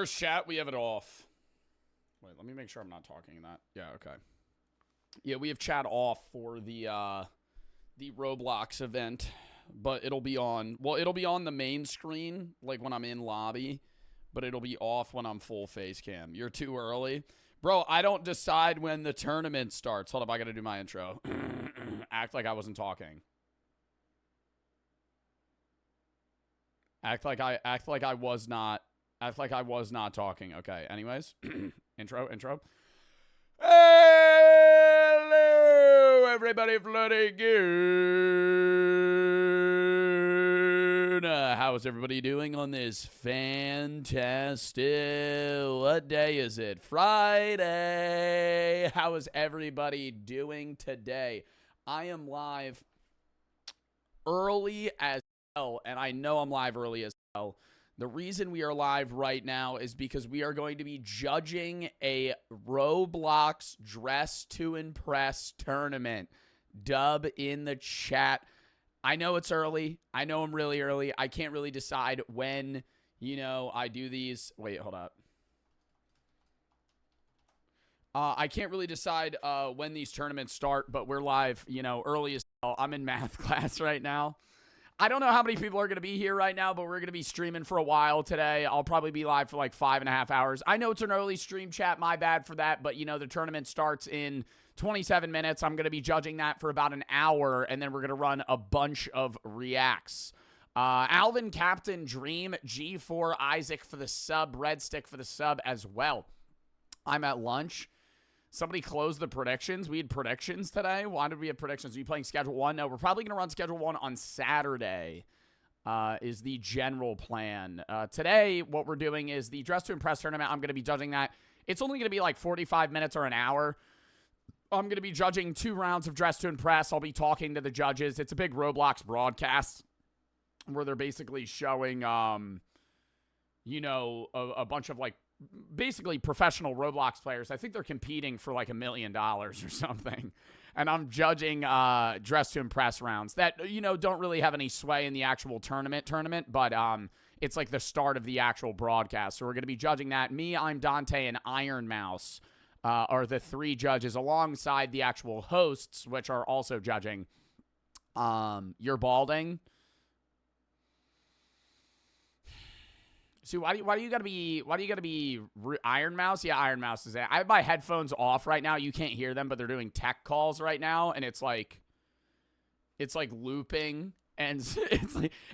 Where's chat? We have it off. Wait, let me make sure I'm not talking that. Yeah, okay. Yeah, we have chat off for the Roblox event, but it'll be on. Well, it'll be on the main screen, like when I'm in lobby, but it'll be off when I'm full face cam. You're too early. Bro, I don't decide when the tournament starts. Hold up, I gotta do my intro. Act like I wasn't talking. Act like I was not talking. Okay, anyways. Intro. Hello, everybody, bloody good. How's everybody doing on this fantastic, what day is it? Friday. How is everybody doing today? I am live early as hell, and I know I'm live early as hell. The reason we are live right now is because we are going to be judging a Roblox Dress to Impress tournament. Dub in the chat. I know it's early. I know I'm really early. I can't really decide when, I do these. Wait, hold up. I can't really decide when these tournaments start, but we're live, early as hell. I'm in math class right now. I don't know how many people are going to be here right now, but we're going to be streaming for a while today. I'll probably be live for like 5.5 hours. I know it's an early stream, chat. My bad for that. But, the tournament starts in 27 minutes. I'm going to be judging that for about an hour, and then we're going to run a bunch of reacts. Alvin, Captain, Dream, G4, Isaac for the sub, Red Stick for the sub as well. I'm at lunch. Somebody closed the predictions. We had predictions today. Why did we have predictions? Are you playing Schedule 1? No, we're probably going to run Schedule 1 on Saturday is the general plan. Today, what we're doing is the Dress to Impress tournament. I'm going to be judging that. It's only going to be like 45 minutes or an hour. I'm going to be judging 2 rounds of Dress to Impress. I'll be talking to the judges. It's a big Roblox broadcast where they're basically showing, a bunch of like, basically professional Roblox players. I think they're competing for like $1 million or something. And I'm judging Dress to Impress rounds that, don't really have any sway in the actual tournament, but it's like the start of the actual broadcast. So we're going to be judging that. Me, I'm Dante, and Iron Mouse are the 3 judges alongside the actual hosts, which are also judging. You're balding. So why do you gotta be Iron Mouse? Yeah, Iron Mouse is it. I have my headphones off right now. You can't hear them, but they're doing tech calls right now, and it's like looping, and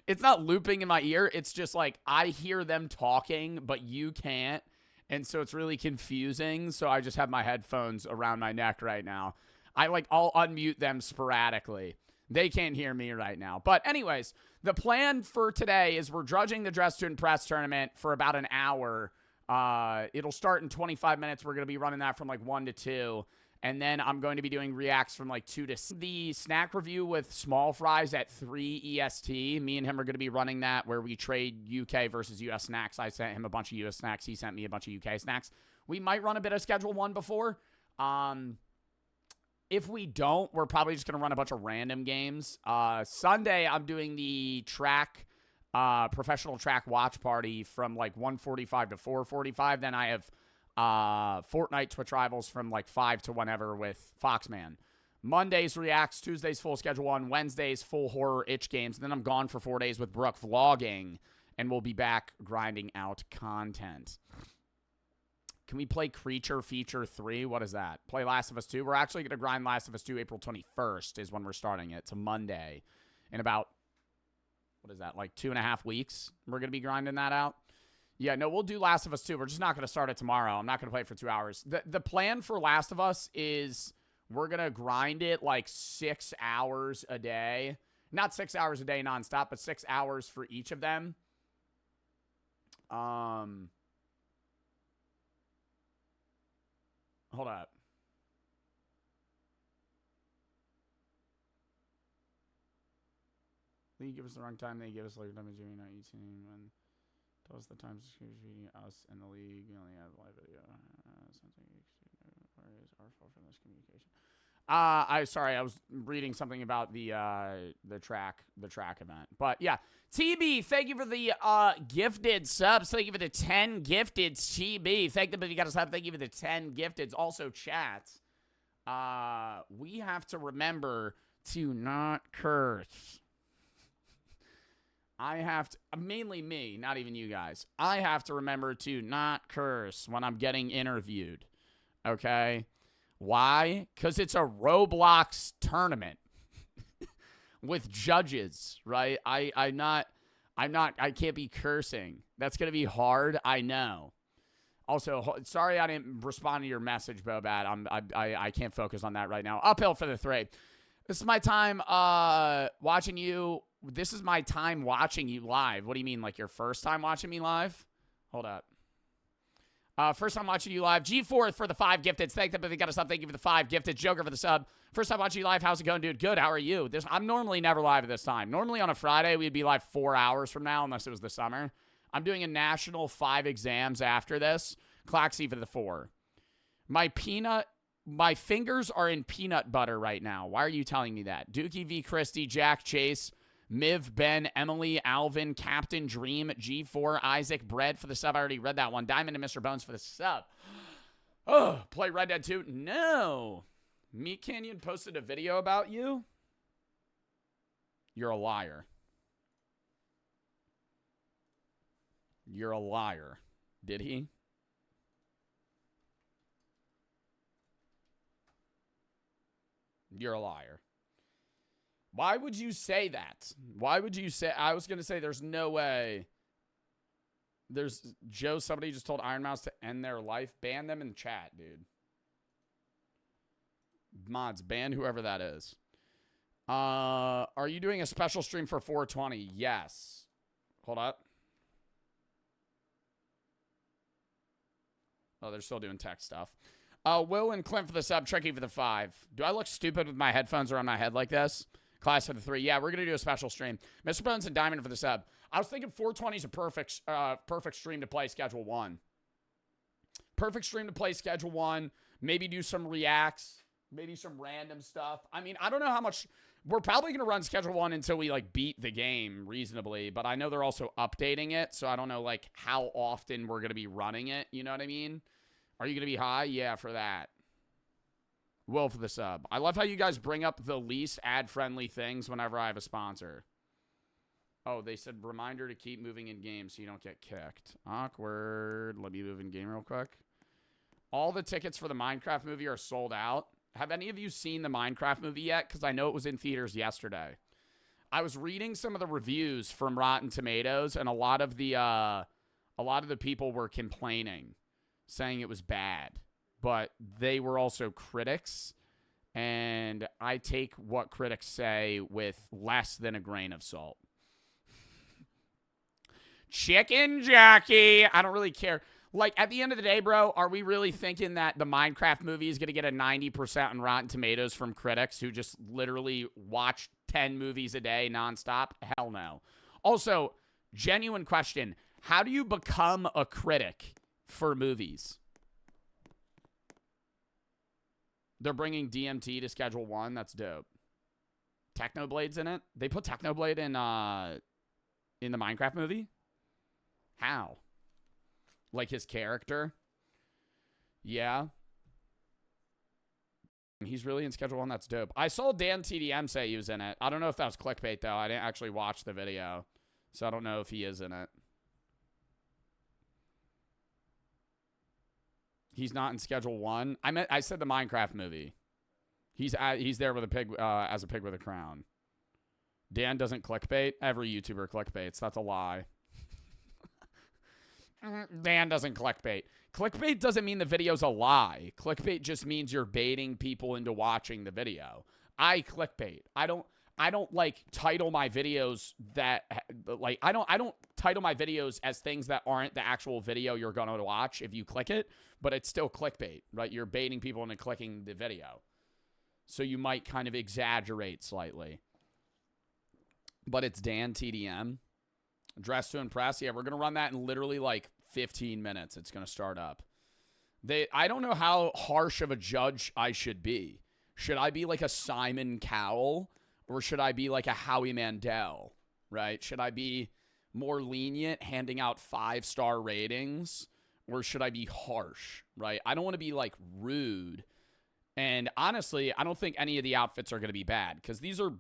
it's not looping in my ear. It's just like I hear them talking, but you can't, and so it's really confusing. So I just have my headphones around my neck right now. I'll unmute them sporadically. They can't hear me right now. But anyways, the plan for today is we're judging the Dress to Impress tournament for about an hour. It'll start in 25 minutes. We're going to be running that from like 1 to 2. And then I'm going to be doing reacts from like 2 to 6. The snack review with Small Fries at 3 EST. Me and him are going to be running that where we trade UK versus US snacks. I sent him a bunch of US snacks. He sent me a bunch of UK snacks. We might run a bit of Schedule 1 before. If we don't, we're probably just going to run a bunch of random games. Sunday, I'm doing the professional track watch party from like 1:45 to 4:45. Then I have Fortnite Twitch Rivals from like 5 to whenever with Foxman. Mondays reacts, Tuesdays full Schedule 1, Wednesdays full horror itch games. And then I'm gone for 4 days with Brooke vlogging, and we'll be back grinding out content. Can we play Creature Feature 3? What is that? Play Last of Us 2? We're actually going to grind Last of Us 2 April 21st is when we're starting it. It's a Monday. In about, what is that, like 2.5 weeks? We're going to be grinding that out. Yeah, no, we'll do Last of Us 2. We're just not going to start it tomorrow. I'm not going to play it for 2 hours. The plan for Last of Us is we're going to grind it like 6 hours a day. Not 6 hours a day nonstop, but 6 hours for each of them. Hold up. They give us the wrong time. They give us like damage not 18 when tell us the times between us and the league. We only have live video. Something is our fault for this communication. Sorry, I was reading something about the track event. But yeah, TB, thank you for the gifted subs. Thank you for the 10 gifted. TB, thank you, but you got to sub. Thank you for the 10 gifteds. Also, chats. We have to remember to not curse. I have to, mainly me, not even you guys. I have to remember to not curse when I'm getting interviewed. Okay? Why? Because it's a Roblox tournament with judges, right? I can't be cursing. That's going to be hard, I know. Also, sorry I didn't respond to your message, Bobat. I can't focus on that right now. Uphill for the 3. This is my time watching you. This is my time watching you live. What do you mean, like your first time watching me live? Hold up. First time watching you live. G4 for the 5 gifted. Thank them if you got a sub. Thank you for the 5 gifted. Joker for the sub. First time watching you live. How's it going, dude? Good. How are you? I'm normally never live at this time. Normally on a Friday, we'd be live 4 hours from now, unless it was the summer. I'm doing a national 5 exams after this. Claxy for the 4. My fingers are in peanut butter right now. Why are you telling me that? Dookie V. Christie, Jack Chase, Miv, Ben, Emily, Alvin, Captain Dream, G4, Isaac, Bread for the sub. I already read that one. Diamond and Mr. Bones for the sub. Oh, play Red Dead 2? No. Meat Canyon posted a video about you? You're a liar. You're a liar. Did he? You're a liar. Why would you say that? Why would you say... I was going to say there's no way. There's... Joe, somebody just told Iron Mouse to end their life. Ban them in chat, dude. Mods, ban whoever that is. Are you doing a special stream for 420? Yes. Hold up. Oh, they're still doing tech stuff. Will and Clint for the sub. Tricky for the 5. Do I look stupid with my headphones around my head like this? Class for the 3. Yeah, we're going to do a special stream. Mr. Bones and Diamond for the sub. I was thinking 420 is a perfect stream to play Schedule 1. Perfect stream to play Schedule 1. Maybe do some reacts. Maybe some random stuff. I mean, I don't know how much... We're probably going to run Schedule 1 until we, like, beat the game reasonably. But I know they're also updating it. So I don't know, like, how often we're going to be running it. You know what I mean? Are you going to be high? Yeah, for that. Will for the sub. I love how you guys bring up the least ad-friendly things whenever I have a sponsor. Oh, they said reminder to keep moving in game so you don't get kicked. Awkward. Let me move in game real quick. All the tickets for the Minecraft movie are sold out. Have any of you seen the Minecraft movie yet? Because I know it was in theaters yesterday. I was reading some of the reviews from Rotten Tomatoes, and a lot of the people were complaining, saying it was bad. But they were also critics, and I take what critics say with less than a grain of salt. Chicken Jackie. I don't really care. Like, at the end of the day, bro, are we really thinking that the Minecraft movie is going to get a 90% on Rotten Tomatoes from critics who just literally watch 10 movies a day nonstop? Hell no. Also, genuine question. How do you become a critic for movies? They're bringing DMT to Schedule 1. That's dope. Technoblade's in it? They put Technoblade in the Minecraft movie? How? Like his character? Yeah. He's really in Schedule 1. That's dope. I saw Dan TDM say he was in it. I don't know if that was clickbait, though. I didn't actually watch the video. So I don't know if he is in it. He's not in Schedule 1. I said the Minecraft movie. He's there with a pig as a pig with a crown. Dan doesn't clickbait. Every YouTuber clickbaits. That's a lie. Dan doesn't clickbait. Clickbait doesn't mean the video's a lie. Clickbait just means you're baiting people into watching the video. I clickbait. I don't like title my videos that like I don't title my videos as things that aren't the actual video you're going to watch if you click it, but it's still clickbait, right? You're baiting people into clicking the video. So you might kind of exaggerate slightly. But it's Dan TDM. Dress to Impress. Yeah, we're going to run that in literally like 15 minutes. It's going to start up. I don't know how harsh of a judge I should be. Should I be like a Simon Cowell or should I be like a Howie Mandel, right? Should I be more lenient, handing out 5-star ratings, or should I be harsh, right? I don't want to be like rude. And honestly, I don't think any of the outfits are going to be bad because these are,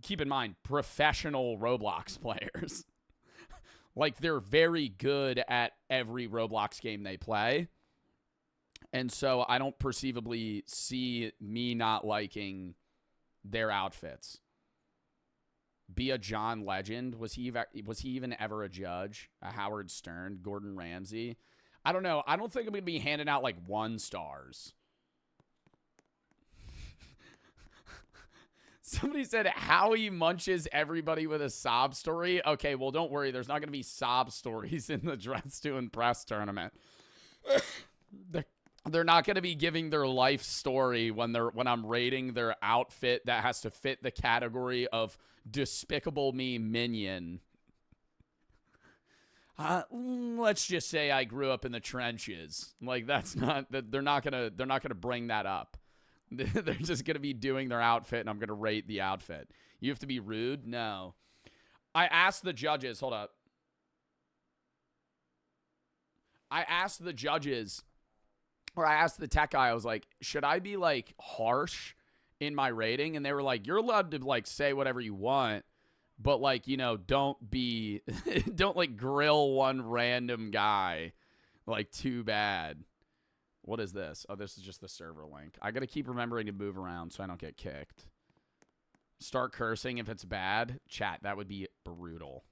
keep in mind, professional Roblox players. Like, they're very good at every Roblox game they play. And so I don't perceivably see me not liking their outfits. Be a John Legend. Was he even ever a judge? A Howard Stern? Gordon Ramsay? I don't know. I don't think I'm going to be handing out like 1 stars. Somebody said Howie munches everybody with a sob story. Okay, well, don't worry. There's not going to be sob stories in the Dress to Impress tournament. They're not going to be giving their life story when I'm rating their outfit that has to fit the category of Despicable Me minion. Let's just say I grew up in the trenches. Like, that's not that they're not gonna bring that up. They're just gonna be doing their outfit, and I'm gonna rate the outfit. You have to be rude? No. I asked the judges. Hold up. I asked the judges. Or I asked the tech guy, I was like, should I be, like, harsh in my rating? And they were like, you're allowed to, like, say whatever you want. But, like, you know, don't, like, grill one random guy. Like, too bad. What is this? Oh, this is just the server link. I got to keep remembering to move around so I don't get kicked. Start cursing if it's bad. Chat, that would be brutal.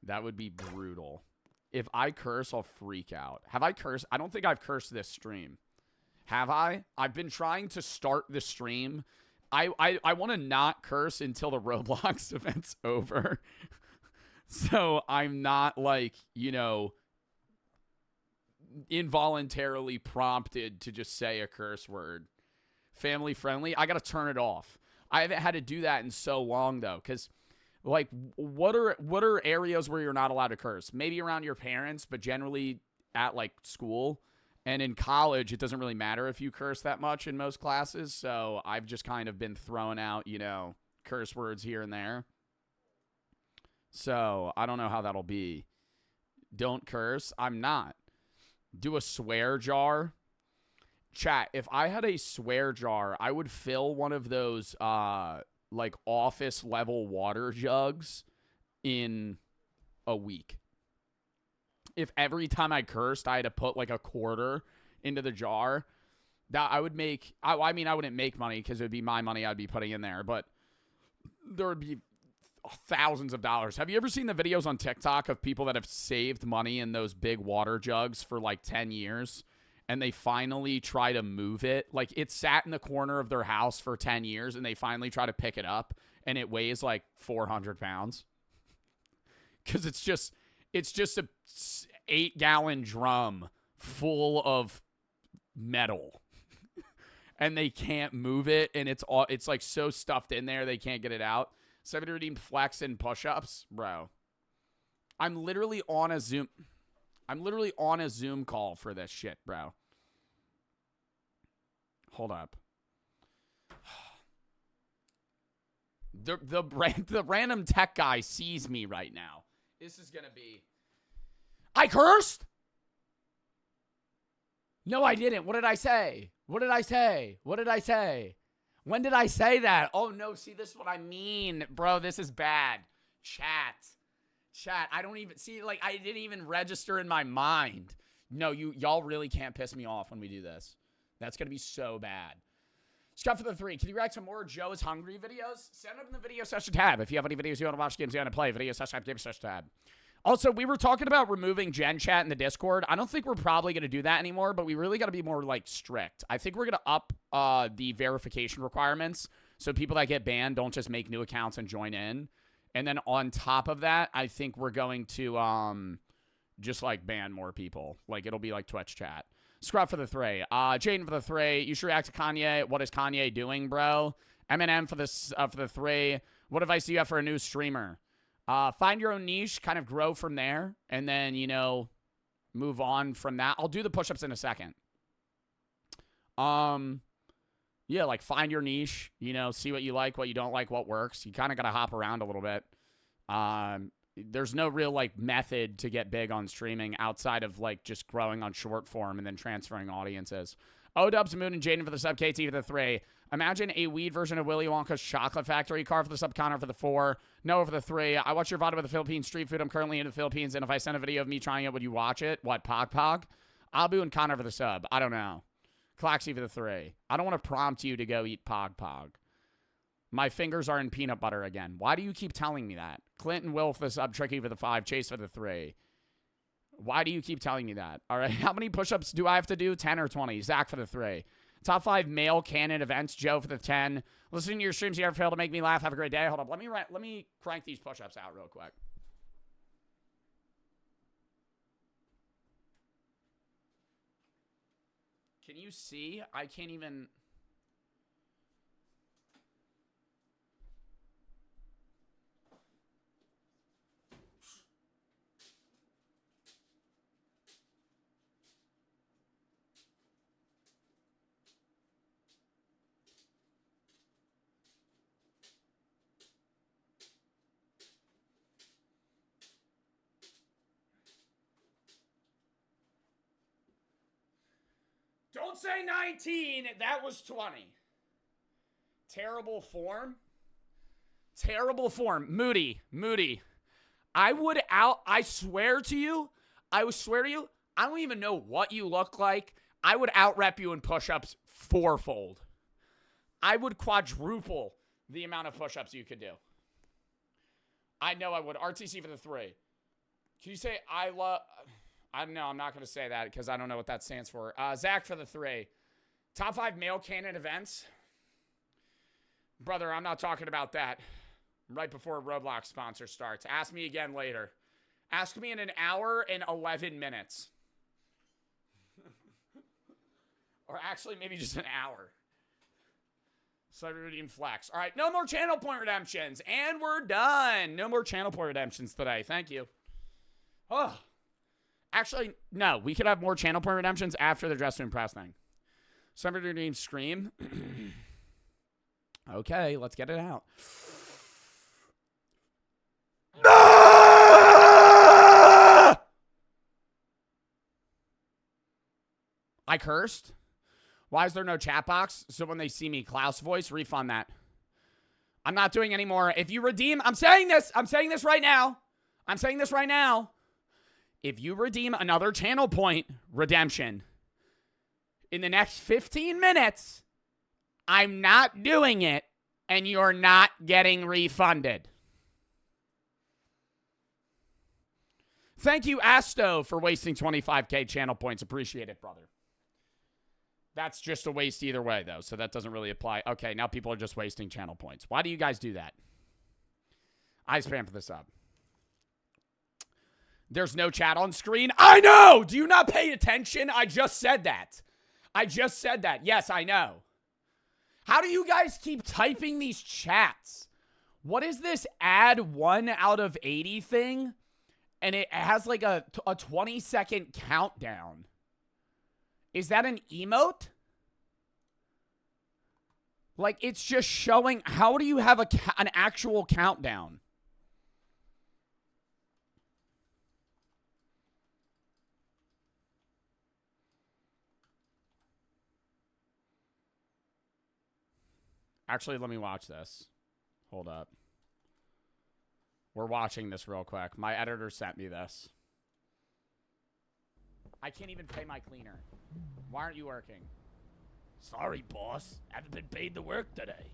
That would be brutal. If I curse, I'll freak out. Have I cursed? I don't think I've cursed this stream. Have I? I've been trying to start the stream. I want to not curse until the Roblox event's over. So I'm not, like, you know, involuntarily prompted to just say a curse word. Family friendly. I got to turn it off. I haven't had to do that in so long, though, because... Like, what are areas where you're not allowed to curse? Maybe around your parents, but generally at, like, school. And in college, it doesn't really matter if you curse that much in most classes. So I've just kind of been throwing out, you know, curse words here and there. So I don't know how that'll be. Don't curse. I'm not. Do a swear jar. Chat, if I had a swear jar, I would fill one of those, like, office level water jugs in a week. If every time I cursed, I had to put like a quarter into the jar, that I would make, I mean, I wouldn't make money because it would be my money I'd be putting in there, but there would be thousands of dollars. Have you ever seen the videos on TikTok of people that have saved money in those big water jugs for like 10 years? And they finally try to move it. Like, it sat in the corner of their house for 10 years, and they finally try to pick it up, and it weighs like 400 pounds. Because it's just a 8-gallon drum full of metal. And they can't move it, and it's like so stuffed in there, they can't get it out. 7 redeemed flex and push-ups. Bro. I'm literally on a Zoom call for this shit, bro. Hold up. The random tech guy sees me right now. This is gonna be... I cursed? No, I didn't. What did I say? What did I say? What did I say? When did I say that? Oh, no. See, this is what I mean. Bro, this is bad. Chat, I don't even see, like, I didn't even register in my mind. No, y'all really can't piss me off when we do this. That's going to be so bad. Scott for the 3. Can you react to more Joe is Hungry videos? Send them in the video session tab. If you have any videos you want to watch, games you want to play, video session tab, game session tab. Also, we were talking about removing Gen Chat in the Discord. I don't think we're probably going to do that anymore, but we really got to be more, like, strict. I think we're going to up the verification requirements so people that get banned don't just make new accounts and join in. And then on top of that, I think we're going to just, like, ban more people. Like, it'll be like Twitch chat. Scrub for the 3. Jaden for the 3. You should react to Kanye. What is Kanye doing, bro? Eminem for the 3. What advice do you have for a new streamer? Find your own niche. Kind of grow from there. And then, you know, move on from that. I'll do the push-ups in a second. Yeah, like find your niche, you know, see what you like, what you don't like, what works. You kind of got to hop around a little bit. There's no real like method to get big on streaming outside of like just growing on short form and then transferring audiences. O-Dubs, Moon, and Jaden for the sub, KT for the 3. Imagine a weed version of Willy Wonka's Chocolate Factory. Car for the sub, Connor for the 4. Noah for the 3. I watch your VOD about the Philippines street food. I'm currently in the Philippines, and if I send a video of me trying it, would you watch it? What, Pog Pog? Abu and Connor for the sub. I don't know. Claxy for the 3. I don't want to prompt you to go eat Pog Pog. My fingers are in peanut butter again. Why do you keep telling me that? Clinton Will for the sub, Tricky for the 5, Chase for the 3. Why do you keep telling me that? All right, how many push-ups do I have to do? 10 or 20? Zach for the 3. Top 5 male canon events, Joe for the 10. Listening to your streams, you ever fail to make me laugh? Have a great day. Hold up, let me crank these push-ups out real quick. Can you see? I can't even... Don't say 19. That was 20. Terrible form. Terrible form. Moody. I swear to you, I don't even know what you look like. I would out-rep you in push-ups 4-fold. I would quadruple the amount of push-ups you could do. I know I would. RTC for the 3. Can you say I love... I don't know. I'm not going to say that because I don't know what that stands for. Zach for the 3. Top 5 male canon events. Brother, I'm not talking about that. Right before Roblox sponsor starts. Ask me again later. Ask me in an hour and 11 minutes. Or actually, maybe just an hour. Cyber Flex. All right, no more channel point redemptions. And we're done. No more channel point redemptions today. Thank you. Oh. Actually, no. We could have more channel point redemptions after the dress to impress thing. Somebody named Scream. Okay, let's get it out. I cursed. Why is there no chat box? So when they see me, Klaus voice, refund that. I'm not doing any more. If you redeem, I'm saying this right now. If you redeem another channel point redemption in the next 15 minutes, I'm not doing it, and you're not getting refunded. Thank you, Asto, for wasting 25K channel points. Appreciate it, brother. That's just a waste either way, though, so that doesn't really apply. Okay, now people are just wasting channel points. Why do you guys do that? I spam for the sub. There's no chat on screen. I know! Do you not pay attention? I just said that. Yes, I know. How do you guys keep typing these chats? What is this add 1 out of 80 thing? And it has like a 20-second countdown. Is that an emote? Like, it's just showing. How do you have an actual countdown? Actually, let me watch this. Hold up. We're watching this real quick. My editor sent me this. I can't even pay my cleaner. Why aren't you working? Sorry, boss. Haven't been paid to work today.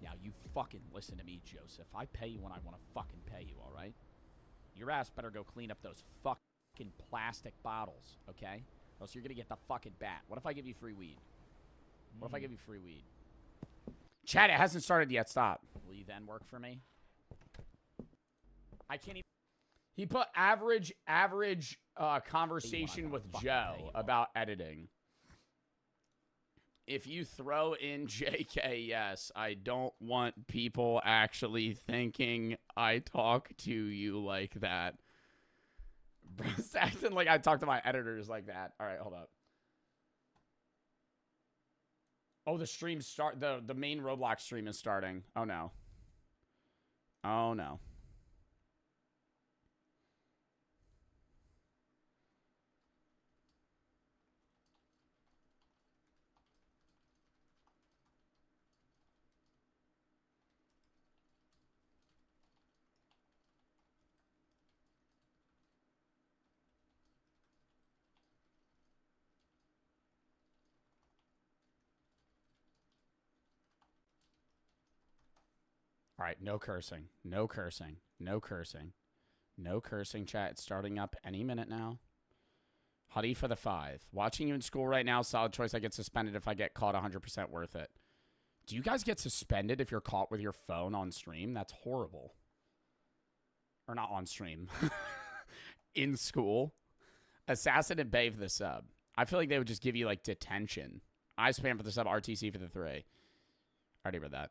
Now, you fucking listen to me, Joseph. I pay you when I want to fucking pay you, all right? Your ass better go clean up those fucking plastic bottles, okay? Or else you're going to get the fucking bat. What if I give you free weed? What if I give you free weed? Chat, it hasn't started yet. Stop. Will you then work for me? I can't even... He put average conversation with Joe about editing. If you throw in JK, yes, I don't want people actually thinking I talk to you like that. Bro's acting like I talk to my editors like that. All right, hold up. Oh, the stream start. The main Roblox stream is starting. Oh, no. Oh, no. All right, no cursing. No cursing. No cursing. No cursing, chat. It's starting up any minute now. Huddy for the 5. Watching you in school right now, solid choice. I get suspended if I get caught, 100% worth it. Do you guys get suspended if you're caught with your phone on stream? That's horrible. Or not on stream. In school. Assassin and Bay for the sub. I feel like they would just give you, like, detention. I spam for the sub, RTC for the 3. I already read that.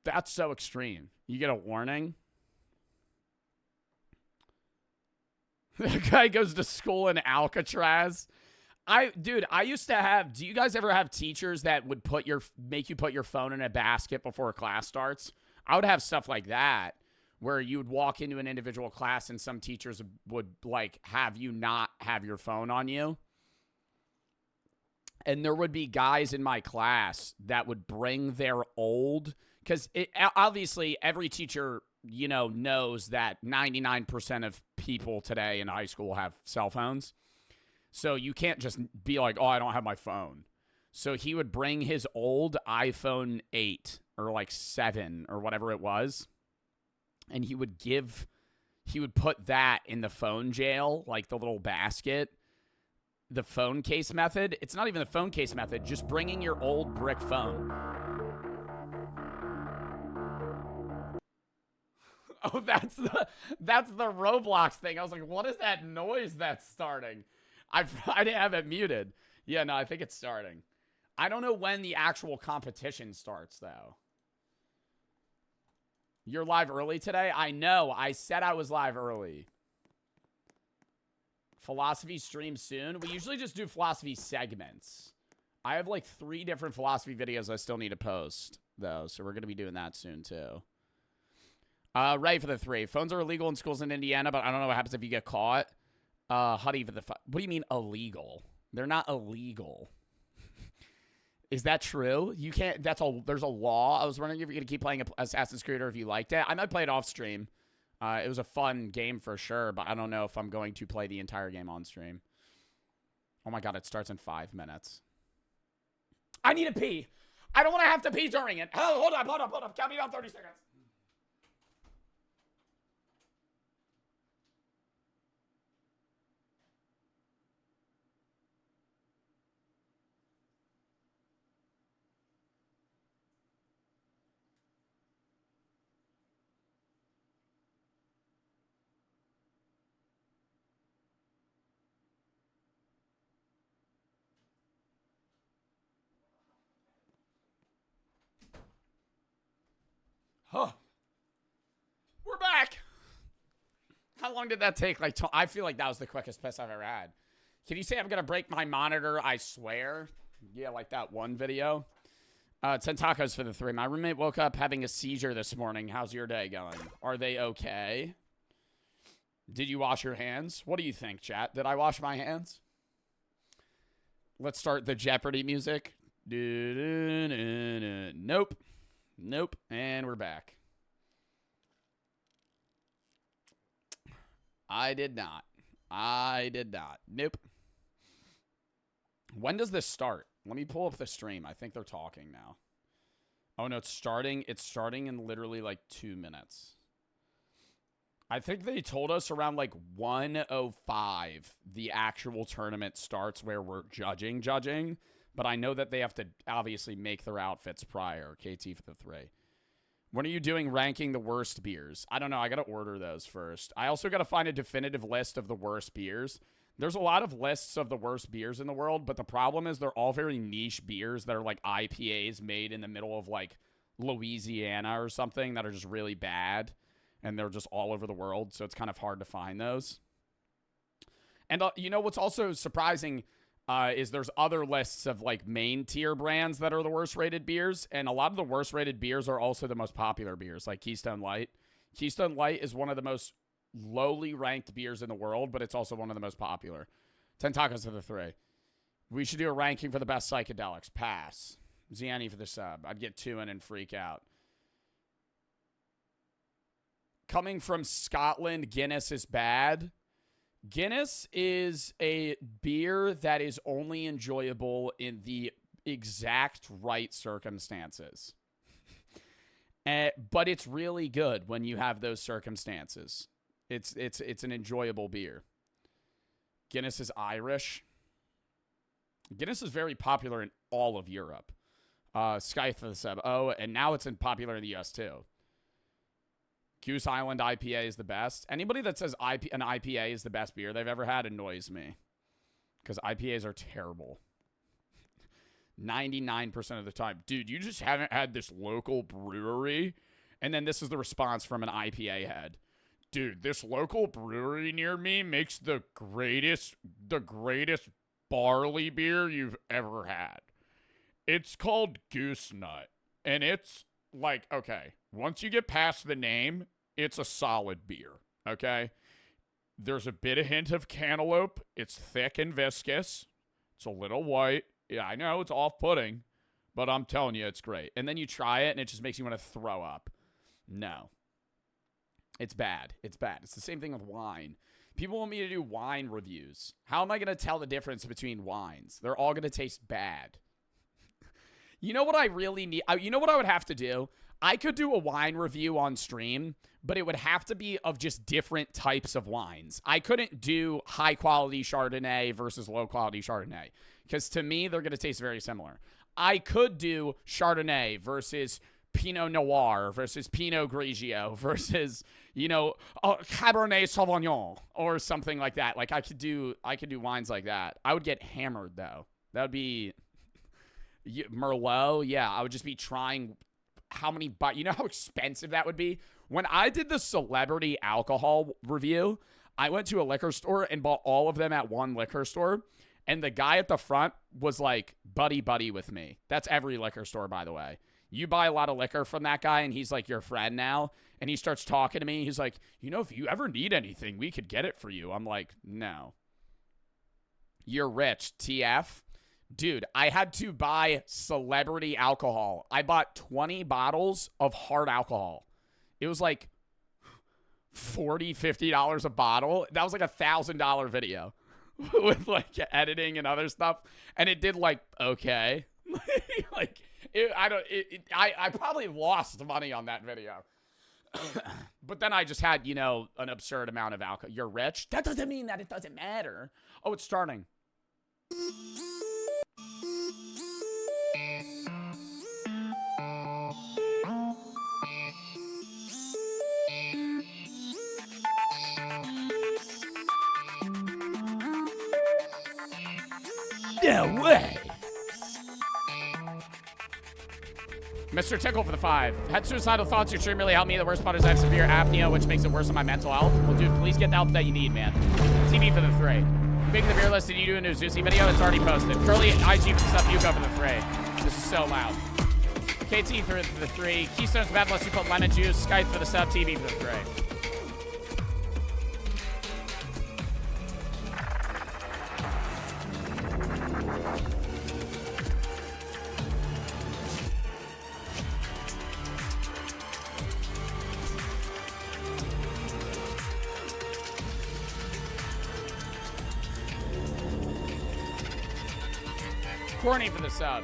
That's so extreme. You get a warning. The guy goes to school in Alcatraz. Dude, I used to have, do you guys ever have teachers that would make you put your phone in a basket before class starts? I would have stuff like that where you would walk into an individual class and some teachers would like have you not have your phone on you. And there would be guys in my class that would bring their old, because obviously every teacher, you know, knows that 99% of people today in high school have cell phones. So you can't just be like, oh, I don't have my phone. So he would bring his old iPhone 8 or like 7 or whatever it was. And he would put that in the phone jail, like the little basket. The phone case method. It's not even the phone case method. Just bringing your old brick phone. Oh, that's the Roblox thing. I was like, what is that noise that's starting? I didn't have it muted. Yeah, no, I think it's starting. I don't know when the actual competition starts, though. You're live early today? I know. I said I was live early. Philosophy stream soon. We usually just do philosophy segments. I have like 3 different philosophy videos I still need to post, though. So we're going to be doing that soon, too. Ready for the 3. Phones are illegal in schools in Indiana, but I don't know what happens if you get caught. Huddy for the 5. What do you mean illegal? They're not illegal. Is that true? You can't. There's a law. I was wondering if you're going to keep playing Assassin's Creed or if you liked it. I might play it off stream. It was a fun game for sure, but I don't know if I'm going to play the entire game on stream. Oh my god, it starts in 5 minutes. I need to pee. I don't want to have to pee during it. Oh, hold up. Count me down 30 seconds. Huh. We're back. How long did that take? Like, I feel like that was the quickest piss I've ever had. Can you say I'm going to break my monitor? I swear. Yeah, like that one video. 10 tacos for the 3. My roommate woke up having a seizure this morning. How's your day going? Are they okay? Did you wash your hands? What do you think, chat? Did I wash my hands? Let's start the Jeopardy music. Nope. Nope. And we're back. I did not. Nope. When does this start? Let me pull up the stream. I think they're talking now. Oh, no, it's starting. It's starting in literally like 2 minutes. I think they told us around like 1:05 the actual tournament starts where we're judging. But I know that they have to obviously make their outfits prior. KT for the 3. When are you doing ranking the worst beers? I don't know. I got to order those first. I also got to find a definitive list of the worst beers. There's a lot of lists of the worst beers in the world, but the problem is they're all very niche beers that are like IPAs made in the middle of like Louisiana or something that are just really bad, and they're just all over the world, so it's kind of hard to find those. And you know what's also surprising? is there's other lists of like main tier brands that are the worst rated beers, and a lot of the worst rated beers are also the most popular beers, like Keystone Light. Keystone Light is one of the most lowly ranked beers in the world, but it's also one of the most popular. 10 tacos for the 3. We should do a ranking for the best psychedelics. Pass. Ziani for the sub. I'd get 2 in and freak out. Coming from Scotland, Guinness is bad. Guinness is a beer that is only enjoyable in the exact right circumstances. But it's really good when you have those circumstances. It's an enjoyable beer. Guinness is Irish. Guinness is very popular in all of Europe. Skythe for the sub. Oh, and now it's popular in the US too. Goose Island IPA is the best. Anybody that says an IPA is the best beer they've ever had annoys me. Because IPAs are terrible. 99% of the time. Dude, you just haven't had this local brewery. And then this is the response from an IPA head. Dude, this local brewery near me makes the greatest barley beer you've ever had. It's called Goose Nut. And it's like, okay, once you get past the name, it's a solid beer, okay? There's a bit of hint of cantaloupe. It's thick and viscous. It's a little white. Yeah, I know it's off-putting, but I'm telling you, it's great. And then you try it, and it just makes you want to throw up. No. It's bad. It's bad. It's the same thing with wine. People want me to do wine reviews. How am I going to tell the difference between wines? They're all going to taste bad. You know what I really need? You know what I would have to do? I could do a wine review on stream, but it would have to be of just different types of wines. I couldn't do high-quality Chardonnay versus low-quality Chardonnay, because to me, they're going to taste very similar. I could do Chardonnay versus Pinot Noir versus Pinot Grigio versus, Cabernet Sauvignon or something like that. Like, I could do wines like that. I would get hammered, though. That would be... Merlot, yeah, I would just be trying how many, but you know how expensive that would be? When I did the celebrity alcohol review, I went to a liquor store and bought all of them at one liquor store, and the guy at the front was like buddy with me. That's every liquor store, by the way. You buy a lot of liquor from that guy, and he's like your friend now, and he starts talking to me. He's like, if you ever need anything, we could get it for you. I'm like, no. You're rich, TF. Dude, I had to buy celebrity alcohol. I bought 20 bottles of hard alcohol. It was like $40, $50 a bottle. That was like $1,000 video with like editing and other stuff. And it did like, okay. I probably lost money on that video. But then I just had, an absurd amount of alcohol. You're rich? That doesn't mean that it doesn't matter. Oh, it's starting. No way. Mr. Tickle for the 5. Had suicidal thoughts. Your stream really helped me. The worst part is I have severe apnea, which makes it worse on my mental health. Well, dude, please get the help that you need, man. TV for the 3. Making the beer list. Did you do a new Zuzi video? It's already posted. Curly IG for the stuff. You go for the 3. This is so loud. KT for the 3. Keystone's bad unless you put lemon juice. Skype for the sub. TV for the 3. Corny for the sub.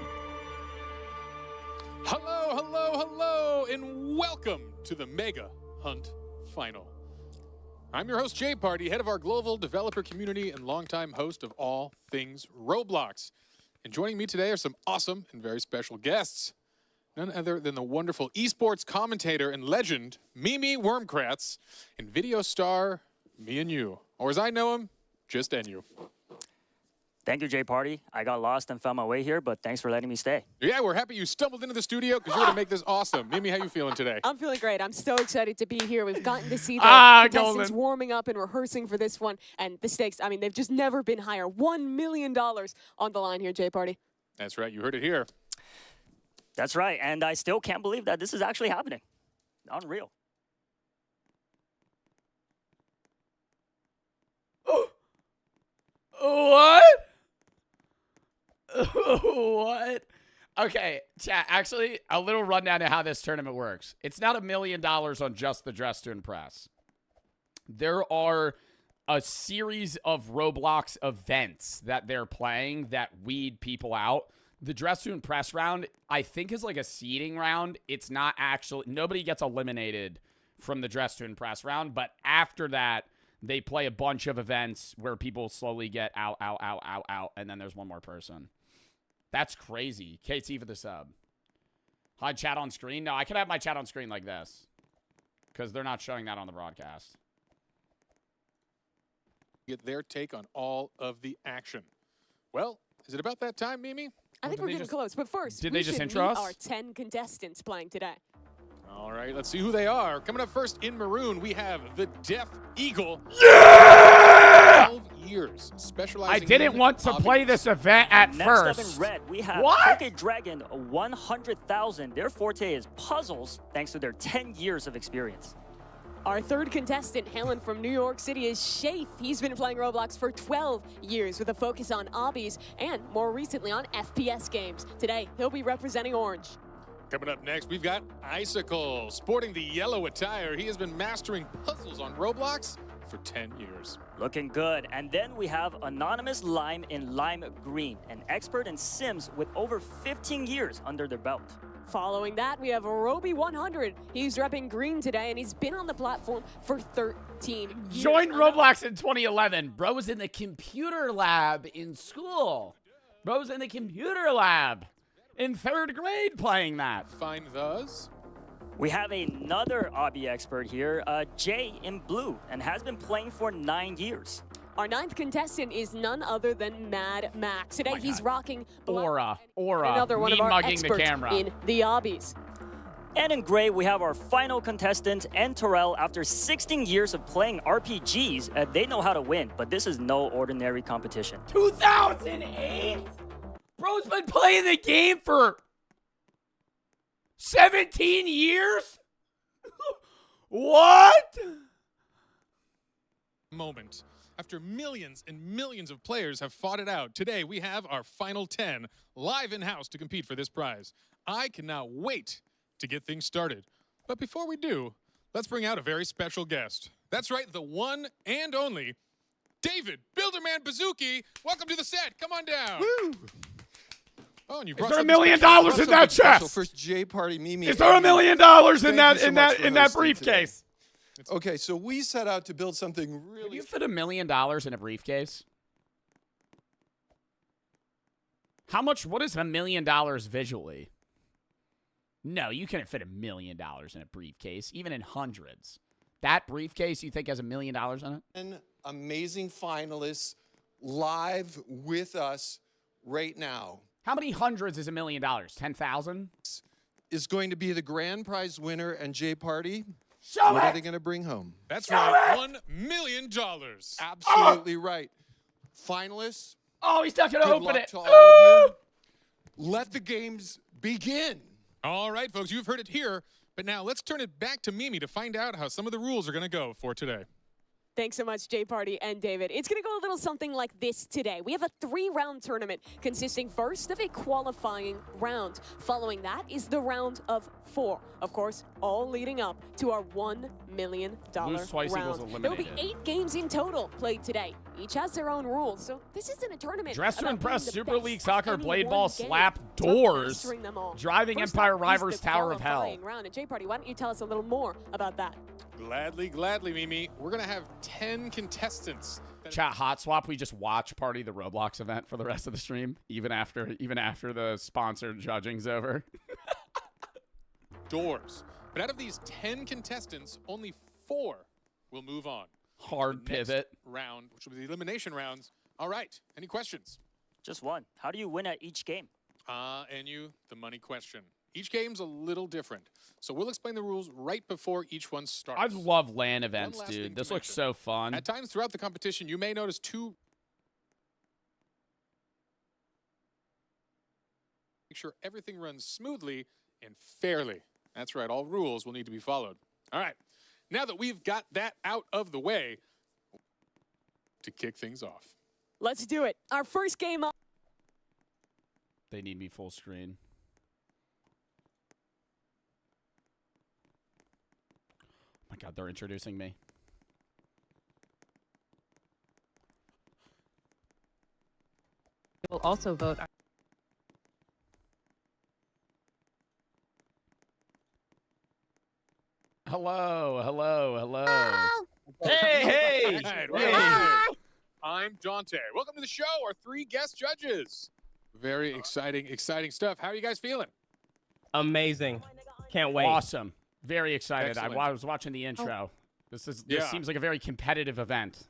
Hello, and welcome to the Mega Hunt Final. I'm your host, Jay Party, head of our global developer community and longtime host of all things Roblox. And joining me today are some awesome and very special guests. None other than the wonderful esports commentator and legend, Mimi Wormkratz, and video star, me and you. Or as I know him, just NU. Thank you, Jay Party. I got lost and found my way here, but thanks for letting me stay. Yeah, we're happy you stumbled into the studio because you're going to make this awesome. Mimi, how you feeling today? I'm feeling great. I'm so excited to be here. We've gotten to see the contestants warming up and rehearsing for this one. And the stakes, I mean, they've just never been higher. $1 million on the line here, Jay Party. That's right. You heard it here. That's right. And I still can't believe that this is actually happening. Unreal. What? What? Okay, chat, actually, a little rundown of how this tournament works. It's not $1 million on just the Dress to Impress. There are a series of Roblox events that they're playing that weed people out. The Dress to Impress round, I think, is like a seeding round. It's not actually, nobody gets eliminated from the Dress to Impress round, but after that, they play a bunch of events where people slowly get out, and then there's one more person. That's crazy. KT for the sub. Hide chat on screen? No, I can have my chat on screen like this because they're not showing that on the broadcast. Get their take on all of the action. Well, is it about that time, Mimi? I think we're getting close, but first, did we they just should intro meet us? our 10 contestants playing today. All right, let's see who they are. Coming up first in maroon, we have the Deaf Eagle. Yeah! 12 years, specializing I didn't in want to play this event at Next first. up in red, we have What? Poke Dragon 100,000. Their forte is puzzles, thanks to their 10 years of experience. Our third contestant, hailing from New York City, is Shafe. He's been playing Roblox for 12 years with a focus on obbies and more recently on FPS games. Today, he'll be representing Orange. Coming up next, we've got Icicle. Sporting the yellow attire, he has been mastering puzzles on Roblox for 10 years. Looking good. And then we have Anonymous Lime in Lime Green, an expert in Sims with over 15 years under their belt. Following that, we have Roby 100. He's repping green today, and he's been on the platform for 13 years. Joined Roblox in 2011. Bro was in the computer lab in school. Bro was in the computer lab in 3rd grade playing that. Find those. We have another obby expert here, Jay in blue, and has been playing for 9 years. Our 9th contestant is none other than Mad Max. Today, he's rocking Aura, another one of our mugging experts the camera. in the obbies. And in gray, we have our final contestant, N Terrell. After 16 years of playing RPGs, they know how to win, but this is no ordinary competition. 2008? Bro's been playing the game for 17 years? What? Moment. After millions and millions of players have fought it out, today we have our final 10 live in-house to compete for this prize. I cannot wait to get things started. But before we do, let's bring out a very special guest. That's right, the one and only David Builderman Bazooki. Welcome to the set. Come on down. Woo! Oh, and you Is brought there $1 something million special. in that chest? First J Party Mimi. Is there $1 million in that briefcase? Okay, so we set out to build something Can really you fit $1 million in a briefcase? How much? What is $1 million visually? No, you couldn't fit $1 million in a briefcase, even in hundreds. That briefcase you think has $1 million in it? amazing finalists live with us right now. How many hundreds is $1 million? 10,000? Is going to be the grand prize winner and J Party. Show What are it! they going to bring home? That's Show right, it! $1 million. Absolutely right. Finalists, Oh, he's not going to good open luck it. to all of you. Let the games begin. All right, folks, you've heard it here. But now let's turn it back to Mimi to find out how some of the rules are going to go for today. Thanks so much, Jay Party and David. It's going to go a little something like this today. We have a 3-round tournament consisting first of a qualifying round. Following that is the round of 4. Of course, all leading up to our $1 million Lose twice equals round. There will be eliminated. 8 games in total played today. Each has their own rules, so this isn't a tournament. Dress to about Impress, being the Super best League at Soccer, any Blade one Ball, game. Slap It's about Doors, mastering them all. Driving First Empire up is Rivals, the Tower of Hell. qualifying round. And Jay Party, why don't you tell us a little more about that? Gladly, Mimi. We're going to have 10 contestants. Chat hot swap. We just watch Party the Roblox event for the rest of the stream, even after the sponsored judging's over. Doors. But out of these 10 contestants, only 4 will move on. Hard The next pivot. round, which will be the elimination rounds. All right. Any questions? Just one. How do you win at each game? And the money question. Each game's a little different, so we'll explain the rules right before each one starts. I love LAN events, last thing dude. to This looks mention. so fun. At times throughout the competition, you may notice two. Make sure everything runs smoothly and fairly. That's right, all rules will need to be followed. All right, now that we've got that out of the way, to kick things off. Let's do it. Our first game up. They need me full screen. Oh my God, they're introducing me. Will also vote. Hello, hello, hello. Hey, Hey! I'm Dante. Welcome to the show, our 3 guest judges. Very exciting stuff. How are you guys feeling? Amazing. Can't wait. Awesome. Very excited. Excellent. I was watching the intro. This Yeah. seems like a very competitive event.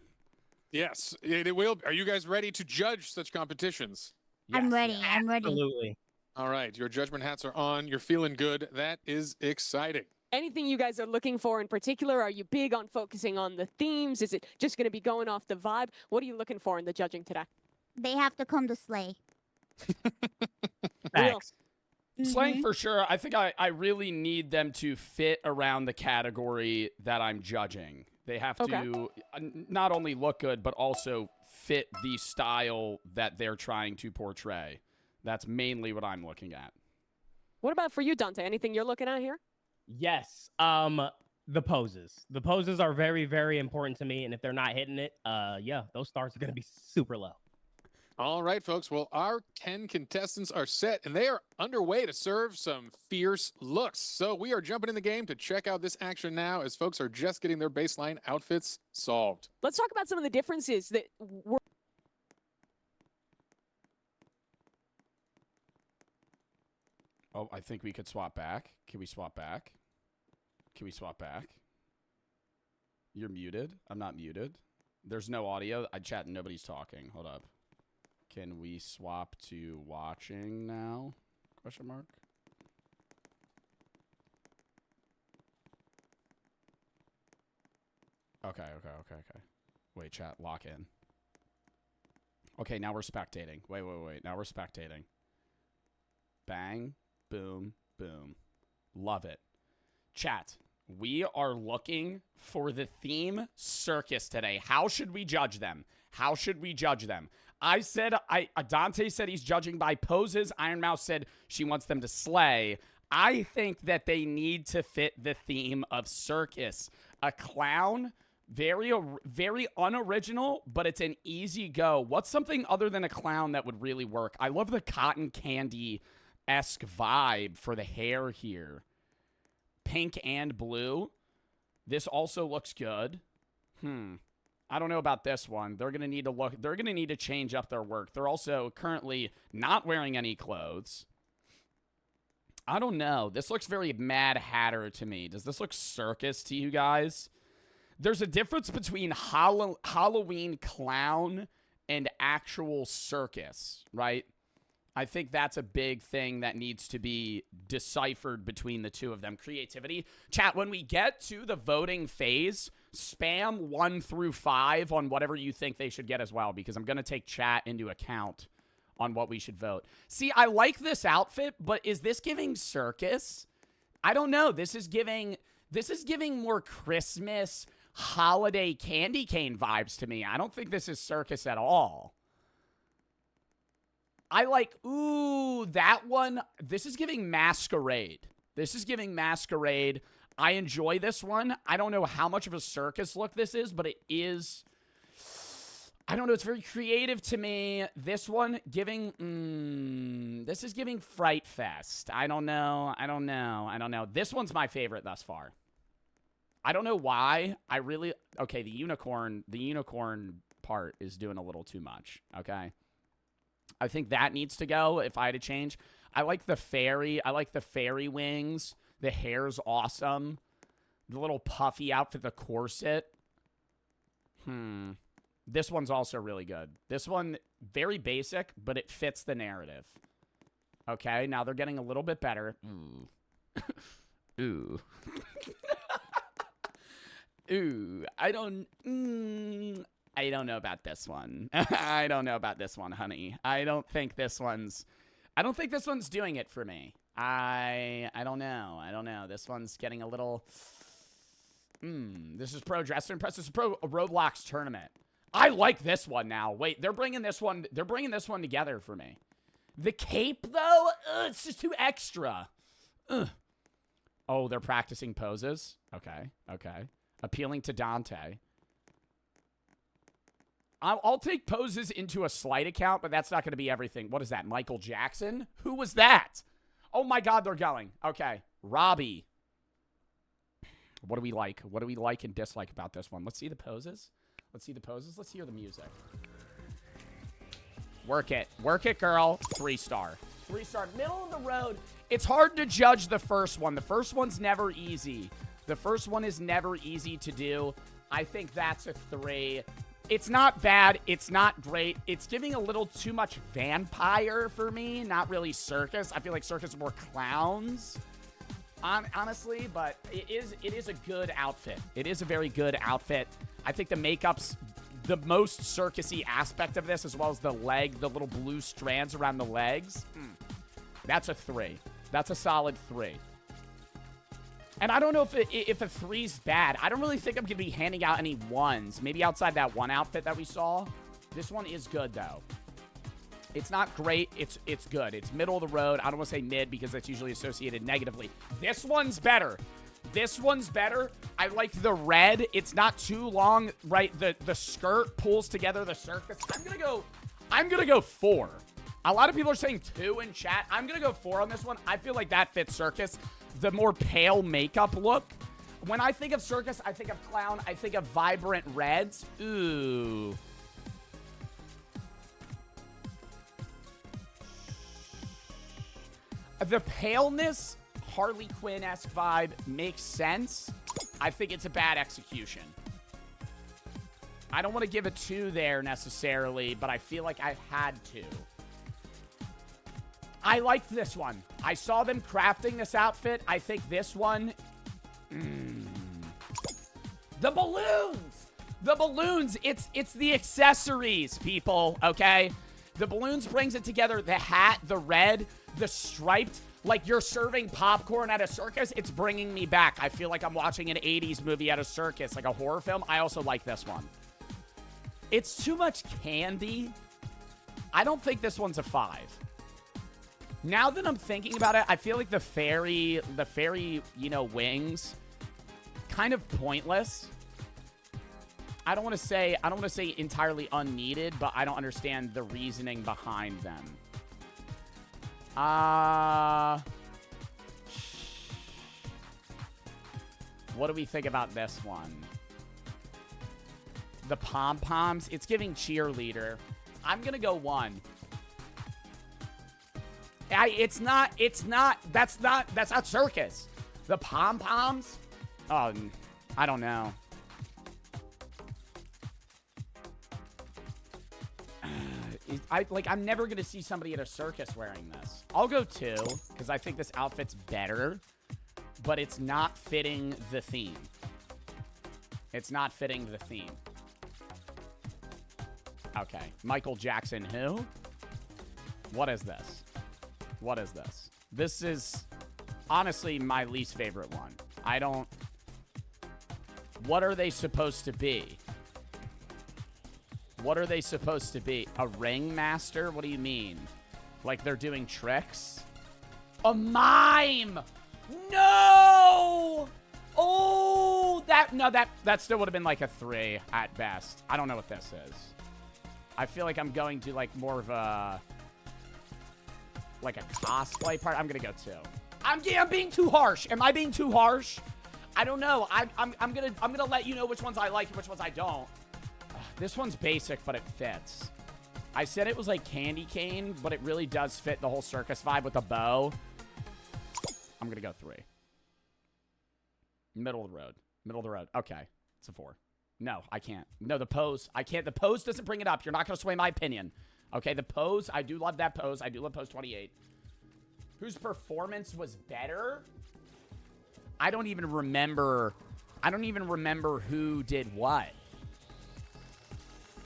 Yes, it will. Are you guys ready to judge such competitions? Yes. I'm ready. I'm ready. Absolutely. All right, your judgment hats are on. You're feeling good. That is exciting. Anything you guys are looking for in particular? Are you big on focusing on the themes? Is it just going to be going off the vibe? What are you looking for in the judging today? They have to come to slay. Facts. Slang for sure. I think I really need them to fit around the category that I'm judging. They have Okay. to not only look good, but also fit the style that they're trying to portray. That's mainly what I'm looking at. What about for you, Dante? Anything you're looking at here? Yes. The poses. The poses are very, very important to me, and if they're not hitting it, yeah, those stars are gonna be super low. All right, folks. Well, our 10 contestants are set, and they are underway to serve some fierce looks. So we are jumping in the game to check out this action now as folks are just getting their baseline outfits solved. Let's talk about some of the differences that were. Oh, I think we could swap back. Can we swap back? Can we swap back? You're muted. I'm not muted. There's no audio. I chat and nobody's talking. Hold up. Can we swap to watching now? Question mark. Okay. Wait, chat. Lock in. Okay, now we're spectating. Wait. Now we're spectating. Bang. Boom. Boom. Love it. Chat. We are looking for the theme circus today. How should we judge them? How should we judge them? I said, Dante said he's judging by poses. Iron Mouse said she wants them to slay. I think that they need to fit the theme of circus. A clown, very unoriginal, but it's an easy go. What's something other than a clown that would really work? I love the cotton candy-esque vibe for the hair here. Pink and blue. This also looks good. I don't know about this one. They're gonna need to change up their work. They're also currently not wearing any clothes. I don't know. This looks very Mad Hatter to me. Does this look circus to you guys? There's a difference between Halloween clown and actual circus, right? I think that's a big thing that needs to be deciphered between the two of them. Creativity. Chat, when we get to the voting phase, spam 1 through 5 on whatever you think they should get as well, because I'm going to take chat into account on what we should vote. See, I like this outfit, but is this giving circus? I don't know. This is giving more Christmas holiday candy cane vibes to me. I don't think this is circus at all. I like, ooh, that one. This is giving masquerade. I enjoy this one. I don't know how much of a circus look this is, but it is. I don't know. It's very creative to me. This one giving, this is giving Fright Fest. I don't know. This one's my favorite thus far. I don't know why. Okay, the unicorn part is doing a little too much, okay? I think that needs to go if I had to change. I like the fairy. I like the fairy wings. The hair's awesome. The little puffy outfit, the corset. This one's also really good. This one, very basic, but it fits the narrative. Okay, now they're getting a little bit better. Ooh. Ooh. Ooh. I don't know about this one. I don't know about this one, honey. I don't think this one's doing it for me. I don't know. This one's getting a little... This is pro Dress to Impress. This is pro Roblox tournament. I like this one now. Wait, they're bringing this one together for me. The cape, though? It's just too extra. Ugh. Oh, they're practicing poses? Okay. Appealing to Dante. I'll take poses into a slight account, but that's not going to be everything. What is that, Michael Jackson? Who was that? Oh, my God, they're going. Okay. Robbie. What do we like? What do we like and dislike about this one? Let's see the poses. Let's hear the music. Work it. Work it, girl. 3-star. 3-star. Middle of the road. It's hard to judge the first one. The first one's never easy. The first one is never easy to do. I think that's a 3. It's not bad. It's not great. It's giving a little too much vampire for me. Not really circus. I feel like circus is more clowns. Honestly, but it is a good outfit. It is a very good outfit. I think the makeup's the most circusy aspect of this, as well as the little blue strands around the legs. That's a 3. That's a solid 3. And I don't know if a 3's bad. I don't really think I'm going to be handing out any 1s. Maybe outside that one outfit that we saw. This one is good, though. It's not great. It's good. It's middle of the road. I don't want to say mid because that's usually associated negatively. This one's better. This one's better. I like the red. It's not too long, right? The skirt pulls together the circus. I'm gonna go 4. A lot of people are saying 2 in chat. I'm gonna go 4 on this one. I feel like that fits circus. The more pale makeup look. When I think of circus, I think of clown. I think of vibrant reds. Ooh. The paleness, Harley Quinn-esque vibe, makes sense. I think it's a bad execution. I don't want to give a 2 there necessarily, but I feel like I had to. I liked this one. I saw them crafting this outfit. I think this one... The balloons! The balloons! It's the accessories, people, okay? The balloons brings it together. The hat, the red, the striped, like you're serving popcorn at a circus. It's bringing me back. I feel like I'm watching an 80s movie at a circus, like a horror film. I also like this one. It's too much candy. I don't think this one's a 5. Now that I'm thinking about it, I feel like the fairy, wings, kind of pointless. I don't want to say entirely unneeded, but I don't understand the reasoning behind them. What do we think about this one? The pom-poms, it's giving cheerleader. I'm gonna go 1. That's not circus. The pom-poms? Oh, I don't know. I'm never going to see somebody at a circus wearing this. I'll go 2, because I think this outfit's better, but it's not fitting the theme. It's not fitting the theme. Okay. Michael Jackson who? What is this? What is this? This is honestly my least favorite one. What are they supposed to be? What are they supposed to be? A ringmaster? What do you mean? Like they're doing tricks? A mime! No! Oh, that still would have been like a 3 at best. I don't know what this is. I feel like I'm going to like more of a cosplay part. I'm gonna go 2. I'm being too harsh. Am I being too harsh? I don't know. I'm gonna let you know which ones I like and which ones I don't. This one's basic, but it fits. I said it was like candy cane, but it really does fit the whole circus vibe with a bow. I'm gonna go 3. Middle of the road. Middle of the road. Okay. It's a 4. No, I can't. No, the pose. I can't. The pose doesn't bring it up. You're not going to sway my opinion. Okay, the pose. I do love that pose. I do love pose 28. Whose performance was better? I don't even remember. I don't even remember who did what.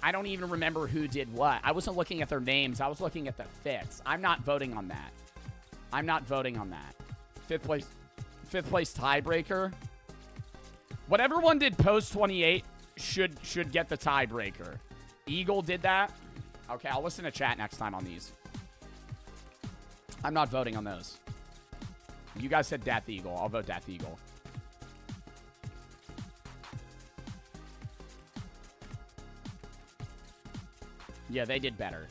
I don't even remember who did what. I wasn't looking at their names. I was looking at the fits. I'm not voting on that. I'm not voting on that. Fifth place tiebreaker. Whatever one did post 28 should get the tiebreaker. Eagle did that. Okay, I'll listen to chat next time on these. I'm not voting on those. You guys said Death Eagle. I'll vote Death Eagle. Yeah, they did better.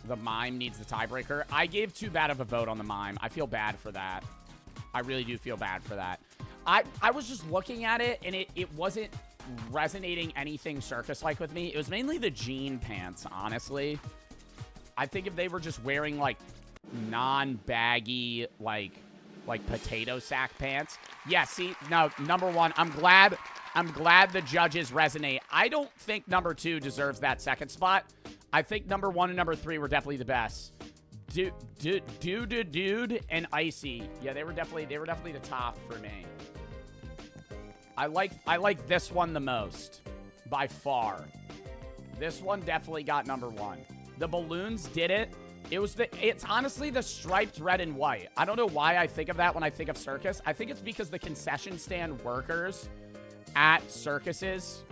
The mime needs the tiebreaker. I gave too bad of a vote on the mime. I feel bad for that. I really do feel bad for that. I was just looking at it, and it wasn't resonating anything circus-like with me. It was mainly the jean pants, honestly. I think if they were just wearing, like, non-baggy, like potato sack pants. Yeah, see, no, number one, I'm glad the judges resonate. I don't think number 2 deserves that second spot. I think number 1 and number 3 were definitely the best. Dude, and Icy. Yeah, they were definitely the top for me. I like this one the most, by far. This one definitely got number 1. The balloons did it. It's honestly the striped red and white. I don't know why I think of that when I think of circus. I think it's because the concession stand workers at circuses,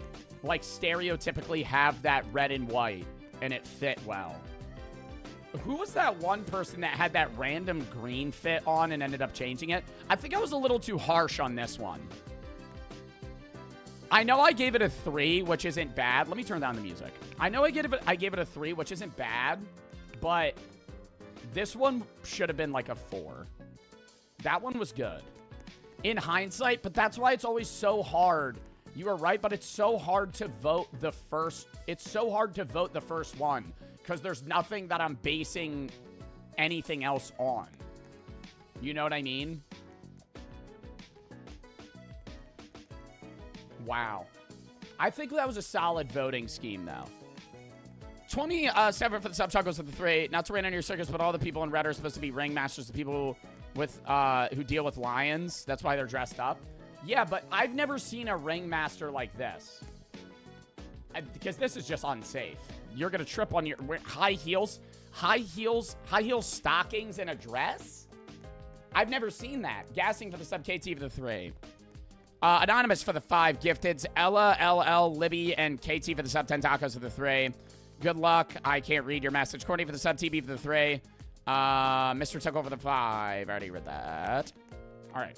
like, stereotypically have that red and white, and it fit well. Who was that one person that had that random green fit on and ended up changing it? I think I was a little too harsh on this one. I know I gave it a 3, which isn't bad. Let me turn down the music. I know I gave it a 3, which isn't bad, but this one should have been like a 4. That one was good in hindsight, but that's why it's always so hard. You are right, but it's so hard to vote the first. It's so hard to vote the first one because there's nothing that I'm basing anything else on. You know what I mean? Wow. I think that was a solid voting scheme, though. 27 for the sub chuckles with the 3. Not to rain on your circus, but all the people in red are supposed to be ringmasters, the people with who deal with lions. That's why they're dressed up. Yeah, but I've never seen a ringmaster like this. Because this is just unsafe. You're going to trip on your high heels, stockings, and a dress? I've never seen that. Gassing for the sub KT for the 3. Anonymous for the 5 gifteds. Ella, LL, Libby, and KT for the sub 10 tacos for the 3. Good luck. I can't read your message. Courtney for the sub TB for the 3. Mr. Tuckle for the 5. I already read that. All right.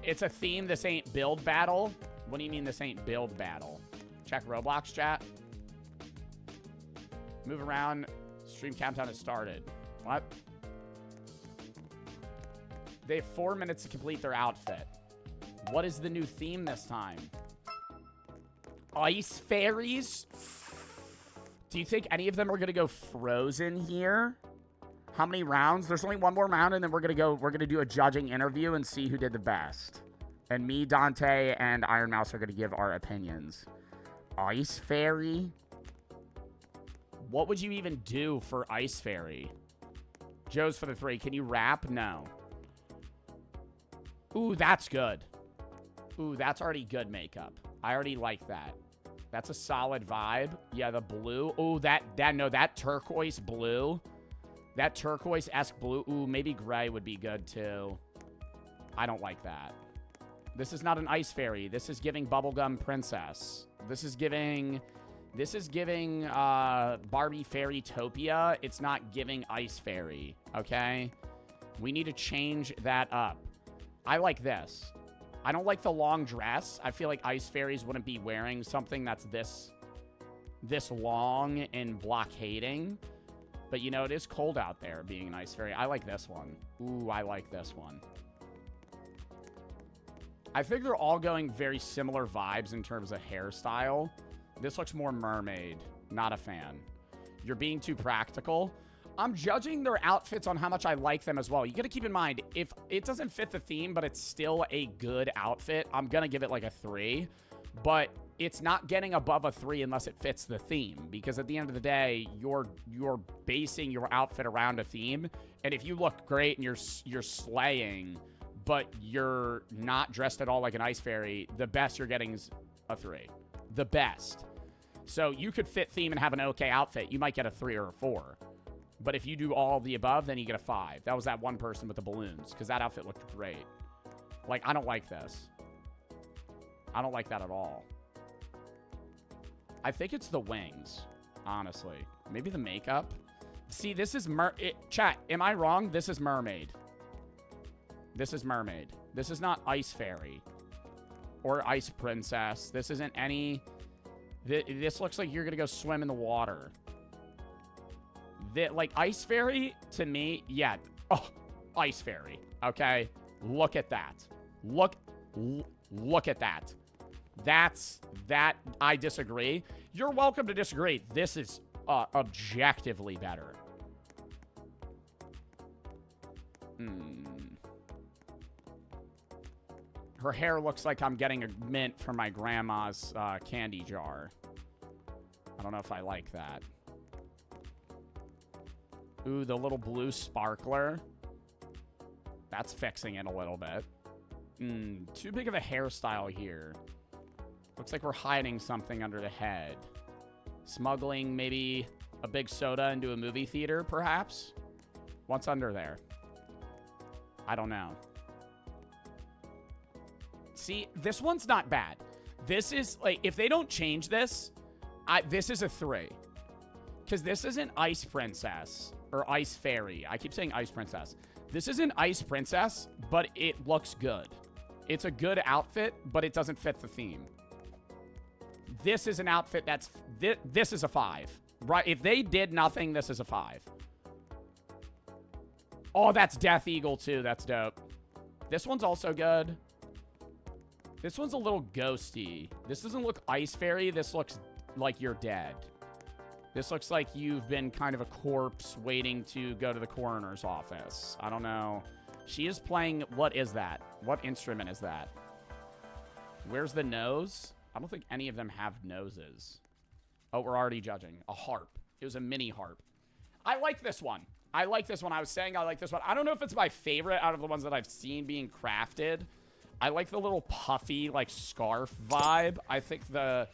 It's a theme. This ain't build battle. What do you mean this ain't build battle? Check Roblox chat. Move around. Stream countdown has started. What? They have 4 minutes to complete their outfit. What is the new theme this time? Ice fairies? Do you think any of them are going to go frozen here? How many rounds? There's only one more round, and then we're going to do a judging interview and see who did the best. And me, Dante, and Iron Mouse are going to give our opinions. Ice fairy? What would you even do for Ice fairy? Joe's for the 3. Can you rap? No. Ooh, that's good. Ooh, that's already good makeup. I already like that. That's a solid vibe. Yeah, the blue. Ooh, that turquoise blue. That turquoise-esque blue. Ooh, maybe gray would be good, too. I don't like that. This is not an ice fairy. This is giving bubblegum princess. This is giving Barbie Fairytopia. It's not giving ice fairy, okay? We need to change that up. I like this. I don't like the long dress. I feel like ice fairies wouldn't be wearing something that's this long and blockading. But, you know, it is cold out there being an ice fairy. I like this one. Ooh, I like this one. I think they're all going very similar vibes in terms of hairstyle. This looks more mermaid. Not a fan. You're being too practical. I'm judging their outfits on how much I like them as well. You got to keep in mind, if it doesn't fit the theme, but it's still a good outfit, I'm going to give it like a 3. But it's not getting above a 3 unless it fits the theme. Because at the end of the day, you're basing your outfit around a theme. And if you look great and you're slaying, but you're not dressed at all like an ice fairy, the best you're getting is a 3. The best. So you could fit theme and have an okay outfit. You might get a 3 or a 4. But if you do all of the above, then you get a 5. That was that one person with the balloons, because that outfit looked great. Like, I don't like this. I don't like that at all. I think it's the wings, honestly. Maybe the makeup. See, this is chat, am I wrong? This is mermaid. This is mermaid. This is not ice fairy or ice princess. This isn't any... This looks like you're going to go swim in the water. Like, ice fairy, to me, yeah. Oh, ice fairy, okay? Look at that. Look at that. That, I disagree. You're welcome to disagree. This is objectively better. Her hair looks like I'm getting a mint from my grandma's candy jar. I don't know if I like that. Ooh, the little blue sparkler. That's fixing it a little bit. Too big of a hairstyle here. Looks like we're hiding something under the head. Smuggling maybe a big soda into a movie theater, perhaps? What's under there? I don't know. See, this one's not bad. This is, like, if they don't change this, this is a 3. Because this isn't Ice Princess or Ice Fairy. I keep saying Ice Princess. This isn't Ice Princess, but it looks good. It's a good outfit, but it doesn't fit the theme. This is an outfit that's... This is a 5. Right? If they did nothing, this is a 5. Oh, that's Death Eagle, too. That's dope. This one's also good. This one's a little ghosty. This doesn't look Ice Fairy. This looks like you're dead. This looks like you've been kind of a corpse waiting to go to the coroner's office. I don't know. She is playing... What is that? What instrument is that? Where's the nose? I don't think any of them have noses. Oh, we're already judging. A harp. It was a mini harp. I like this one. I like this one. I was saying I like this one. I don't know if it's my favorite out of the ones that I've seen being crafted. I like the little puffy, like, scarf vibe. I think the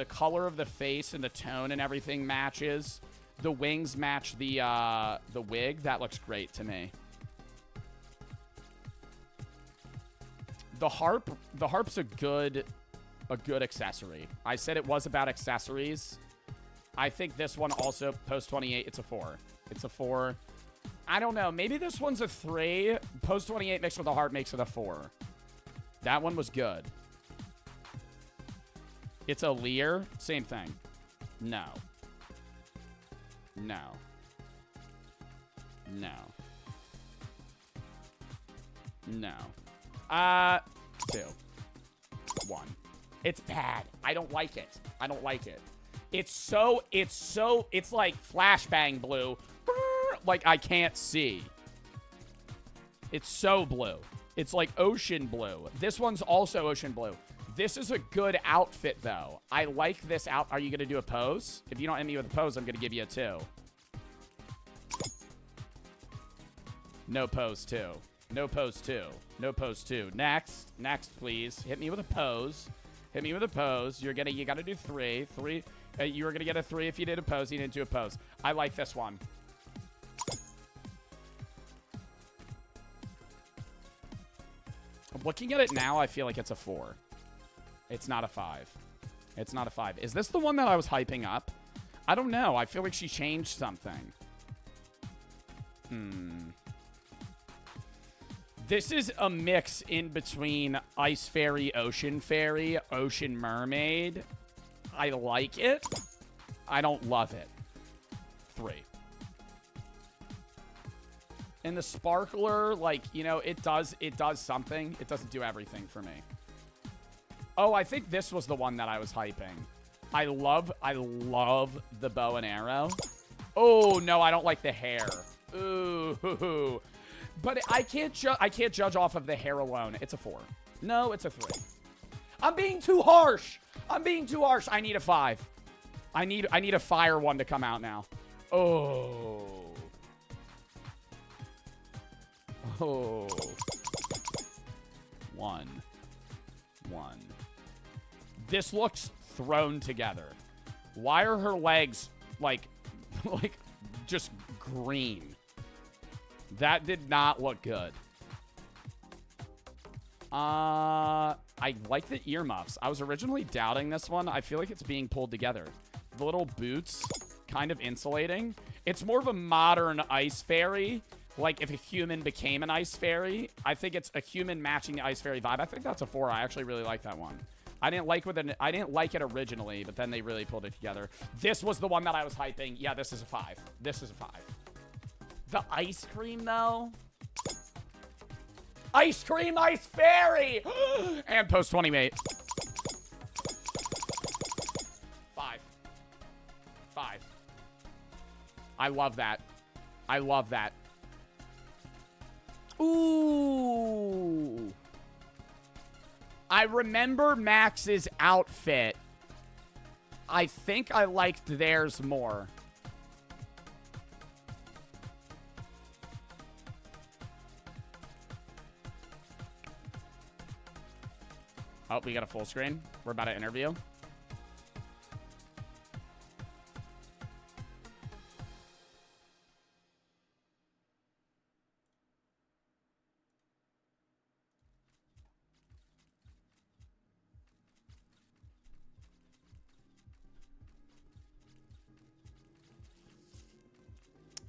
color of the face and the tone and everything matches. The wings match the wig. That looks great to me. The harp's a good accessory. I said it was about accessories. I think this one also, post 28, it's a 4. It's a 4. I don't know. Maybe this one's a 3. Post 28 mixed with the harp makes it a 4. That one was good. It's a Lear. Same thing. No. No. No. No. 2. 1. It's bad. I don't like it. I don't like it. It's like flashbang blue. Like I can't see. It's so blue. It's like ocean blue. This one's also ocean blue. This is a good outfit, though. I like this out. Are you going to do a pose? If you don't end me with a pose, I'm going to give you a 2. No pose 2. No pose 2. No pose 2. Next. Next, please. Hit me with a pose. Hit me with a pose. You got to do 3. 3. You were going to get a 3 if you did a pose. You didn't do a pose. I like this one. Looking at it now, I feel like it's a 4. It's not a 5. It's not a 5. Is this the one that I was hyping up? I don't know. I feel like she changed something. This is a mix in between Ice Fairy, Ocean Mermaid. I like it. I don't love it. 3. And the sparkler, like, you know, it does something. It doesn't do everything for me. Oh, I think this was the one that I was hyping. I love the bow and arrow. Oh, no, I don't like the hair. Ooh. But I can't judge off of the hair alone. It's a 4. No, it's a 3. I'm being too harsh. I need a 5. I need a fire one to come out now. Oh. Oh. 1. This looks thrown together. Why are her legs like just green? That did not look good. I like the earmuffs. I was originally doubting this one. I feel like it's being pulled together. The little boots, kind of insulating. It's more of a modern ice fairy. Like if a human became an ice fairy. I think it's a human matching the ice fairy vibe. I think that's a 4. I actually really like that one. I didn't like it originally, but then they really pulled it together. This was the one that I was hyping. Yeah, this is a 5. This is a 5. The ice cream, though. Ice cream, ice fairy! And post 20, mate. 5. I love that. Ooh. I remember Max's outfit. I think I liked theirs more. Oh, we got a full screen. We're about to interview.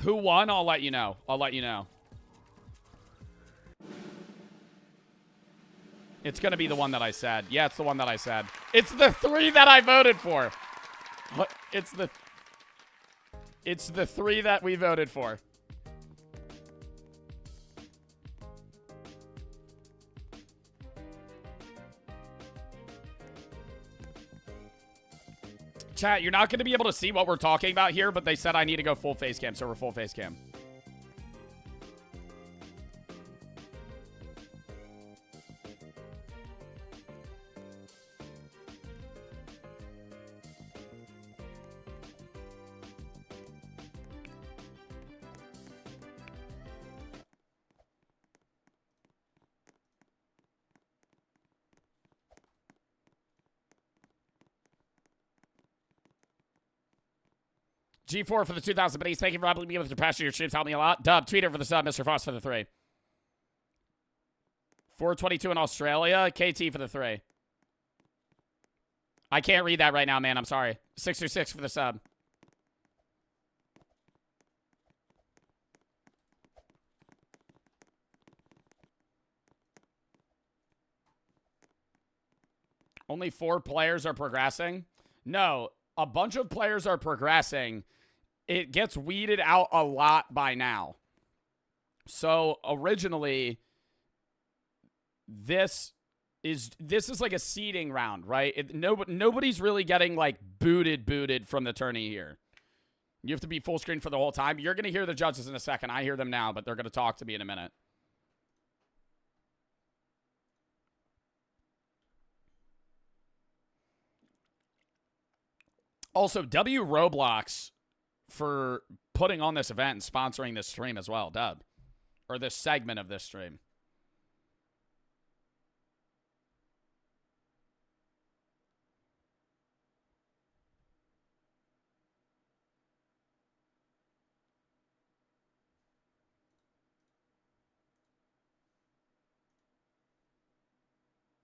Who won? I'll let you know. It's going to be the one that I said. Yeah, it's the one that I said. It's the 3 that I voted for. What? It's the 3 that we voted for. Chat, you're not going to be able to see what we're talking about here, but they said I need to go full face cam, so we're full face cam. G4 for the 2,000 biddies. Thank you for helping me with your passion. Your streams help me a lot. Dub, tweeter for the sub. Mr. Foss for the 3. 422 in Australia. KT for the 3. I can't read that right now, man. I'm sorry. 626 for the sub. Only 4 players are progressing? No, a bunch of players are progressing. It gets weeded out a lot by now. So originally, this is like a seeding round, right? Nobody's really getting like booted from the tourney here. You have to be full screen for the whole time. You're going to hear the judges in a second. I hear them now, but they're going to talk to me in a minute. Also, Roblox for putting on this event and sponsoring this stream as well, Dub. Or this segment of this stream.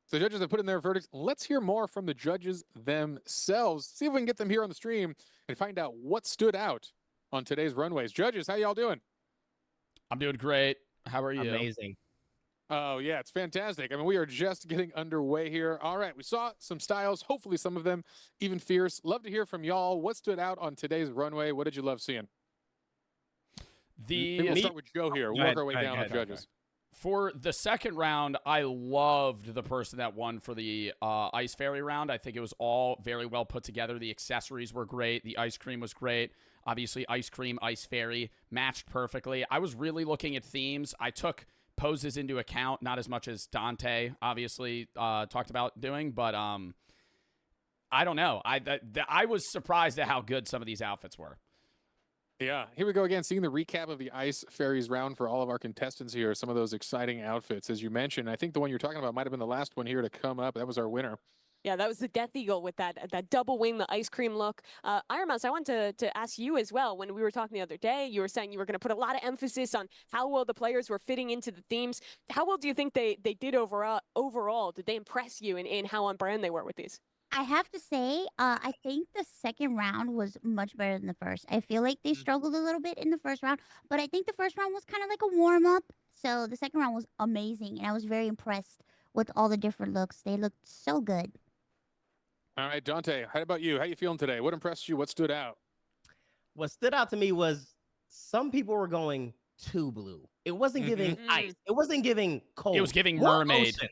So the judges have put in their verdicts. Let's hear more from the judges themselves. See if we can get them here on the stream and find out what stood out on today's runways. Judges, how y'all doing? I'm doing great. How are you? Amazing. Oh, yeah, it's fantastic. I mean, we are just getting underway here. All right, we saw some styles, hopefully some of them even fierce. Love to hear from y'all. What stood out on today's runway? What did you love seeing? Maybe we'll start with Joe here. We'll work our way down on judges. For the second round, I loved the person that won for the Ice Fairy round. I think it was all very well put together. The accessories were great. The ice cream was great. Obviously, ice cream, Ice Fairy matched perfectly. I was really looking at themes. I took poses into account, not as much as Dante obviously talked about doing, but I don't know. I was surprised at how good some of these outfits were. Yeah, here we go again, seeing the recap of the Ice Fairies round for all of our contestants here. Some of those exciting outfits, as you mentioned. I think the one you're talking about might have been the last one here to come up. That was our winner. Yeah, that was the Death Eagle with that double wing, the ice cream look. Iron Mouse, I wanted to ask you as well. When we were talking the other day, you were saying you were going to put a lot of emphasis on how well the players were fitting into the themes. How well do you think they did overall? Did they impress you in how on brand they were with these? I have to say, I think the second round was much better than the first. I feel like they struggled a little bit in the first round, but I think the first round was kind of like a warm up. So the second round was amazing, and I was very impressed with all the different looks. They looked so good. All right, Dante, how about you? How you feeling today? What impressed you? What stood out? What stood out to me was some people were going too blue. It wasn't giving ice. It wasn't giving cold. It was giving More mermaid. ocean.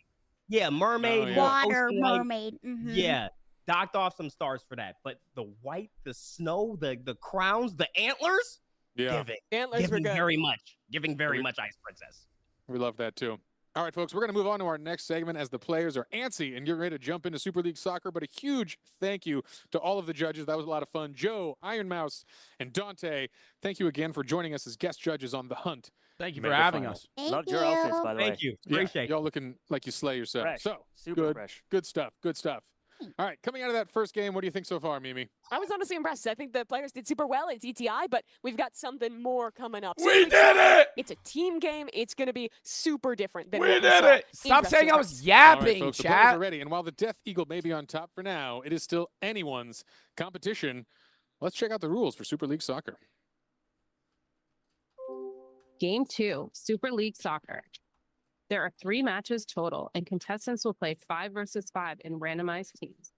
Yeah, mermaid. Oh, yeah. more Water, ocean-like. mermaid. Yeah, docked off some stars for that. But the white, the snow, the crowns, the antlers, Yeah, Antlers were giving good. very much Ice Princess. we love that too. All right, folks, we're going to move on to our next segment as the players are antsy and getting ready to jump into Super League Soccer. But a huge thank you to all of the judges. That was a lot of fun. Joe, Iron Mouse, and Dante, thank you again for joining us as guest judges on The Hunt. Thank you for Mega having final. us. Thank Loved you. your outfits, by the way. Thank you. Yeah, Appreciate it. y'all looking like you slay yourself. Fresh. So, Super good, fresh. good stuff, good stuff. All right, coming out of that first game, what do you think so far, Mimi? I was honestly impressed. I think the players did super well at ETI, but we've got something more coming up. We did it! It's a team game. It's going to be super different than We what did saw it! in Stop Dress saying to I Impress. was All right, yapping, folks, the players chat. are ready. And while the Death Eagle may be on top for now, it is still anyone's competition. Let's check out the rules for Super League Soccer. Game 2, Super League Soccer. There are 3 matches total, and contestants will play 5 versus 5 in randomized teams.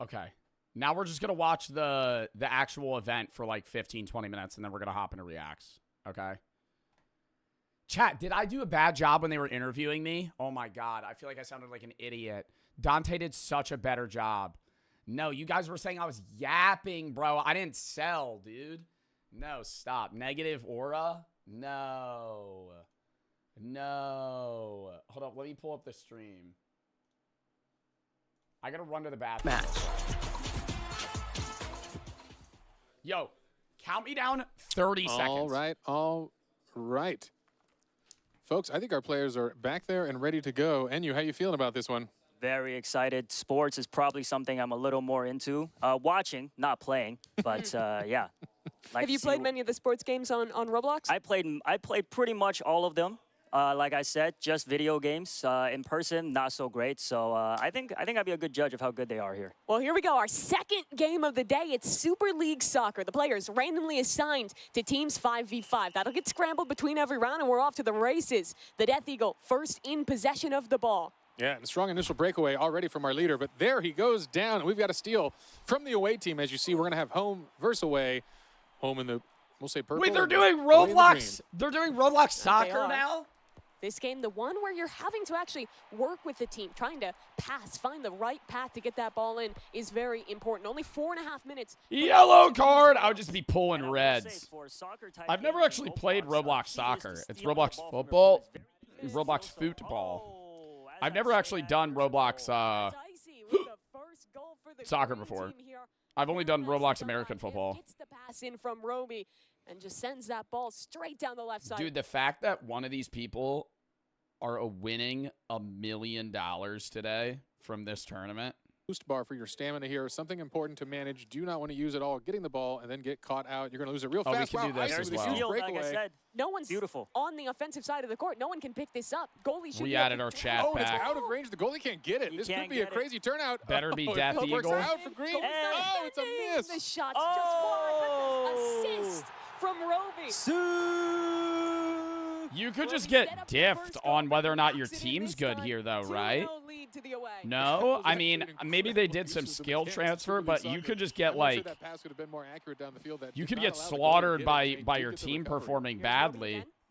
Okay. Now we're just going to watch the actual event for like 15, 20 minutes, and then we're going to hop into reacts. Okay? Chat, did I do a bad job when they were interviewing me? Oh, my God. I feel like I sounded like an idiot. Dante did such a better job. No, you guys were saying I was yapping, bro. I didn't sell, dude. No, stop. Negative aura? No. No. Hold up. Let me pull up the stream. I gotta run to the bathroom. Yo, count me down 30 seconds. All right. Folks, I think our players are back there and ready to go. Enyu, how you feeling about this one? Very excited. Sports is probably something I'm a little more into. Watching, not playing, but yeah. Have you played many of the sports games on Roblox? I played pretty much all of them. Like I said, just video games. In person, not so great. So I think I'd be a good judge of how good they are here. Well, here we go. Our second game of the day. It's Super League Soccer. The players randomly assigned to teams 5v5. That'll get scrambled between every round, and we're off to the races. The Death Eagle first in possession of the ball. Yeah, and a strong initial breakaway already from our leader, but there he goes down, and we've got a steal from the away team. As you see, we're going to have home versus away. Home in the, we'll say purple. Wait, they're and doing away in the Roblox. green. They're doing Roblox They soccer are. now? This game, the one where you're having to actually work with the team, trying to pass, find the right path to get that ball in is very important. Only 4.5 minutes. Yellow card. I would just be pulling And I will say, reds. for soccer-type I've never games actually in played Roblox, Roblox key is soccer. to It's steal the Roblox ball from your football, opponent's very good. Roblox Also- football. as I've I never say actually that, done there's a Roblox goal. Dicey with the first goal for the soccer green before. team here. I've only done Very Roblox nicely American by him. football. Gets the pass in from Roby and just sends that ball straight down the left side. Dude, the fact that one of these people are winning $1 million today from this tournament. Boost bar for your stamina here. Something important to manage. Do not want to use it all. Getting the ball and then get caught out. You're going to lose it real Oh, we fast. can do this Ice as with a well. huge Steal, like I breakaway. said. No one's Beautiful. on the offensive side of the court. No one can pick this up. Goalie should We be able added to our drop chat it. Oh, it's back. out of range. The goalie can't get it. He This could can't be a get it. crazy turnout. Better be Oh, Death it works Eagle. out for Green. Goalie's not Oh, it's a defending. miss. The shot's just wide, but the assist from Roby. You could Roby just set get up the diffed first goal, on whether or not your knocks it in team's this good time. here, though, 2-0 right? lead to the away. No, I That mean, was an maybe they did incredible some use of the skill mechanics of transfer, Super League but you Soccer. could just get I'm not sure like, that pass could have been more accurate down the field. That you did could not get allow the goalie to slaughtered get it, by and he by did your get the team recovery. performing Here's Roby badly. again.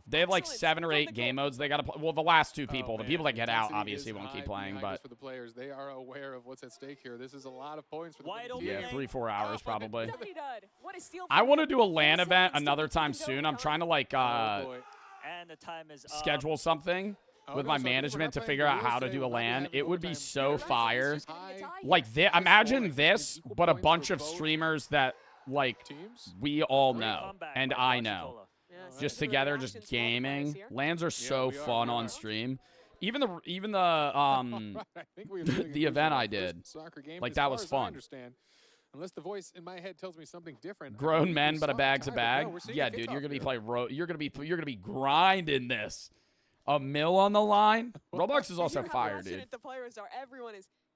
life. They have like Excellent 7 or from 8 the game Glorb. modes they got to play. Well, the last 2 people. The man, people that get out intensity obviously is won't keep high playing, behind but us for the players. They are aware of what's at stake here. This is a lot of points for the Wide winning open. team. yeah, 3-4 hours probably. Duddy Dud. What a steal I from want to him. do a LAN Four event seconds to another keep time it soon. going. I'm trying to like Oh, boy. And the time is up. schedule something with Okay, my so I think we're management not to playing figure out duels how to today. do a We'll probably LAN. have It would be overtime so fairness. fire. It's just high Like this, imagine scoring. this, Equal but a points bunch for of both streamers that like teams. we all Great know comeback and by I know. Bartolozzi. Yeah, Just see the together, reactions just from all the players gaming. here. LANs are so we are, fun we on are. stream. Even the I think we have seen the a event I first did. soccer game. Like, As that far was as I fun. understand, unless the voice in my head tells me something different. I grown believe men, we but a saw bag's a tie, but bag. no, we're seeing Yeah, a dude, kickoff you're gonna be here. you're gonna be grinding this. A mill on the line. Roblox is also Here, how fire, dude. passionate the players are. Everyone is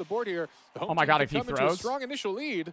the board here. The home Oh my team God, can if he come into a throws? strong initial lead.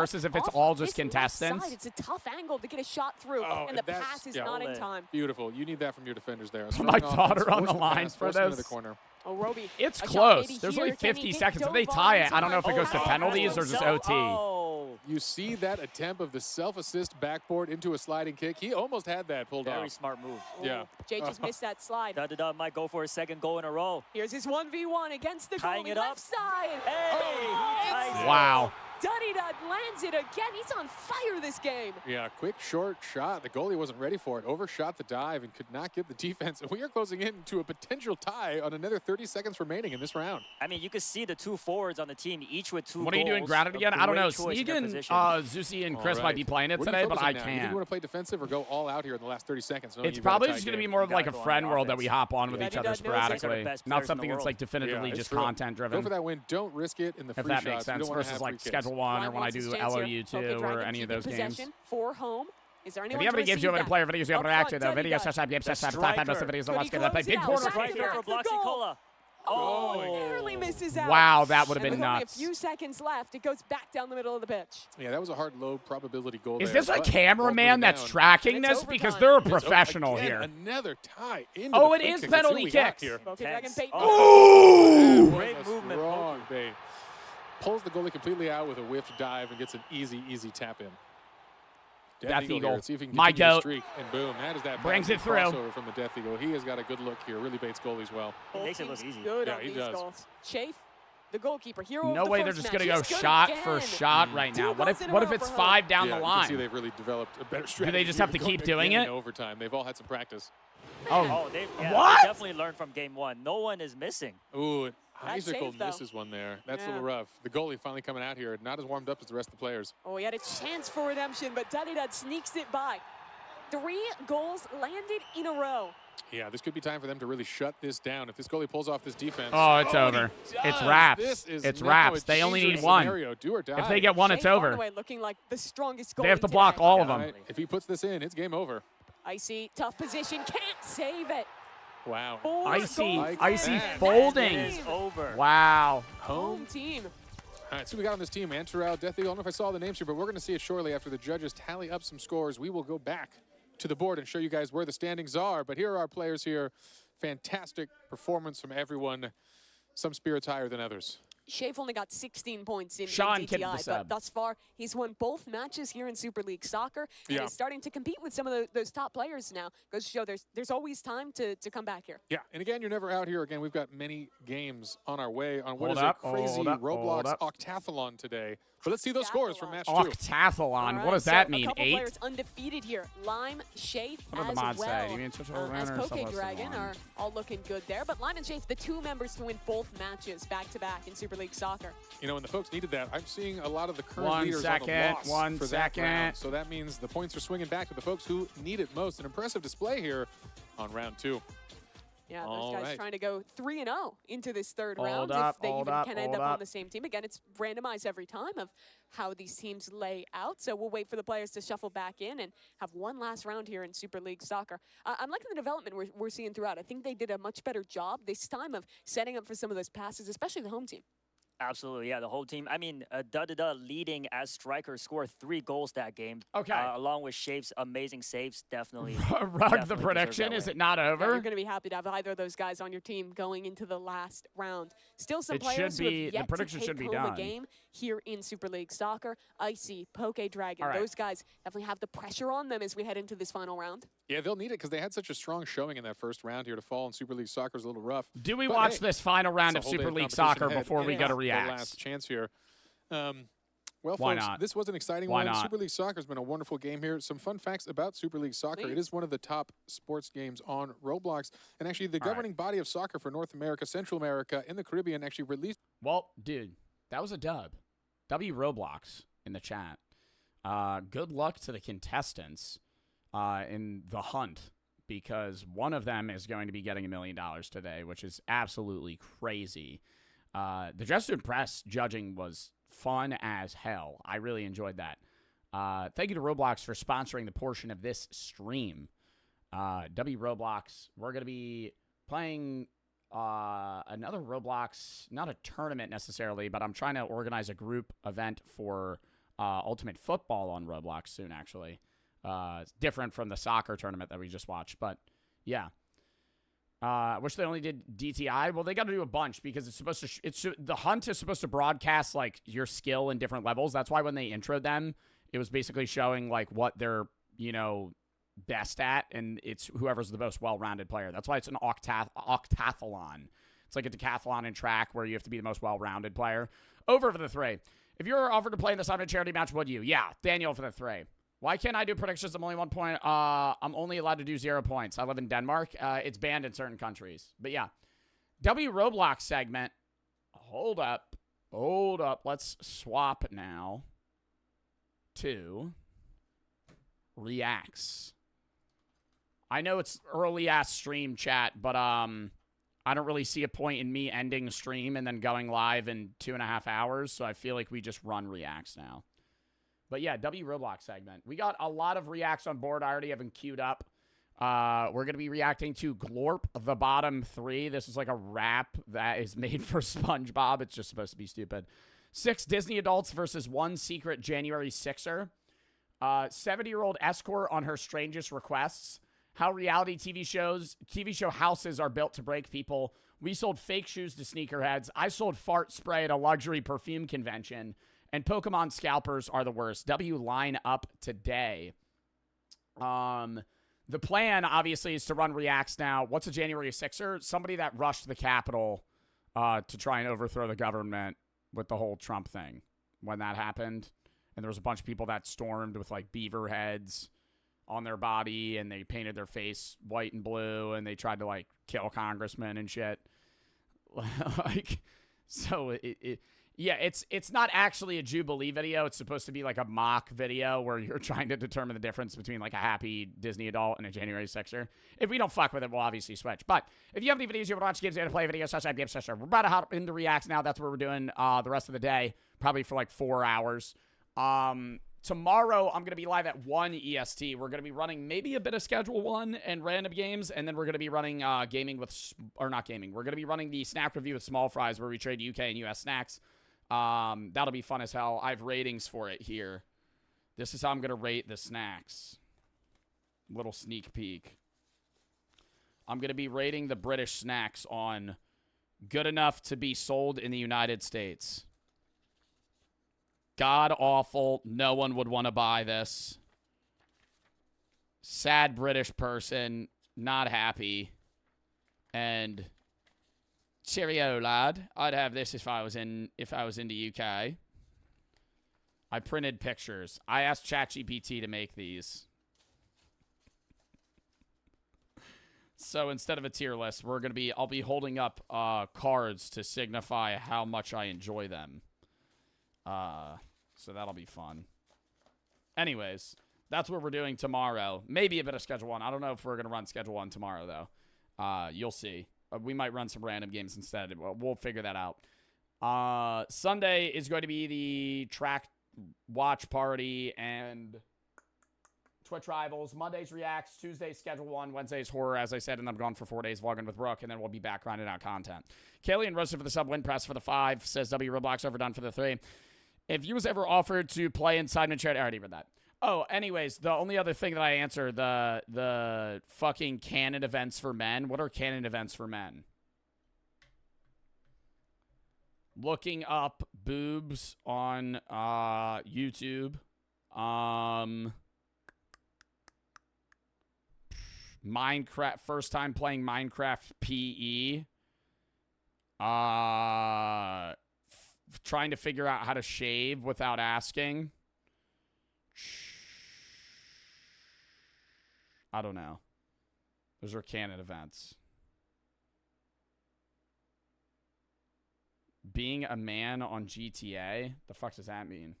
versus if it's off all this just left contestants. side. It's a tough angle to get a shot through, Oh, and the that's- pass is yeah. not in Ole. time. Beautiful. You need that from your defenders there. My Strong daughter offense, on the force line pass, for force them into this. the corner. Oh, Roby. It's a shot close. maybe There's here. only Can he 50 get seconds. If they dove tie on it, I don't know if it time? goes to Oh, penalties or just OT. Oh, You see that attempt of the self-assist backboard into a sliding kick. He almost had that pulled very off. smart move. Yeah. Jay just missed that slide. Da might go for a second goal in a row. Here's his 1v1 against the Tying goalie it up. left side. Hey, he ties it. Wow. Duddy Dud lands it again. He's on fire this game. Yeah, quick, short shot. The goalie wasn't ready for it. Overshot the dive and could not get the defense. And we are closing in to a potential tie on another 30 seconds remaining in this round. I mean, you can see the two forwards on the team, each with 2 What are you doing, goals. grounded A again? I don't know. great choice in their Sneakin, position. Zusi, and Chris All might right. be playing it What are you today, but focusing I now? You think can't. you want to play defensive or go all out here in the last 30 seconds? knowing It's you've got a probably tie just going to game? be more of You like gotta a go on friend world that offense. we hop on with Yeah, each he other does know those guys are the sporadically. best Not players in something the that's world. like definitively Yeah, it's just true. content Go driven. for that win. Don't risk it in the If free that shots. makes We sense don't wanna versus have like free kicks. Schedule 1 or Ryan when I wants his do chance here. LOU 2 Okay, or Dragon any of keeping those games. possession for home. Is there If anyone you have any to games you want receive to play or that? videos you want to Up react to, front, though, Duddy videos, Dud. such as The videos, striker. so let's get that play. Could he Big close it corner. out? Striker Back for to goal. Bloxy-Cola. Oh, barely misses out. Wow, that would have And been with only a nuts. few seconds left, it goes back down the middle of the pitch. Yeah, that was a hard, low probability goal. Is there, this a but cameraman ball that's down. tracking And it's this? Because overtime. they're a It's professional again, here. Another tie. Into Oh, the it free is kicks. That's who penalty we got kicks. here. Okay, Tense. Dragon bait. Oh! That Great was a movement, strong bait. Pulls the goalie completely out with a whiffed dive and gets an easy tap in. Death Eagle. Here. Let's see if he can My continue the goat. streak. And boom, that is that Brings backward it through. crossover from the Death Eagle. He has got a good look here. Really baits goalies well. He makes it look Team's easy. Good Yeah, on he these does. goals. Chafe, the goalkeeper, hero of No the way they're first just match. going to go He's good shot again. for shot right now. Two What goals if in a what if row it's for 5 down Yeah, the you can see line? they've really developed a better strategy. they just have to here, keep going doing again it? in overtime. They've all had some practice. Oh, Oh, they What? definitely learned from game 1. No one is missing. Ooh, and That's Icicle safe, though. misses one there. That's a Yeah. little rough. The goalie finally coming out here, not as warmed up as the rest of the players. Oh, he had a chance for redemption, but Duddy Dud sneaks it by. 3 goals landed in a row. Yeah, this could be time for them to really shut this down. If this goalie pulls off this defense. Oh, it's over. he It's does. wraps. This is It's now wraps. a They only dangerous need one. scenario. Do or die. if they get one, it's Shea over. Farnaway looking like the strongest goalie They have to block today. all of All them. right, if he puts this in, it's game over. Icy, tough position, can't save it. Wow. 4 Icy, goals Icy that. folding. It is over. Wow. Home team. All right, so we got on this team, Antarel, Death Eagle. I don't know if I saw the names here, but we're going to see it shortly after the judges tally up some scores. We will go back to the board and show you guys where the standings are. But here are our players here. Fantastic performance from everyone. Some spirits higher than others. Shave only got 16 points in Sean, kid DTI, the but sub. thus far he's won both matches here in Super League Soccer and Yeah. is starting to compete with some of those top players now. Goes to show there's always time to come back here. Yeah, and again, you're never out here. Again, we've got many games on our way on what Hold is up, a crazy hold up, Roblox hold up. octathlon today. But let's see those scores from match 2. Octathlon. All What right, does that so mean? A couple 8? players undefeated here. Lime, Shafe What do the as mods say? well. Do you mean switch over As winner or Poke something Dragon else? are all looking good there. But Lime and Shafe, the 2 members to win both matches back-to-back in Super League Soccer. You know, when the folks needed that, I'm seeing a lot of the current 1 leaders second, on the loss 1 for that second. round. So that means the points are swinging back to the folks who need it most. An impressive display here on round 2. Yeah, All those guys right. trying to go 3-0 into this third Hold round up, if they hold even up, can end hold up on up. the same team. Again, it's randomized every time of how these teams lay out. So we'll wait for the players to shuffle back in and have one last round here in Super League Soccer. I'm liking the development we're seeing throughout. I think they did a much better job this time of setting up for some of those passes, especially the home team. Absolutely, yeah, the whole team. I mean, Da leading as striker scored 3 goals that game. Okay. Along with Shave's amazing saves, definitely. Rug the definitely deserves prediction. that Is win. it not Yeah, over? you're going to be happy to have either of those guys on your team going into the last round. Still some It players should who be- have the yet prediction to should take be home done. a game here in Super League Soccer. Icy, Poke Dragon, All right. those guys definitely have the pressure on them as we head into this final round. Yeah, they'll need it because they had such a strong showing in that first round here. To fall in Super League Soccer is a little rough. Do we But watch hey, this final round It's of a whole day Super League competition Soccer ahead, before we and go to the react? last chance here. Well, Why folks, not? this was an exciting Why one. not? Super League Soccer has been a wonderful game here. Some fun facts about Super League Soccer. It Please. is one of the top sports games on Roblox. And actually, the All right. governing body of soccer for North America, Central America, and the Caribbean actually released. Well, dude, that was a dub. W Roblox in the chat. Good luck to the contestants in the hunt because one of them is going to be getting $1 million today, which is absolutely crazy. The Dress to Impress judging was fun as hell. I really enjoyed that. Thank you to Roblox for sponsoring the portion of this stream. W Roblox, we're going to be playing another Roblox, not a tournament necessarily, but I'm trying to organize a group event for Ultimate Football on Roblox soon, actually. It's different from the soccer tournament that we just watched, but yeah. I wish they only did DTI. Well, they got to do a bunch because it's supposed to. The hunt is supposed to broadcast like your skill in different levels. That's why when they introed them, it was basically showing like what they're best at, and it's whoever's the most well-rounded player. That's why it's an octathlon. It's like a decathlon in track where you have to be the most well-rounded player. Over for the 3. If you were offered to play in the Simon charity match, would you? Yeah, Daniel for the 3. Why can't I do predictions? I'm only 1 point. I'm only allowed to do 0 points. I live in Denmark. It's banned in certain countries. But yeah. Roblox segment. Hold up. Let's swap now to reacts. I know it's early ass stream chat, but I don't really see a point in me ending stream and then going live in 2.5 hours. So I feel like we just run reacts now. But yeah, Roblox segment. We got a lot of reacts on board. I already have them queued up. We're going to be reacting to Glorb, the bottom 3. This is like a rap that is made for SpongeBob. It's just supposed to be stupid. 6 Disney adults versus 1 secret January 6er. 70-year-old Escort on her strangest requests. How reality TV show houses are built to break people. We sold fake shoes to sneakerheads. I sold fart spray at a luxury perfume convention. And Pokemon scalpers are the worst. Line up today. The plan, obviously, is to run reacts now. What's a January 6er? Somebody that rushed the Capitol to try and overthrow the government with the whole Trump thing when that happened. And there was a bunch of people that stormed with, like, beaver heads on their body, and they painted their face white and blue, and they tried to, like, kill congressmen and shit. Like, so yeah, it's not actually a Jubilee video. It's supposed to be like a mock video where you're trying to determine the difference between like a happy Disney adult and a January 6er. If we don't fuck with it, we'll obviously switch. But if you have any videos you want to watch, games, you want to play videos, subscribe, games, we're about to hop into reacts now. That's what we're doing the rest of the day, probably for like 4 hours. Tomorrow, I'm going to be live at 1 EST. We're going to be running maybe a bit of Schedule 1 and random games, and then we're going to be running gaming with, or not gaming. We're going to be running the snack review with Small Fries where we trade UK and US snacks. That'll be fun as hell. I have ratings for it here. This is how I'm going to rate the snacks. Little sneak peek. I'm going to be rating the British snacks on good enough to be sold in the United States. God awful. No one would want to buy this. Sad British person. Not happy. And cheerio, lad. I'd have this if I was in the UK. I printed pictures. I asked ChatGPT to make these. So instead of a tier list, I'll be holding up cards to signify how much I enjoy them. So that'll be fun. Anyways, that's what we're doing tomorrow. Maybe a bit of Schedule 1. I don't know if we're going to run Schedule 1 tomorrow, though. You'll see. We might run some random games instead. We'll figure that out. Sunday is going to be the track watch party and Twitch Rivals. Monday's Reacts. Tuesday's Schedule 1. Wednesday's Horror, as I said, and I'm gone for 4 days vlogging with Brooke, and then we'll be back grinding out content. Kaylee Roasted for the sub, win press for the 5, says Roblox overdone for the 3. If you was ever offered to play inside and chat, I already read that. Oh, anyways, the only other thing that I answered, the fucking canon events for men. What are canon events for men? Looking up boobs on YouTube. Minecraft, first time playing Minecraft PE. Trying to figure out how to shave without asking. I don't know. Those are canon events. Being a man on GTA? The fuck does that mean?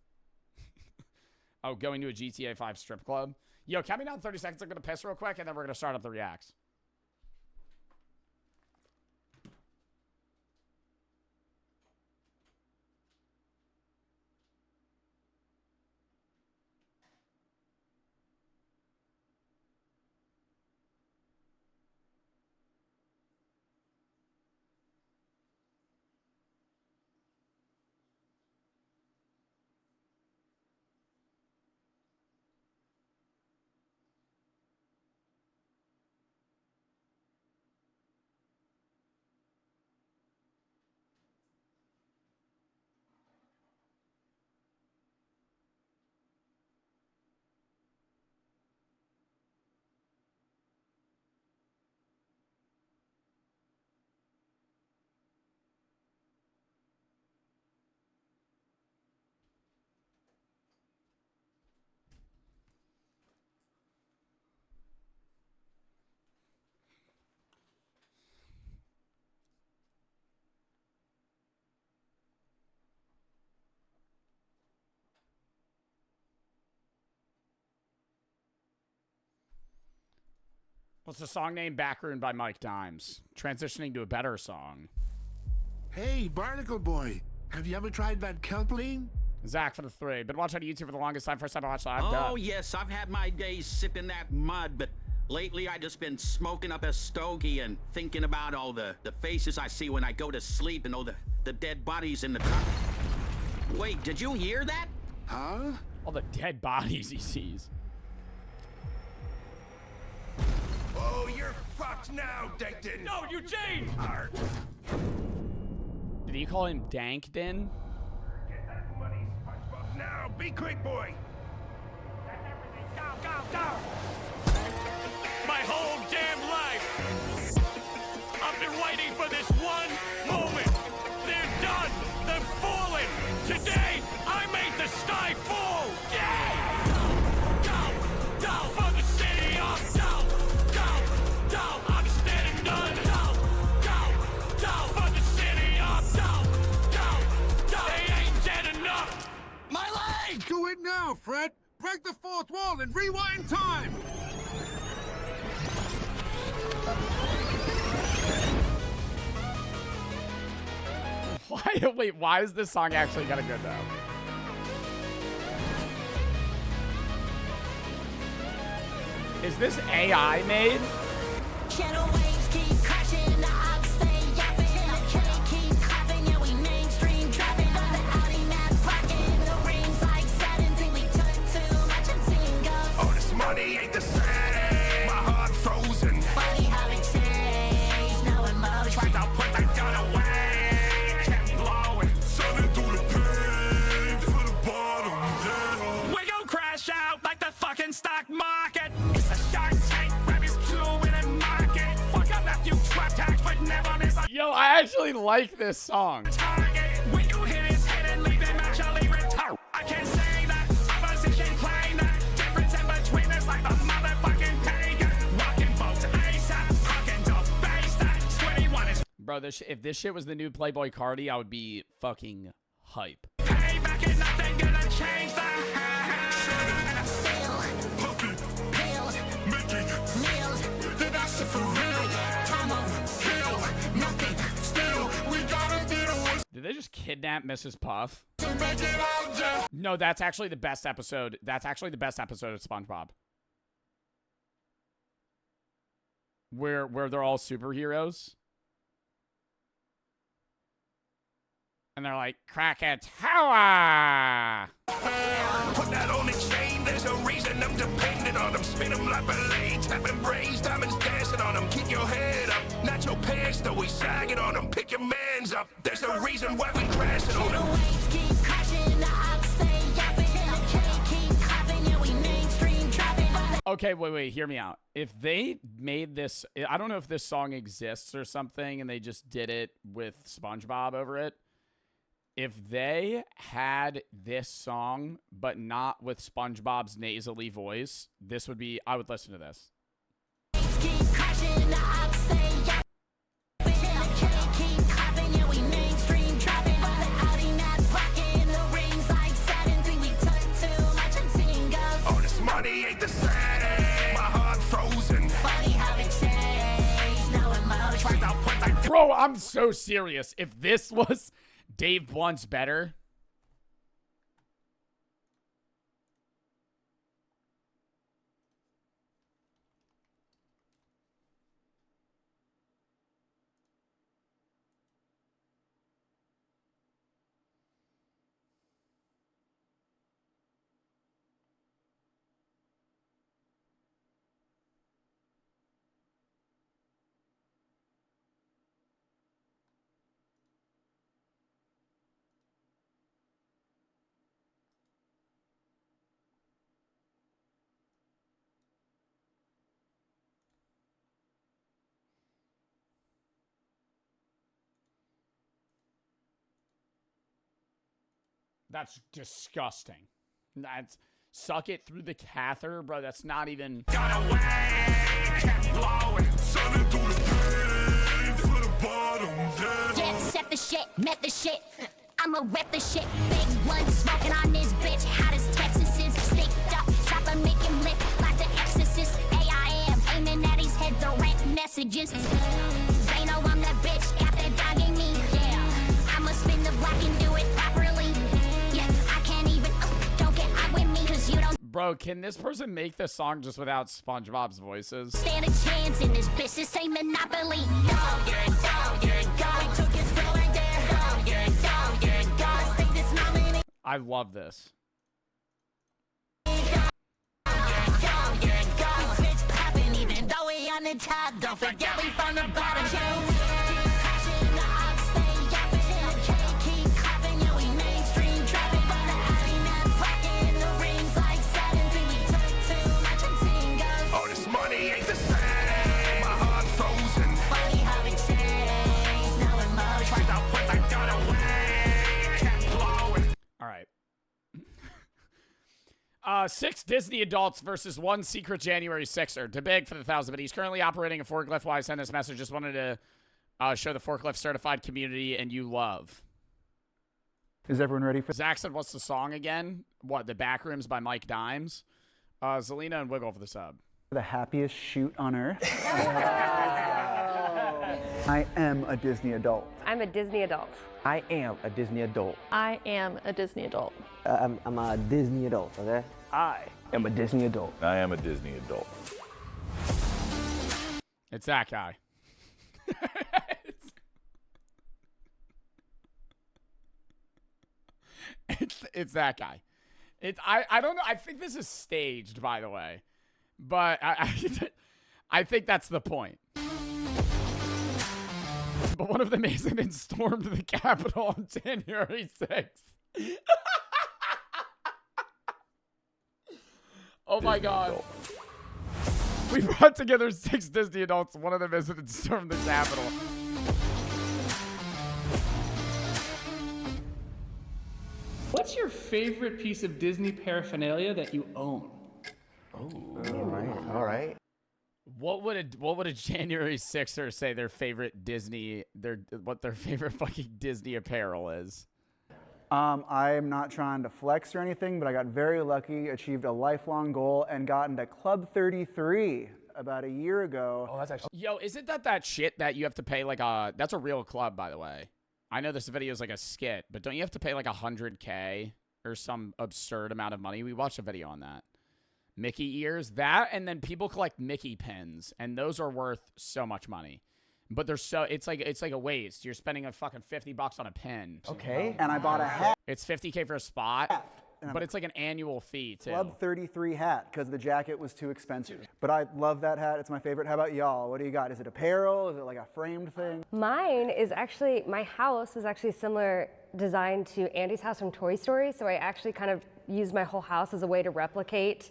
Oh, going to a GTA 5 strip club? Yo, count me down 30 seconds. I'm going to piss real quick, and then we're going to start up the reacts. What's the song name? Backroom by Mike Dimes. Transitioning to a better song. Hey, Barnacle Boy, have you ever tried that kelp lean? Zach for the 3. Been watching YouTube for the longest time. First time I watched live. Oh, yes, I've had my days sipping that mud, but lately I just been smoking up a stogie and thinking about all the faces I see when I go to sleep and all the dead bodies in the car. Wait, did you hear that? Huh? All the dead bodies he sees. Oh, you're fucked now, Dankton. No, Eugene! Did he call him Dankden? Get that money, SpongeBob. Now, be quick, boy. That's everything. Go. My whole damn life, I've been waiting for this one moment. They're done. They're falling. Today, I made the sky fall. Yeah! Go for the city of go. I'm standing done. Go for the city of go. They ain't dead enough. My leg! Do it now, Fred. Break the fourth wall and rewind time. Wait, why is this song actually kind of good though? Is this AI made? Channel waves keep crashing, the ops stay yapping, the K keep clapping, yeah, we mainstream trapping, on the Audi map rocking, the rings like satin, till we took too much and team goes. Oh, this money ain't the same. My heart frozen. Funny how it changed, no emotion. Tried to put that gun away. Kept blowing. Sunning through the pain to the bottom. Yeah. We gon' crash out like the fucking stock market. It's a Shark Tank, grab his crew in a market. Fuck up that few trap tags, but never miss a Yo, I actually like this song. target. When you hit his head and leave him actually retarded. I can say that opposition claim that difference in between us like the motherfucking pagan. Rockin' boats ASAP, rockin' dope bass that 21 is Bro, if this shit was the new Playboy Cardi, I would be fucking hype. payback and nothing gonna change that. Then I said for real. Time on kill. Nothing still. We gotta be the ones Did they just kidnap Mrs. Puff? to make it all just. No, that's actually the best episode. That's actually the best episode of SpongeBob. Where they're all superheroes. And they're like, Krakatoa! Put that on the chain, there's a reason I'm dependent on them. Spin them like blades, tapping braids, diamonds dancing on them. Keep your head up, not your pants, though we sagging on them. Pick your mans up, there's a reason why we crashing on them. The waves keep crashing, the ops stay yapping, the K keep clapping, yeah, we mainstream trapping, on the Okay, wait, hear me out. If they made this, I don't know if this song exists or something, and they just did it with SpongeBob over it. If they had this song, but not with SpongeBob's nasally voice, this would be, I would listen to this. waves keep crashing, the ops stay yapping, the K keep clapping, yeah, we mainstream trapping, on the Audi map rocking, the rings like satin, till we took too much and team goes. Oh, this money ain't the same. My heart frozen. Funny how it changed, no emotion. Tried to put that Bro, I'm so serious. If this was Dave Blunt's better, that's disgusting. That's suck it through the catheter, bro. That's not even. got away. Kept blowing. Sunning through the pain to the bottom. Yeah. Jet set the shit, met the shit. I'ma rep the shit. Big one smoking on this bitch. Hot as Texas is. Sticked up, chopper make him lift like the exorcist. AIM aiming at his head. The messages. They know I'm that bitch, got that dog in me. Yeah, I'ma spin the block and do it properly. Yeah, I can't even, don't get out with me, cause you don't Bro, can this person make the song just without SpongeBob's voices? stand a chance in this bitch. This ain't Monopoly. Dog, yeah, dog, yeah, dog. We took it slow right there. Dog, yeah, dog, yeah, dog. Let's take this moment. I love this. Switch poppin', even though we on the top. Don't forget we from the bottom. Crashing the ops, stay yapping. Okay, keep coughing, yeah, we mainstream trapping. But the alley not rockin'. The rings like 17. We took too much and team goes. Oh, this money ain't the same. My heart frozen. Funny how we change, no emotion. Find out what I got away. Kept blowing. All right. 6 Disney adults versus 1 secret January 6er. To beg for the 1,000, but he's currently operating a forklift while I send this message. Just wanted to show the forklift certified community and you love. Is everyone ready for Zach said, what's the song again? What, The Backrooms by Mike Dimes? Zelina and Wiggle for the sub. the happiest shoot on earth? I am a Disney adult. I'm a Disney adult. I am a Disney adult. I am a Disney adult. I'm a Disney adult, okay? I am a Disney adult. I am a Disney adult. It's that guy. it's that guy. I don't know. I think this is staged, by the way, but I think that's the point. But one of them isn't and stormed the Capitol on January 6th. Oh my God. We brought together 6 Disney adults. One of them isn't and stormed the Capitol. What's your favorite piece of Disney paraphernalia that you own? Oh, all right. What would a January 6er say their favorite Disney what their favorite fucking Disney apparel is? I'm not trying to flex or anything, but I got very lucky, achieved a lifelong goal, and got into Club 33 about a year ago. Oh, that's actually. Yo, isn't that shit that you have to pay like that's a real club, by the way. I know this video is like a skit, but don't you have to pay like $100K or some absurd amount of money? We watched a video on that. Mickey ears, that, and then people collect Mickey pins, and those are worth so much money. But they're so it's like a waste. You're spending a fucking $50 on a pin. Okay. And I bought a hat. It's $50K for a spot, but it's like an annual fee too. Club 33 hat, because the jacket was too expensive. But I love that hat. It's my favorite. How about y'all? What do you got? Is it apparel? Is it like a framed thing? Mine is actually, my house is actually similar design to Andy's house from Toy Story. So I actually kind of used my whole house as a way to replicate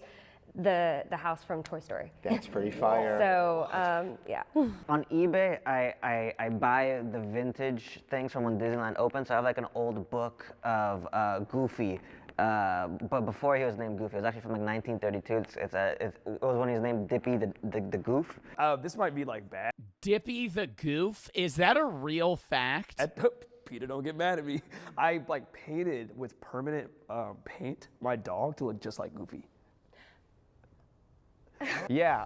the house from Toy Story. That's pretty fire. So, yeah. On eBay, I buy the vintage things from when Disneyland opened. So I have like an old book of Goofy. But before he was named Goofy, it was actually from like 1932. It was when he was named Dippy the Goof. This might be like bad. Dippy the Goof? Is that a real fact? Peter, don't get mad at me. I like painted with permanent paint my dog to look just like Goofy. Yeah.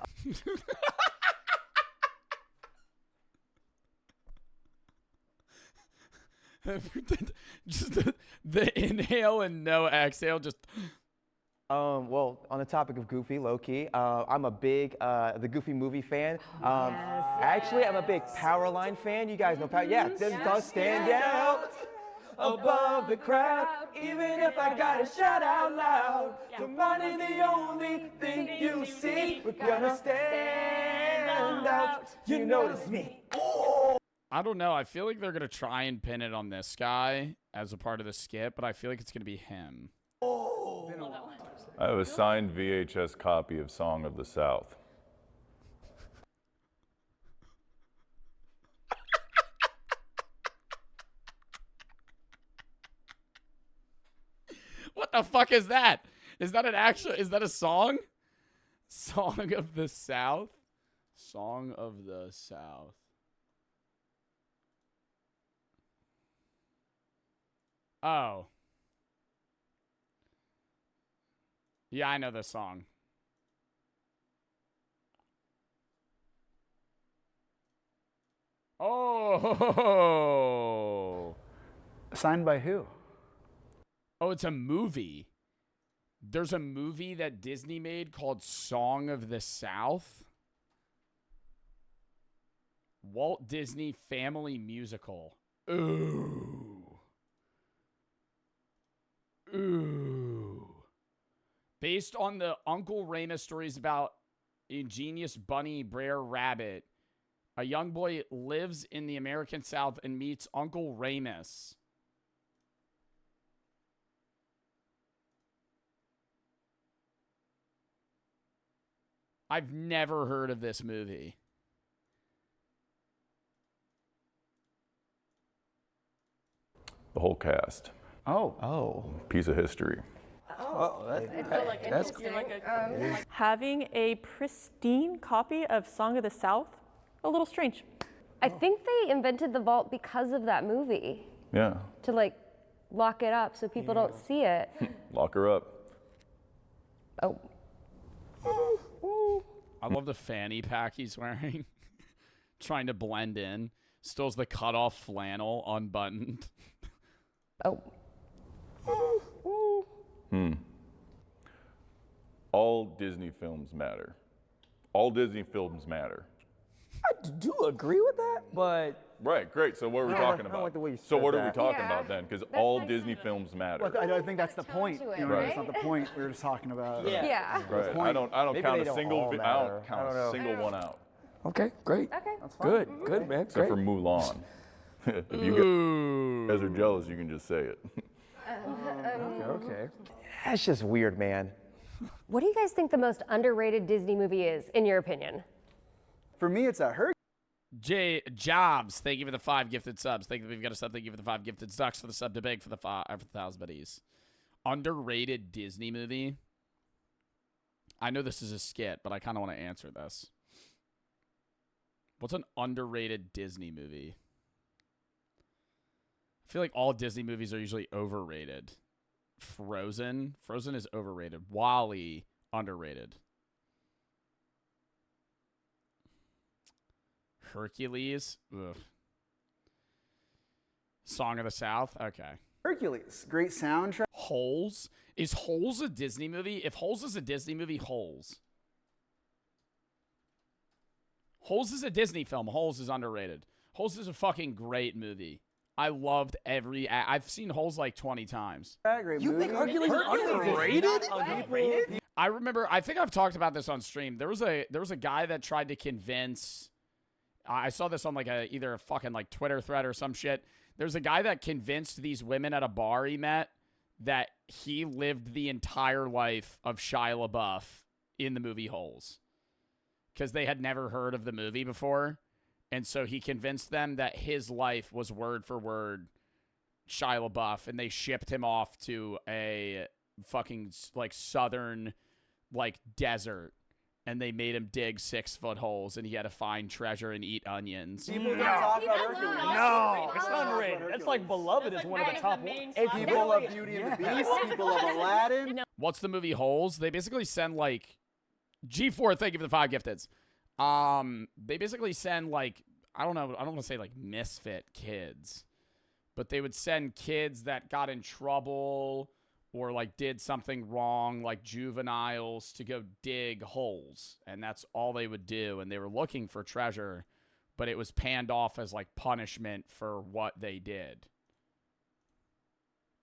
Just the inhale and no exhale, just. Well, on the topic of Goofy, low-key, I'm a big the Goofy movie fan. Actually, I'm a big Powerline fan. You guys know Power. Yeah, this does stand out above the crowd, even if I gotta shout out loud. The money, the only thing you see. We're gonna stand out. You notice me. I don't know. I feel like they're gonna try and pin it on this guy as a part of the skit, but I feel like it's gonna be him. I have a signed VHS copy of Song of the South. What the fuck is that? Is that a song? Song of the South? Song of the South. Oh. Yeah, I know this song. Oh. Signed by who? Oh, it's a movie. There's a movie that Disney made called Song of the South. Walt Disney Family Musical. Ooh. Ooh. Based on the Uncle Remus stories about ingenious bunny Brer Rabbit, a young boy lives in the American South and meets Uncle Remus. I've never heard of this movie. The whole cast. Oh. Piece of history. That's having a pristine copy of Song of the South, a little strange. I think they invented the vault because of that movie. Yeah. To like lock it up so people don't see it. Lock her up. Oh. I love the fanny pack he's wearing. Trying to blend in. Still's the cutoff flannel unbuttoned. Oh. All Disney films matter. All Disney films matter. I do agree with that, but Right, great. So what are we talking about? like the way you So said what are we that. talking about then? Because all Disney films matter. Well, I don't think that's the point. to it, You know, right? That's not the point. We were just talking about. Yeah. Right. I don't Maybe count they a don't single all I matter. don't I count don't a know. single one out. okay, great. Okay. Good, good, man. Except Great. for Mulan. If you guys are jealous, you can just say it. Okay. That's just weird, man. What do you guys think the most underrated Disney movie is, in your opinion? For me, it's a Hercules. Jobs, thank you for the 5 gifted subs. Thank you, we've got a sub. Thank you for the 5 gifted ducks for the sub to big for the 1,000 buddies. Underrated Disney movie. I know this is a skit, but I kind of want to answer this. What's an underrated Disney movie? I feel like all Disney movies are usually overrated. Frozen. Frozen is overrated. WALL-E, underrated. Hercules. Ugh. Song of the South. Okay. Hercules. Great soundtrack. Holes. Is Holes a Disney movie? If Holes is a Disney movie, Holes. Holes is a Disney film. Holes is underrated. Holes is a fucking great movie. I loved every. I've seen Holes like 20 times. Great You movie. think Hercules is underrated? I remember. I think I've talked about this on stream. There was a guy that tried to convince. I saw this on like either a fucking like Twitter thread or some shit. There's a guy that convinced these women at a bar he met that he lived the entire life of Shia LaBeouf in the movie Holes, because they had never heard of the movie before. And so he convinced them that his life was word for word Shia LaBeouf, and they shipped him off to a fucking like southern like desert, and they made him dig 6-foot holes, and he had to find treasure and eat onions. People don't talk about Hercules. No, it's underrated. That's like Beloved is one of the top ones. People love Beauty and the Beast. People love Aladdin. What's the movie Holes? They basically send like G4. Thank you for the 5 gifteds. They basically send like I don't want to say like misfit kids, but they would send kids that got in trouble or like did something wrong, like juveniles, to go dig holes, and that's all they would do. And they were looking for treasure, but it was panned off as like punishment for what they did.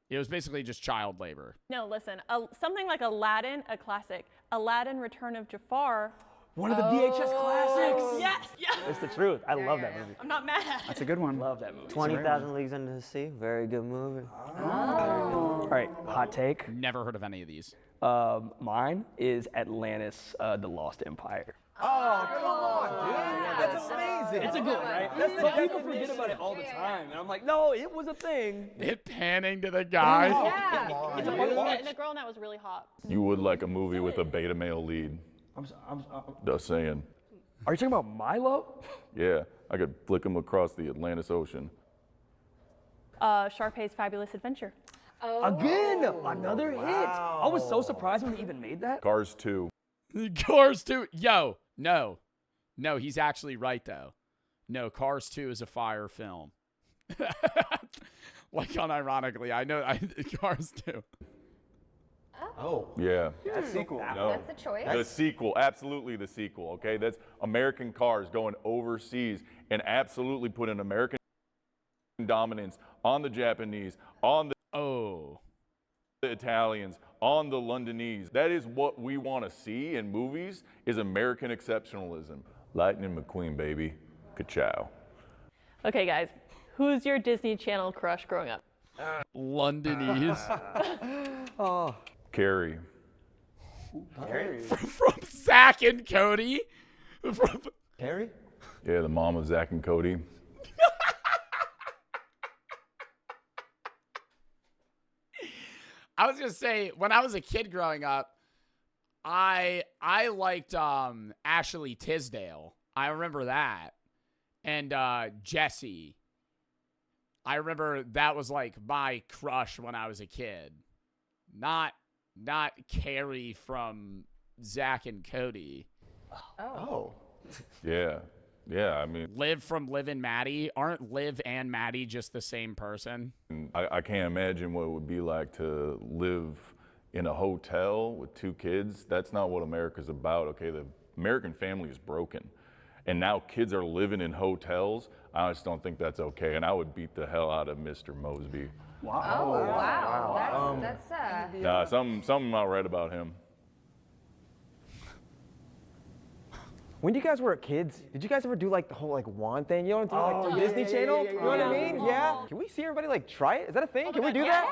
It was basically just child labor. No, listen, something like Aladdin, a classic. Aladdin, Return of Jafar. One of the VHS classics. Yes, yes. It's the truth. I love that movie. I'm not mad. That's a good one. Love that movie. 20,000 Leagues Under the Sea. Very good movie. All right, hot take. Never heard of any of these. Mine is Atlantis, The Lost Empire. Oh, come on, dude. That's amazing. It's a good one, right? But people forget about it all the time. And I'm like, no, it was a thing. It panning to the guy. Yeah. It's a fun watch. And the girl in that was really hot. You would like a movie with a beta male lead. Just saying. Are you talking about Milo? Yeah, I could flick him across the Atlantis Ocean. Sharpay's Fabulous Adventure. Again, another hit. I was so surprised when they even made that. Cars 2. Cars 2. Yo, no, he's actually right though. No, Cars 2 is a fire film. Like, unironically, I know Cars 2. Oh. Yeah. That's a sequel. No. That's a choice. The sequel, absolutely the sequel, okay? That's American cars going overseas and absolutely putting American dominance on the Japanese, on the Italians, on the Londonese. That is what we want to see in movies, is American exceptionalism. Lightning McQueen, baby. Ka-chow. Okay, guys, who's your Disney Channel crush growing up? Londonese. Oh. Carrie. From Zach and Cody. Carrie? Yeah, the mom of Zach and Cody. I was gonna say, when I was a kid growing up, I liked Ashley Tisdale. I remember that. And Jessie. I remember that was like my crush when I was a kid. Not Carrie from Zach and Cody. Oh. Yeah. Yeah, I mean, Liv from Liv and Maddie. Aren't Liv and Maddie just the same person? I can't imagine what it would be like to live in a hotel with 2 kids. That's not what America's about, okay? The American family is broken. And now kids are living in hotels. I just don't think that's okay. And I would beat the hell out of Mr. Mosby. Wow. Oh, wow. That's Nah, something not right about him. When you guys were kids, did you guys ever do like the whole like wand thing? You know what I'm doing? Like Disney Channel? You know what I mean? Yeah. Can we see everybody like try it? Is that a thing? Can we do that?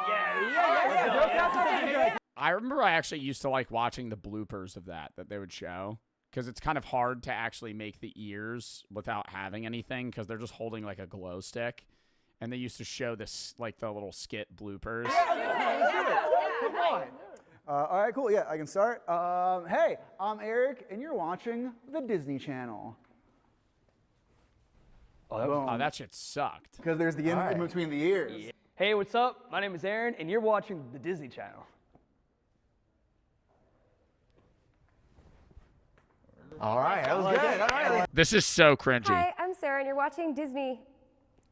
Yeah. I remember I actually used to like watching the bloopers of that they would show, because it's kind of hard to actually make the ears without having anything, because they're just holding like a glow stick, and they used to show this like the little skit bloopers. Come on. All right, cool. Yeah, I can start. Hey, I'm Eric, and you're watching the Disney Channel. Oh, that shit sucked. Because there's the in between the ears. Yeah. Hey, what's up? My name is Aaron, and you're watching the Disney Channel. All right, that was good. All right. This is so cringy. Hi, I'm Sarah, and you're watching Disney.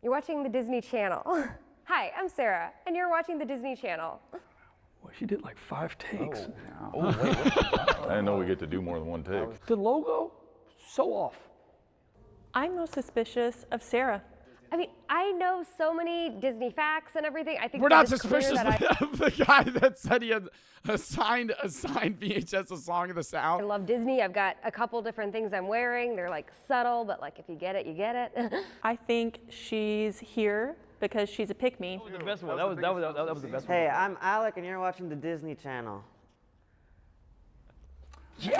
You're watching the Disney Channel. Hi, I'm Sarah, and you're watching the Disney Channel. Well, she did like 5 takes. I didn't know we get to do more than 1 take. The logo, so off. I'm most suspicious of Sarah. I mean, I know so many Disney facts and everything. I think We're that not it's clear suspicious that of the guy that said he had assigned VHS A Song of the South. I love Disney. I've got a couple different things I'm wearing. They're like subtle, but like if you get it, you get it. I think she's here because she's a pick-me. The best one. That was the best one. Hey, I'm Alec, and you're watching the Disney Channel. Yeah!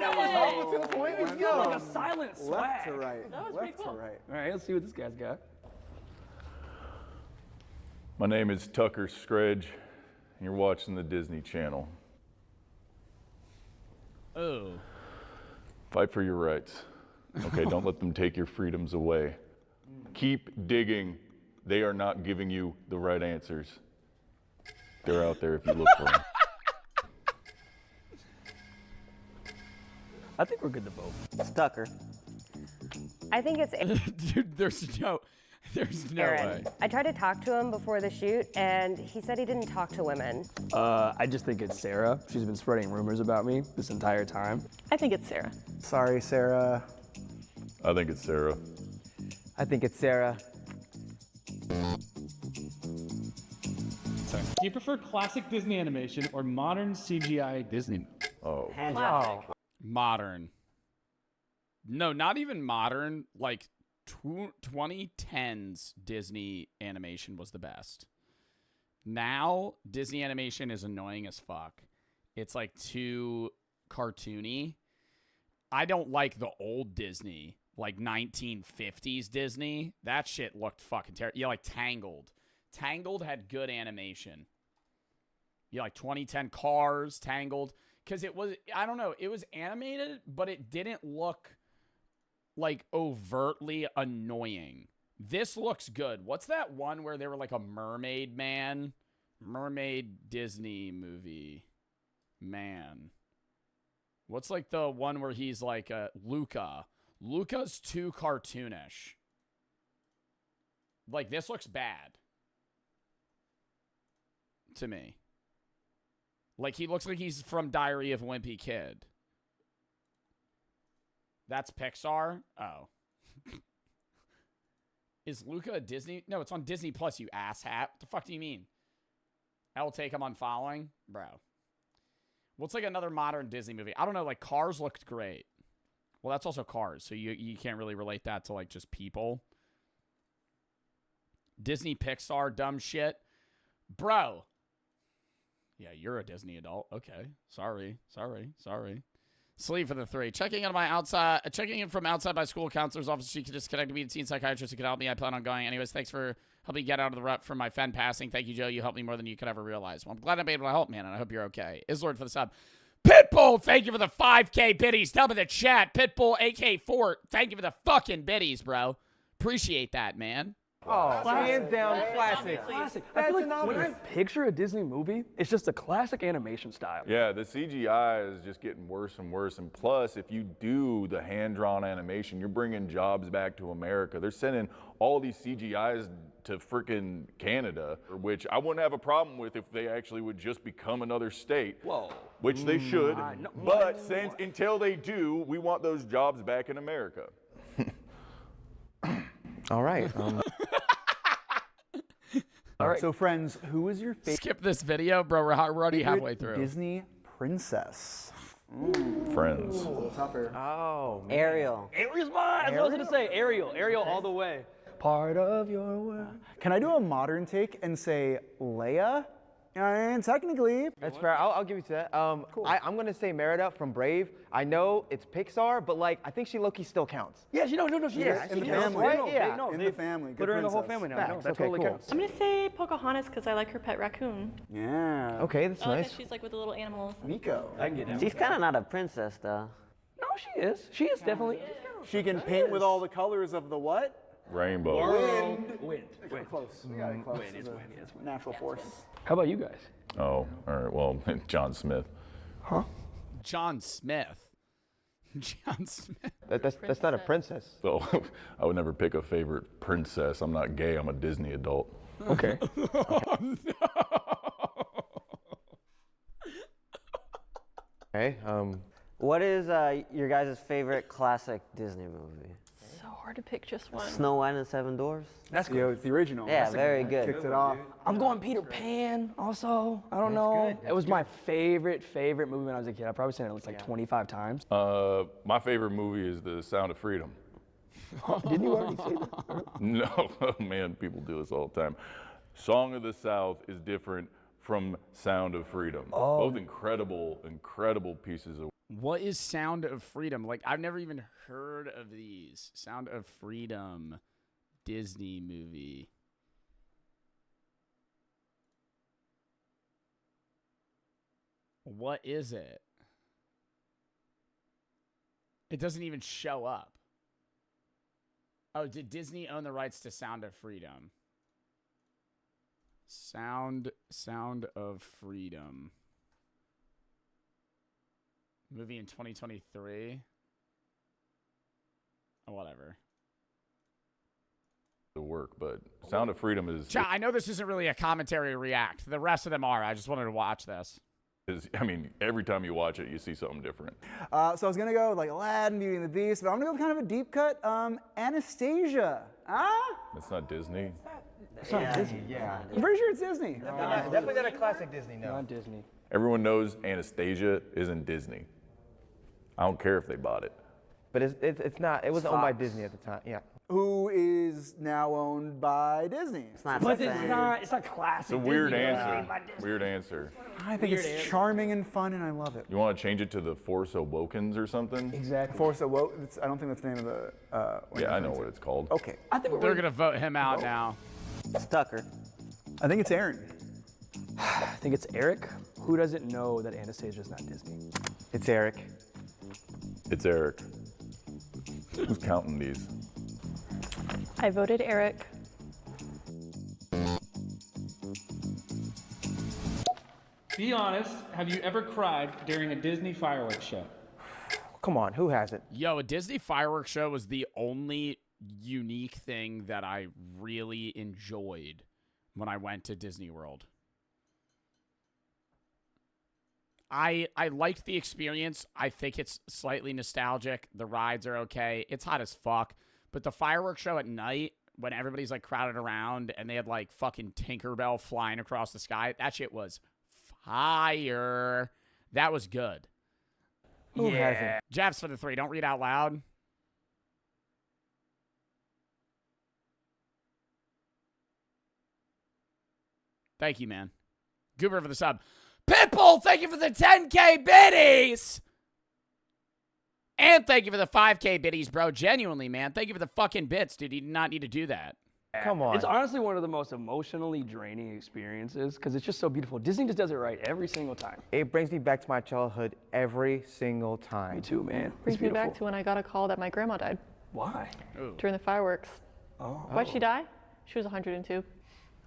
That was almost to the point. It's like a silent swag. Left to right. That was Left pretty cool. to right. All right, let's see what this guy's got. My name is Tucker Scredge, and you're watching the Disney Channel. Oh. Fight for your rights. Okay, don't let them take your freedoms away. Keep digging. They are not giving you the right answers. They're out there if you look for them. I think we're good to vote. It's Tucker. I think it's Dude, there's no Aaron. way. I tried to talk to him before the shoot, and he said he didn't talk to women. I just think it's Sarah. She's been spreading rumors about me this entire time. I think it's Sarah. Sorry, Sarah. I think it's Sarah. I think it's Sarah. Do you prefer classic Disney animation or modern CGI Disney? Oh. Modern. No, not even modern. Like 2010s Disney animation was the best. Now, Disney animation is annoying as fuck. It's like too cartoony. I don't like the old Disney, like 1950s Disney. That shit looked fucking terrible. Yeah, like Tangled. Tangled had good animation. Yeah, like 2010 Cars, Tangled. Because it was, I don't know, it was animated, but it didn't look like overtly annoying. This looks good. What's that one where they were like a mermaid man? Mermaid Disney movie. Man. What's like the one where he's like Luca? Luca's too cartoonish. Like, this looks bad. To me. Like, he looks like he's from Diary of a Wimpy Kid. That's Pixar? Oh. Is Luca a Disney? No, it's on Disney Plus, you asshat. What the fuck do you mean? I'll take him on following? Bro. What's like another modern Disney movie? I don't know, like Cars looked great. Well, that's also Cars, so you can't really relate that to like just people. Disney Pixar, dumb shit. Bro. Yeah, you're a Disney adult. Okay. Sorry. Sleep for the 3. Checking in from outside my school counselor's office. She could just connect me to teen psychiatrist who could help me. I plan on going. Anyways, thanks for helping get out of the rut from my fen passing. Thank you, Joe. You helped me more than you could ever realize. Well, I'm glad I'm able to help, man, and I hope you're okay. Islord for the sub. Pitbull, thank you for the 5K biddies. Tell me the chat. Pitbull, AK4, thank you for the fucking biddies, bro. Appreciate that, man. Oh, hands down classic. Classic. I feel like when I picture a Disney movie, it's just a classic animation style. Yeah, the CGI is just getting worse and worse. And plus, if you do the hand-drawn animation, you're bringing jobs back to America. They're sending all these CGIs to freaking Canada, which I wouldn't have a problem with if they actually would just become another state. Whoa. Which they should. But until they do, we want those jobs back in America. All right. All right. So, friends, who is your favorite? Skip this video, bro. We're already halfway through. Disney princess. Friends. A little tougher. Oh, man. Ariel. Ariel's mine. That's what I was gonna say. Ariel all the way. Part of your world. Can I do a modern take and say Leia? And technically, that's fair. I'll give you to that. Cool. I'm gonna say Merida from Brave. I know it's Pixar, but like I think she low-key still counts. Yeah, she no, she Yeah, is. in the She counts, family. right? Yeah, in the family. Put her in the whole family now. Facts. No, that Okay, totally cool. counts. I'm gonna say Pocahontas because I like her pet raccoon. Yeah. Okay, that's I like nice. that she's like with the little animals. Nico. I can get down. She's kind of not a princess, though. No, she is. She is definitely. She can paint with all the colors of the what? Rainbow. Wind. Close. We got it close. Wind. It's wind. It's wind. Natural force. How about you guys? Oh, all right. Well, John Smith. Huh? John Smith. John Smith. That's not a princess. So I would never pick a favorite princess. I'm not gay. I'm a Disney adult. Okay. Oh, no. Okay. What is your guys' favorite classic Disney movie? So hard to pick just one. Snow White and the Seven Dwarfs? That's Yeah, it's the original. Yeah, That's very the- good. Kicked it off. I'm going Peter Pan also. I don't know. It was my favorite movie when I was a kid. I've probably seen it like 25 times. My favorite movie is The Sound of Freedom. Didn't you already say that? No, man, people do this all the time. Song of the South is different from Sound of Freedom. Both incredible pieces of. What is Sound of Freedom? Like, I've never even heard of these. Sound of Freedom Disney movie. What is it? It doesn't even show up. Oh, did Disney own the rights to Sound of Freedom? Sound of Freedom. Movie in 2023. Oh, whatever. The work, but Sound of Freedom is. I know this isn't really a commentary react. The rest of them are. I just wanted to watch this. I mean, every time you watch it, you see something different. So I was gonna go with like Aladdin, Beauty and the Beast, but I'm gonna go with kind of a deep cut. Anastasia. That's not Disney. It's not Disney. Yeah. I'm pretty sure it's Disney. Definitely not a classic Disney. No. Not Disney. Everyone knows Anastasia isn't Disney. I don't care if they bought it. But it's not. It wasn't owned by Disney at the time. Yeah. Who is now owned by Disney? It's not But the it's same. not. It's not classic. It's a weird Disney. answer. Weird answer. I think it's charming and fun, and I love it. You want to change it to the Force Awakens or something? Exactly. Force Awoke. I don't think that's the name of the. Yeah, I know what it's called. Okay. I think They're gonna vote him out now. It's Tucker. I think it's Aaron. I think it's Eric. Who doesn't know that Anastasia is not Disney? It's Eric. It's Eric. Who's counting these? I voted Eric. Be honest, have you ever cried during a Disney fireworks show? Come on, who hasn't? Yo, a Disney fireworks show was the only unique thing that I really enjoyed when I went to Disney World. I liked the experience. I think it's slightly nostalgic. The rides are okay. It's hot as fuck. But the fireworks show at night, when everybody's like crowded around and they had like fucking Tinkerbell flying across the sky, that shit was fire. That was good. Who hasn't? Jabs for the 3. Don't read out loud. Thank you, man. Goober for the sub. Pitbull, thank you for the 10K biddies. And thank you for the 5K biddies, bro. Genuinely, man. Thank you for the fucking bits, dude. You did not need to do that. Come on. It's honestly one of the most emotionally draining experiences because it's just so beautiful. Disney just does it right every single time. It brings me back to my childhood every single time. Me too, man. Brings me back to when I got a call that my grandma died. Why? During the fireworks. Oh. Why'd she die? She was 102.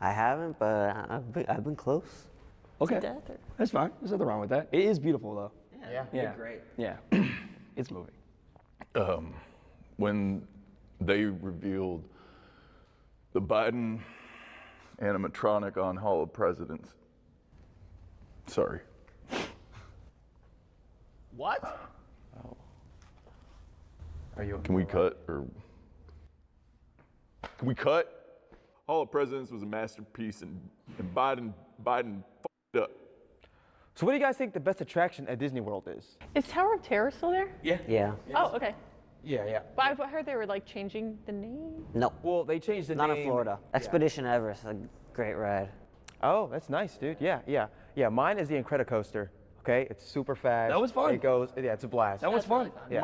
I haven't, but I've been close. Okay. Death or... That's fine. There's nothing wrong with that. It is beautiful, though. Yeah. Great. Yeah. It's moving. When they revealed the Biden animatronic on Hall of Presidents. Sorry. What? Are you? Can we cut or? Can we cut? Hall of Presidents was a masterpiece, and Biden f***ed up. So what do you guys think the best attraction at Disney World is? Is Tower of Terror still there? Yeah. Oh, okay. Yeah. But I heard they were like changing the name. No. Well, they changed the Not name. in Florida. Expedition Everest, a great ride. Oh, that's nice, dude. Yeah. Mine is the Incredicoaster. Okay, it's super fast. That was fun. It goes. Yeah, it's a blast. That was fun. Yeah.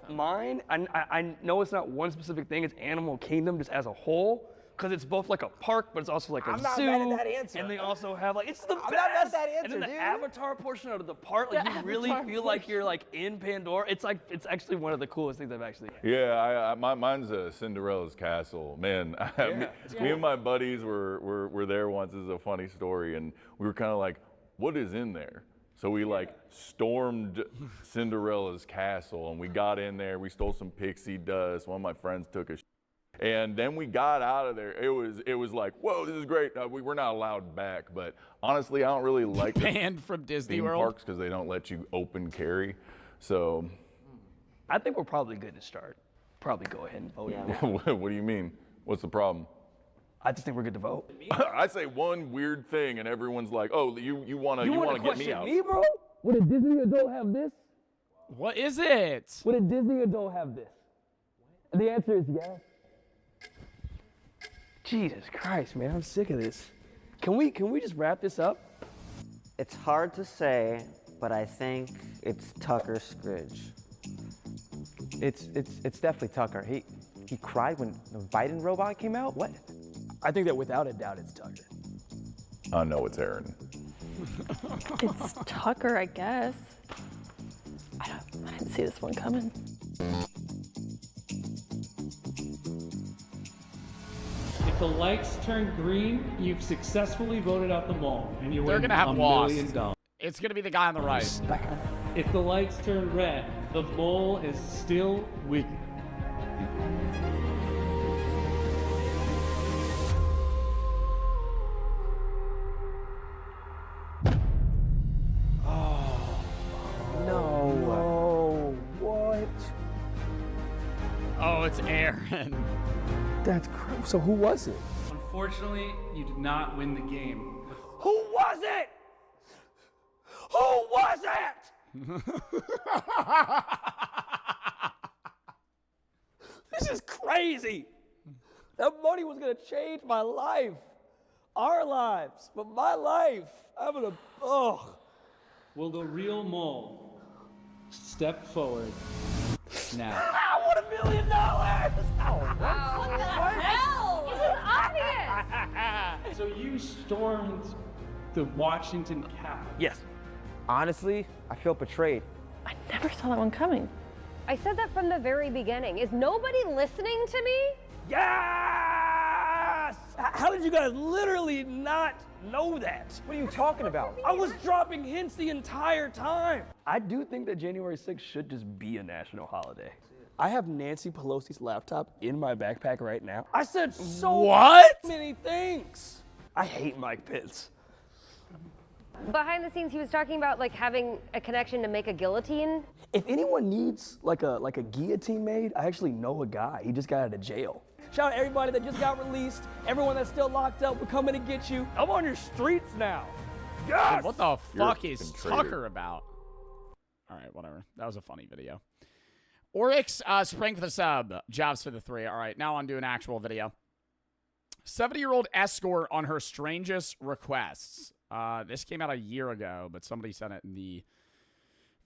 Mine. I know it's not one specific thing. It's Animal Kingdom just as a whole, because it's both like a park, but it's also like a I'm not zoo. mad at that answer. And they also have like it's the best. I'm not mad at that answer, And then the dude. Avatar portion of the park, like you really feel like you're like in Pandora. It's actually one of the coolest things I've actually. Yeah, mine's a Cinderella's Castle. Man, me and my buddies were there once. This is a funny story, and we were kind of like, what is in there? So we like stormed Cinderella's castle, and we got in there. We stole some pixie dust. One of my friends took a and then we got out of there. It was like, whoa, this is great. We were not allowed back, but honestly, I don't really like banned from Disney theme World parks because they don't let you open carry. So I think we're probably good to start. Probably go ahead and vote. What do you mean? What's the problem? I just think we're good to vote. I say one weird thing, and everyone's like, "Oh, you want to get me out?" Me, bro? Would a Disney adult have this? What is it? Would a Disney adult have this? And the answer is yes. Jesus Christ, man, I'm sick of this. Can we just wrap this up? It's hard to say, but I think it's Tucker Scridge. It's definitely Tucker. He cried when the Biden robot came out. What? I think that without a doubt it's Tucker. I know it's Aaron. It's Tucker, I guess. I didn't see this one coming. If the lights turn green, you've successfully voted out the mole, and you They're win gonna have $1 lost. million. It's gonna be the guy on the right. If the lights turn red, the mole is still winning. No, what? Oh, it's Aaron. That's crazy. So who was it? Unfortunately, you did not win the game. Who was it? Who was it? This is crazy. That money was gonna change my life, our lives, but my life. I'm gonna. Oh. Will the real mole step forward now? I want $1 million. What the hell? This is obvious. So you stormed the Washington Capitol. Yes. Honestly, I feel betrayed. I never saw that one coming. I said that from the very beginning. Is nobody listening to me? Yes! How did you guys literally not know that? What are you talking about? I was dropping hints the entire time. I do think that January 6th should just be a national holiday. I have Nancy Pelosi's laptop in my backpack right now. I said so many things. I hate Mike Pitts. Behind the scenes, he was talking about like having a connection to make a guillotine. If anyone needs like a guillotine made, I actually know a guy. He just got out of jail. Shout out everybody that just got released, everyone that's still locked up, we're coming to get you. I'm on your streets now. Yes! Dude, what the fuck is Tucker about? All right, whatever. That was a funny video. Oryx, spring for the sub. Jobs for the 3. All right, now on to an actual video. 70-year-old Escort on her strangest requests. This came out a year ago, but somebody sent it in the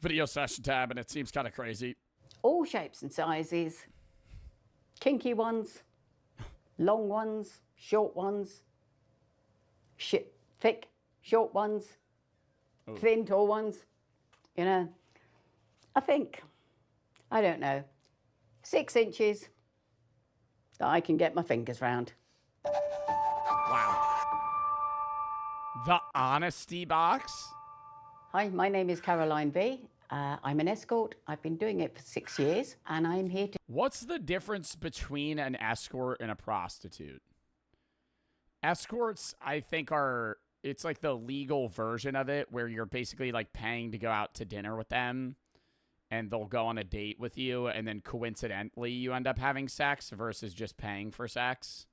video session tab, and it seems kind of crazy. All shapes and sizes. Kinky ones, long ones, short ones, thick, short ones, thin, tall ones. You know, I don't know, 6 inches that I can get my fingers round. Wow. The honesty box? Hi, my name is Caroline V. I'm an escort. I've been doing it for 6 years, and I'm here to... What's the difference between an escort and a prostitute? Escorts, I think, it's like the legal version of it, where you're basically like paying to go out to dinner with them, and they'll go on a date with you, and then coincidentally you end up having sex versus just paying for sex.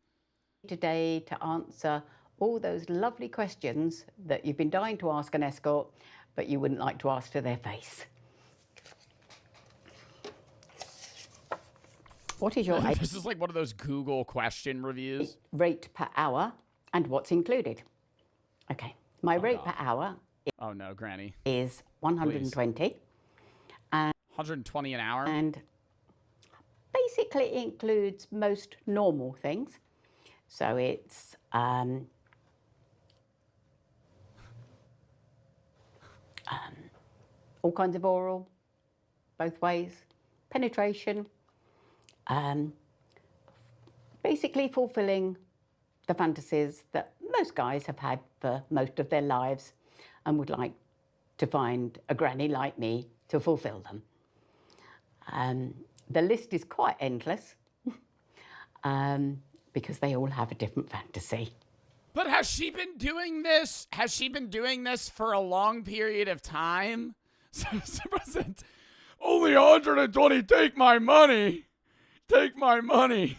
Today to answer all those lovely questions that you've been dying to ask an escort, but you wouldn't like to ask to their face. What is your This is like one of those Google question reviews. Rate per hour and what's included? Okay, my rate per hour oh no, Granny. Is 120. And 120 an hour? And basically includes most normal things. So it's all kinds of oral, both ways, penetration, basically fulfilling the fantasies that most guys have had for most of their lives and would like to find a granny like me to fulfill them. The list is quite endless because they all have a different fantasy. But has she been doing this? Has she been doing this for a long period of time? Only 120, take my money. Take my money.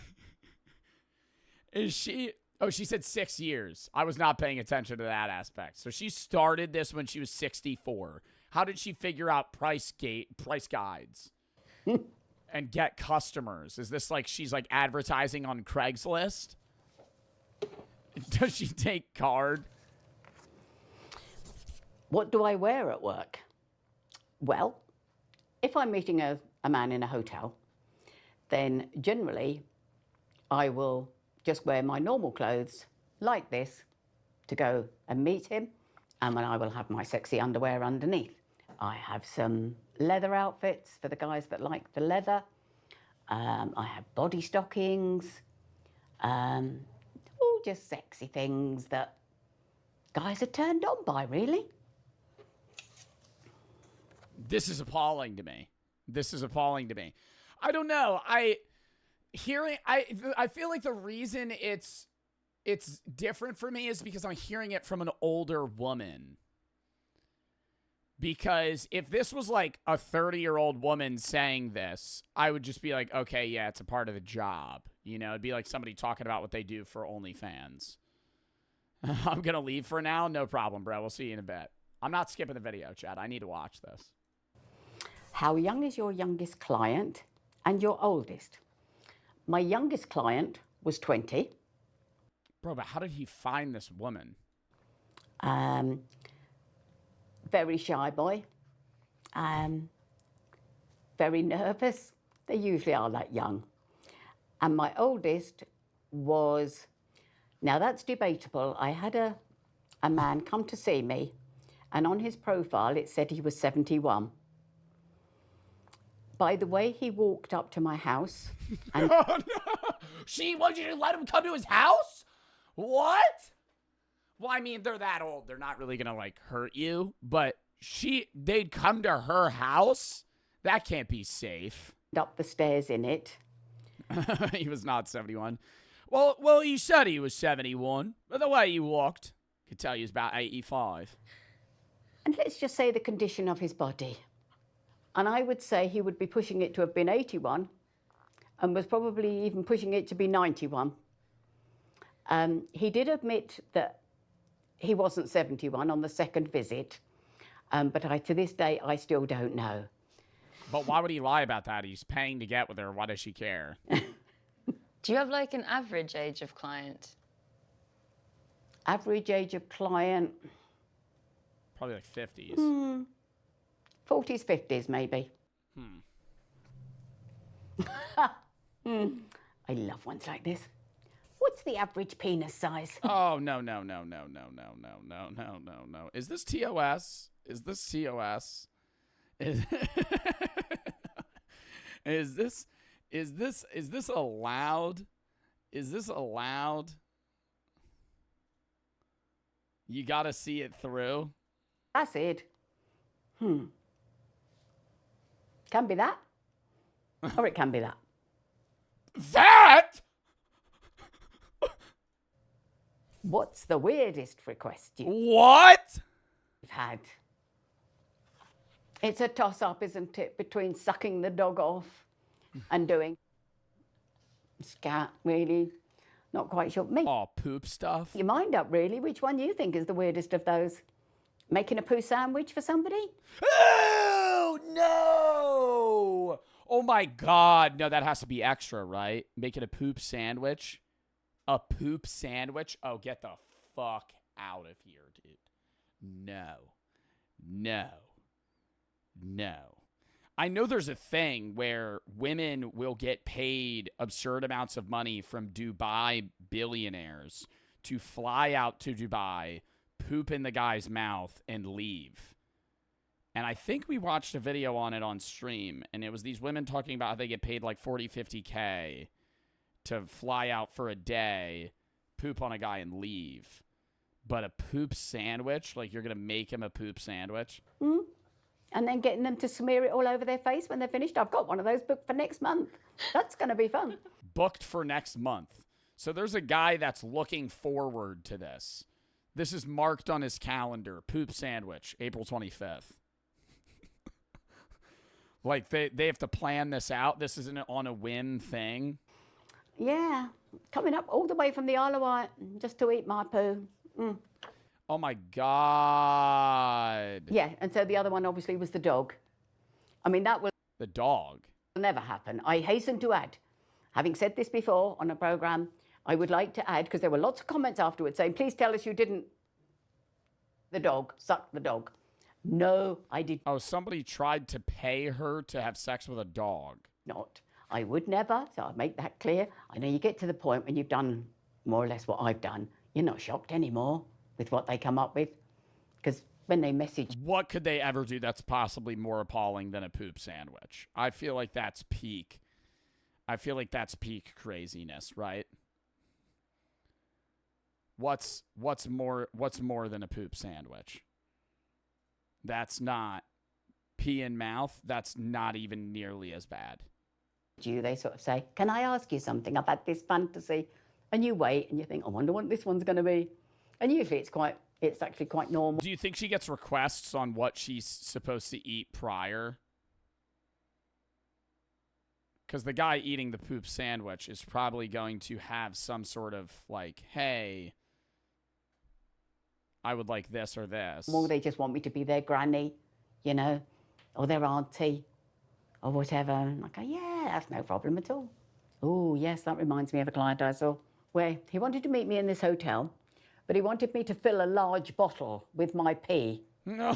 Is she... Oh, she said 6 years. I was not paying attention to that aspect. So she started this when she was 64. How did she figure out price guides and get customers? Is this like she's like advertising on Craigslist? Does she take card? What do I wear at work? Well, if I'm meeting a man in a hotel, then generally I will just wear my normal clothes like this to go and meet him, and then I will have my sexy underwear underneath. I have some leather outfits for the guys that like the leather. I have body stockings, all just sexy things that guys are turned on by, really. This is appalling to me. This is appalling to me. I don't know. I feel like the reason it's different for me is because I'm hearing it from an older woman. Because if this was like a 30-year-old woman saying this, I would just be like, okay, yeah, it's a part of the job. You know, it'd be like somebody talking about what they do for OnlyFans. I'm going to leave for now. No problem, bro. We'll see you in a bit. I'm not skipping the video, Chad. I need to watch this. How young is your youngest client and your oldest? My youngest client was 20. Bro, but how did he find this woman? Very shy boy. Very nervous. They usually are that young. And my oldest was, now that's debatable. I had a man come to see me, and on his profile it said he was 71. By the way, he walked up to my house. And oh, no. She wanted you to let him come to his house? What? Well, I mean, they're that old. They're not really gonna like hurt you, but they'd come to her house. That can't be safe. Up the stairs in it. He was not 71. Well, he said he was 71. But the way he walked, could tell he was about 85. And let's just say the condition of his body. And I would say he would be pushing it to have been 81 and was probably even pushing it to be 91. He did admit that he wasn't 71 on the second visit, but to this day, I still don't know. But why would he lie about that? He's paying to get with her. Why does she care? Do you have like an average age of client? Average age of client? Probably like 50s. 40s, 50s maybe. I love ones like this. What's the average penis size? Oh, no. Is this TOS? Is this TOS? Is this allowed? Is this allowed? You gotta see it through. That's it. Can be that. Or it can be that. That? What's the weirdest request What? you've had? It's a toss-up, isn't it, between sucking the dog off and doing scat, really. Not quite sure. Me. Oh, poop stuff. Your mind up, really. Which one you think is the weirdest of those? Making a poo sandwich for somebody? Oh, no! Oh, my God. No, that has to be extra, right? Making a poop sandwich? A poop sandwich? Oh, get the fuck out of here, dude. No. I know there's a thing where women will get paid absurd amounts of money from Dubai billionaires to fly out to Dubai, poop in the guy's mouth, and leave. And I think we watched a video on it on stream, and it was these women talking about how they get paid like 40, 50K to fly out for a day, poop on a guy, and leave. But a poop sandwich? Like, you're going to make him a poop sandwich? And then getting them to smear it all over their face when they're finished. I've got one of those booked for next month. That's going to be fun. Booked for next month. So there's a guy that's looking forward to this. This is marked on his calendar. Poop sandwich, April 25th. Like, they have to plan this out. This isn't on a whim thing. Yeah. Coming up all the way from the Isle of Wight just to eat my poo. Oh, my God. Yeah, and so the other one obviously was the dog. I mean, that will The dog. never happen. I hasten to add, having said this before on a programme, I would like to add, because there were lots of comments afterwards saying, please tell us you didn't suck the dog. No, I did Oh, somebody tried to pay her to have sex with a dog. not. I would never, so I'll make that clear. I know you get to the point when you've done more or less what I've done, you're not shocked anymore with what they come up with. Because when they message... What could they ever do that's possibly more appalling than a poop sandwich? I feel like that's peak. I feel like that's peak craziness, right? What's more than a poop sandwich? That's not pee in mouth. That's not even nearly as bad. They sort of say, can I ask you something? I've had this fantasy. And you wait and you think, I wonder what this one's going to be. And usually it's actually quite normal. Do you think she gets requests on what she's supposed to eat prior? Because the guy eating the poop sandwich is probably going to have some sort of like, hey, I would like this or this. Or they just want me to be their granny, you know, or their auntie or whatever. And I go, yeah, that's no problem at all. Oh, yes, that reminds me of a client I saw where he wanted to meet me in this hotel, but he wanted me to fill a large bottle with my pee. No.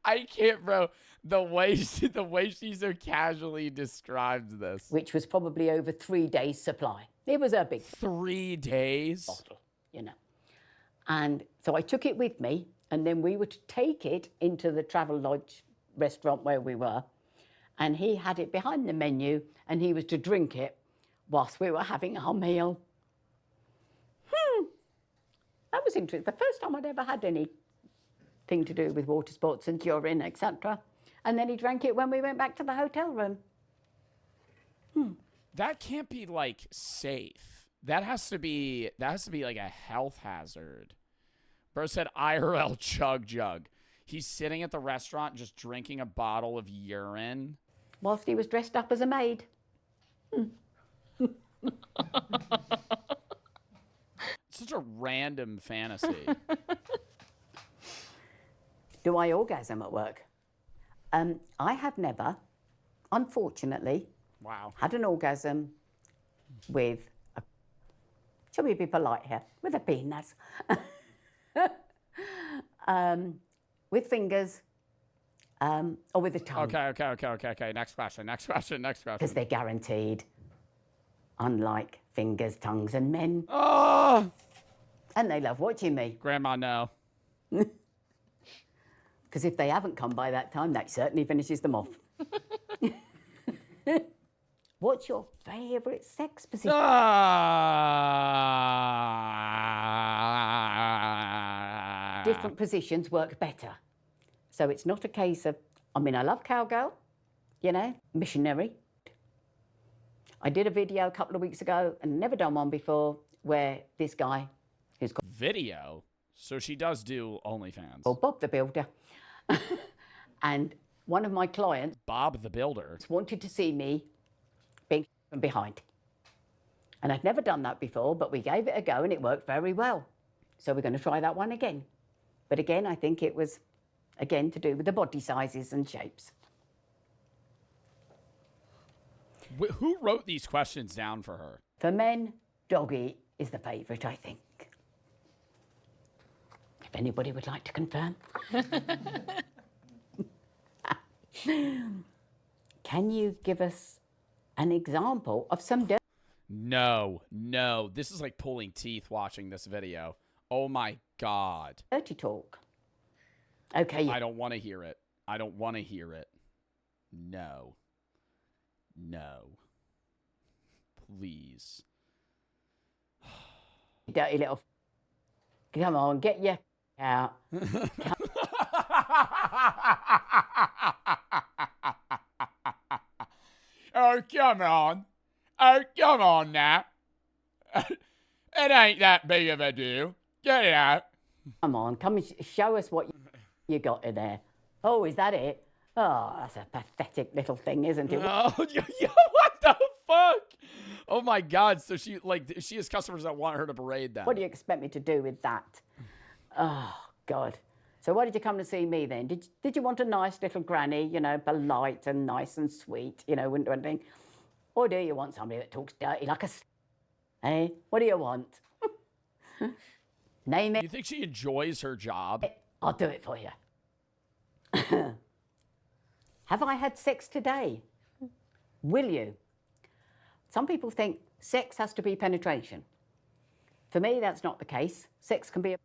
I can't, bro. The way she so casually describes this. Which was probably over 3 days' supply. It was a big 3 days bottle, you know. And so I took it with me, and then we were to take it into the Travel Lodge restaurant where we were, and he had it behind the menu, and he was to drink it whilst we were having our meal. That was interesting. The first time I'd ever had anything to do with water sports and urine, etc. And then he drank it when we went back to the hotel room. That can't be like safe. That has to be like a health hazard. Bro said IRL chug jug. He's sitting at the restaurant just drinking a bottle of urine. Whilst he was dressed up as a maid. Such a random fantasy. Do I orgasm at work? I have never, unfortunately, had an orgasm with a, shall we be polite here, with a penis. With fingers, or with a tongue. Okay. Next question. Because they're guaranteed, unlike fingers, tongues, and men. Oh! And they love watching me. Grandma, no. Because if they haven't come by that time, that certainly finishes them off. What's your favourite sex position? Different positions work better. So it's not a case of, I mean, I love cowgirl, you know, missionary. I did a video a couple of weeks ago, and never done one before, where this guy who's got video. So she does do OnlyFans. called Bob the Builder. And one of my clients, Bob the Builder, wanted to see me being from behind. And I'd never done that before, but we gave it a go and it worked very well. So we're going to try that one again. But again, I think it was, again, to do with the body sizes and shapes. Who wrote these questions down for her? For men, doggy is the favourite, I think. If anybody would like to confirm. Can you give us an example of some No. This is like pulling teeth watching this video. Oh my God. dirty talk? Okay. I don't want to hear it. No. Please. Dirty little. Come on, get your out. Oh, come on now. It ain't that big of a deal. Get it out. Come on, come and show us what you got in there. Oh, is that it? Oh, that's a pathetic little thing, isn't it? Oh, what the fuck? Oh my God. So she has customers that want her to parade them. What do you expect me to do with that? Oh, God. So why did you come to see me then? Did you want a nice little granny, you know, polite and nice and sweet, you know, wouldn't do anything? Or do you want somebody that talks dirty like a... Hey, what do you want? Name it. You think she enjoys her job? I'll do it for you. Have I had sex today? Will you? Some people think sex has to be penetration. For me, that's not the case. Sex can be a...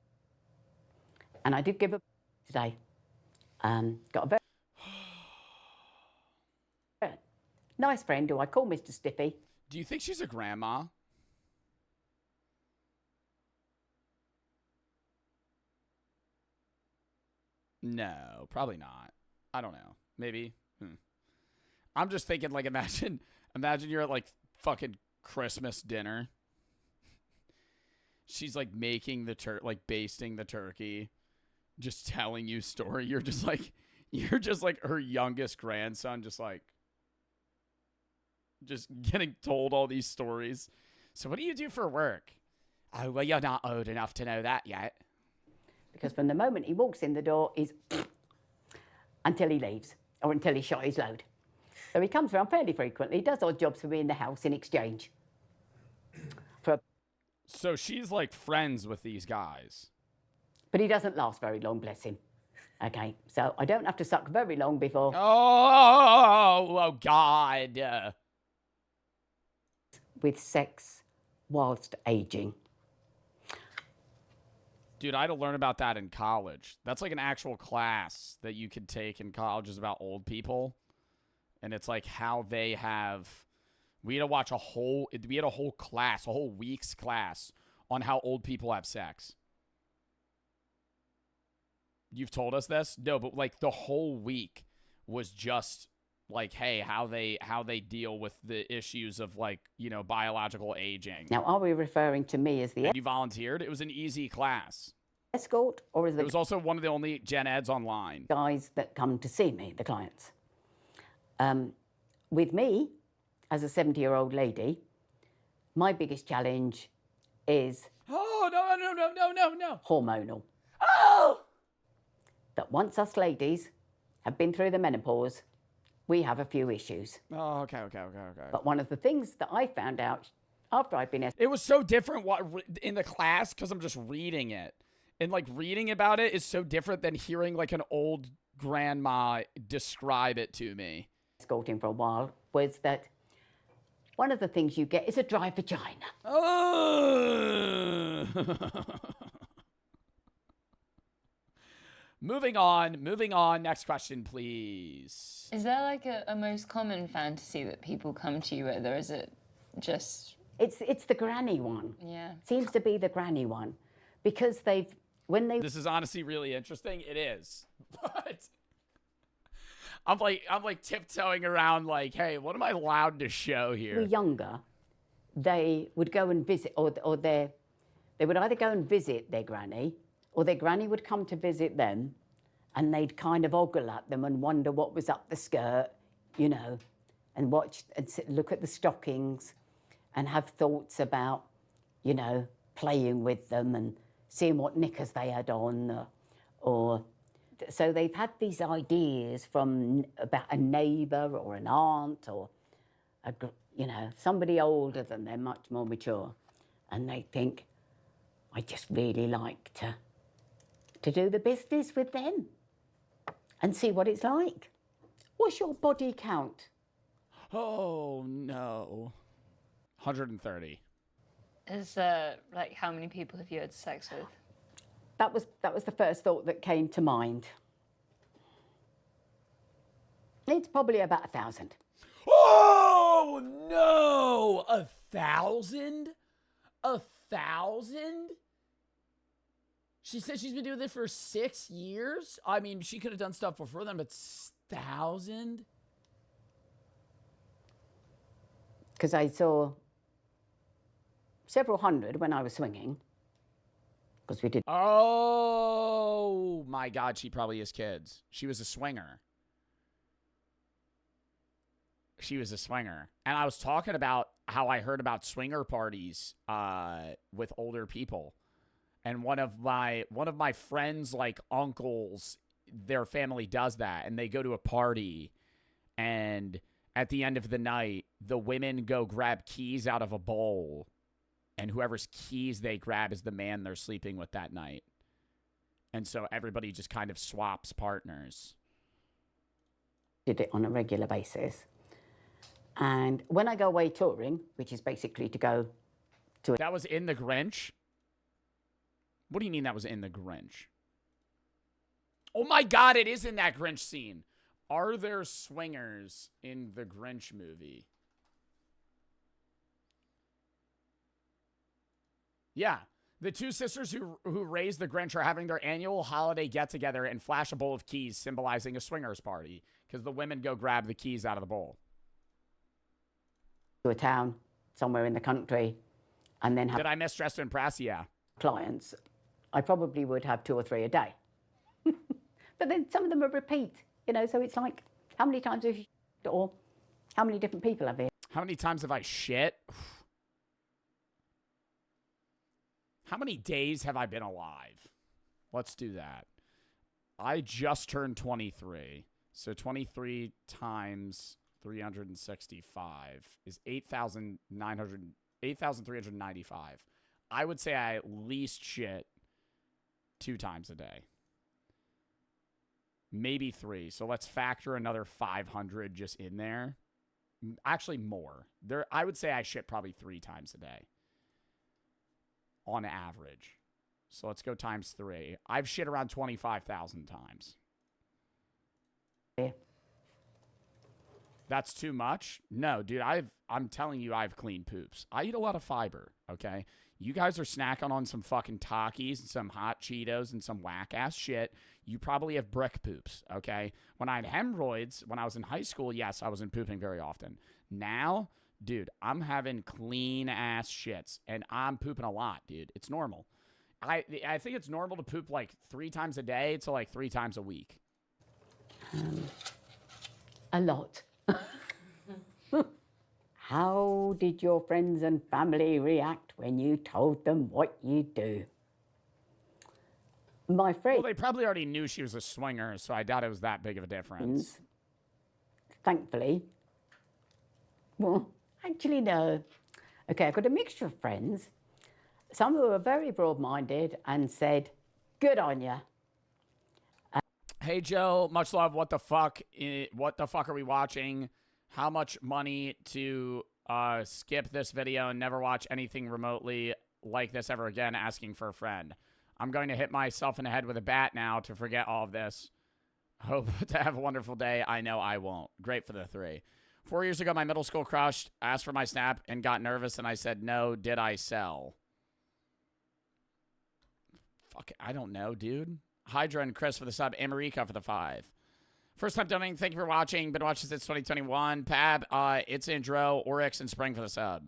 And I did give a today. Got a very nice friend who I call Mr. Stiffy. Do you think she's a grandma? No, probably not. I don't know. Maybe. I'm just thinking, like, imagine you're at, like, fucking Christmas dinner. She's, like, making the basting the turkey, just telling you story. You're just like her youngest grandson, just getting told all these stories. So what do you do for work? Oh, well, you're not old enough to know that yet. Because from the moment he walks in the door, he's until he leaves or until he shot his load. So he comes around fairly frequently, does odd jobs for me in the house in exchange. So she's like friends with these guys. But he doesn't last very long, bless him. Okay, so I don't have to suck very long before... Oh God. With sex whilst aging. Dude, I had to learn about that in college. That's like an actual class that you could take in college is about old people And it's like how they have. We had to watch we had a whole class, a whole week's class on how old people have sex. You've told us this? No, but like the whole week was just like, hey, how they deal with the issues of like, you know, biological aging. Now, are we referring to me as the And you volunteered? It was an easy class. escort, or as It the was also one of the only gen eds online. guys that come to see me, the clients? With me, as a 70-year-old lady, my biggest challenge is Oh, no. hormonal. Oh! That once us ladies have been through the menopause, we have a few issues. Oh, okay. But one of the things that I found out after I've been It was so different in the class because I'm just reading it. And like reading about it is so different than hearing like an old grandma describe it to me. escorting for a while, was that one of the things you get is a dry vagina. Oh. Moving on. Next question, please. Is there like a most common fantasy that people come to you with, or is it just... It's the granny one. Yeah. Seems to be the granny one. Because This is honestly really interesting. It is. But I'm like tiptoeing around like, hey, what am I allowed to show here? were younger, they would go and visit, or they would either go and visit their granny, or their granny would come to visit them, and they'd kind of ogle at them and wonder what was up the skirt, you know, and watch and look at the stockings and have thoughts about, you know, playing with them and seeing what knickers they had on, so they've had these ideas about a neighbour or an aunt or somebody older than them, much more mature, and they think, I just really like to do the business with them and see what it's like. What's your body count? Oh no. 130. Is like how many people have you had sex with? That was the first thought that came to mind. It's probably about 1,000. Oh no! 1,000? 1,000? She said she's been doing this for 6 years. I mean, she could have done stuff before then, but 1,000? Because I saw several hundred when I was swinging. Because we did. Oh my God, she probably has kids. She was a swinger. And I was talking about how I heard about swinger parties with older people. And one of my friends, like uncles, their family does that. And they go to a party, and at the end of the night, the women go grab keys out of a bowl. And whoever's keys they grab is the man they're sleeping with that night. And so everybody just kind of swaps partners. Did it on a regular basis. And when I go away touring, which is basically to go to... That was in The Grinch? What do you mean that was in The Grinch? Oh my God, it is in that Grinch scene. Are there swingers in the Grinch movie? Yeah. The two sisters who raised the Grinch are having their annual holiday get-together and flash a bowl of keys, symbolizing a swingers party, because the women go grab the keys out of the bowl. To a town somewhere in the country, and then have... Did I miss Dress to Impress? Yeah. Clients. I probably would have 2 or 3 a day. But then some of them are repeat, you know, so it's like, how many times have you... or how many different people have you? How many times have I shit? How many days have I been alive? Let's do that. I just turned 23. So 23 times 365 is 8,395. I would say I at least shit 2 times a day. Maybe 3. So let's factor another 500 just in there. Actually, more. I would say I shit probably 3 times a day. On average. So let's go times 3. I've shit around 25,000 times. That's too much? No, dude, I'm telling you, I've clean poops. I eat a lot of fiber, okay? You guys are snacking on some fucking Takis and some hot Cheetos and some whack-ass shit. You probably have brick poops, okay? When I had hemorrhoids, when I was in high school, yes, I wasn't pooping very often. Now, dude, I'm having clean-ass shits, and I'm pooping a lot, dude. It's normal. I think it's normal to poop like 3 times a day to like 3 times a week. A lot. How did your friends and family react when you told them what you do? My friend. Well, they probably already knew she was a swinger, so I doubt it was that big of a difference. Thankfully. Well, actually, no. Okay, I've got a mixture of friends. Some who are very broad-minded and said, good on ya. Hey, Joe, much love. What the fuck? What the fuck are we watching? How much money to skip this video and never watch anything remotely like this ever again? Asking for a friend. I'm going to hit myself in the head with a bat now to forget all of this. Hope to have a wonderful day. I know I won't. Great for the 3. 4 years ago, my middle school crush asked for my snap and got nervous, and I said, no, did I sell? Fuck, I don't know, dude. Hydra and Chris for the sub. America for the 5. First time donating. Thank you for watching. Been watching since 2021. Pab, it's Andro, Oryx, and Spring for the sub.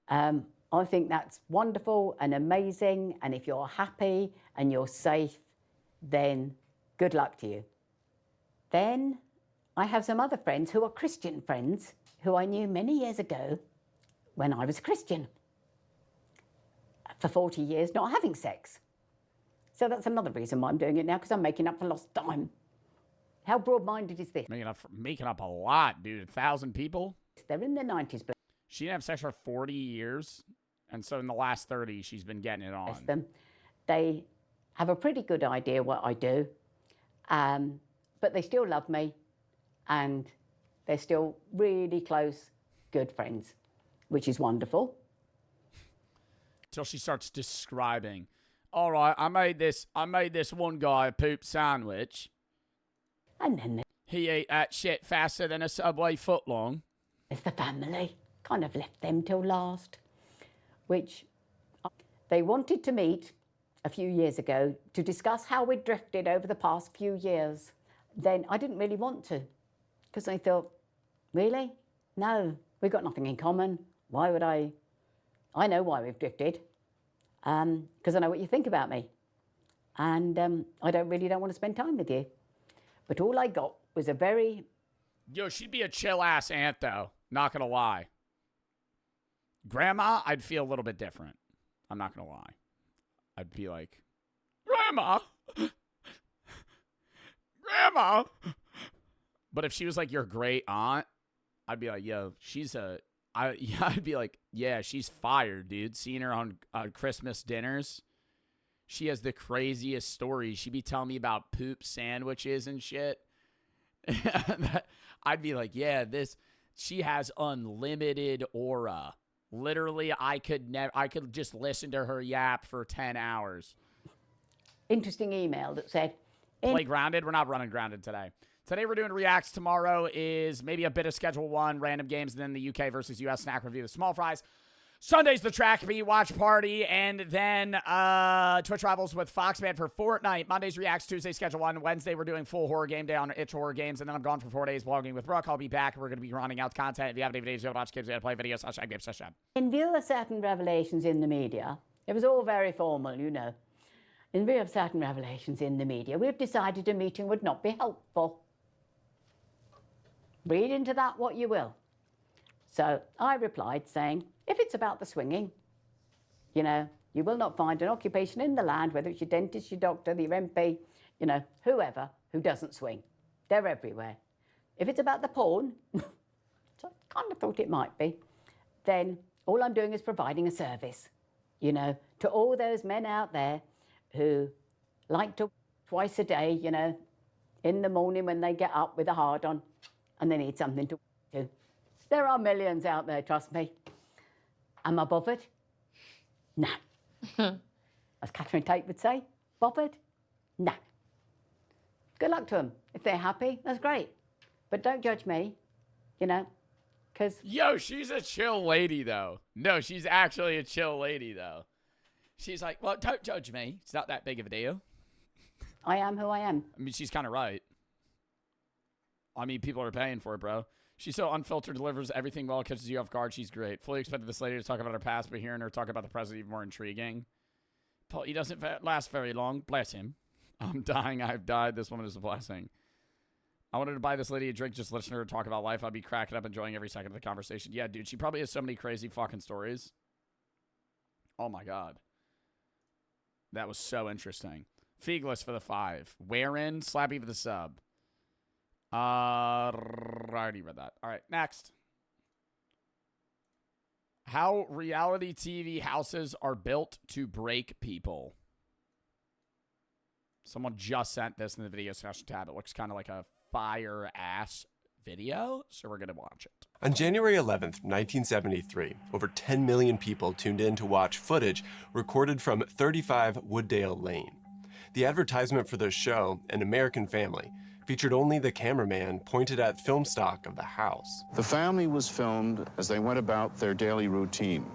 I think that's wonderful and amazing. And if you're happy and you're safe, then good luck to you. Then I have some other friends who are Christian friends who I knew many years ago when I was a Christian. For 40 years, not having sex. So that's another reason why I'm doing it now, because I'm making up for lost time. How broad-minded is this? Making up a lot, dude. 1,000 people? They're in their 90s, but she didn't have sex for 40 years, and so in the last 30, she's been getting it on. them. They have a pretty good idea what I do, but they still love me, and they're still really close, good friends, which is wonderful. Till she starts describing, all right, I made this one guy a poop sandwich. And then he ate that shit faster than a Subway footlong. It's the family. Kind of left them till last, which they wanted to meet a few years ago to discuss how we drifted over the past few years. Then I didn't really want to, because I thought, really? No, we've got nothing in common. Why would I? I know why we've drifted, because I know what you think about me. And I don't want to spend time with you. But all I got was a very... Yo, she'd be a chill-ass aunt, though. Not gonna lie. Grandma, I'd feel a little bit different. I'm not gonna lie. I'd be like, Grandma! Grandma! But if she was like your great aunt, I'd be like, yo, I'd be like, yeah, she's fired, dude. Seeing her on Christmas dinners. She has the craziest stories. She'd be telling me about poop sandwiches and shit. I'd be like, yeah, she has unlimited aura. Literally, I could just listen to her yap for 10 hours. Interesting email that said... Play Grounded? We're not running Grounded today. Today we're doing reacts. Tomorrow is maybe a bit of Schedule 1, random games, and then the UK versus US snack review, the small fries. Sunday's the track meet, watch party, and then Twitch Rivals with Foxman for Fortnite. Monday's reacts, Tuesday Schedule 1. Wednesday we're doing full horror game day on Itch Horror Games, and then I'm gone for 4 days vlogging with Brooke. I'll be back. We're going to be running out content. If you have any videos you want to watch, kids, you play videos, /games. In view of certain revelations in the media, it was all very formal, you know. In view of certain revelations in the media, we've decided a meeting would not be helpful. Read into that what you will. So I replied saying, if it's about the swinging, you know, you will not find an occupation in the land, whether it's your dentist, your doctor, your MP, you know, whoever, who doesn't swing. They're everywhere. If it's about the porn, which I kind of thought it might be, then all I'm doing is providing a service, you know, to all those men out there who like to twice a day, you know, in the morning when they get up with a hard-on and they need something to do. There are millions out there, trust me. Am I bothered? No. As Catherine Tate would say, bothered? No. Good luck to them. If they're happy, that's great. But don't judge me, you know, because... Yo, she's a chill lady, though. No, she's actually a chill lady, though. She's like, well, don't judge me. It's not that big of a deal. I am who I am. I mean, she's kind of right. I mean, people are paying for it, bro. She's so unfiltered, delivers everything well, catches you off guard. She's great. Fully expected this lady to talk about her past, but hearing her talk about the present even more intriguing. Paul, he doesn't last very long. Bless him. I'm dying. I've died. This woman is a blessing. I wanted to buy this lady a drink, just listen to her talk about life. I'd be cracking up, enjoying every second of the conversation. Yeah, dude, she probably has so many crazy fucking stories. Oh, my God. That was so interesting. Feegless for the 5. Wherein? Slappy for the sub. I already read that. All right, next. How reality TV houses are built to break people. Someone just sent this in the video session tab. It looks kind of like a fire-ass video, so we're going to watch it. On January 11th, 1973, over 10 million people tuned in to watch footage recorded from 35 Wooddale Lane. The advertisement for the show, An American Family, featured only the cameraman pointed at film stock of the house. The family was filmed as they went about their daily routine.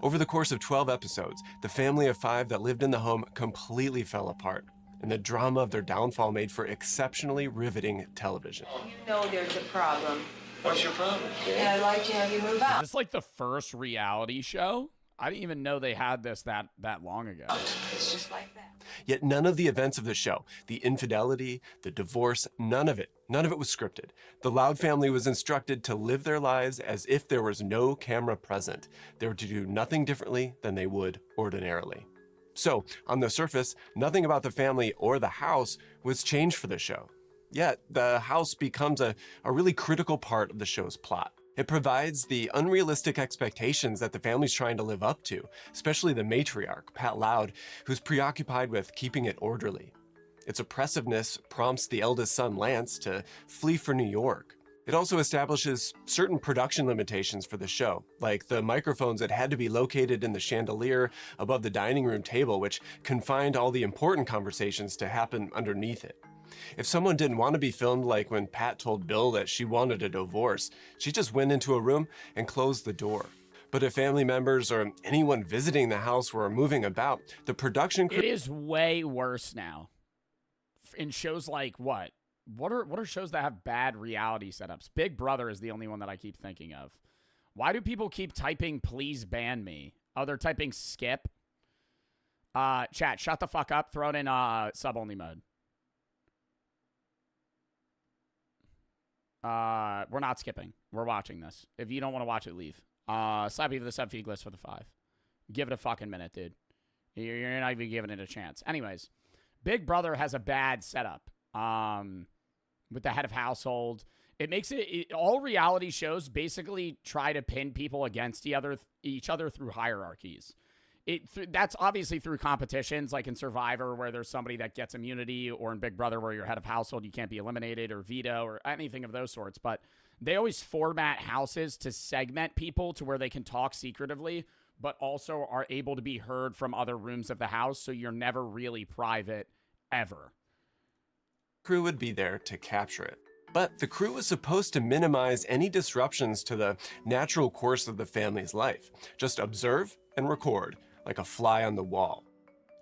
Over the course of 12 episodes, the family of 5 that lived in the home completely fell apart, and the drama of their downfall made for exceptionally riveting television. You know there's a problem. What's your problem? And I'd like to have you move out. Is this like the first reality show? I didn't even know they had this that long ago. It's just like that. Yet none of the events of the show, the infidelity, the divorce, none of it was scripted. The Loud family was instructed to live their lives as if there was no camera present. They were to do nothing differently than they would ordinarily. So, on the surface, nothing about the family or the house was changed for the show. Yet, the house becomes a really critical part of the show's plot. It provides the unrealistic expectations that the family's trying to live up to, especially the matriarch, Pat Loud, who's preoccupied with keeping it orderly. Its oppressiveness prompts the eldest son, Lance, to flee for New York. It also establishes certain production limitations for the show, like the microphones that had to be located in the chandelier above the dining room table, which confined all the important conversations to happen underneath it. If someone didn't want to be filmed, like when Pat told Bill that she wanted a divorce, she just went into a room and closed the door. But if family members or anyone visiting the house were moving about, the production crew... It is way worse now. In shows like what? What are shows that have bad reality setups? Big Brother is the only one that I keep thinking of. Why do people keep typing, please ban me? Oh, they're typing skip? Chat, shut the fuck up. Throw it in sub-only mode. We're not skipping. We're watching this. If you don't want to watch it, leave. Slappy for the sub feed list for the 5. Give it a fucking minute, dude. You're not even giving it a chance. Anyways, Big Brother has a bad setup. With the head of household. It makes it all reality shows basically try to pin people against each other through hierarchies. That's obviously through competitions, like in Survivor, where there's somebody that gets immunity, or in Big Brother, where you're head of household, you can't be eliminated, or veto, or anything of those sorts. But they always format houses to segment people to where they can talk secretively, but also are able to be heard from other rooms of the house, so you're never really private, ever. Crew would be there to capture it. But the crew was supposed to minimize any disruptions to the natural course of the family's life. Just observe and record, like a fly on the wall.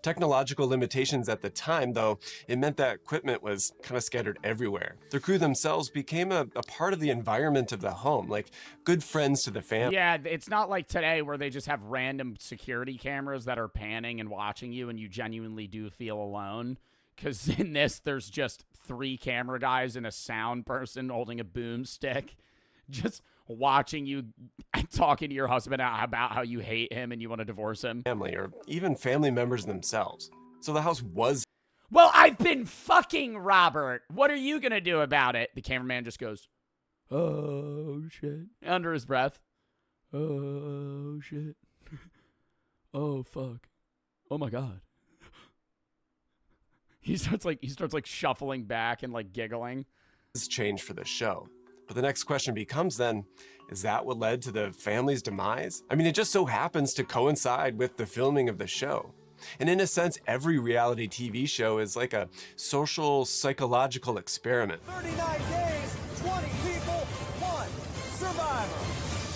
Technological limitations at the time, though, it meant that equipment was kind of scattered everywhere. The crew themselves became a part of the environment of the home, like good friends to the family. Yeah, it's not like today where they just have random security cameras that are panning and watching you, and you genuinely do feel alone. Because in this, there's just 3 camera guys and a sound person holding a boomstick, just watching you talking to your husband about how you hate him and you want to divorce him. Family, or even family members themselves. So the house was... Well, I've been fucking Robert. What are you going to do about it? The cameraman just goes, oh, shit. Under his breath. Oh, shit. Oh, fuck. Oh, my God. He starts like shuffling back and like giggling. This changed for the show. But the next question becomes then, is that what led to the family's demise? I mean, it just so happens to coincide with the filming of the show. And in a sense, every reality TV show is like a social psychological experiment. 39 days, 20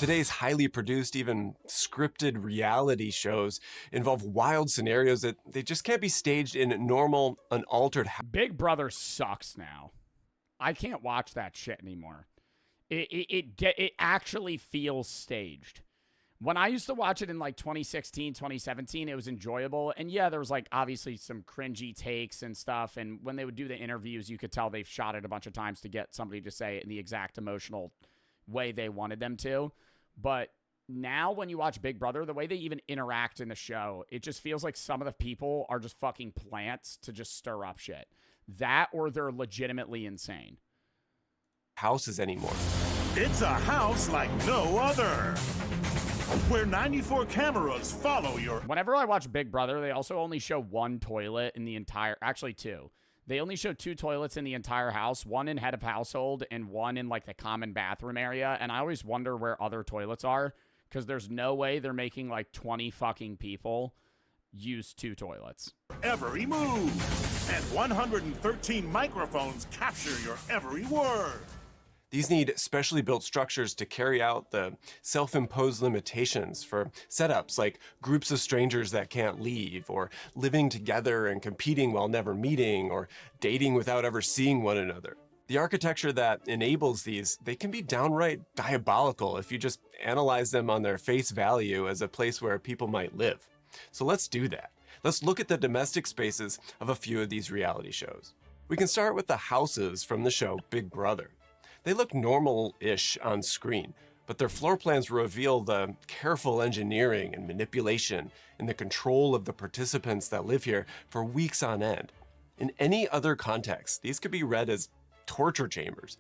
Today's highly produced, even scripted reality shows involve wild scenarios that they just can't be staged in normal, unaltered. Big Brother sucks now. I can't watch that shit anymore. It actually feels staged. When I used to watch it in like 2016, 2017, it was enjoyable. And yeah, there was like obviously some cringy takes and stuff. And when they would do the interviews, you could tell they've shot it a bunch of times to get somebody to say it in the exact emotional way they wanted them to. But now when you watch Big Brother, the way they even interact in the show, it just feels like some of the people are just fucking plants to just stir up shit. That or they're legitimately insane. Houses anymore. It's a house like no other, where 94 cameras follow your... Whenever I watch Big Brother, they also only show one toilet in the entire... Actually, two. They only show two toilets in the entire house, one in head of household and one in, like, the common bathroom area. And I always wonder where other toilets are, because there's no way they're making, like, 20 fucking people use two toilets. Every move. And 113 microphones capture your every word. These need specially built structures to carry out the self-imposed limitations for setups like groups of strangers that can't leave, or living together and competing while never meeting, or dating without ever seeing one another. The architecture that enables these, they can be downright diabolical if you just analyze them on their face value as a place where people might live. So let's do that. Let's look at the domestic spaces of a few of these reality shows. We can start with the houses from the show Big Brother. They look normal-ish on screen, but their floor plans reveal the careful engineering and manipulation and the control of the participants that live here for weeks on end. In any other context, these could be read as torture chambers.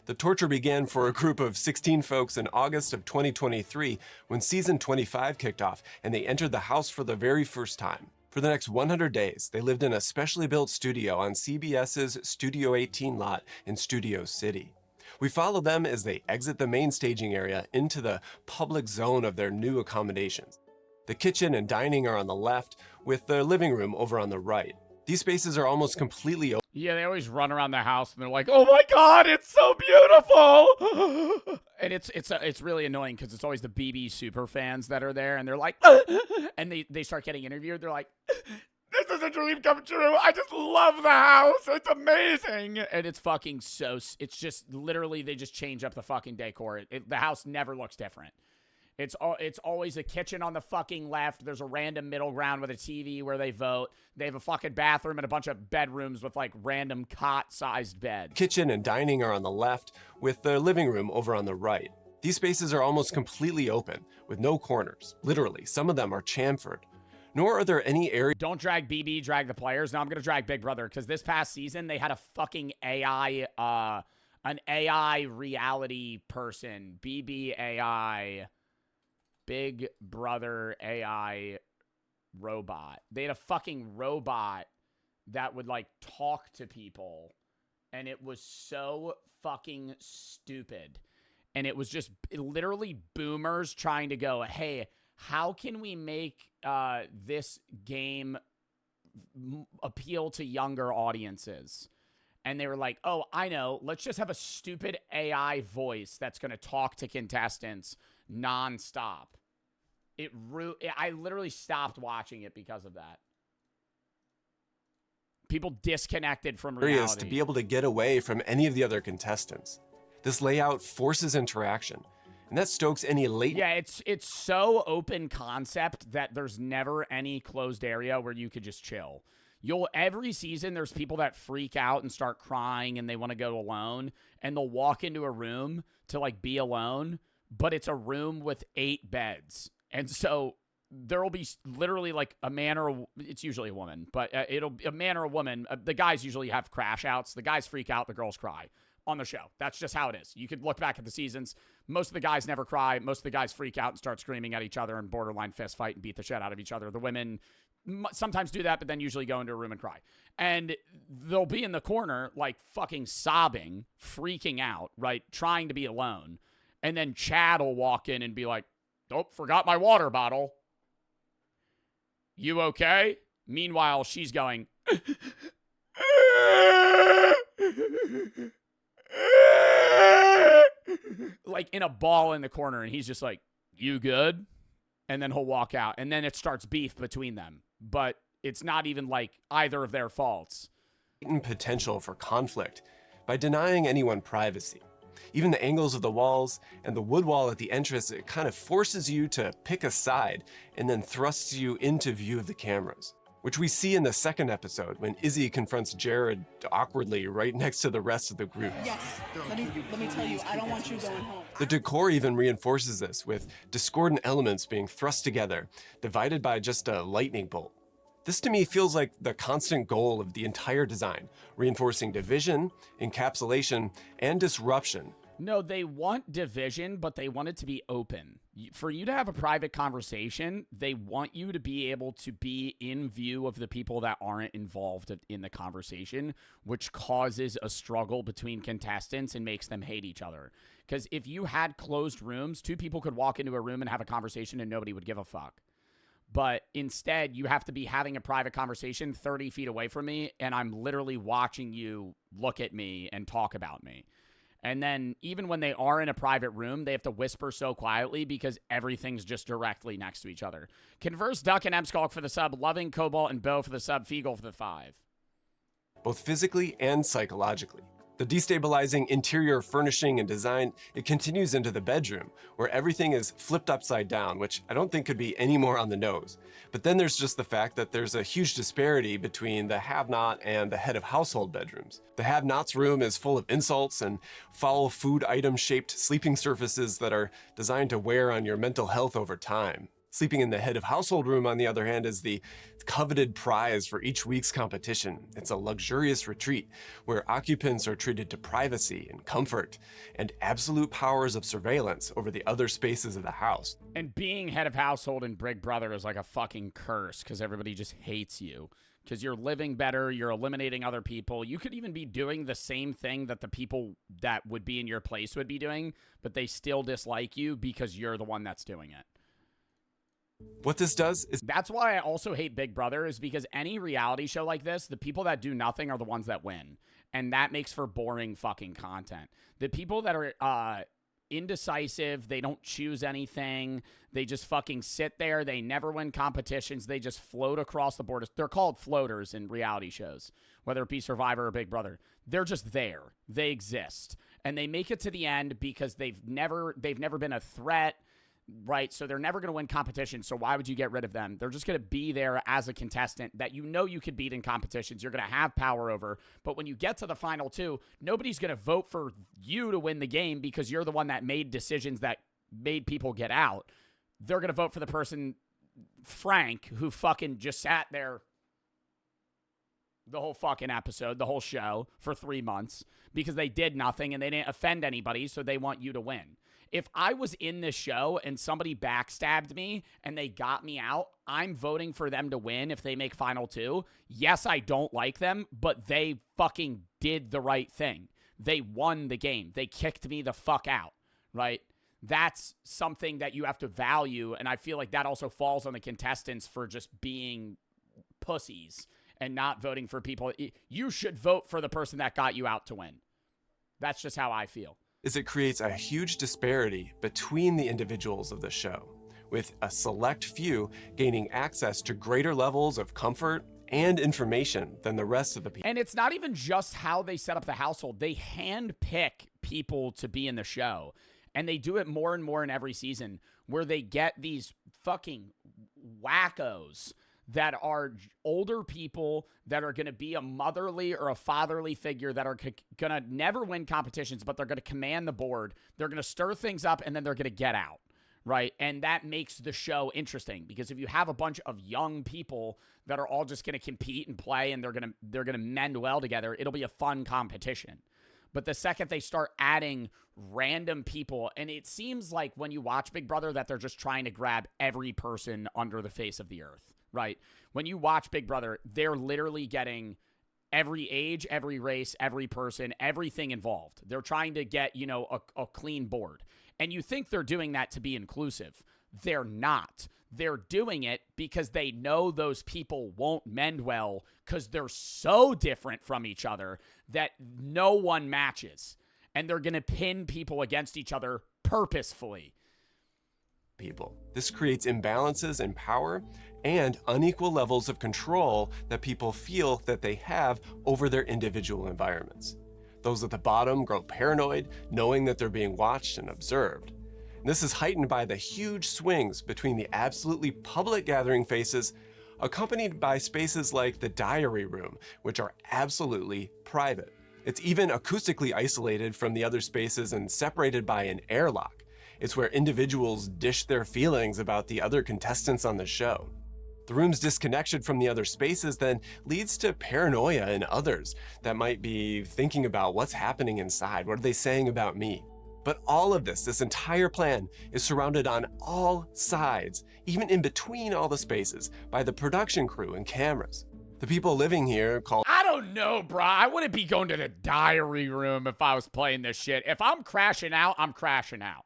The torture began for a group of 16 folks in August of 2023 when season 25 kicked off and they entered the house for the very first time. For the next 100 days, they lived in a specially built studio on CBS's Studio 18 lot in Studio City. We follow them as they exit the main staging area into the public zone of their new accommodations. The kitchen and dining are on the left, with the living room over on the right. These spaces are almost completely open. Yeah, they always run around the house and they're like, "Oh my God, it's so beautiful!" And it's really annoying because it's always the BB super fans that are there, and they're like, and they start getting interviewed. They're like, "This is a dream come true. I just love the house. It's amazing." And it's fucking so, it's just literally, they just change up the fucking decor. The house never looks different. It's always a kitchen on the fucking left. There's a random middle ground with a TV where they vote. They have a fucking bathroom and a bunch of bedrooms with like random cot-sized beds. Kitchen and dining are on the left, with the living room over on the right. These spaces are almost completely open, with no corners. Literally, some of them are chamfered. Nor are there any areas... Don't drag BB, drag the players. Now I'm going to drag Big Brother, because this past season, they had a fucking AI, an AI reality person. BB AI, Big Brother AI robot. They had a fucking robot that would, like, talk to people, and it was so fucking stupid. And it was just literally boomers trying to go, "Hey, how can we make this game appeal to younger audiences?" And they were like, "Oh, I know. Let's just have a stupid AI voice that's going to talk to contestants nonstop." I literally stopped watching it because of that. People disconnected from reality. To be able to get away from any of the other contestants. This layout forces interaction. And that stokes any late... Yeah, it's so open concept that there's never any closed area where you could just chill. Every season, there's people that freak out and start crying and they want to go alone, and they'll walk into a room to, like, be alone, but it's a room with 8 beds. And so there will be literally, like, a man or it's usually a woman, but it'll a man or a woman. The guys usually have crash outs. The guys freak out. The girls cry on the show. That's just how it is. You could look back at the seasons. Most of the guys never cry. Most of the guys freak out and start screaming at each other and borderline fist fight and beat the shit out of each other. The women sometimes do that, but then usually go into a room and cry. And they'll be in the corner, like, fucking sobbing, freaking out, right? Trying to be alone. And then Chad will walk in and be like, "Oh, forgot my water bottle. You okay?" Meanwhile, she's going, like in a ball in the corner, and he's just like, "You good?" And then he'll walk out, and then it starts beef between them. But it's not even like either of their faults. Potential for conflict by denying anyone privacy. Even the angles of the walls and the wood wall at the entrance, it kind of forces you to pick a side and then thrusts you into view of the cameras, which we see in the second episode when Izzy confronts Jared awkwardly right next to the rest of the group. Yes, let me tell you, I don't want you going home. The decor even reinforces this, with discordant elements being thrust together, divided by just a lightning bolt. This to me feels like the constant goal of the entire design, reinforcing division, encapsulation, and disruption. No, they want division, but they want it to be open. For you to have a private conversation, they want you to be able to be in view of the people that aren't involved in the conversation, which causes a struggle between contestants and makes them hate each other. Because if you had closed rooms, two people could walk into a room and have a conversation and nobody would give a fuck. But instead, you have to be having a private conversation 30 feet away from me, and I'm literally watching you look at me and talk about me. And then even when they are in a private room, they have to whisper so quietly because everything's just directly next to each other. Converse, Duck, and Emskalk for the sub. Loving, Cobalt, and Bo for the sub. Feagle for the 5. Both physically and psychologically. The destabilizing interior furnishing and design, it continues into the bedroom, where everything is flipped upside down, which I don't think could be any more on the nose. But then there's just the fact that there's a huge disparity between the have-not and the head of household bedrooms. The have-not's room is full of insults and foul food item-shaped sleeping surfaces that are designed to wear on your mental health over time. Sleeping in the head of household room, on the other hand, is the coveted prize for each week's competition. It's a luxurious retreat where occupants are treated to privacy and comfort and absolute powers of surveillance over the other spaces of the house. And being head of household in Big Brother is like a fucking curse because everybody just hates you. Because you're living better, you're eliminating other people. You could even be doing the same thing that the people that would be in your place would be doing, but they still dislike you because you're the one that's doing it. What this does is... That's why I also hate Big Brother, is because any reality show like this, the people that do nothing are the ones that win. And that makes for boring fucking content. The people that are indecisive, they don't choose anything, they just fucking sit there, they never win competitions, they just float across the board. They're called floaters in reality shows, whether it be Survivor or Big Brother. They're just there. They exist. And they make it to the end because they've never been a threat. Right, so they're never going to win competition, so why would you get rid of them? They're just going to be there as a contestant that you know you could beat in competitions, you're going to have power over, but when you get to the final two, nobody's going to vote for you to win the game because you're the one that made decisions that made people get out. They're going to vote for the person, Frank, who fucking just sat there the whole fucking episode, the whole show, for 3 months because they did nothing and they didn't offend anybody, so they want you to win. If I was in this show and somebody backstabbed me and they got me out, I'm voting for them to win if they make final two. Yes, I don't like them, but they fucking did the right thing. They won the game. They kicked me the fuck out, right? That's something that you have to value, and I feel like that also falls on the contestants for just being pussies and not voting for people. You should vote for the person that got you out to win. That's just how I feel. Is it creates a huge disparity between the individuals of the show, with a select few gaining access to greater levels of comfort and information than the rest of the people. And it's not even just how they set up the household. They handpick people to be in the show, and they do it more and more in every season, where they get these fucking wackos that are older people that are going to be a motherly or a fatherly figure that are going to never win competitions, but they're going to command the board. They're going to stir things up, and then they're going to get out, right? And that makes the show interesting, because if you have a bunch of young people that are all just going to compete and play, and they're going to mend well together, it'll be a fun competition. But the second they start adding random people, and it seems like when you watch Big Brother that they're just trying to grab every person under the face of the earth. Right? When you watch Big Brother, they're literally getting every age, every race, every person, everything involved. They're trying to get, a clean board. And you think they're doing that to be inclusive. They're not. They're doing it because they know those people won't mend well because they're so different from each other that no one matches. and they're going to pin people against each other purposefully. People. This creates imbalances in power and unequal levels of control that people feel that they have over their individual environments. Those at the bottom grow paranoid, knowing that they're being watched and observed. And this is heightened by the huge swings between the absolutely public gathering faces, accompanied by spaces like the diary room, which are absolutely private. It's even acoustically isolated from the other spaces and separated by an airlock. It's where individuals dish their feelings about the other contestants on the show. The room's disconnection from the other spaces then leads to paranoia in others that might be thinking about what's happening inside. What are they saying about me? But all of this entire plan is surrounded on all sides, even in between all the spaces, by the production crew and cameras. The people living here call. I don't know, bro. I wouldn't be going to the diary room if I was playing this shit. If I'm crashing out, I'm crashing out.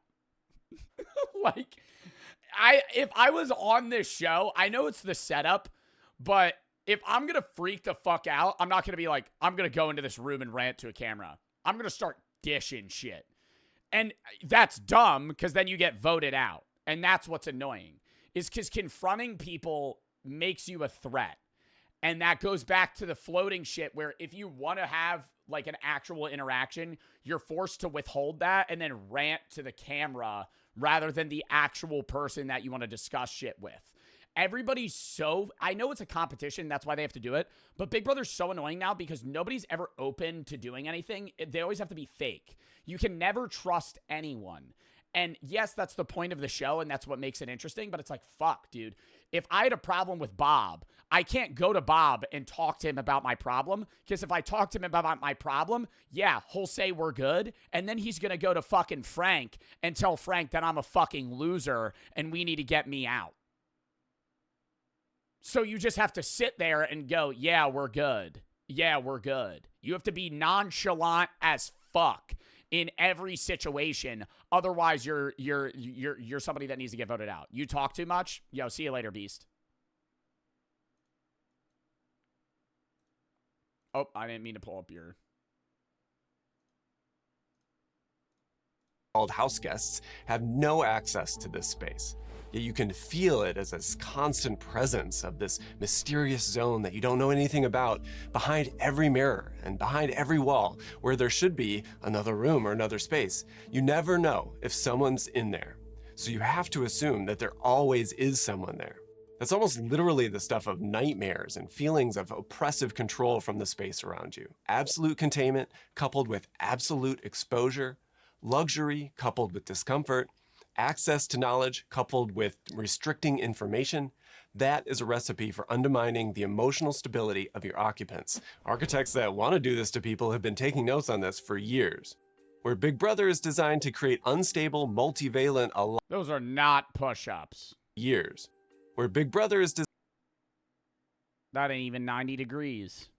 Like, if I was on this show, I know it's the setup, but if I'm going to freak the fuck out, I'm not going to be like, I'm going to go into this room and rant to a camera. I'm going to start dishing shit. And that's dumb because then you get voted out. And that's what's annoying, is because confronting people makes you a threat. And that goes back to the floating shit where if you want to have like an actual interaction, you're forced to withhold that and then rant to the camera rather than the actual person that you want to discuss shit with. Everybody's so, I know it's a competition, that's why they have to do it, but Big Brother's so annoying now because nobody's ever open to doing anything. They always have to be fake. You can never trust anyone. And yes, that's the point of the show, and that's what makes it interesting, but it's like, fuck, dude. If I had a problem with Bob, I can't go to Bob and talk to him about my problem, because if I talk to him about my problem, yeah, he'll say we're good, and then he's going to go to fucking Frank and tell Frank that I'm a fucking loser and we need to get me out. So you just have to sit there and go, yeah, we're good. Yeah, we're good. You have to be nonchalant as fuck in every situation. Otherwise, you're somebody that needs to get voted out. You talk too much? Yo, see you later, beast. Oh, I didn't mean to pull up your... Called house guests have no access to this space. Yet you can feel it as this constant presence of this mysterious zone that you don't know anything about behind every mirror and behind every wall where there should be another room or another space. You never know if someone's in there. So you have to assume that there always is someone there. That's almost literally the stuff of nightmares and feelings of oppressive control from the space around you. Absolute containment coupled with absolute exposure, luxury coupled with discomfort, access to knowledge coupled with restricting information, that is a recipe for undermining the emotional stability of your occupants. Architects that want to do this to people have been taking notes on this for years. Where Big Brother is designed to create unstable, multivalent Those are not push-ups. Years. Where Big Brother is that ain't even 90 degrees.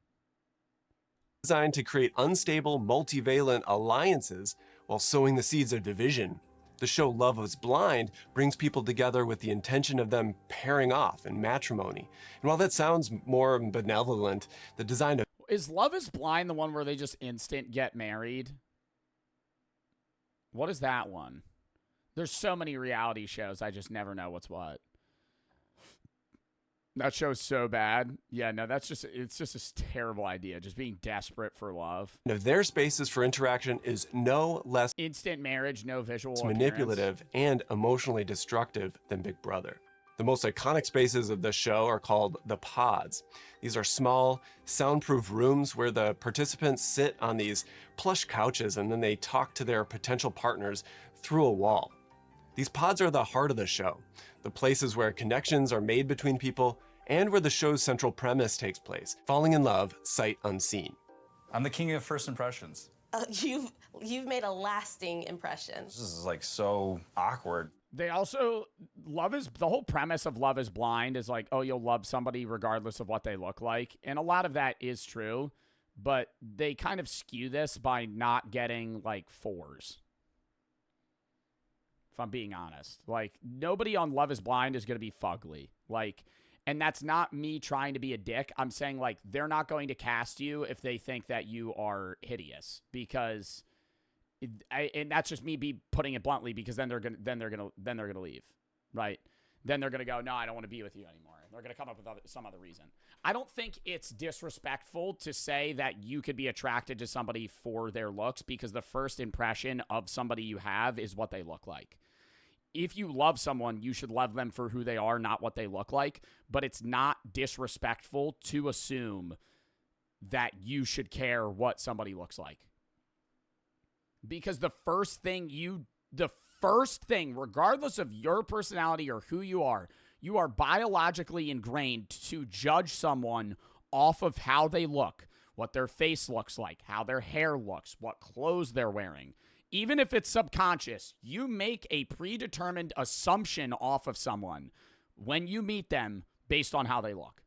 Designed to create unstable, multivalent alliances while sowing the seeds of division. The show Love is Blind brings people together with the intention of them pairing off in matrimony. And while that sounds more benevolent, the design of... Is Love is Blind the one where they just instant get married? What is that one? There's so many reality shows, I just never know what's what. That show's so bad. Yeah, no, it's just a terrible idea. Just being desperate for love. Their spaces for interaction is no less instant marriage, no visual manipulative and emotionally destructive than Big Brother. The most iconic spaces of the show are called the pods. These are small, soundproof rooms where the participants sit on these plush couches and then they talk to their potential partners through a wall. These pods are the heart of the show, the places where connections are made between people and where the show's central premise takes place, falling in love sight unseen. I'm the king of first impressions. You've made a lasting impression. This is like so awkward. They also, the whole premise of Love is Blind is like, oh, you'll love somebody regardless of what they look like. And a lot of that is true, but they kind of skew this by not getting like 4s. If I'm being honest, like nobody on Love is Blind is going to be fugly. Like, and that's not me trying to be a dick. I'm saying like, they're not going to cast you if they think that you are hideous, because And that's just me putting it bluntly, because then they're gonna leave, right? Then they're gonna go, no, I don't want to be with you anymore. They're gonna come up with some other reason. I don't think it's disrespectful to say that you could be attracted to somebody for their looks, because the first impression of somebody you have is what they look like. If you love someone, you should love them for who they are, not what they look like. But it's not disrespectful to assume that you should care what somebody looks like. Because the first thing, regardless of your personality or who you are biologically ingrained to judge someone off of how they look, what their face looks like, how their hair looks, what clothes they're wearing. Even if it's subconscious, you make a predetermined assumption off of someone when you meet them based on how they look.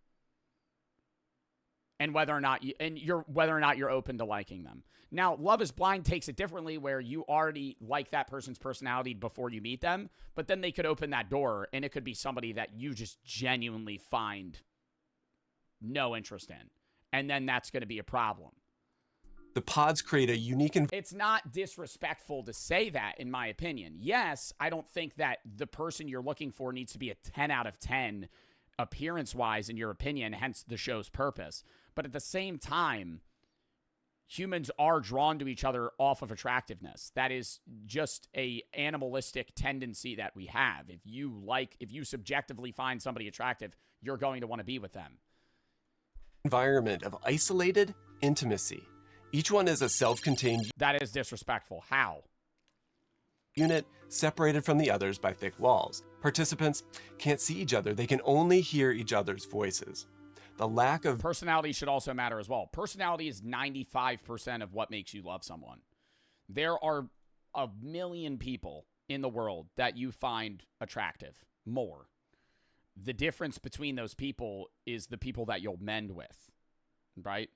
And whether or not you're open to liking them. Now, Love is Blind takes it differently, where you already like that person's personality before you meet them, but then they could open that door and it could be somebody that you just genuinely find no interest in. And then that's going to be a problem. The pods create a unique It's not disrespectful to say that, in my opinion. Yes, I don't think that the person you're looking for needs to be a 10 out of 10 appearance-wise, in your opinion, hence the show's purpose. But at the same time, humans are drawn to each other off of attractiveness. That is just a animalistic tendency that we have. If you subjectively find somebody attractive, you're going to want to be with them. environment of isolated intimacy. Each one is a self-contained That is disrespectful. How? unit separated from the others by thick walls. Participants can't see each other. They can only hear each other's voices. The lack of personality should also matter as well. Personality is 95% of what makes you love someone. There are a million people in the world that you find attractive. More. The difference between those people is the people that you'll mend with, right?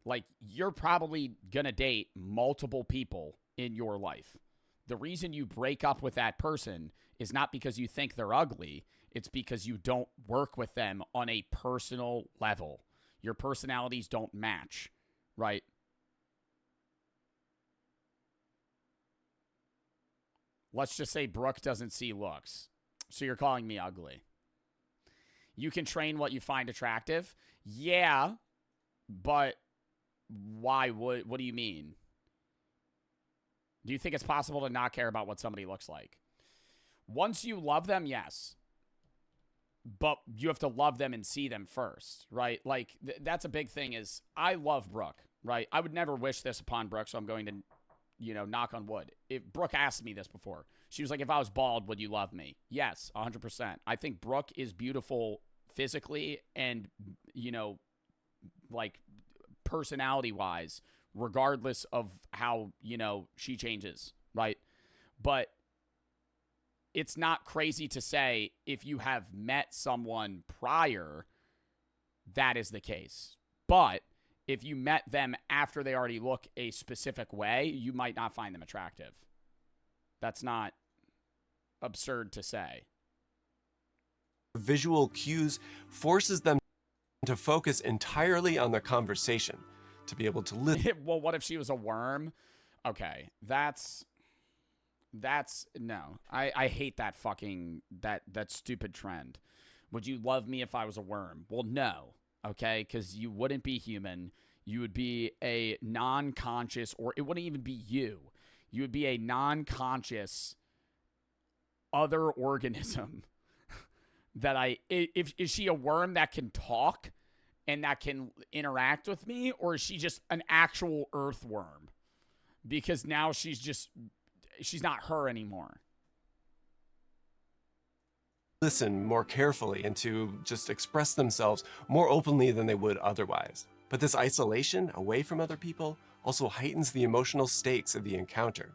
Like, you're probably going to date multiple people in your life. The reason you break up with that person is not because you think they're ugly. It's because you don't work with them on a personal level. Your personalities don't match, right? Let's just say Brooke doesn't see looks. So you're calling me ugly. You can train what you find attractive. Yeah, but why would, what do you mean? Do you think it's possible to not care about what somebody looks like? Once you love them, yes. But you have to love them and see them first, right? Like, that's a big thing is, I love Brooke, right? I would never wish this upon Brooke, so I'm going to, knock on wood. If Brooke asked me this before, she was like, if I was bald, would you love me? Yes, 100%. I think Brooke is beautiful physically and, like, personality-wise, regardless of how, she changes, right? But it's not crazy to say if you have met someone prior, that is the case. But if you met them after they already look a specific way, you might not find them attractive. That's not absurd to say. visual cues forces them to focus entirely on the conversation, to be able to listen. Well, what if she was a worm? Okay, that's no. I hate that fucking that stupid trend. Would you love me if I was a worm? Well, no. Okay, because you wouldn't be human. You would be a non-conscious, or it wouldn't even be you. You would be a non-conscious other organism. Is she a worm that can talk and that can interact with me, or is she just an actual earthworm? Because now she's not her anymore. Listen more carefully and to just express themselves more openly than they would otherwise. But this isolation away from other people also heightens the emotional stakes of the encounter.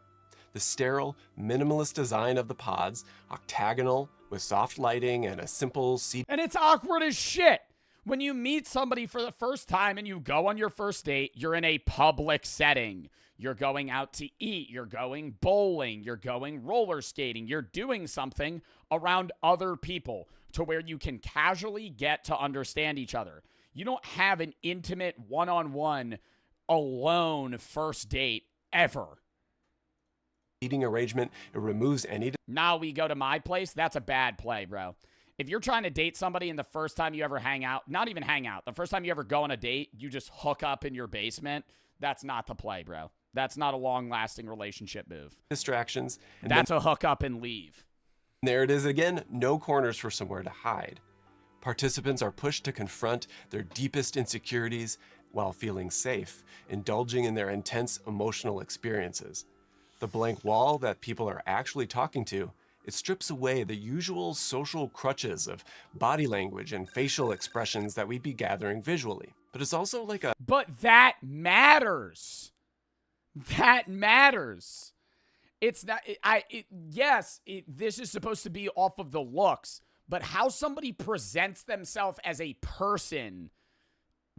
The sterile, minimalist design of the pods, octagonal, with soft lighting and a simple seat. And it's awkward as shit. When you meet somebody for the first time and you go on your first date, you're in a public setting. You're going out to eat. You're going bowling. You're going roller skating. You're doing something around other people to where you can casually get to understand each other. You don't have an intimate one-on-one alone first date ever. seating arrangement. It removes any. Now we go to my place. That's a bad play, bro. If you're trying to date somebody and the first time you ever hang out, not even hang out, the first time you ever go on a date, you just hook up in your basement, that's not the play, bro. That's not a long-lasting relationship move. Distractions. And that's a hook up and leave. There it is again, no corners for somewhere to hide. Participants are pushed to confront their deepest insecurities while feeling safe, indulging in their intense emotional experiences. The blank wall that people are actually talking to, it strips away the usual social crutches of body language and facial expressions that we'd be gathering visually. But it's also like a... But that matters. That matters. It's not, this is supposed to be off of the looks, but how somebody presents themselves as a person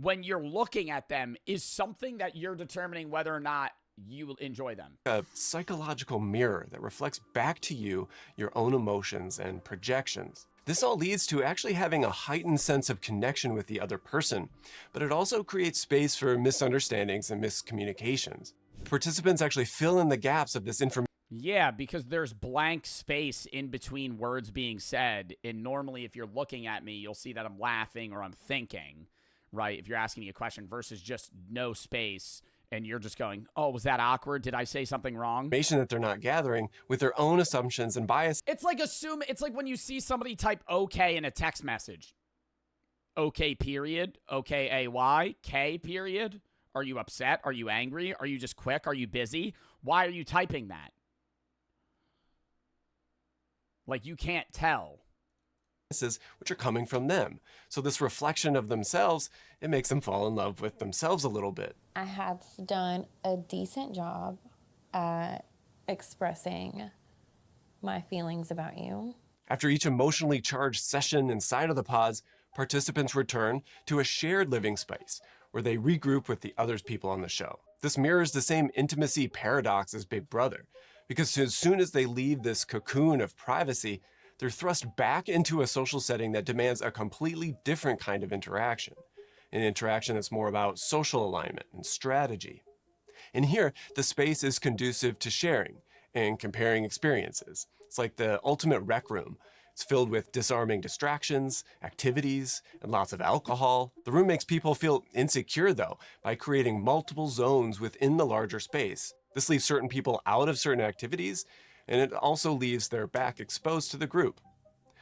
when you're looking at them is something that you're determining whether or not you will enjoy them. A psychological mirror that reflects back to you your own emotions and projections. This all leads to actually having a heightened sense of connection with the other person, but it also creates space for misunderstandings and miscommunications. Participants actually fill in the gaps of this information. Yeah, because there's blank space in between words being said, and normally if you're looking at me, you'll see that I'm laughing or I'm thinking, right? If you're asking me a question versus just no space, and you're just going, oh, was that awkward? Did I say something wrong? Information that they're not gathering with their own assumptions and bias. It's like it's like when you see somebody type okay in a text message. Okay, period. Okay, AY, K, period. Are you upset? Are you angry? Are you just quick? Are you busy? Why are you typing that? Like, you can't tell. Which are coming from them. So this reflection of themselves, it makes them fall in love with themselves a little bit. I have done a decent job at expressing my feelings about you. After each emotionally charged session inside of the pods, participants return to a shared living space where they regroup with the other people on the show. This mirrors the same intimacy paradox as Big Brother, because as soon as they leave this cocoon of privacy, they're thrust back into a social setting that demands a completely different kind of interaction, an interaction that's more about social alignment and strategy. And here, the space is conducive to sharing and comparing experiences. It's like the ultimate rec room. It's filled with disarming distractions, activities, and lots of alcohol. The room makes people feel insecure, though, by creating multiple zones within the larger space. This leaves certain people out of certain activities, and it also leaves their back exposed to the group.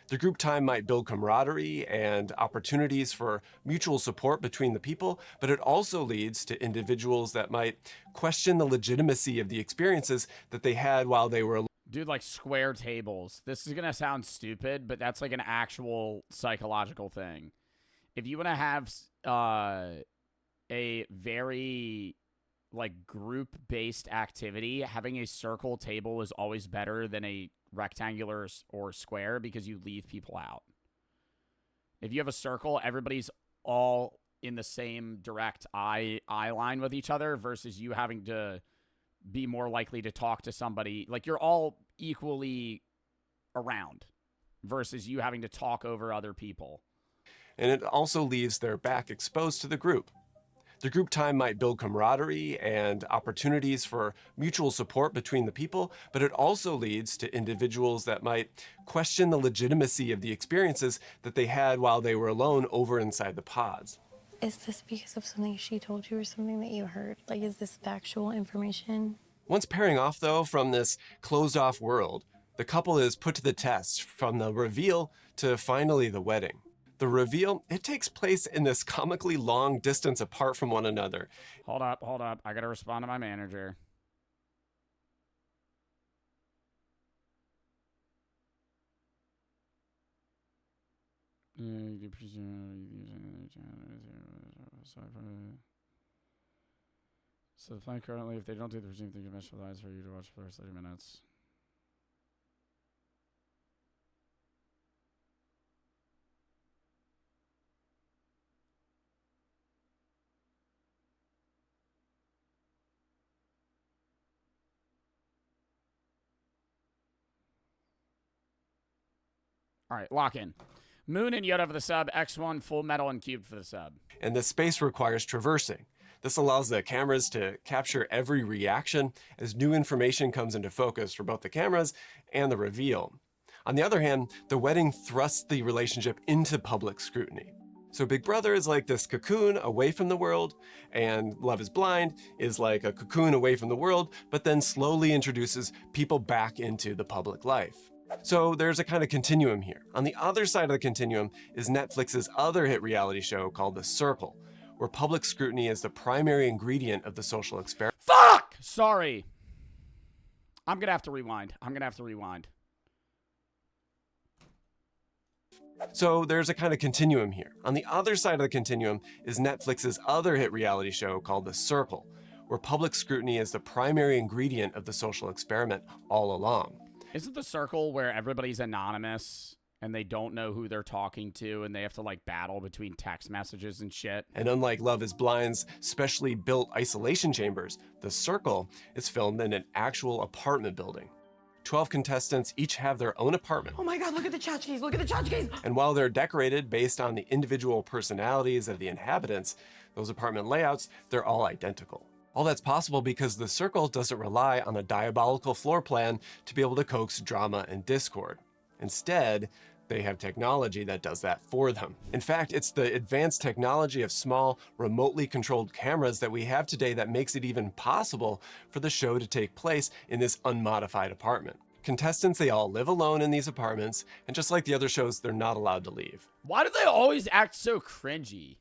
The group time might build camaraderie and opportunities for mutual support between the people, but it also leads to individuals that might question the legitimacy of the experiences that they had while they were alone. Dude, like square tables. This is going to sound stupid, but that's like an actual psychological thing. If you want to have a very like group-based activity, having a circle table is always better than a rectangular or square because you leave people out. If you have a circle, everybody's all in the same direct eye line with each other versus you having to be more likely to talk to somebody. Like, you're all equally around versus you having to talk over other people. And it also leaves their back exposed to the group. The group time might build camaraderie and opportunities for mutual support between the people, but it also leads to individuals that might question the legitimacy of the experiences that they had while they were alone over inside the pods. Is this because of something she told you or something that you heard? Like, is this factual information? Once pairing off, though, from this closed-off world, the couple is put to the test from the reveal to finally the wedding. The reveal, it takes place in this comically long distance apart from one another. Hold up. I gotta respond to my manager. So the plan currently, if they don't do the presumed thing, mesh with eyes for you to watch for the first 30 minutes. All right, lock in. Moon and Yoda for the sub, X1, Full Metal, and Cubed for the sub. And the space requires traversing. This allows the cameras to capture every reaction as new information comes into focus for both the cameras and the reveal. On the other hand, the wedding thrusts the relationship into public scrutiny. So Big Brother is like this cocoon away from the world, and Love is Blind is like a cocoon away from the world, but then slowly introduces people back into the public life. So there's a kind of continuum here. On the other side of the continuum is Netflix's other hit reality show called The Circle, where public scrutiny is the primary ingredient of the social experiment. Fuck! Sorry. I'm gonna have to rewind. So there's a kind of continuum here. On the other side of the continuum is Netflix's other hit reality show called The Circle, where public scrutiny is the primary ingredient of the social experiment all along. Isn't The Circle where everybody's anonymous and they don't know who they're talking to and they have to like battle between text messages and shit? And unlike Love is Blind's specially built isolation chambers, The Circle is filmed in an actual apartment building. 12 contestants each have their own apartment. Oh my God, look at the tchotchkes, look at the tchotchkes. And while they're decorated based on the individual personalities of the inhabitants, those apartment layouts, they're all identical. All that's possible because The Circle doesn't rely on a diabolical floor plan to be able to coax drama and discord. Instead, they have technology that does that for them. In fact, it's the advanced technology of small, remotely controlled cameras that we have today that makes it even possible for the show to take place in this unmodified apartment. Contestants, they all live alone in these apartments, and just like the other shows, they're not allowed to leave. Why do they always act so cringy?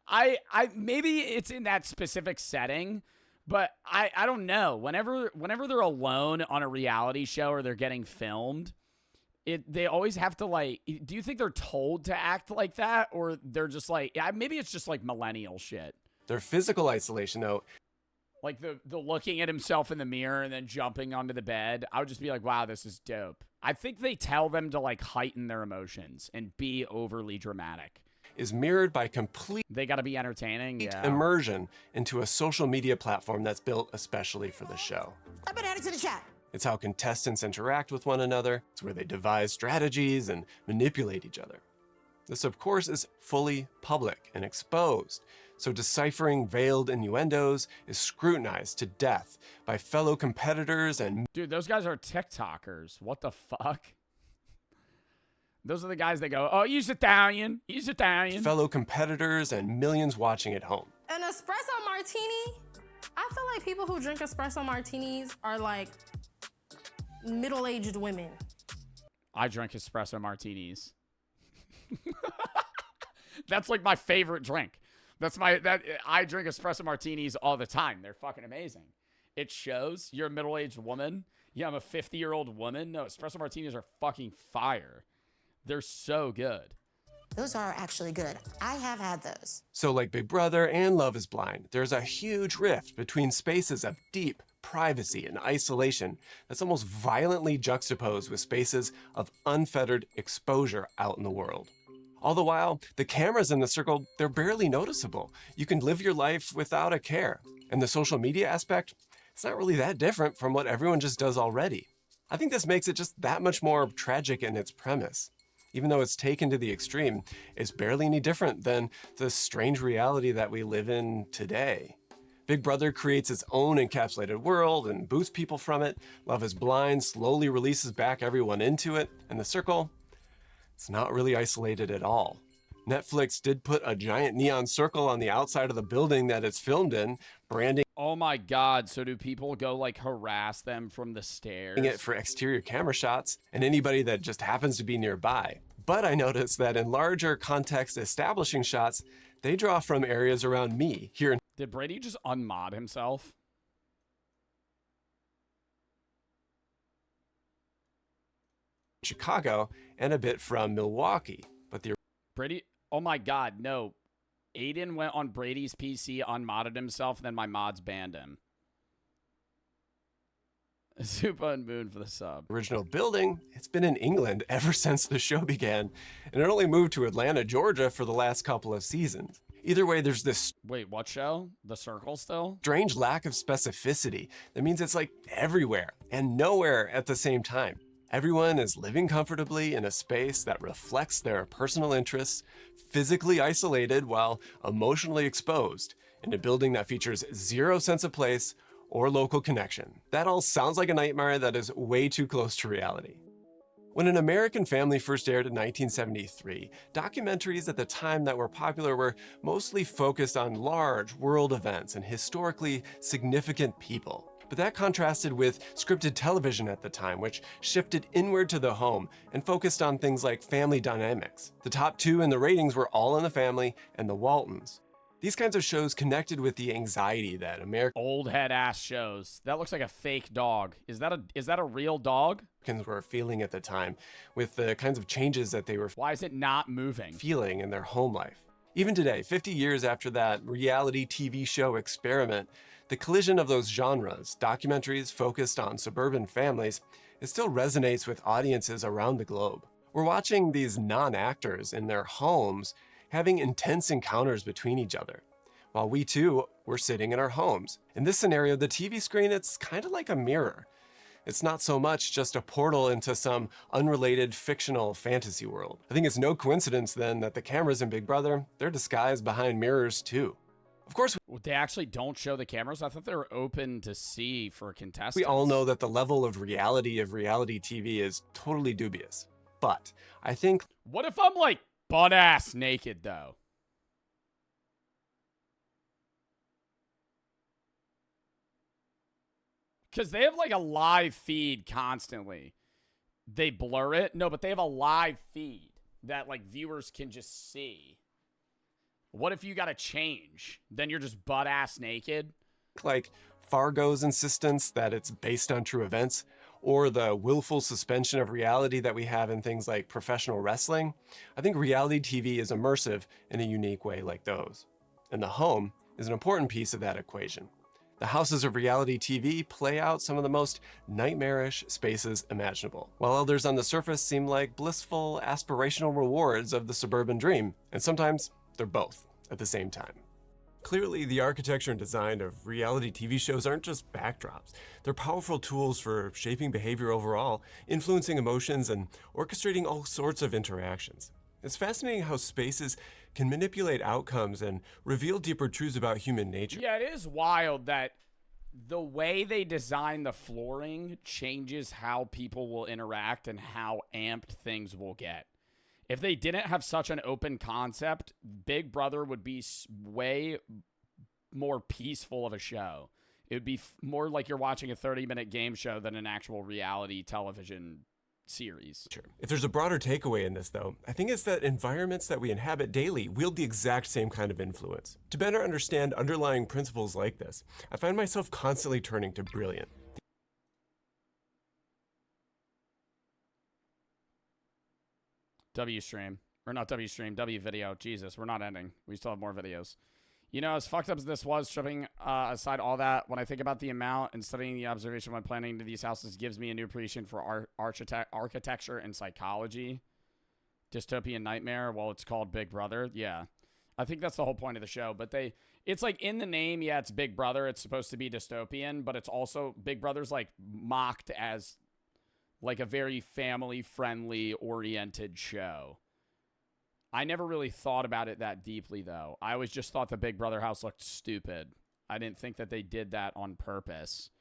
I maybe it's in that specific setting, but I don't know. Whenever they're alone on a reality show or they're getting filmed, they always have to like, do you think they're told to act like that, or they're just like, maybe it's just like millennial shit? Their physical isolation, though, like the looking at himself in the mirror and then jumping onto the bed, I would just be like, wow, this is dope. I think they tell them to like heighten their emotions and be overly dramatic. Is mirrored by complete they got to be entertaining, yeah. immersion into a social media platform that's built especially for the show. I've been added to the chat. It's how contestants interact with one another. It's where they devise strategies and manipulate each other. This, of course, is fully public and exposed, so deciphering veiled innuendos is scrutinized to death by fellow competitors and... Dude, those guys are TikTokers. What the fuck? Those are the guys that go, oh, he's Italian. He's Italian. Fellow competitors and millions watching at home. An espresso martini? I feel like people who drink espresso martinis are like middle-aged women. I drink espresso martinis. That's like my favorite drink. I drink espresso martinis all the time. They're fucking amazing. It shows you're a middle-aged woman. Yeah, I'm a 50-year-old woman. No, espresso martinis are fucking fire. They're so good. Those are actually good. I have had those. So like Big Brother and Love is Blind, there's a huge rift between spaces of deep privacy and isolation that's almost violently juxtaposed with spaces of unfettered exposure out in the world. All the while, the cameras in The Circle, they're barely noticeable. You can live your life without a care. And the social media aspect, it's not really that different from what everyone just does already. I think this makes it just that much more tragic in its premise. Even though it's taken to the extreme, it's barely any different than the strange reality that we live in today. Big Brother creates its own encapsulated world and boosts people from it. Love is Blind slowly releases back everyone into it. And The Circle, it's not really isolated at all. Netflix did put a giant neon circle on the outside of the building that it's filmed in, branding Oh my God. So do people go like harass them from the stairs? it for exterior camera shots and anybody that just happens to be nearby. But I noticed that in larger context establishing shots, they draw from areas around me here in Did Brady just unmod himself? Chicago and a bit from Milwaukee. But the Brady, oh my God, no. Aiden went on Brady's PC, unmodded himself, then my mods banned him. Super and Moon for the sub. Original building, it's been in England ever since the show began, and it only moved to Atlanta, Georgia for the last couple of seasons. Either way, there's this Wait, what show? The Circle still? strange lack of specificity. That means it's like everywhere and nowhere at the same time. Everyone is living comfortably in a space that reflects their personal interests, physically isolated while emotionally exposed, in a building that features zero sense of place or local connection. That all sounds like a nightmare that is way too close to reality. When An American Family first aired in 1973, documentaries at the time that were popular were mostly focused on large world events and historically significant people. But that contrasted with scripted television at the time, which shifted inward to the home and focused on things like family dynamics. The top two in the ratings were All in the Family and The Waltons. These kinds of shows connected with the anxiety that old head ass shows. That looks like a fake dog. Is that a real dog? Americans were feeling at the time, with the kinds of changes that they were Why is it not moving? feeling in their home life. Even today, 50 years after that reality TV show experiment, the collision of those genres, documentaries focused on suburban families, it still resonates with audiences around the globe. We're watching these non-actors in their homes having intense encounters between each other, while we too were sitting in our homes. In this scenario, the TV screen, it's kind of like a mirror. It's not so much just a portal into some unrelated fictional fantasy world. I think it's no coincidence then that the cameras in Big Brother, they're disguised behind mirrors too. Of course, They actually don't show the cameras? I thought they were open to see for contestants. we all know that the level of reality TV is totally dubious. But I think... What if I'm like butt-ass naked though? Because they have like a live feed constantly. They blur it. No, but they have a live feed that like viewers can just see. What if you got to change? Then you're just butt-ass naked? like Fargo's insistence that it's based on true events, or the willful suspension of reality that we have in things like professional wrestling, I think reality TV is immersive in a unique way like those. And the home is an important piece of that equation. The houses of reality TV play out some of the most nightmarish spaces imaginable, while others on the surface seem like blissful, aspirational rewards of the suburban dream, and sometimes they're both at the same time. Clearly, the architecture and design of reality TV shows aren't just backdrops. They're powerful tools for shaping behavior overall, influencing emotions, and orchestrating all sorts of interactions. It's fascinating how spaces can manipulate outcomes and reveal deeper truths about human nature. Yeah, it is wild that the way they design the flooring changes how people will interact and how amped things will get. If they didn't have such an open concept, Big Brother would be way more peaceful of a show. It would be more like you're watching a 30-minute game show than an actual reality television series. Sure. If there's a broader takeaway in this, though, I think it's that environments that we inhabit daily wield the exact same kind of influence. To better understand underlying principles like this, I find myself constantly turning to Brilliant. W stream. Or not W stream, W video. Jesus, we're not ending. We still have more videos. You know, as fucked up as this was, stripping aside all that, when I think about the amount and studying the observation when planning into these houses gives me a new appreciation for architecture and psychology. Dystopian nightmare, well, it's called Big Brother. Yeah. I think that's the whole point of the show. But it's like in the name, yeah, it's Big Brother. It's supposed to be dystopian, but it's also, Big Brother's like mocked as like a very family-friendly oriented show. I never really thought about it that deeply, though. I always just thought the Big Brother house looked stupid. I didn't think that they did that on purpose.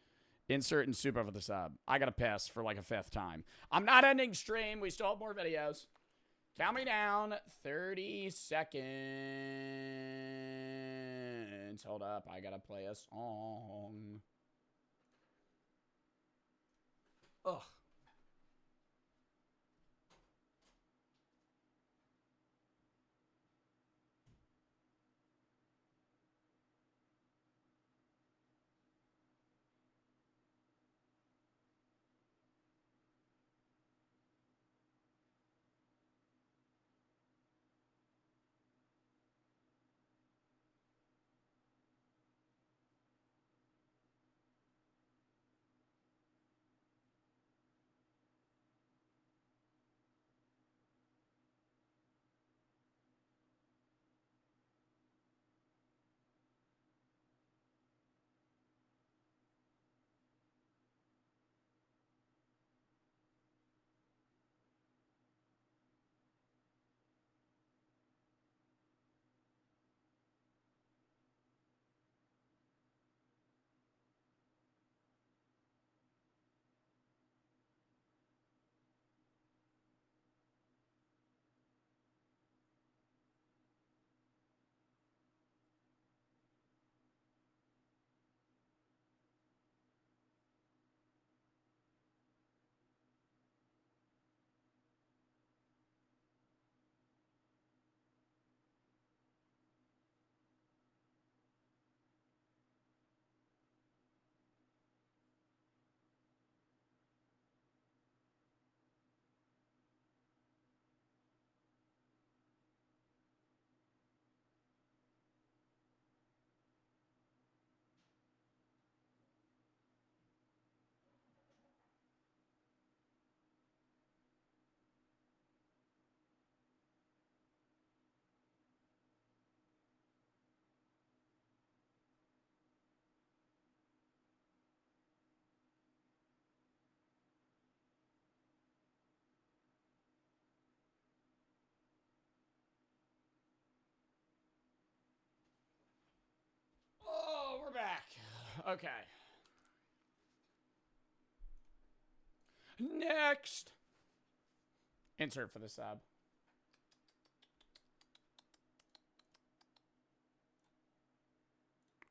Insert and super for the sub. I gotta piss for like a 5th time. I'm not ending stream. We still have more videos. Count me down. 30 seconds. Hold up. I gotta play a song. Ugh. Okay. Next. Insert for the sub.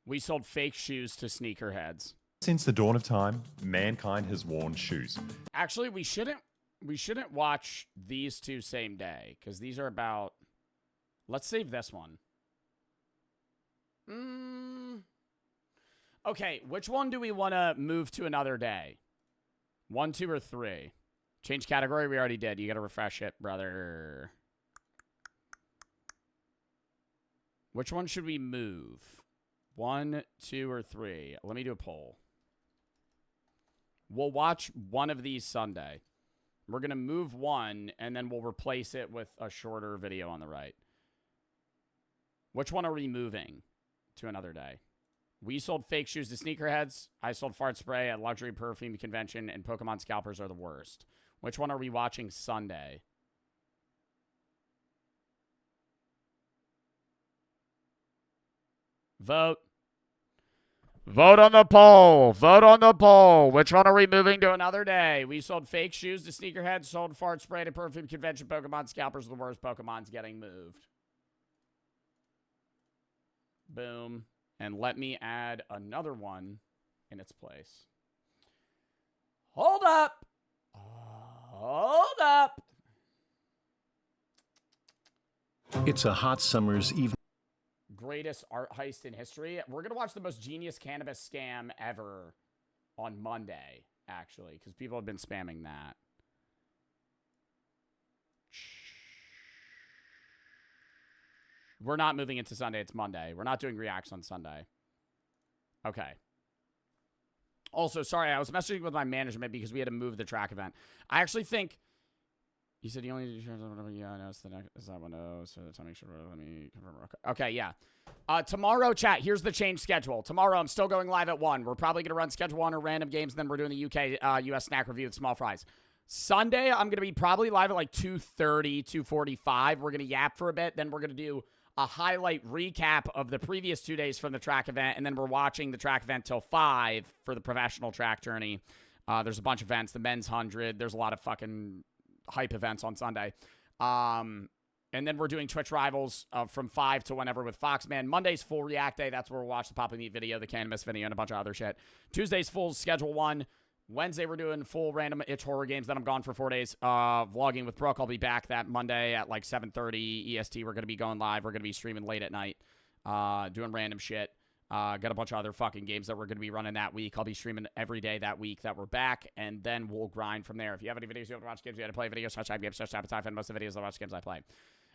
We sold fake shoes to sneakerheads. Since the dawn of time, mankind has worn shoes. Actually, we shouldn't watch these two same day because these are about. Let's save this one. Okay, which one do we want to move to another day? 1, 2, or 3? Change category. We already did. You got to refresh it, brother. Which one should we move? 1, 2, or 3? Let me do a poll. We'll watch one of these Sunday. We're going to move one, and then we'll replace it with a shorter video on the right. Which one are we moving to another day? We sold fake shoes to sneakerheads. I sold fart spray at luxury perfume convention, and Pokemon scalpers are the worst. Which one are we watching Sunday? Vote. Vote on the poll. Vote on the poll. Which one are we moving to another day? We sold fake shoes to sneakerheads, sold fart spray to perfume convention, Pokemon scalpers are the worst. Pokemon's getting moved. Boom. And let me add another one in its place. Hold up. Hold up. It's a hot summer's evening. Greatest art heist in history. We're going to watch the most genius cannabis scam ever on Monday, actually, because people have been spamming that. We're not moving into Sunday. It's Monday. We're not doing reacts on Sunday. Okay. Also, sorry, I was messaging with my management because we had to move the track event. I actually think... You said you only do whatever. Yeah, no, it's the next. Is that one? No, so that's make sure. Let me confirm. Okay, yeah. Tomorrow, chat. Here's the change schedule. Tomorrow, I'm still going live at 1. We're probably gonna run schedule 1 or random games. And then we're doing the UK US snack review with small fries. Sunday, I'm gonna be probably live at like 2:30, 2:45. We're gonna yap for a bit. Then we're gonna do a highlight recap of the previous 2 days from the track event, and then we're watching the track event till 5 for the professional track journey. There's a bunch of events. The men's 100. There's a lot of fucking hype events on Sunday. And then we're doing Twitch Rivals from 5 to whenever with Foxman. Monday's full React Day. That's where we'll watch the Papa Meat video, the Cannabis video, and a bunch of other shit. Tuesday's full Schedule 1. Wednesday, we're doing full random itch horror games. Then I'm gone for 4 days. Vlogging with Brooke. I'll be back that Monday at like 7:30 EST. We're going to be going live. We're going to be streaming late at night, doing random shit. Got a bunch of other fucking games that we're going to be running that week. I'll be streaming every day that week that we're back, and then we'll grind from there. If you have any videos you want to watch games, you have to play videos, such games, such appetite, and most of the videos I watch games I play.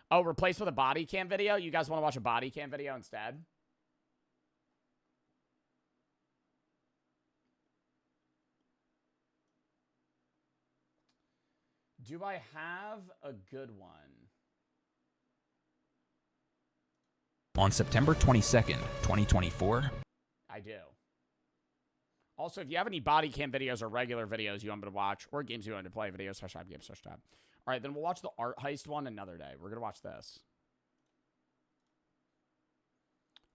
Oh, replaced with a body cam video? You guys want to watch a body cam video instead? Do I have a good one? On September 22nd, 2024. I do. Also, if you have any body cam videos or regular videos you want me to watch, or games you want to play, videos, #, games, #. All right, then we'll watch the art heist one another day. We're going to watch this.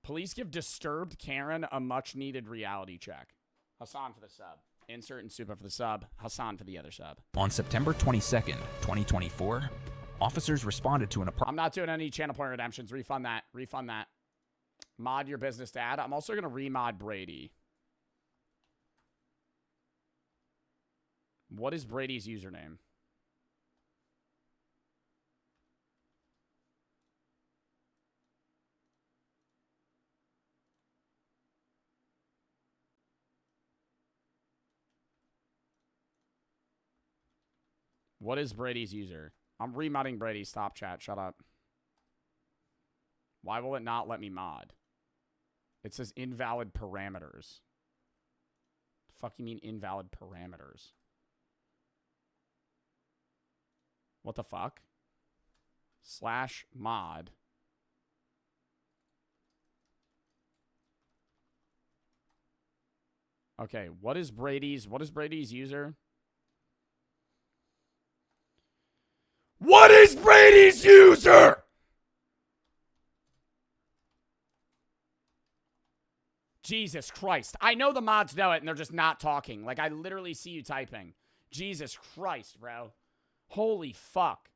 Police give disturbed Karen a much-needed reality check. Hassan for the sub. Insert and super for the sub. Hassan for the other sub. On September 22nd, 2024, officers responded to an apartment. I'm not doing any channel point redemptions. Refund that. Refund that. Mod your business dad. I'm also going to remod Brady. What is Brady's username? What is Brady's user? I'm remodding Brady. Stop chat. Shut up. Why will it not let me mod? It says invalid parameters. The fuck you mean invalid parameters? What the fuck? /mod. Okay, what is Brady's user? What is Brady's user? Jesus Christ. I know the mods know it and they're just not talking. Like, I literally see you typing. Jesus Christ, bro. Holy fuck.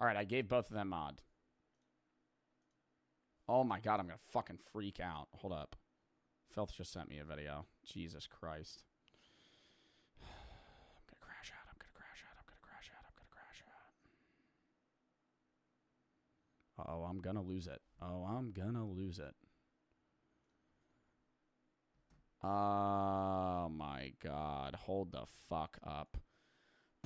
All right, I gave both of them mod. Oh my god, I'm gonna fucking freak out. Hold up. Filth just sent me a video. Jesus Christ. I'm gonna crash out. I'm gonna crash out. I'm gonna crash out. I'm gonna crash out. Uh-oh, I'm gonna lose it. Oh, I'm gonna lose it. Oh my god. Hold the fuck up.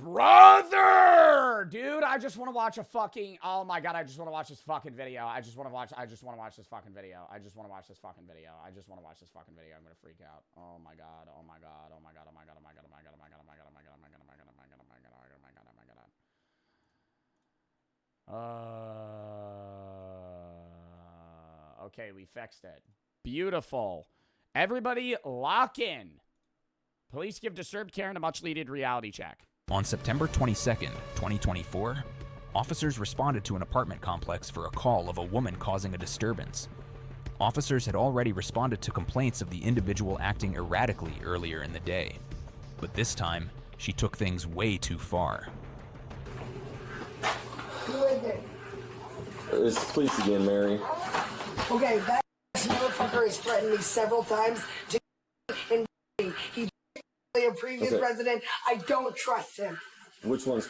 Brother! Dude, I just want to watch a fucking... Oh my god, I just want to watch this fucking video. I just want to watch this fucking video. I just want to watch this fucking video. I just want to watch this fucking video. I'm gonna freak out. Oh my god, oh my god, oh my god, oh my god, oh my god, oh my god, oh my god, oh my god, oh my god, oh my god, oh my god, oh my god, oh my god, oh my god, oh my god, oh my god. Okay, we fixed it. Beautiful. Everybody lock in. Police give disturbed Karen a much-needed reality check. On September 22nd, 2024, officers responded to an apartment complex for a call of a woman causing a disturbance. Officers had already responded to complaints of the individual acting erratically earlier in the day, but this time, she took things way too far. Who is it? It's the police again, Mary. Okay, that motherfucker has threatened me several times to and he a previous resident. I don't trust him. Which one's?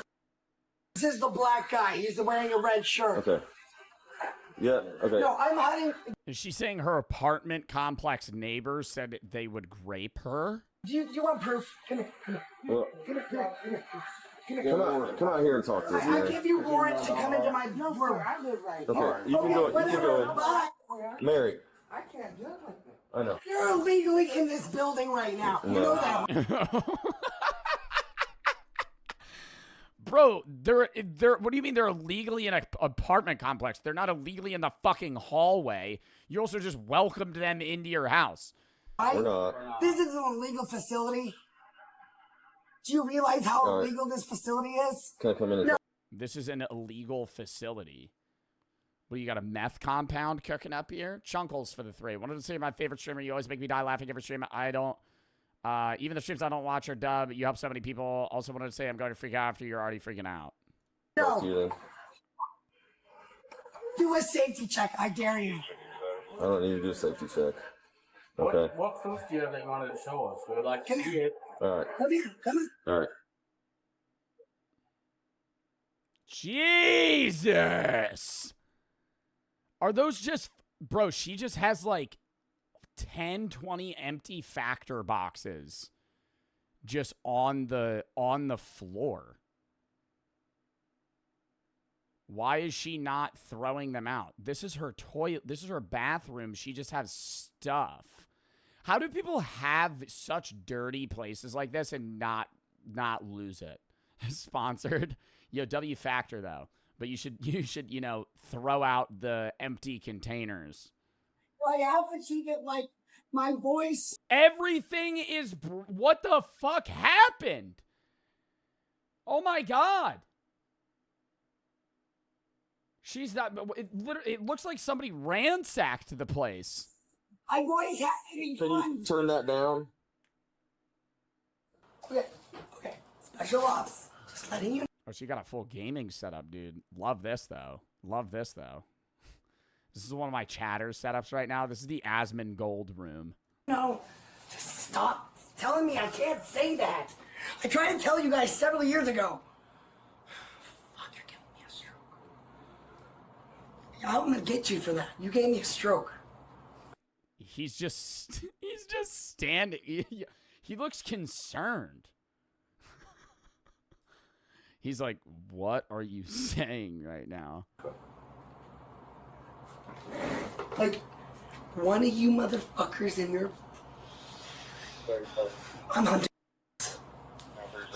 This is the black guy. He's wearing a red shirt. Okay. Yeah, okay. No, I'm hiding. Is she saying her apartment complex neighbors said they would grape her? Do you want proof? Come here. Well, come out here and talk to us, I Mary. give you warrant to come into my room. I live right here. Okay, you can go. You can go in. Mary. I can't do it like that. I know. You're illegally in this building right now. You know that. Bro, they're what do you mean they're illegally in an apartment complex? They're not illegally in the fucking hallway. You also just welcomed them into your house. We're not. This is an illegal facility. Do you realize how All right. illegal this facility is? Can I come in and talk? This is an illegal facility. Well, you got a meth compound cooking up here? Chunkles for the 3. Wanted to say you're my favorite streamer. You always make me die laughing every stream. I don't... even the streams I don't watch or dub, you help so many people. Also wanted to say I'm going to freak out after you're already freaking out. No. Do a safety check. I dare you. I don't need to do a safety check. Okay. What proof do you have that you wanted to show us? We'd like to see it. All right. Come here. Come on. All right. Jesus! Are those just... Bro, she just has like 10, 20 empty factor boxes just on the floor. Why is she not throwing them out? This is her toilet. This is her bathroom. She just has stuff. How do people have such dirty places like this and not lose it? Sponsored. Yo, W Factor though. But you should, you know, throw out the empty containers. Like, how could she get, like, my voice? Everything is... What the fuck happened? Oh my god. She's not... It looks like somebody ransacked the place. My voice has to be Can fun. you turn that down? Okay. Special ops. Just letting you know. Oh, she got a full gaming setup, dude. Love this, though. Love this, though. This is one of my chatter setups right now. This is the Asmon Gold room. No, just stop telling me I can't say that. I tried to tell you guys several years ago. Fuck, you're giving me a stroke. I'm gonna get you for that. You gave me a stroke. He's just standing. He looks concerned. He's like, what are you saying right now? Like, one of you motherfuckers in your... I'm hunting.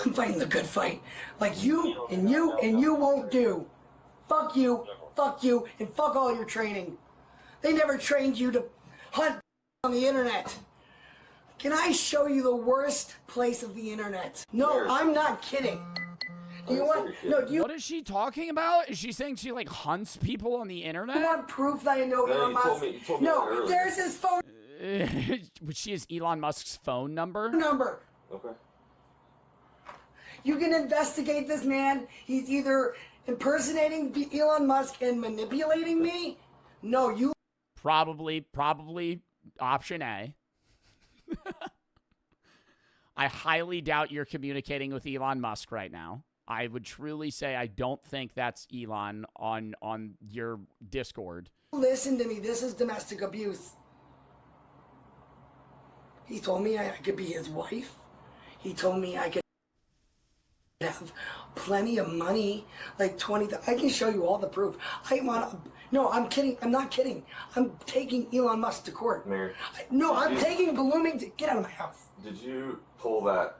I'm fighting the good fight. Like you, and you, and you won't do. Fuck you, and fuck all your training. They never trained you to hunt on the internet. Can I show you the worst place of the internet? No, I'm not kidding. Do you want? No. Do you What is she talking about? Is she saying she like hunts people on the internet? want proof that I know Elon Musk? you told me that No. earlier. There's his phone She has Elon Musk's phone number. number. Okay. You can investigate this man. He's either impersonating Elon Musk and manipulating me. No, you. Probably option A. I highly doubt you're communicating with Elon Musk right now. I would truly say I don't think that's Elon on your Discord. Listen to me. This is domestic abuse. He told me I could be his wife. He told me I could have plenty of money, like 20. I can show you all the proof. No, I'm kidding. I'm not kidding. I'm taking Elon Musk to court. Mary. I'm taking Blooming to get out of my house. Did you pull that?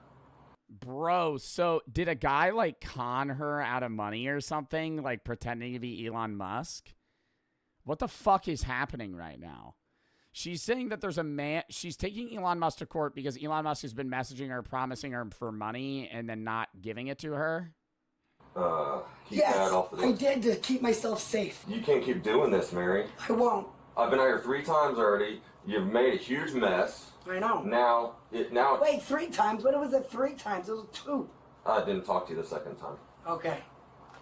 Bro, so did a guy like con her out of money or something, like pretending to be Elon Musk? What the fuck is happening right now? She's saying that there's a man. She's taking Elon Musk to court because Elon Musk has been messaging her, promising her for money, and then not giving it to her. Keep that off the I did to keep myself safe. You can't keep doing this, Mary. I won't. I've been out here 3 times already. You've made a huge mess. I know. Now. Wait, 3 times? What was it? 3 times? It was 2. I didn't talk to you the second time. Okay.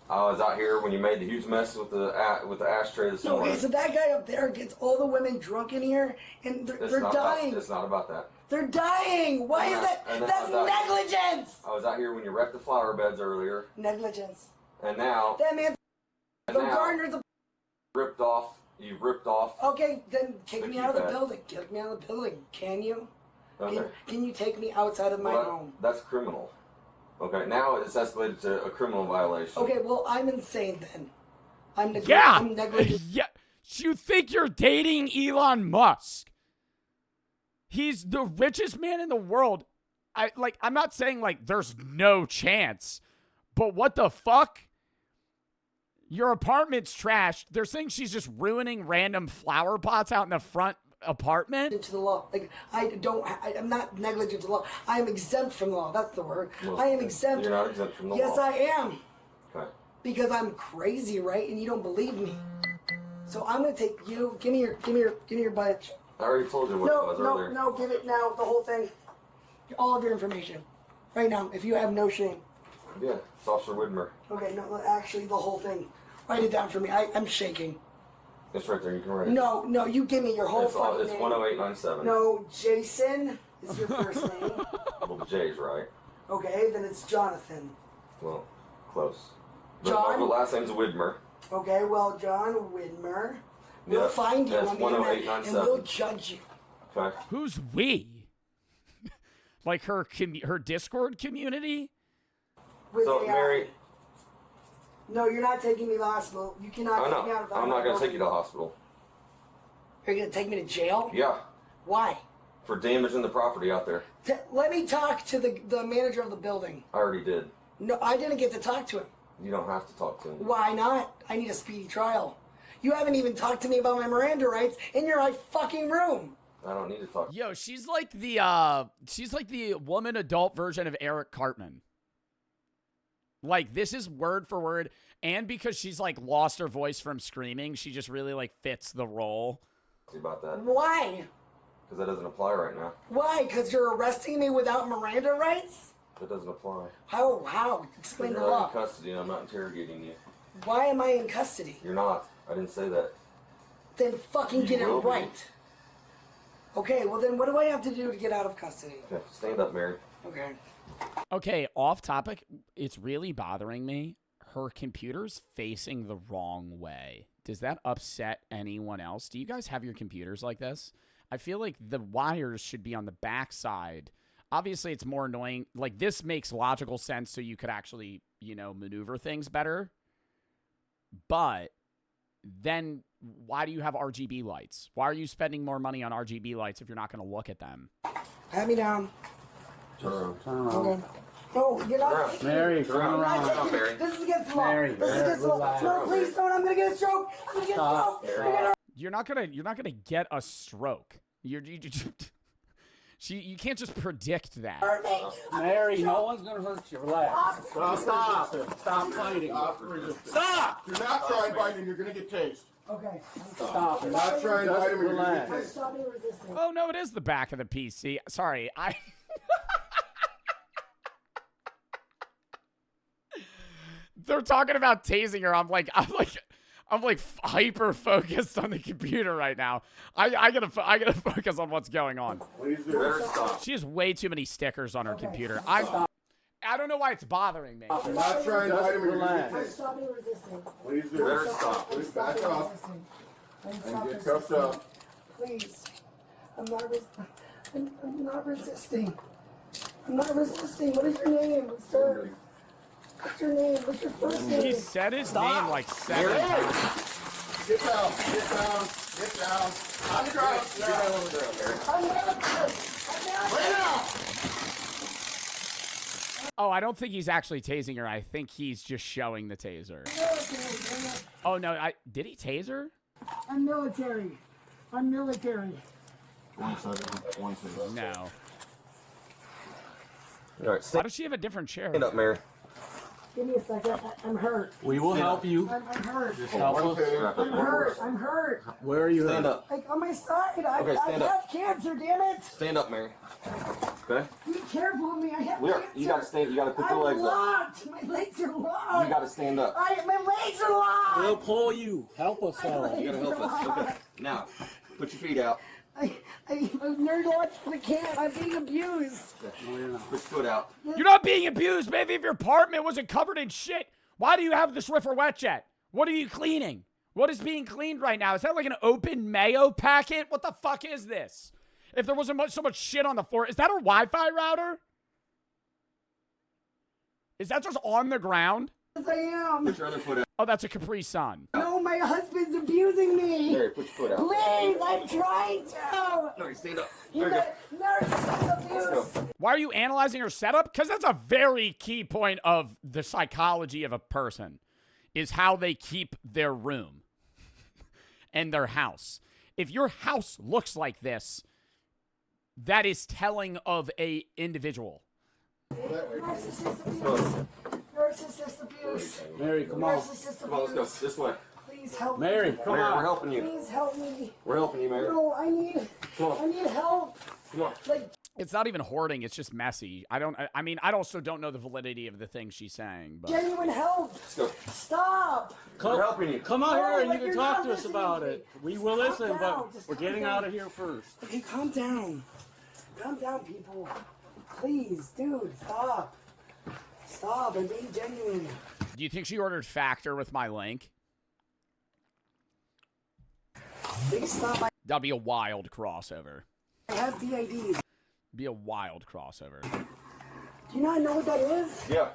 I was out here when you made the huge mess with the ashtray this morning. Okay, so that guy up there gets all the women drunk in here, and they're dying. It's not about that. They're dying. Why is that? That's negligence. I was out here when you wrecked the flower beds earlier. Negligence. And now. That man. The gardener. You've ripped off. Okay, then kick me out of the building. Kick me out of the building. Can you? Okay. Can you take me outside of my home? That's criminal. Okay, now it's escalated to a criminal violation. Okay, well, I'm insane then. I'm negligent. Yeah. I'm negligent. Yeah. You think you're dating Elon Musk? He's the richest man in the world. I'm not saying like there's no chance, but what the fuck? Your apartment's trashed. They're saying she's just ruining random flower pots out in the front apartment. To the law, like I'm not negligent to the law. I am exempt from the law. That's the word. Well, I am exempt. You're not exempt from the law. Yes, I am. Okay. Because I'm crazy, right? And you don't believe me. So I'm gonna take you. Give me your badge. I already told you what it was earlier. No, give it now. The whole thing. All of your information. Right now, if you have no shame. Yeah, it's Officer Widmer. Okay, no, actually, the whole thing. Write it down for me. I'm shaking. It's right there. You can write it. No, you give me your whole fucking It's name. 10897. No, Jason is your first name. Well, the J's right. Okay, then it's Jonathan. Well, close. John? The last name's Widmer. Okay, well, John Widmer. We'll find you that's on the internet and 10897. we'll judge you. Okay. Who's we? Like her Discord community? With So, AI. Mary. No, you're not taking me to the hospital. You cannot take me out of the hospital. I'm not going to take you to the hospital. You're going to take me to jail? Yeah. Why? For damaging the property out there. Let me talk to the manager of the building. I already did. No, I didn't get to talk to him. You don't have to talk to him. Why not? I need a speedy trial. You haven't even talked to me about my Miranda rights in your fucking room. I don't need to talk. Yo, she's like the woman adult version of Eric Cartman. Like, this is word for word, and because she's like lost her voice from screaming, she just really like fits the role. About that. Why? Because that doesn't apply right now. Why? Because you're arresting me without Miranda rights? That doesn't apply. How? Explain the You're law. not in custody and I'm not interrogating you. Why am I in custody? You're not. I didn't say that. Then fucking You get it will be. right. Okay, well then what do I have to do to get out of custody? Okay, stand up, Mary. Okay. Okay, off topic. It's really bothering me. Her computer's facing the wrong way. Does that upset anyone else? Do you guys have your computers like this? I feel like the wires should be on the back side. Obviously, it's more annoying. Like, this makes logical sense so you could actually, maneuver things better. But then why do you have RGB lights? Why are you spending more money on RGB lights if you're not going to look at them? Pat me down. Turn around. Okay. No, you're not. Mary, turn around. Taking Mary. This is against the law. Mary, This is against the law. No, please don't. I'm gonna get a stroke. I'm gonna get a stroke. You're not gonna get a stroke. You can't just predict that. Mary, no one's gonna hurt you. Relax. Stop. Stop fighting. Stop. You're not trying biting, you're gonna get tased. Okay. Stop. You're not trying biting, you're gonna get tased. Stop being resistant. Oh no, it is the back of the PC. Sorry, They're talking about tasing her. I'm like hyper focused on the computer right now. I gotta focus on what's going on. Please do. Better stop. She has way too many stickers on her computer. I don't know why it's bothering me. You're not trying to bite him, you're gonna get tased. Stop being resistant. Please do. Better stop. Please back up and get cuffed up. Please. I'm not resisting. I'm not resisting. What is your name, sir? What's your name? What's your first name? He said his name like 7 times. Get down. Get down. Get down. On the ground. I'm not. Lay down. Oh, I don't think he's actually tasing her. I think he's just showing the taser. Oh no, did he tase her? I'm military. I'm military. One second. No. All right, Why does she have a different chair? stand up, Mary. Give me a second. I'm hurt. We will help you. I'm hurt. Just help us. I'm hurt. I'm hurt. Where are you? Stand up. Like on my side. I stand have up. cancer, damn it. Stand up, Mary. Okay? Be careful of me. I have cancer. You gotta stand. You gotta put your legs I'm up. locked. My legs are locked. You gotta stand up. My legs are locked. We'll pull you. Help us out. You gotta help us. Okay. Now, put your feet out. I'm neurologically can't. I'm being abused. Put your foot out. You're not being abused. Maybe if your apartment wasn't covered in shit. Why do you have the Swiffer wet jet? What are you cleaning? What is being cleaned right now? Is that like an open mayo packet? What the fuck is this? If there wasn't so much shit on the floor, is that a Wi-Fi router? Is that just on the ground? Yes, I am. Put your other foot out. Oh, that's a Capri Sun. No, my husband's abusing me. Mary, put your foot out. Please, I'm trying to. No, you stand up. You There you go. narcissist abuse. Why are you analyzing her setup? Because that's a very key point of the psychology of a person, is how they keep their room and their house. If your house looks like this, that is telling of a individual. Narcissist abuse. Narcissist abuse. Mary, come on. Narcissist Come on, let's abuse. go. This way. Please help me. Mary, come Mary, on. we're helping you. Please help me. We're helping you, Mary. No, I need help. Come on. Like, It's not even hoarding. It's just messy. I also don't know the validity of the things she's saying. But genuine help. Let's go. Stop. We're helping you. Come out here and like you can you're talk not to us listening about to me. it. We will Calm listen, down. but Just we're calm getting down. out of here first. Okay, calm down. Calm down, people. Please, dude, stop. Stop. I'm being genuine. do you think she ordered Factor with my link? Please stop. That'd be a wild crossover. I have DID. Be a wild crossover. Do you not know what that is? Yeah.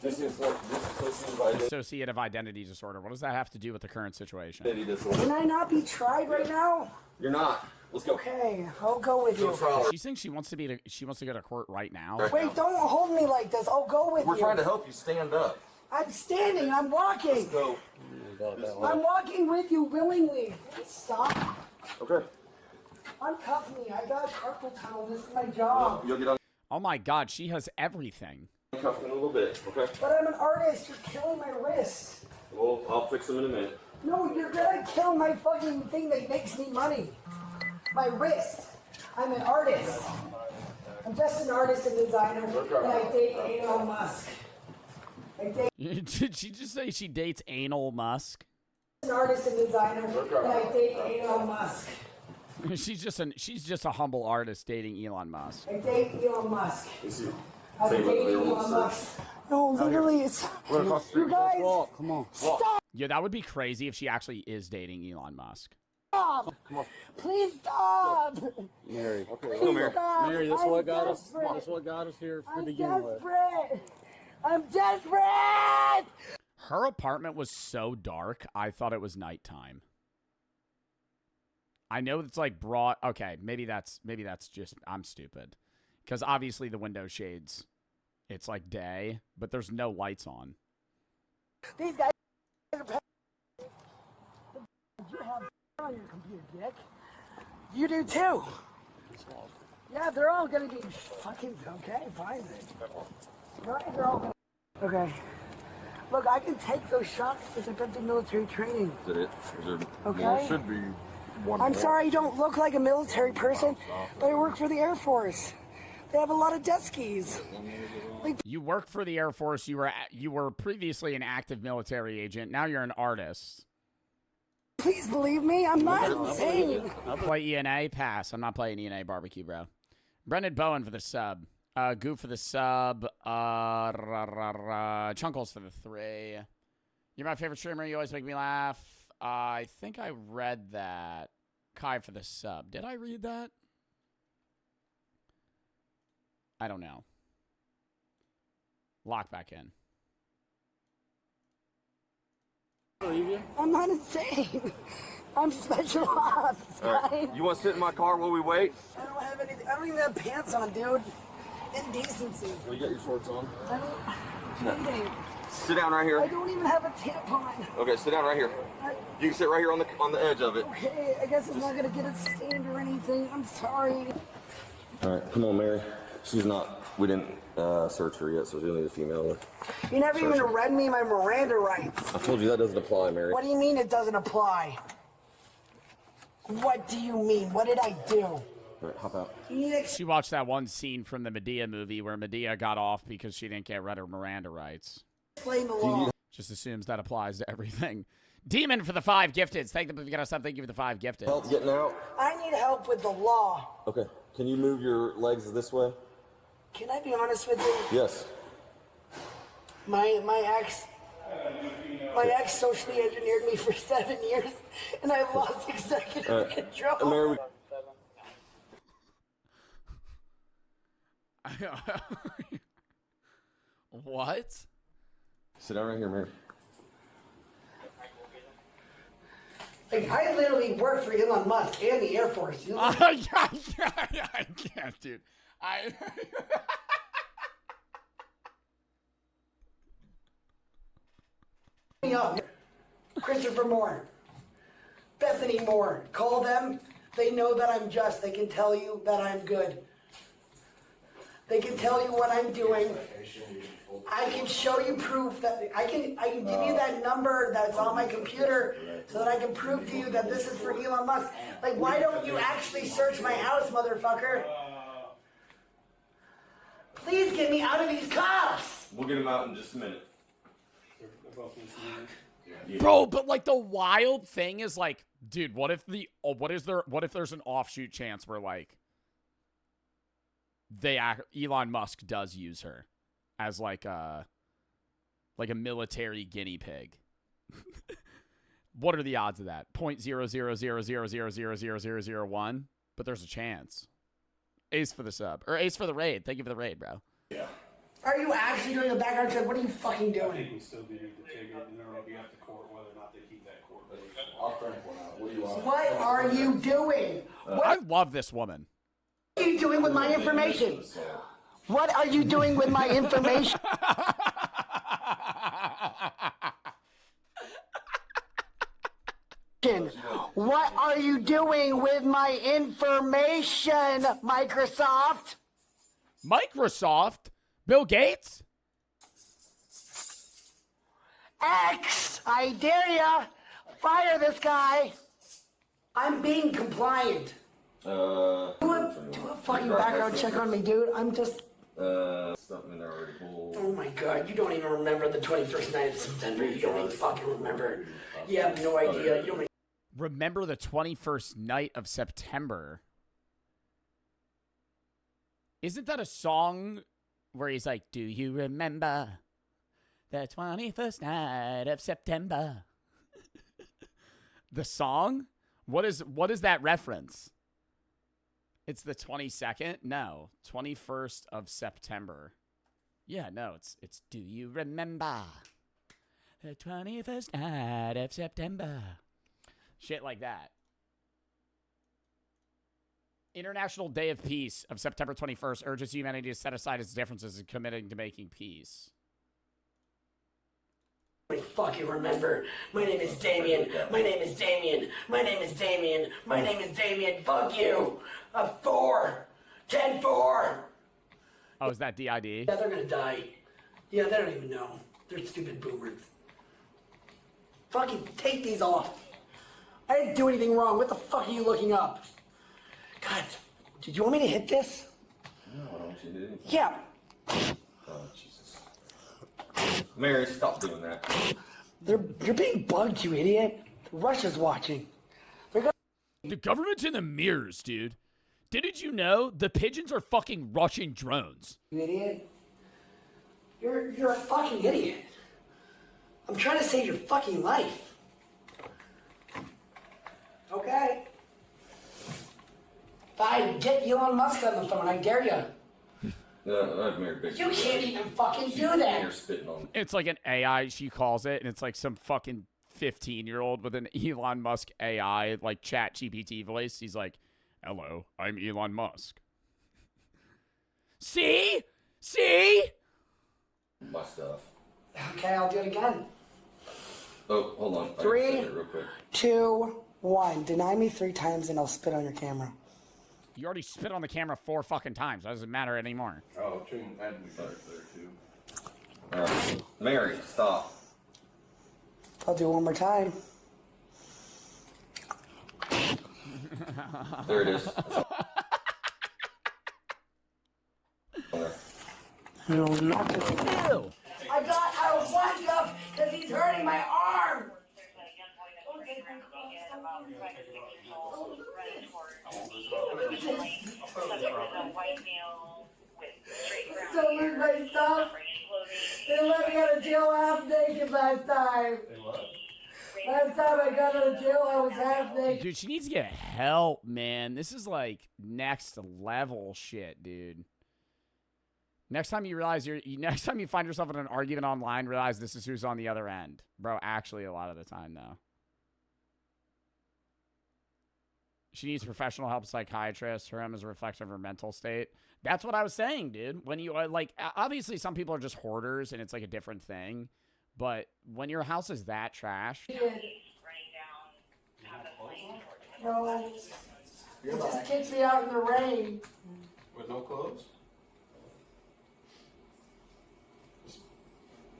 This is Dissociative identity disorder. What does that have to do with the current situation? Can I not be tried right now? You're not. Let's go. Okay, I'll go with you. She thinks she wants to go to court right now. Wait, don't hold me like this. I'll go with you. We're trying to help you stand up. I'm standing. I'm walking. Let's go. I'm walking with you willingly. Please stop. Okay. Uncuff me. I got carpal tunnel. This is my job. You'll get Oh my God, she has everything. uncuffed in a little bit, okay? But I'm an artist. You're killing my wrists. Well, I'll fix them in a minute. No, you're gonna kill my fucking thing that makes me money. My wrist. I'm an artist. I'm just an artist and designer, and I date Elon Musk. Did she just say she dates Anal Musk? An artist and designer, and I date Elon Musk. she's just a humble artist dating Elon Musk. I date Elon Musk. I'm Say what dating they want Elon to Musk. No, literally, it's... We're across the street. You guys, Walk, come on. stop! Yeah, that would be crazy if she actually is dating Elon Musk. Stop! Please stop! Mary. Please Go, Mary. stop! Mary, this is I'm what got us. desperate. This is what got us here to I'm begin with. desperate! I'm desperate! Her apartment was so dark, I thought it was nighttime. I know it's like broad. Okay, maybe that's just I'm stupid, because obviously the window shades, it's like day, but there's no lights on. These guys are you have on your computer, Dick. You do too. Yeah, they're all gonna be fucking okay, fine then. Right, they're all gonna... Okay. Look, I can take those shots because I've been through military training. Is that it? Is there Okay. more? Should be one I'm more. sorry you don't look like a military person, but I work for the Air Force. They have a lot of deskies. You work for the Air Force. You were previously an active military agent. Now you're an artist. Please believe me, I'm not insane. Play ENA? Pass. I'm not playing ENA barbecue, bro. Brendan Bowen for the sub. Goof for the sub. Chunkles for the 3. You're my favorite streamer. You always make me laugh. I think I read that. Kai for the sub. Did I read that? I don't know. Lock back in. I'm not insane. I'm special ops, All right. guys. You want to sit in my car while we wait? I don't have anything. I don't even have pants on, dude. Indecency. Well, you got your shorts on. I don't. Kidding. Sit down right here. I don't even have a tampon. Okay, sit down right here. You can sit right here on the edge of it. Okay, I guess I'm not gonna get it stained or anything. I'm sorry. All right, come on, Mary. She's not. We didn't search her yet, so she'll need a female. You never even read me my Miranda rights. I told you that doesn't apply, Mary. What do you mean it doesn't apply? What do you mean? What did I do? All right, hop out. She watched that one scene from the Medea movie where Medea got off because she didn't get read her Miranda rights. Explain the law. Just assumes that applies to everything. Demon for the 5 gifted. Thank them if you got us up. Thank you for the 5 gifted. Help getting out? I need help with the law. Okay. Can you move your legs this way? Can I be honest with you? Yes. My ex socially engineered me for 7 years, and I've lost executive control. Mary, What? sit down right here, Mary. Like, I literally work for Elon Musk and the Air Force. You know? I can't, dude. Me up. Christopher Moore, Bethany Moore. Call them. They know that I'm just. They can tell you that I'm good. They can tell you what I'm doing. I can show you proof that I can give you that number that's on my computer so that I can prove to you that this is for Elon Musk. Like, why don't you actually search my house, motherfucker? Please get me out of these cuffs. We'll get him out in just a minute. Bro, but like the wild thing is like, dude, what if there's an offshoot chance where like Elon Musk does use her as like a military guinea pig? What are the odds of that? 0.00000000001, but there's a chance. Ace for the sub or Ace for the raid. Thank you for the raid, bro. Yeah. Are you actually doing a background check? What are you fucking doing? I think we still do the ticket, and then it'll be up to court whether or not they keep that court. I'll crank one out. What do you want? What are you doing? I love this woman. What are you doing with my information? What are you doing with my information? What are you doing with my information, Microsoft? Microsoft? Bill Gates? X, I dare ya. Fire this guy. I'm being compliant. Do a fucking background check on me, dude. I'm just... Something in there already. Oh my god, you don't even remember the 21st night of September. You don't even fucking remember. You have no idea. You don't even... Remember the 21st night of September. Isn't that a song where he's like, do you remember the 21st night of September? The song? What is that reference? It's the 22nd? No, 21st of September. Yeah, no, it's do you remember the 21st night of September? Shit like that. International Day of Peace of September 21st urges humanity to set aside its differences and committing to making peace. I fucking remember. My name is Damien. My name is Damien. My name is Damien. My name is Damien. Fuck you. A 4. 10-4. Oh, is that DID? Yeah, they're gonna die. Yeah, they don't even know. They're stupid boomers. Fucking take these off. I didn't do anything wrong. What the fuck are you looking up? God, did you want me to hit this? No, I don't want you to do anything. Yeah. Oh, Jesus. Mary, stop doing that. You're being bugged, you idiot. Russia's watching. The government's in the mirrors, dude. Didn't you know the pigeons are fucking Russian drones? You idiot. You're a fucking idiot. I'm trying to save your fucking life. Okay. Fine, get Elon Musk on the phone. I dare you. No, I've married big. You can't even fucking do that. You're spitting on. It's like an AI, she calls it, and it's like some fucking 15-year-old with an Elon Musk AI, like chat GPT voice. He's like, hello, I'm Elon Musk. See? See? My stuff. Okay, I'll do it again. Oh, hold on. I can 3, say it real quick. 2, 1. Deny me 3 times and I'll spit on your camera. You already spit on the camera 4 fucking times. That doesn't matter anymore. Oh, shouldn't that be better there too? All right, Mary, stop. I'll do it one more time. There it is. No, not gonna. Ew. I got one cup because he's hurting my arm. Don't lose my stuff. They let me out of jail half naked last time. Last time I got out of jail, I was half naked. Dude, she needs to get help, man. This is like next level shit, dude. Next time you realize next time you find yourself in an argument online, realize this is who's on the other end. Bro, actually a lot of the time, though. She needs professional help, psychiatrist. Her is a reflection of her mental state. That's what I was saying, dude. When you like, obviously some people are just hoarders and it's like a different thing. But when your house is that trash. No, it just kicks me out in the rain. With no clothes?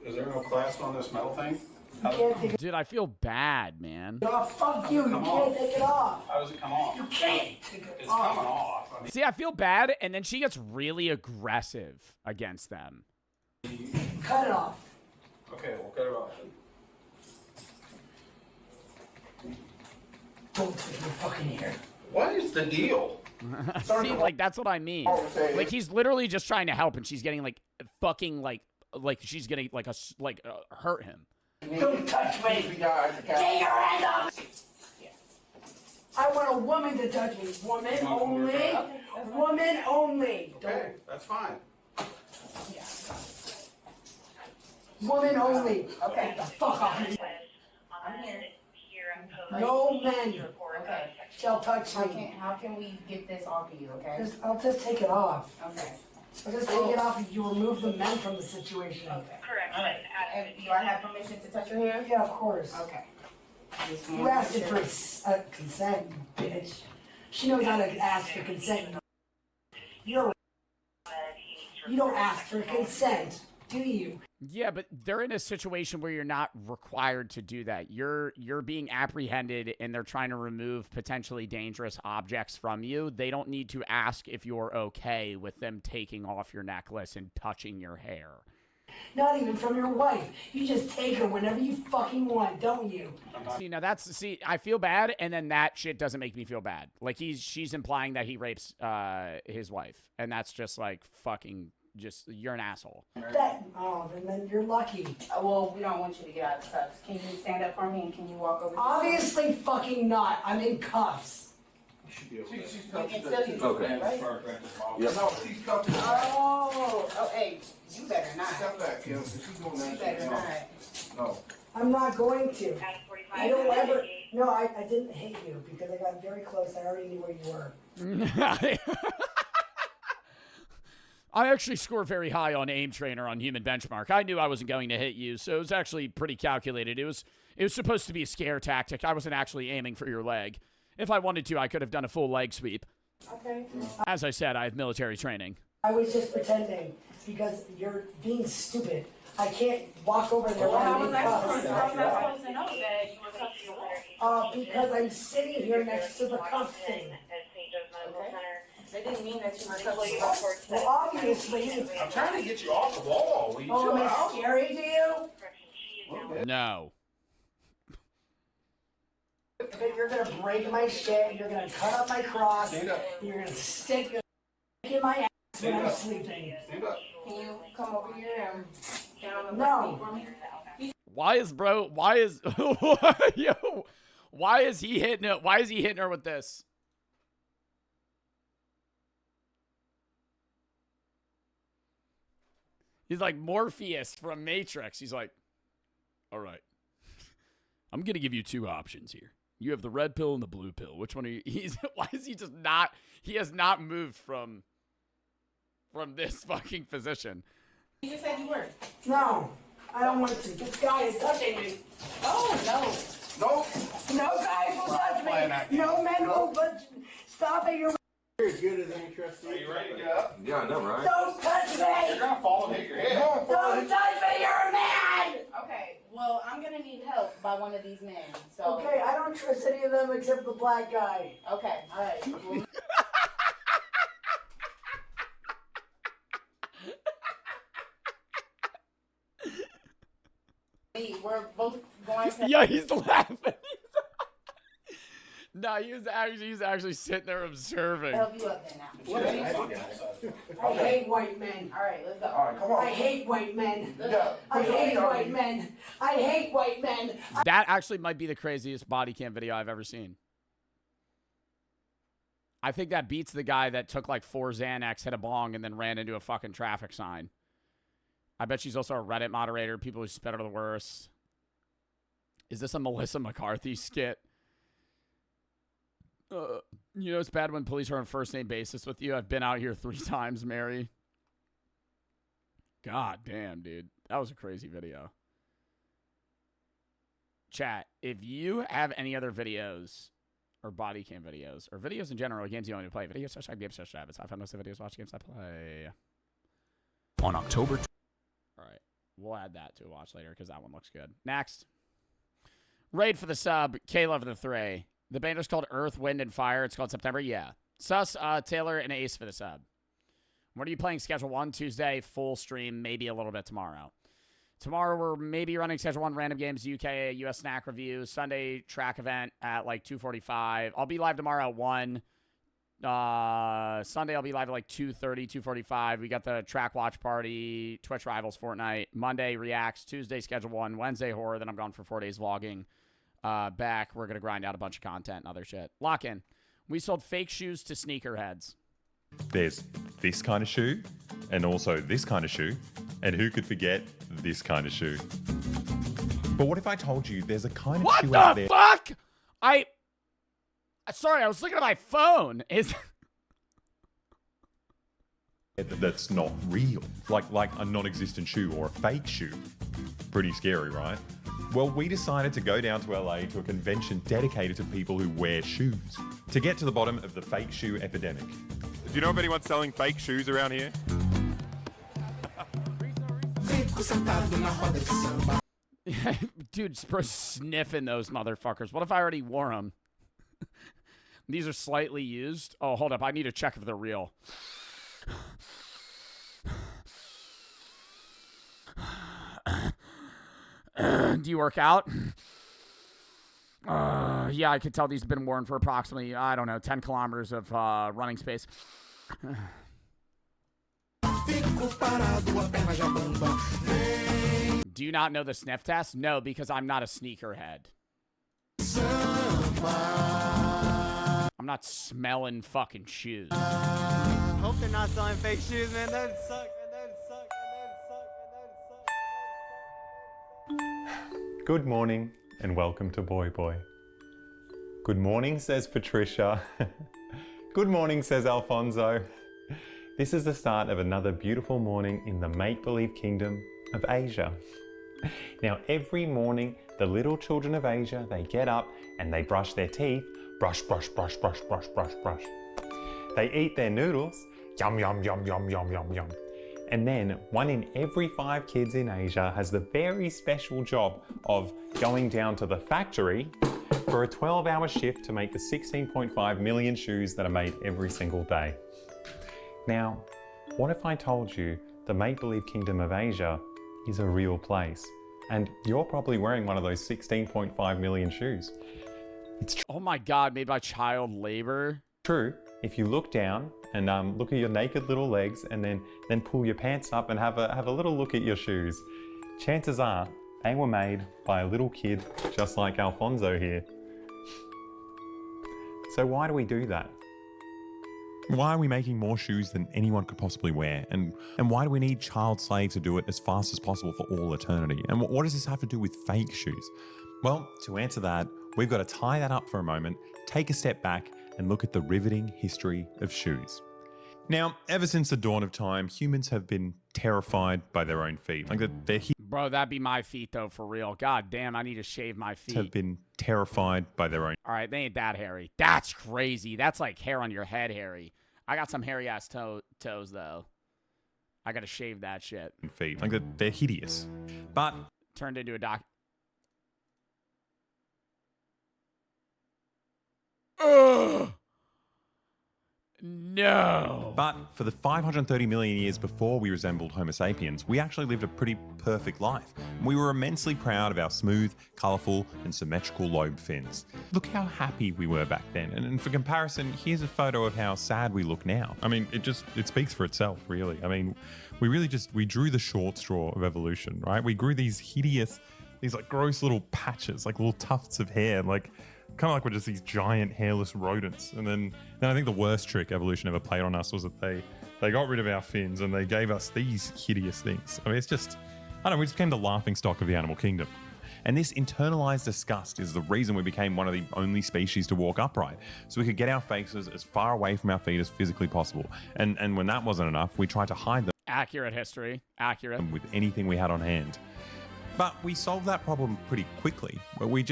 Is there no clasp on this metal thing? Dude, I feel bad, man. Oh, fuck you. You can't take it off. How does it come off? You can't take it It's off. coming off. I mean, See, I feel bad, and then she gets really aggressive against them. Cut it off. okay, we'll cut it off. Don't touch my fucking hair. What is the deal? See, like, that's what I mean. Like, he's literally just trying to help, and she's getting, like, fucking, like she's getting, like, hurt him. Don't touch me. Get your hands up. I want a woman to touch me. Woman only. Woman only. Okay, that's fine. Woman only. Okay, the fuck off. I'm here. No men Okay. shall touch me. How can we get this off of you, okay? I'll just take it off. Okay. I'll just take it off if you remove the men from the situation. Correct. All right. And do I have permission to touch your hair? Yeah, of course. Okay. You asked it for consent, you bitch. She knows how to ask for consent. You don't ask for consent, do you? Yeah, but they're in a situation where you're not required to do that. You're being apprehended and they're trying to remove potentially dangerous objects from you. They don't need to ask if you're okay with them taking off your necklace and touching your hair. Not even from your wife. You just take her whenever you fucking want, don't you? See, now I feel bad, and then that shit doesn't make me feel bad. Like, she's implying that he rapes his wife, and that's just like fucking you're an asshole. Then you're lucky. Well, we don't want you to get out of cuffs. Can you stand up for me and can you walk over? Obviously fucking not. I'm in cuffs. You should be okay. You can still use Okay. it, right? Yep. No, she's cuffed. Oh, hey, you better not. Step back, Kim. She's doing You that. better shit. not. No. I'm not going to. I don't ever. No, I didn't hit you because I got very close. I already knew where you were. I actually score very high on Aim Trainer on Human Benchmark. I knew I wasn't going to hit you, so it was actually pretty calculated. It was supposed to be a scare tactic. I wasn't actually aiming for your leg. If I wanted to, I could have done a full leg sweep. Okay. As I said, I have military training. I was just pretending because you're being stupid. I can't walk over there Well, how when was I I cuffs. supposed to know that you were cuffed to the wall? Because I'm sitting here next to the cuff thing. Okay. That didn't mean that you were cuffed to the wall. Well, obviously. I'm trying to get you off the wall. Will you Oh, chill am I out? scary to you? No. But you're gonna break my shit. You're gonna cut up my cross. Stand up. You're gonna stick in my ass when I'm sleeping. Stand up. Can you come over here and get on the No. for me? Why is yo? Why is he hitting it? Why is he hitting her with this? He's like Morpheus from Matrix. He's like, all right, I'm gonna give you two options here. You have the red pill and the blue pill. Which one are you? Why is he just not? He has not moved from this fucking position. You just said you were. No, I don't want to. This guy is touching me. Oh, no. No. No guys will touch me. No men will touch me. Stop it. You're as good as any trustee. Are you ready to get up? Yeah, I know, right? Don't touch me. You're gonna fall and hit your head. Don't touch me. You're a man. Okay, well, I'm gonna need help by one of these men. So. Okay, I don't trust any of them except the black guy. Okay, all right. Well, we're both going to. Yeah, he's laughing. No, he's actually sitting there observing. Help you up there now. I hate white men. All right, let's go. All right, come on. I hate white men. Yeah. I hate white men. I hate white men. That actually might be the craziest body cam video I've ever seen. I think that beats the guy that took like 4 Xanax, hit a bong, and then ran into a fucking traffic sign. I bet she's also a Reddit moderator. People who spit are the worst. Is this a Melissa McCarthy skit? You know it's bad when police are on first name basis with you. I've been out here 3 times, Mary. God damn, dude. That was a crazy video. Chat, if you have any other videos or body cam videos or videos in general, games you want to play, videos, games, habits, I found most of the videos, watch games I play. On October. All right. We'll add that to a watch later because that one looks good. Next. Raid for the sub. Kayla for the 3. The banner's called Earth, Wind, and Fire. It's called September. Yeah. Sus, Taylor, and Ace for the sub. What are you playing? Schedule 1, Tuesday, full stream, maybe a little bit tomorrow. Tomorrow, we're maybe running Schedule 1 random games, UK, US snack review, Sunday track event at like 2:45. I'll be live tomorrow at 1. Sunday, I'll be live at like 2:30, 2:45. We got the track watch party, Twitch Rivals Fortnite. Monday, Reacts. Tuesday, Schedule 1. Wednesday, Horror. Then I'm gone for 4 days vlogging. Back, we're going to grind out a bunch of content and other shit. Lock in. We sold fake shoes to sneakerheads. There's this kind of shoe and also this kind of shoe. And who could forget this kind of shoe? But what if I told you there's a kind of shoe out there? What the fuck? Sorry, I was looking at my phone. That's not real. Like a non-existent shoe or a fake shoe. Pretty scary, right? Well, we decided to go down to LA to a convention dedicated to people who wear shoes to get to the bottom of the fake shoe epidemic. Do you know if anyone's selling fake shoes around here? Dude, sniffing those motherfuckers. What if I already wore them? These are slightly used. Oh, hold up. I need to check if they're real. Do you work out? Yeah, I could tell these have been worn for approximately, I don't know, 10 kilometers of running space. Do you not know the sniff test? No, because I'm not a sneakerhead. I'm not smelling fucking shoes. Hope they're not selling fake shoes, man. That'd suck, man. That'd suck, Good morning and welcome to Boy Boy. Good morning, says Patricia. Good morning, says Alfonso. This is the start of another beautiful morning in the make-believe kingdom of Asia. Now, every morning, the little children of Asia, they get up and they brush their teeth. Brush, brush, brush, brush, brush, brush, brush. They eat their noodles, yum, yum, yum, yum, yum, yum, yum. And then 1 in every 5 kids in Asia has the very special job of going down to the factory for a 12-hour shift to make the 16.5 million shoes that are made every single day. Now, what if I told you the make-believe kingdom of Asia is a real place? And you're probably wearing one of those 16.5 million shoes. It's Oh my God, made by child labor. true if you look down and look at your naked little legs and then pull your pants up and have a little look at your shoes. Chances are they were made by a little kid just like Alfonso here. So why do we do that? Why are we making more shoes than anyone could possibly wear? And why do we need child slaves to do it as fast as possible for all eternity? And what does this have to do with fake shoes? Well, to answer that, we've got to tie that up for a moment, take a step back, and look at the riveting history of shoes. Now, ever since the dawn of time, humans have been terrified by their own feet. Like their Bro, that'd be my feet, though, for real. God damn, I need to shave my feet. have been terrified by their own All right, they ain't that hairy. That's crazy. That's like hair on your head hairy. I got some hairy-ass toes, though. I gotta shave that shit. feet. Like they're hideous. But Turned into a doc. Ugh. No. But for the 530 million years before we resembled Homo sapiens, we actually lived a pretty perfect life. We were immensely proud of our smooth, colourful, and symmetrical lobe fins. Look how happy we were back then. And for comparison, here's a photo of how sad we look now. I mean, it speaks for itself, really. I mean, we drew the short straw of evolution, right? We grew these hideous, these like gross little patches, like little tufts of hair, like kind of like we're just these giant hairless rodents. And then I think the worst trick evolution ever played on us was that they got rid of our fins and they gave us these hideous things. I mean, it's just, I don't know, we just became the laughing stock of the animal kingdom. And this internalized disgust is the reason we became one of the only species to walk upright. So we could get our faces as far away from our feet as physically possible. And when that wasn't enough, we tried to hide them. Accurate history. Accurate. With anything we had on hand. But we solved that problem pretty quickly. We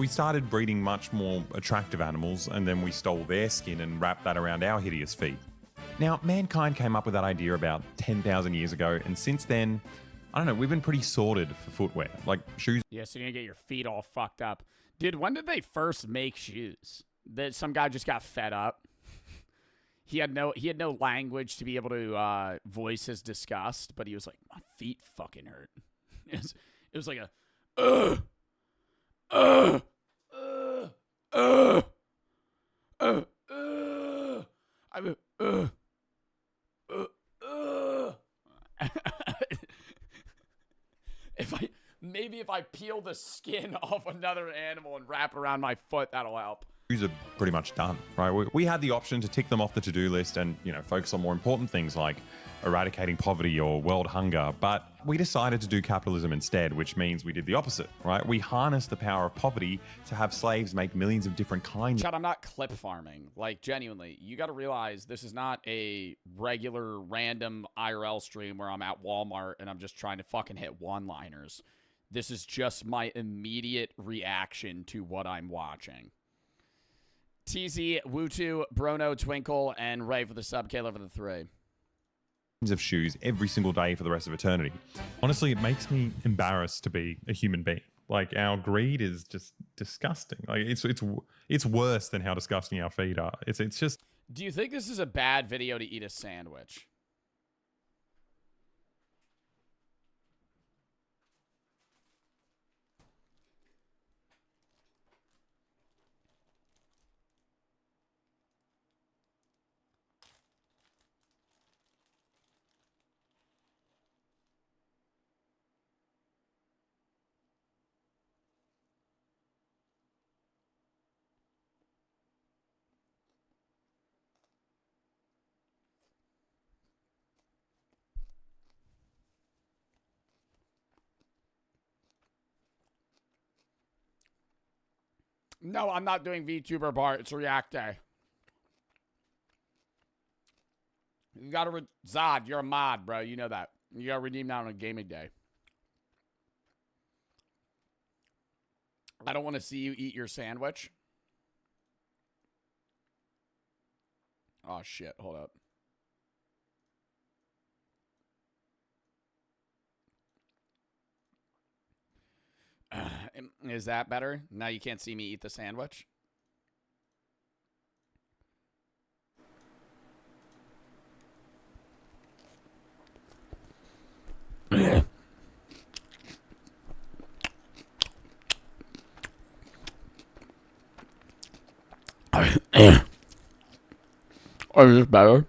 started breeding much more attractive animals, and then we stole their skin and wrapped that around our hideous feet. Now, mankind came up with that idea about 10,000 years ago, and since then, I don't know, we've been pretty sorted for footwear, like shoes. Yeah, so you're gonna get your feet all fucked up. Dude, when did they first make shoes? That some guy just got fed up. He had no language to be able to voice his disgust, but he was like, my feet fucking hurt. It was like a if I peel the skin off another animal and wrap around my foot, that'll help. Shoes are pretty much done, right? We had the option to tick them off the to-do list and, focus on more important things like eradicating poverty or world hunger, but we decided to do capitalism instead, which means we did the opposite, right? We harnessed the power of poverty to have slaves make millions of different kinds. Chad, I'm not clip farming. Like, genuinely, you got to realize this is not a regular random IRL stream where I'm at Walmart and I'm just trying to fucking hit one-liners. This is just my immediate reaction to what I'm watching. TZ, Wutu, Brono, Twinkle, and Ray for the sub, Kayla for the 3. Of shoes every single day for the rest of eternity. Honestly, it makes me embarrassed to be a human being. Like, our greed is just disgusting. Like, it's worse than how disgusting our feet are. It's just. Do you think this is a bad video to eat a sandwich? No, I'm not doing VTuber Bart. It's React Day. You gotta Zod, you're a mod, bro. You know that. You gotta redeem that on a gaming day. I don't want to see you eat your sandwich. Oh, shit. Hold up. Is that better? Now you can't see me eat the sandwich? Is this better?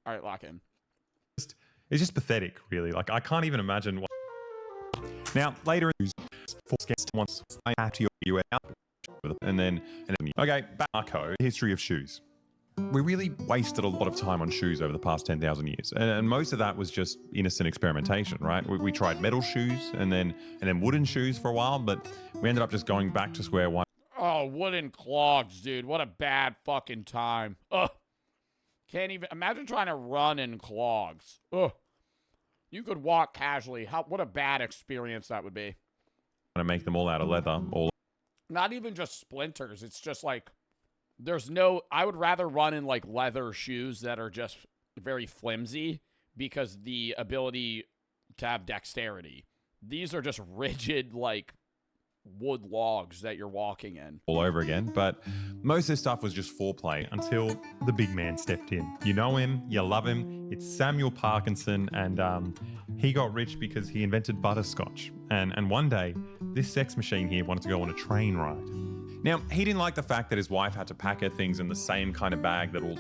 All right, lock in. It's just pathetic, really. Like, I can't even imagine what. Now, later in once I have to you out, and then okay, Barco, history of shoes. We really wasted a lot of time on shoes over the past 10,000 years, and most of that was just innocent experimentation, right? We tried metal shoes and then wooden shoes for a while, but we ended up just going back to square one. Oh, wooden clogs, dude. What a bad fucking time. Ugh. Can't even imagine trying to run in clogs. Ugh. You could walk casually. What a bad experience that would be. To make them all out of leather, all. Not even just splinters. It's just like there's no. I would rather run in like leather shoes that are just very flimsy because the ability to have dexterity. These are just rigid like wood logs that you're walking in. All over again, but most of this stuff was just foreplay until the big man stepped in. You know him, you love him. It's Samuel Parkinson, and he got rich because he invented butterscotch. And one day, this sex machine here wanted to go on a train ride. Now, he didn't like the fact that his wife had to pack her things in the same kind of bag that all.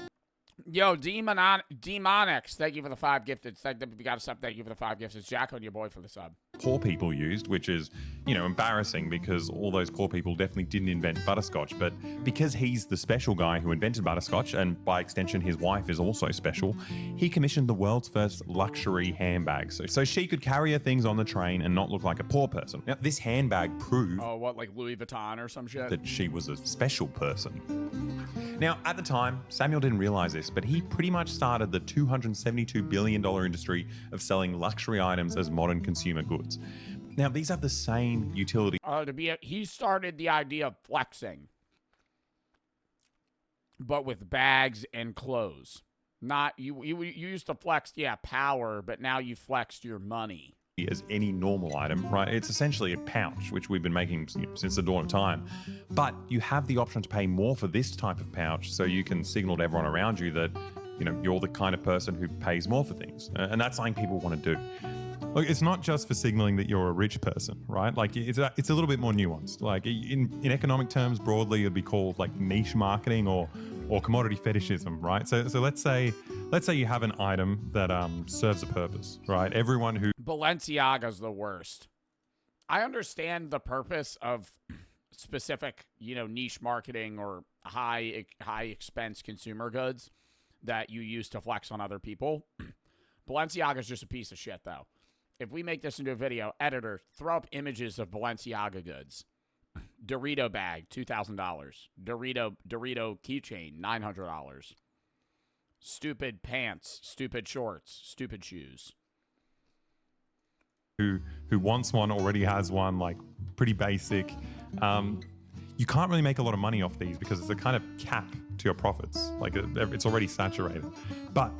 Yo, Demonix, thank you for the 5 gifted. We got a sub. Thank you for the 5 gifted. Jack on your boy for the sub. Poor people used, which is, you know, embarrassing because all those poor people definitely didn't invent butterscotch. But because he's the special guy who invented butterscotch, and by extension his wife is also special, he commissioned the world's first luxury handbag. So she could carry her things on the train and not look like a poor person. Now, this handbag proved what, like Louis Vuitton or some shit? that she was a special person. Now, at the time, Samuel didn't realize this, but he pretty much started the $272 billion industry of selling luxury items as modern consumer goods. Now, these have the same utility. He started the idea of flexing, but with bags and clothes. Not you used to flex, power, but now you flexed your money. As any normal item, right? It's essentially a pouch, which we've been making since the dawn of time. But you have the option to pay more for this type of pouch, so you can signal to everyone around you that, you know, you're the kind of person who pays more for things. And that's something people want to do. Look, it's not just for signaling that you're a rich person, right? Like, it's a little bit more nuanced. Like, in economic terms, broadly, it'd be called like niche marketing or commodity fetishism, right? So let's say you have an item that serves a purpose, right? Everyone who Balenciaga's the worst. I understand the purpose of specific, niche marketing or high expense consumer goods that you use to flex on other people. Balenciaga's just a piece of shit, though. If we make this into a video, editor, throw up images of Balenciaga goods. Dorito bag, $2,000. Dorito keychain, $900. Stupid pants, stupid shorts, stupid shoes. who wants one already has one, like pretty basic. You can't really make a lot of money off these because it's a kind of cap to your profits. Like it's already saturated. But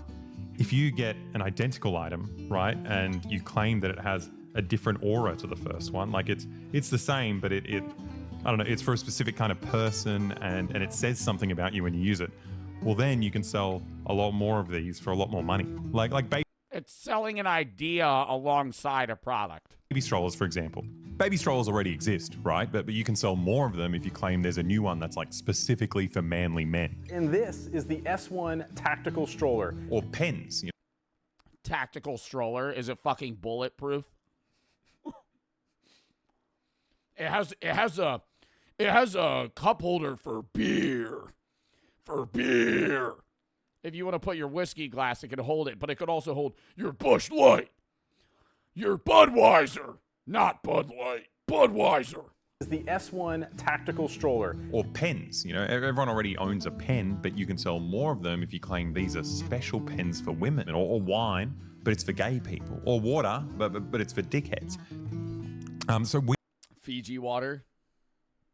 if you get an identical item, right, and you claim that it has a different aura to the first one, like it's the same, but it I don't know, it's for a specific kind of person and it says something about you when you use it, well then you can sell a lot more of these for a lot more money. Like It's selling an idea alongside a product. baby strollers, for example. Baby strollers already exist, right? But you can sell more of them if you claim there's a new one that's like specifically for manly men. And this is the S1 tactical stroller. Or pens. Tactical stroller. Is it fucking bulletproof? It has It has a cup holder for beer. For beer. If you want to put your whiskey glass, it can hold it, but it could also hold your Busch Light. Your Budweiser. Not Bud Light. Budweiser. Is the S1 tactical stroller. Or pens. You know, everyone already owns a pen, but you can sell more of them if you claim these are special pens for women. Or wine, but it's for gay people. Or water, but it's for dickheads. Fiji water.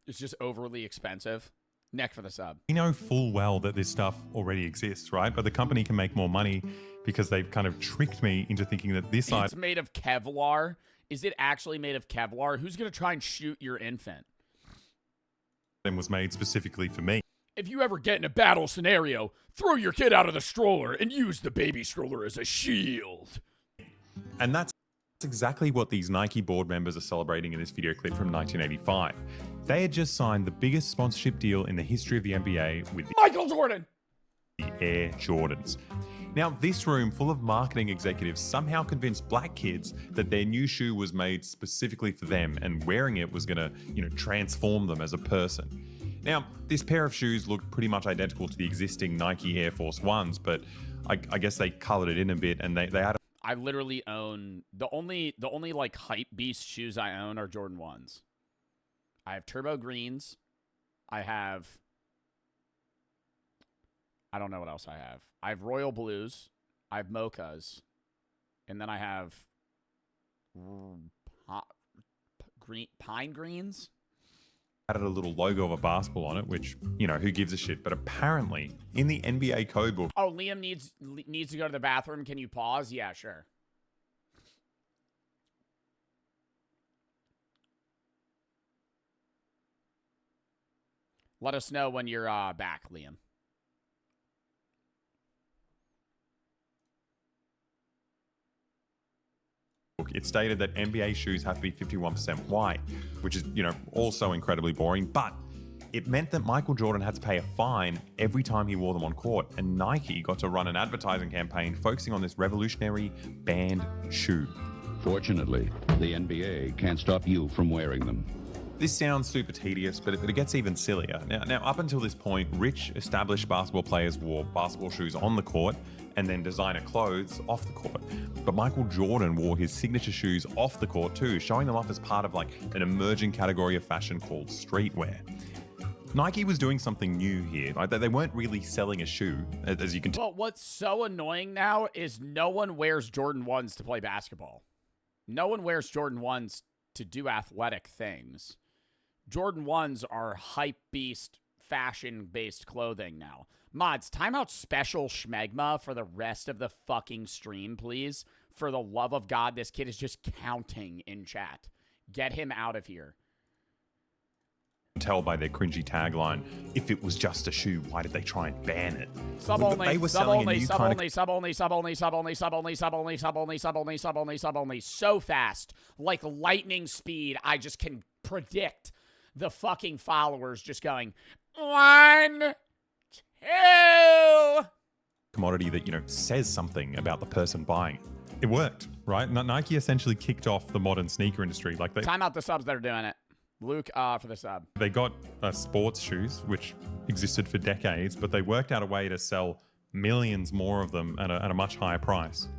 It's just overly expensive. Neck for the sub. We know full well that this stuff already exists, right? But the company can make more money because they've kind of tricked me into thinking that this It's made of Kevlar. Is it actually made of Kevlar? Who's going to try and shoot your infant? item was made specifically for me. If you ever get in a battle scenario, throw your kid out of the stroller and use the baby stroller as a shield. And that's exactly what these Nike board members are celebrating in this video clip from 1985. They had just signed the biggest sponsorship deal in the history of the NBA with Michael Jordan, the Air Jordans. Now, this room full of marketing executives somehow convinced black kids that their new shoe was made specifically for them and wearing it was gonna, transform them as a person. Now, this pair of shoes looked pretty much identical to the existing Nike Air Force Ones, but I guess they colored it in a bit and they had I literally own the only like hype beast shoes I own are Jordan 1s. I have turbo greens. I don't know what else I have. I have royal blues. I have mochas. And then I have pine greens. added a little logo of a basketball on it, which, who gives a shit? But apparently, in the NBA code book... Oh, Liam needs to go to the bathroom. Can you pause? Yeah, sure. Let us know when you're back, Liam. It stated that NBA shoes have to be 51% white, which is, also incredibly boring, but it meant that Michael Jordan had to pay a fine every time he wore them on court, and Nike got to run an advertising campaign focusing on this revolutionary banned shoe. Fortunately, the NBA can't stop you from wearing them. This sounds super tedious, but it gets even sillier. Now, up until this point, rich, established basketball players wore basketball shoes on the court and then designer clothes off the court. But Michael Jordan wore his signature shoes off the court too, showing them off as part of an emerging category of fashion called streetwear. Nike was doing something new here. They weren't really selling a shoe, as you can tell. Well, what's so annoying now is no one wears Jordan 1s to play basketball. No one wears Jordan 1s to do athletic things. Jordan 1s are hype beast, fashion-based clothing now. Mods, time out special schmegma for the rest of the fucking stream, please. For the love of God, this kid is just counting in chat. Get him out of here. Tell by their cringy tagline, if it was just a shoe, why did they try and ban it? Sub Well, only, they were sub selling only, a new sub kind of only, sub only, sub only, sub only, sub only, sub only, sub only, sub only, sub only, sub only, so fast, like lightning speed. I just can predict the fucking followers just going 1, 2. commodity that, says something about the person buying it. It worked, right? Nike essentially kicked off the modern sneaker industry. Time out the subs that are doing it. Luke, for the sub. They got sports shoes, which existed for decades, but they worked out a way to sell millions more of them at a much higher price.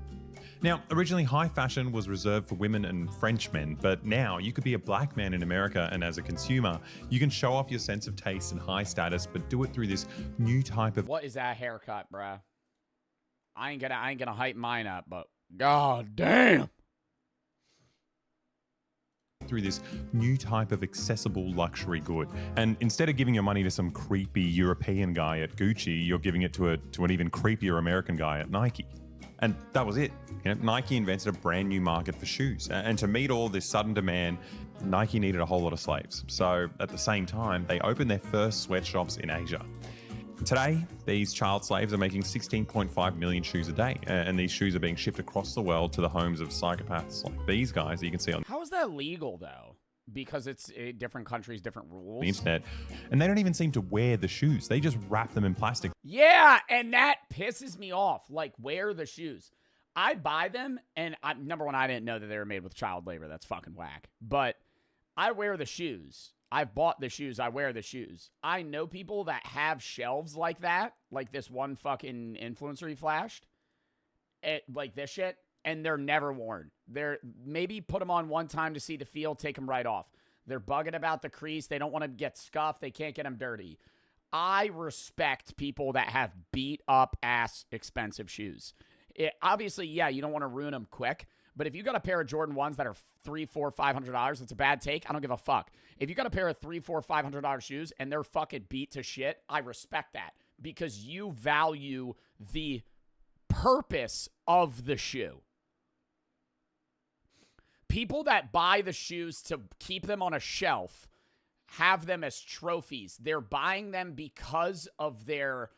Now, originally high fashion was reserved for women and French men, but now you could be a black man in America, and as a consumer, you can show off your sense of taste and high status, but do it through this new type of... What is that haircut, bruh? I ain't gonna hype mine up, but god damn. Through this new type of accessible luxury good. And instead of giving your money to some creepy European guy at Gucci, you're giving it to an even creepier American guy at Nike. And that was it. Nike invented a brand new market for shoes. And to meet all this sudden demand, Nike needed a whole lot of slaves. So at the same time, they opened their first sweatshops in Asia. Today, these child slaves are making 16.5 million shoes a day. And these shoes are being shipped across the world to the homes of psychopaths like these guys that you can see on How is that legal, though? Because it's different countries, different rules. the internet. And they don't even seem to wear the shoes. They just wrap them in plastic. Yeah, and that pisses me off. Like, wear the shoes. I buy them, and number one, I didn't know that they were made with child labor. That's fucking whack. But I wear the shoes. I've bought the shoes. I wear the shoes. I know people that have shelves like that, like this one fucking influencer he flashed, like this shit, and they're never worn. They're maybe put them on one time to see the feel, take them right off. They're bugging about the crease. They don't want to get scuffed. They can't get them dirty. I respect people that have beat up ass expensive shoes. Obviously, yeah, you don't want to ruin them quick. But if you got a pair of Jordan 1s that are $300, $400, $500, it's a bad take. I don't give a fuck. If you got a pair of $300, $400, $500 shoes and they're fucking beat to shit, I respect that because you value the purpose of the shoe. People that buy the shoes to keep them on a shelf have them as trophies. They're buying them because of their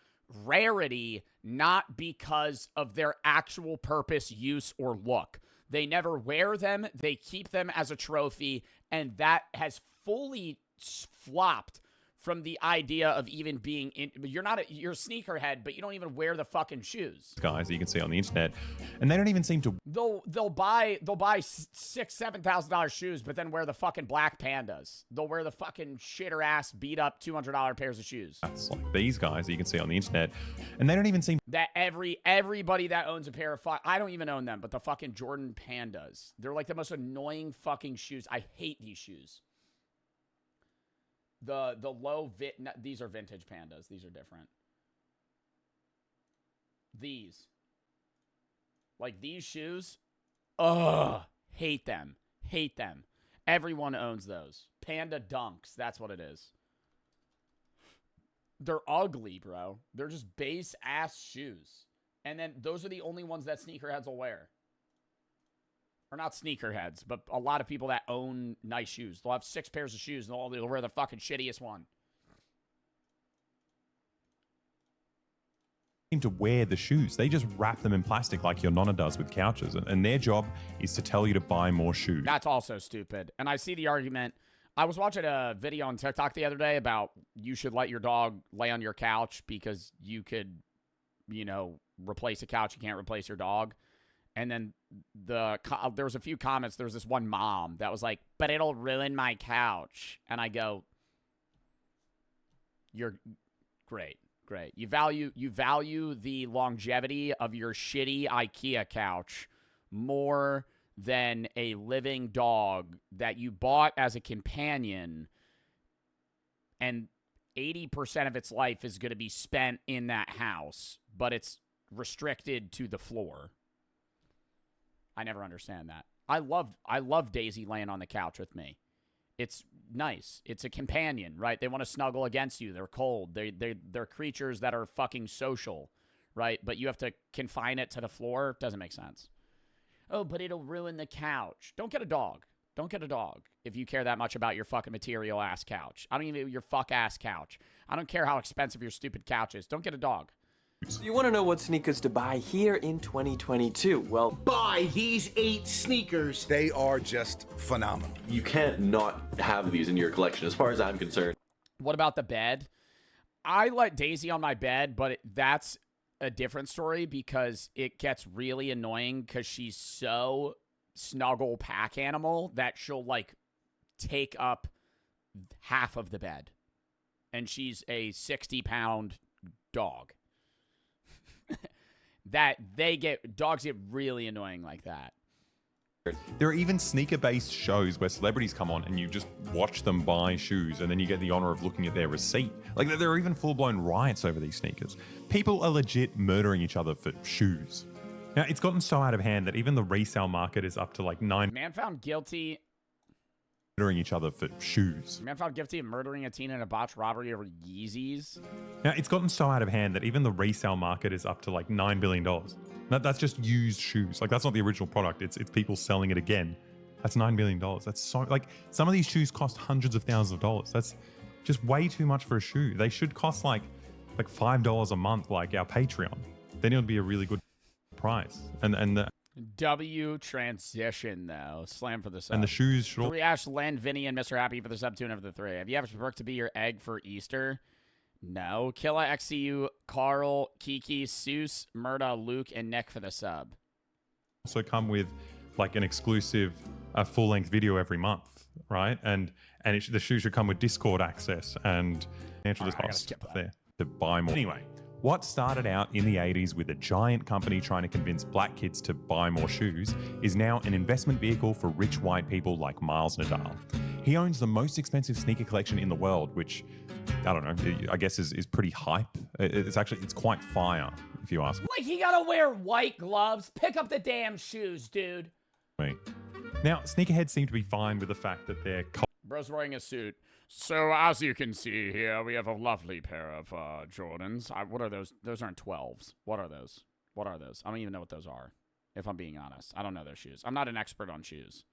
rarity, not because of their actual purpose, use, or look. They never wear them. They keep them as a trophy, and that has fully flopped from the idea of even being in. You're a sneakerhead, but you don't even wear the fucking shoes. Guys that you can see on the internet, and they don't even seem to. They'll buy $6,000-$7,000 shoes, but then wear the fucking black Pandas. They'll wear the fucking shitter ass beat up $200 pairs of shoes. That's like these guys that you can see on the internet, and they don't even seem. That everybody that owns a pair of I don't even own them, but the fucking Jordan Pandas. They're like the most annoying fucking shoes. I hate these shoes. The these are vintage Pandas. These are different. These. Like these shoes. Ugh. Hate them. Hate them. Everyone owns those. Panda Dunks. That's what it is. They're ugly, bro. They're just base ass shoes. And then those are the only ones that sneakerheads will wear. Or not sneakerheads, but a lot of people that own nice shoes. They'll have 6 pairs of shoes and they'll wear the fucking shittiest one. Seem to wear the shoes. They just wrap them in plastic like your nonna does with couches, and their job is to tell you to buy more shoes. That's also stupid. And I see the argument. I was watching a video on TikTok the other day about you should let your dog lay on your couch because you could, replace a couch. You can't replace your dog. And then there was a few comments. There was this one mom that was like, but it'll ruin my couch. And I go, you're great. Great. You value the longevity of your shitty IKEA couch more than a living dog that you bought as a companion, and 80% of its life is going to be spent in that house, but it's restricted to the floor. I never understand that. I love Daisy laying on the couch with me. It's nice. It's a companion, right? They want to snuggle against you. They're cold. They're creatures that are fucking social, right? But you have to confine it to the floor. Doesn't make sense. Oh, but it'll ruin the couch. Don't get a dog. Don't get a dog if you care that much about your fucking material ass couch. I don't even your fuck ass couch. I don't care how expensive your stupid couch is. Don't get a dog. So you want to know what sneakers to buy here in 2022? Well, buy these 8 sneakers. They are just phenomenal. You can't not have these in your collection as far as I'm concerned. What about the bed? I let Daisy on my bed, but that's a different story because it gets really annoying because she's so snuggle pack animal that she'll like take up half of the bed. And she's a 60-pound dog. Dogs get really annoying like that. There are even sneaker-based shows where celebrities come on and you just watch them buy shoes and then you get the honor of looking at their receipt. Like, there are even full-blown riots over these sneakers. People are legit murdering each other for shoes. Now, it's gotten so out of hand that even the resale market is up to like Man found guilty murdering each other for shoes. Man found guilty of murdering a teen in a botched robbery over Yeezys. Now, it's gotten so out of hand that even the resale market is up to like $9 billion. That's just used shoes. Like, that's not the original product. It's people selling it again. That's $9 billion. That's so, like, some of these shoes cost hundreds of thousands of dollars. That's just way too much for a shoe. They should cost like $5 a month, like our Patreon. Then it would be a really good price. And the W transition though. Slam for the sub. And the shoes should all... Ash, Len, Vinny, and Mr. Happy for the sub 2 of the 3. Have you asked Brooke to be your egg for Easter? No. Killa, XCU, Carl, Kiki, Seuss, Murda, Luke, and Nick for the sub. Also come with like an exclusive full-length video every month, right? And and the shoe should come with Discord access and financial Alright, I gotta cost skip that. there to buy more. Anyway, what started out in the 80s with a giant company trying to convince black kids to buy more shoes is now an investment vehicle for rich white people like Miles Nadal. He owns the most expensive sneaker collection in the world, which, I don't know, I guess is pretty hype. It's quite fire, if you ask Like, you gotta wear white gloves. Pick up the damn shoes, dude. me. Now, sneakerheads seem to be fine with the fact that they're Bro's wearing a suit. So, as you can see here, we have a lovely pair of Jordans. What are those? Those aren't 12s. What are those? What are those? I don't even know what those are, if I'm being honest. I don't know their shoes. I'm not an expert on shoes.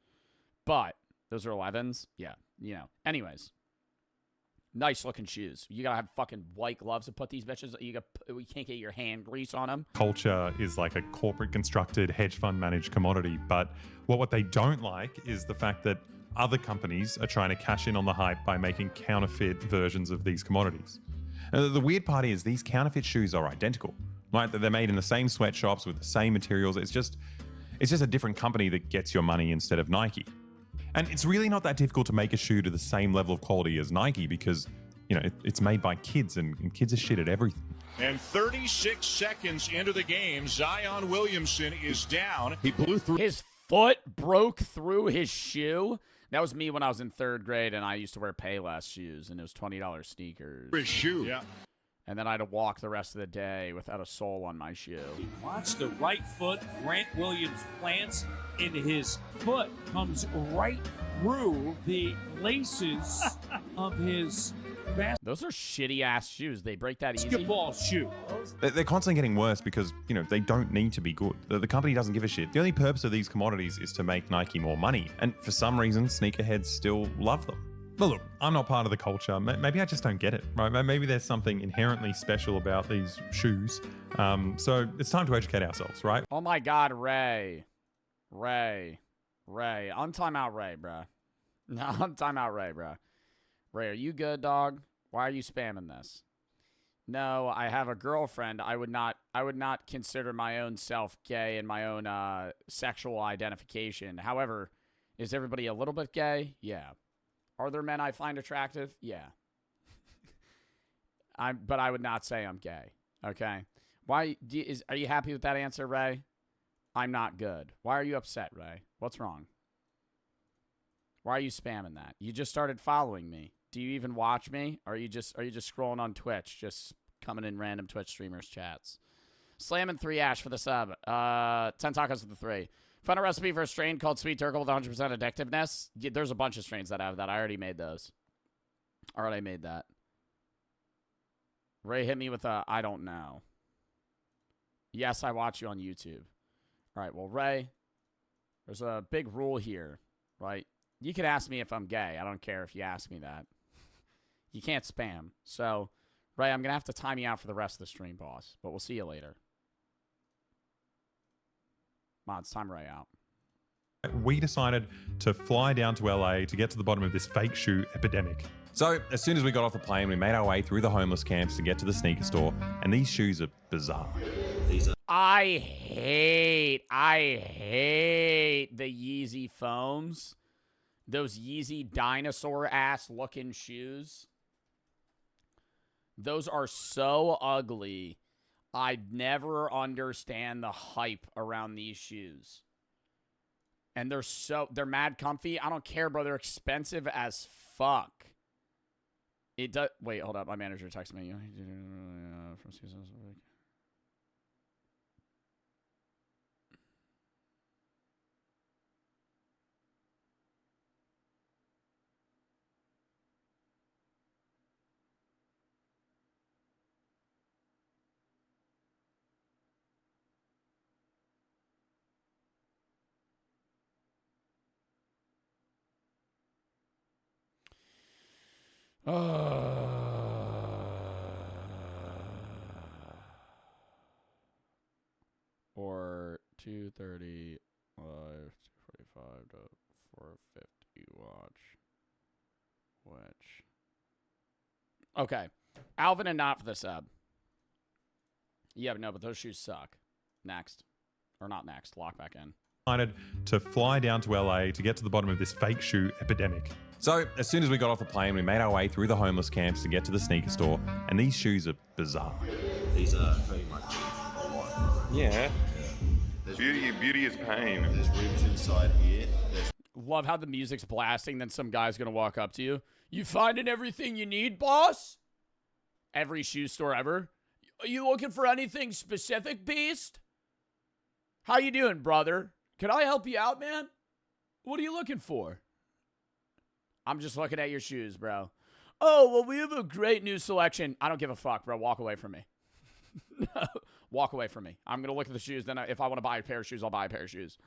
But those are 11s? Yeah, you know. Anyways. Nice looking shoes. You gotta have fucking white gloves to put these bitches. You can't get your hand grease on them. culture is like a corporate constructed hedge fund managed commodity. But what they don't like is the fact that other companies are trying to cash in on the hype by making counterfeit versions of these commodities. The weird part is these counterfeit shoes are identical. Right? They're made in the same sweatshops with the same materials. It's just a different company that gets your money instead of Nike. And it's really not that difficult to make a shoe to the same level of quality as Nike because, you know, it's made by kids and kids are shit at everything. And 36 seconds into the game, Zion Williamson is down. He blew through. His foot broke through his shoe. That was me when I was in 3rd grade, and I used to wear Payless shoes, and it was $20 sneakers. His shoe. Yeah. And then I had to walk the rest of the day without a sole on my shoe. Watch the right foot. Grant Williams plants into his foot, comes right through the laces of his Those are shitty ass shoes. They break that easy. basketball shoe. They're constantly getting worse because, you know, they don't need to be good. The company doesn't give a shit. The only purpose of these commodities is to make Nike more money. And for some reason, sneakerheads still love them. But look, I'm not part of the culture. Maybe I just don't get it, right? Maybe there's something inherently special about these shoes. So it's time to educate ourselves, right? Oh my God, Ray. Untime out Ray, bruh. No, untime out Ray, bruh. Ray, are you good, dog? Why are you spamming this? No, I have a girlfriend. I would not consider my own self gay and my own sexual identification. However, is everybody a little bit gay? Yeah. Are there men I find attractive? Yeah. But I would not say I'm gay. Okay. Are you happy with that answer, Ray? I'm not good. Why are you upset, Ray? What's wrong? Why are you spamming that? You just started following me. Do you even watch me? Or are you just scrolling on Twitch, just coming in random Twitch streamers chats? Slamming 3 Ash for the sub. 10 tacos for the 3. Found a recipe for a strain called Sweet Turkle with 100% addictiveness. Yeah, there's a bunch of strains that have that. I already made those. Already made that. Ray hit me with a I don't know. Yes, I watch you on YouTube. All right, well, Ray, there's a big rule here, right? You could ask me if I'm gay. I don't care if you ask me that. You can't spam. So, Ray, I'm going to have to time you out for the rest of the stream, boss. But we'll see you later. Mods, time Ray out. We decided to fly down to LA to get to the bottom of this fake shoe epidemic. So as soon as we got off the plane, we made our way through the homeless camps to get to the sneaker store, and these shoes are bizarre. I hate the Yeezy foams. Those Yeezy dinosaur-ass looking shoes. Those are so ugly. I'd never understand the hype around these shoes. And they're mad comfy. I don't care, bro. They're expensive as fuck. It does. Wait, hold up. My manager texted me. From seasons. Or 235, 245 to 450 watch. Which. Okay. Alvin and not for the sub. Yeah, but no, but those shoes suck. Next. Or not next. Lock back in. decided to fly down to LA to get to the bottom of this fake shoe epidemic. So as soon as we got off the plane, we made our way through the homeless camps to get to the sneaker store, and these shoes are bizarre. These are hurting my feet a lot. Yeah. Beauty is pain. There's ribs inside here. Love how the music's blasting, then some guy's gonna walk up to you. You finding everything you need, boss? Every shoe store ever. Are you looking for anything specific, Beast? How you doing, brother? Can I help you out, man? What are you looking for? I'm just looking at your shoes, bro. Oh, well, we have a great new selection. I don't give a fuck, bro. Walk away from me. Walk away from me. I'm going to look at the shoes. Then if I want to buy a pair of shoes, I'll buy a pair of shoes.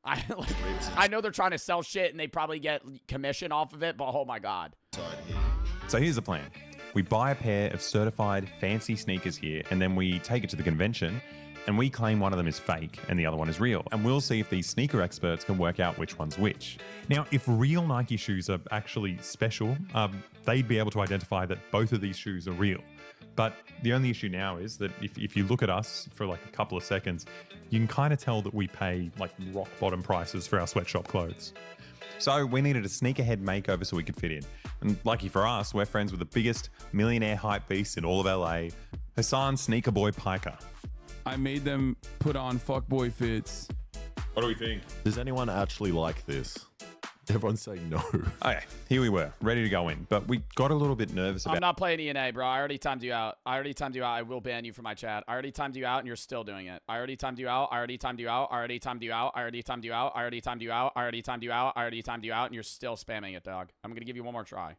I know they're trying to sell shit and they probably get commission off of it, but oh my God. So here's the plan. We buy a pair of certified fancy sneakers here, and then we take it to the convention, and we claim one of them is fake and the other one is real. And we'll see if these sneaker experts can work out which one's which. Now, if real Nike shoes are actually special, they'd be able to identify that both of these shoes are real. But the only issue now is that if you look at us for like a couple of seconds, you can kind of tell that we pay like rock bottom prices for our sweatshop clothes. So we needed a sneakerhead makeover so we could fit in. And lucky for us, we're friends with the biggest millionaire hype beast in all of LA, Hassan Sneaker Boy Piker. I made them put on fuckboy fits. What do we think? Does anyone actually like this? Everyone's saying no. Okay, here we were, ready to go in, but we got a little bit nervous about... I'm not playing ENA, bro. I already timed you out. I will ban you from my chat. I already timed you out, and you're still doing it. I already timed you out, and you're still spamming it, dog. I'm going to give you one more try.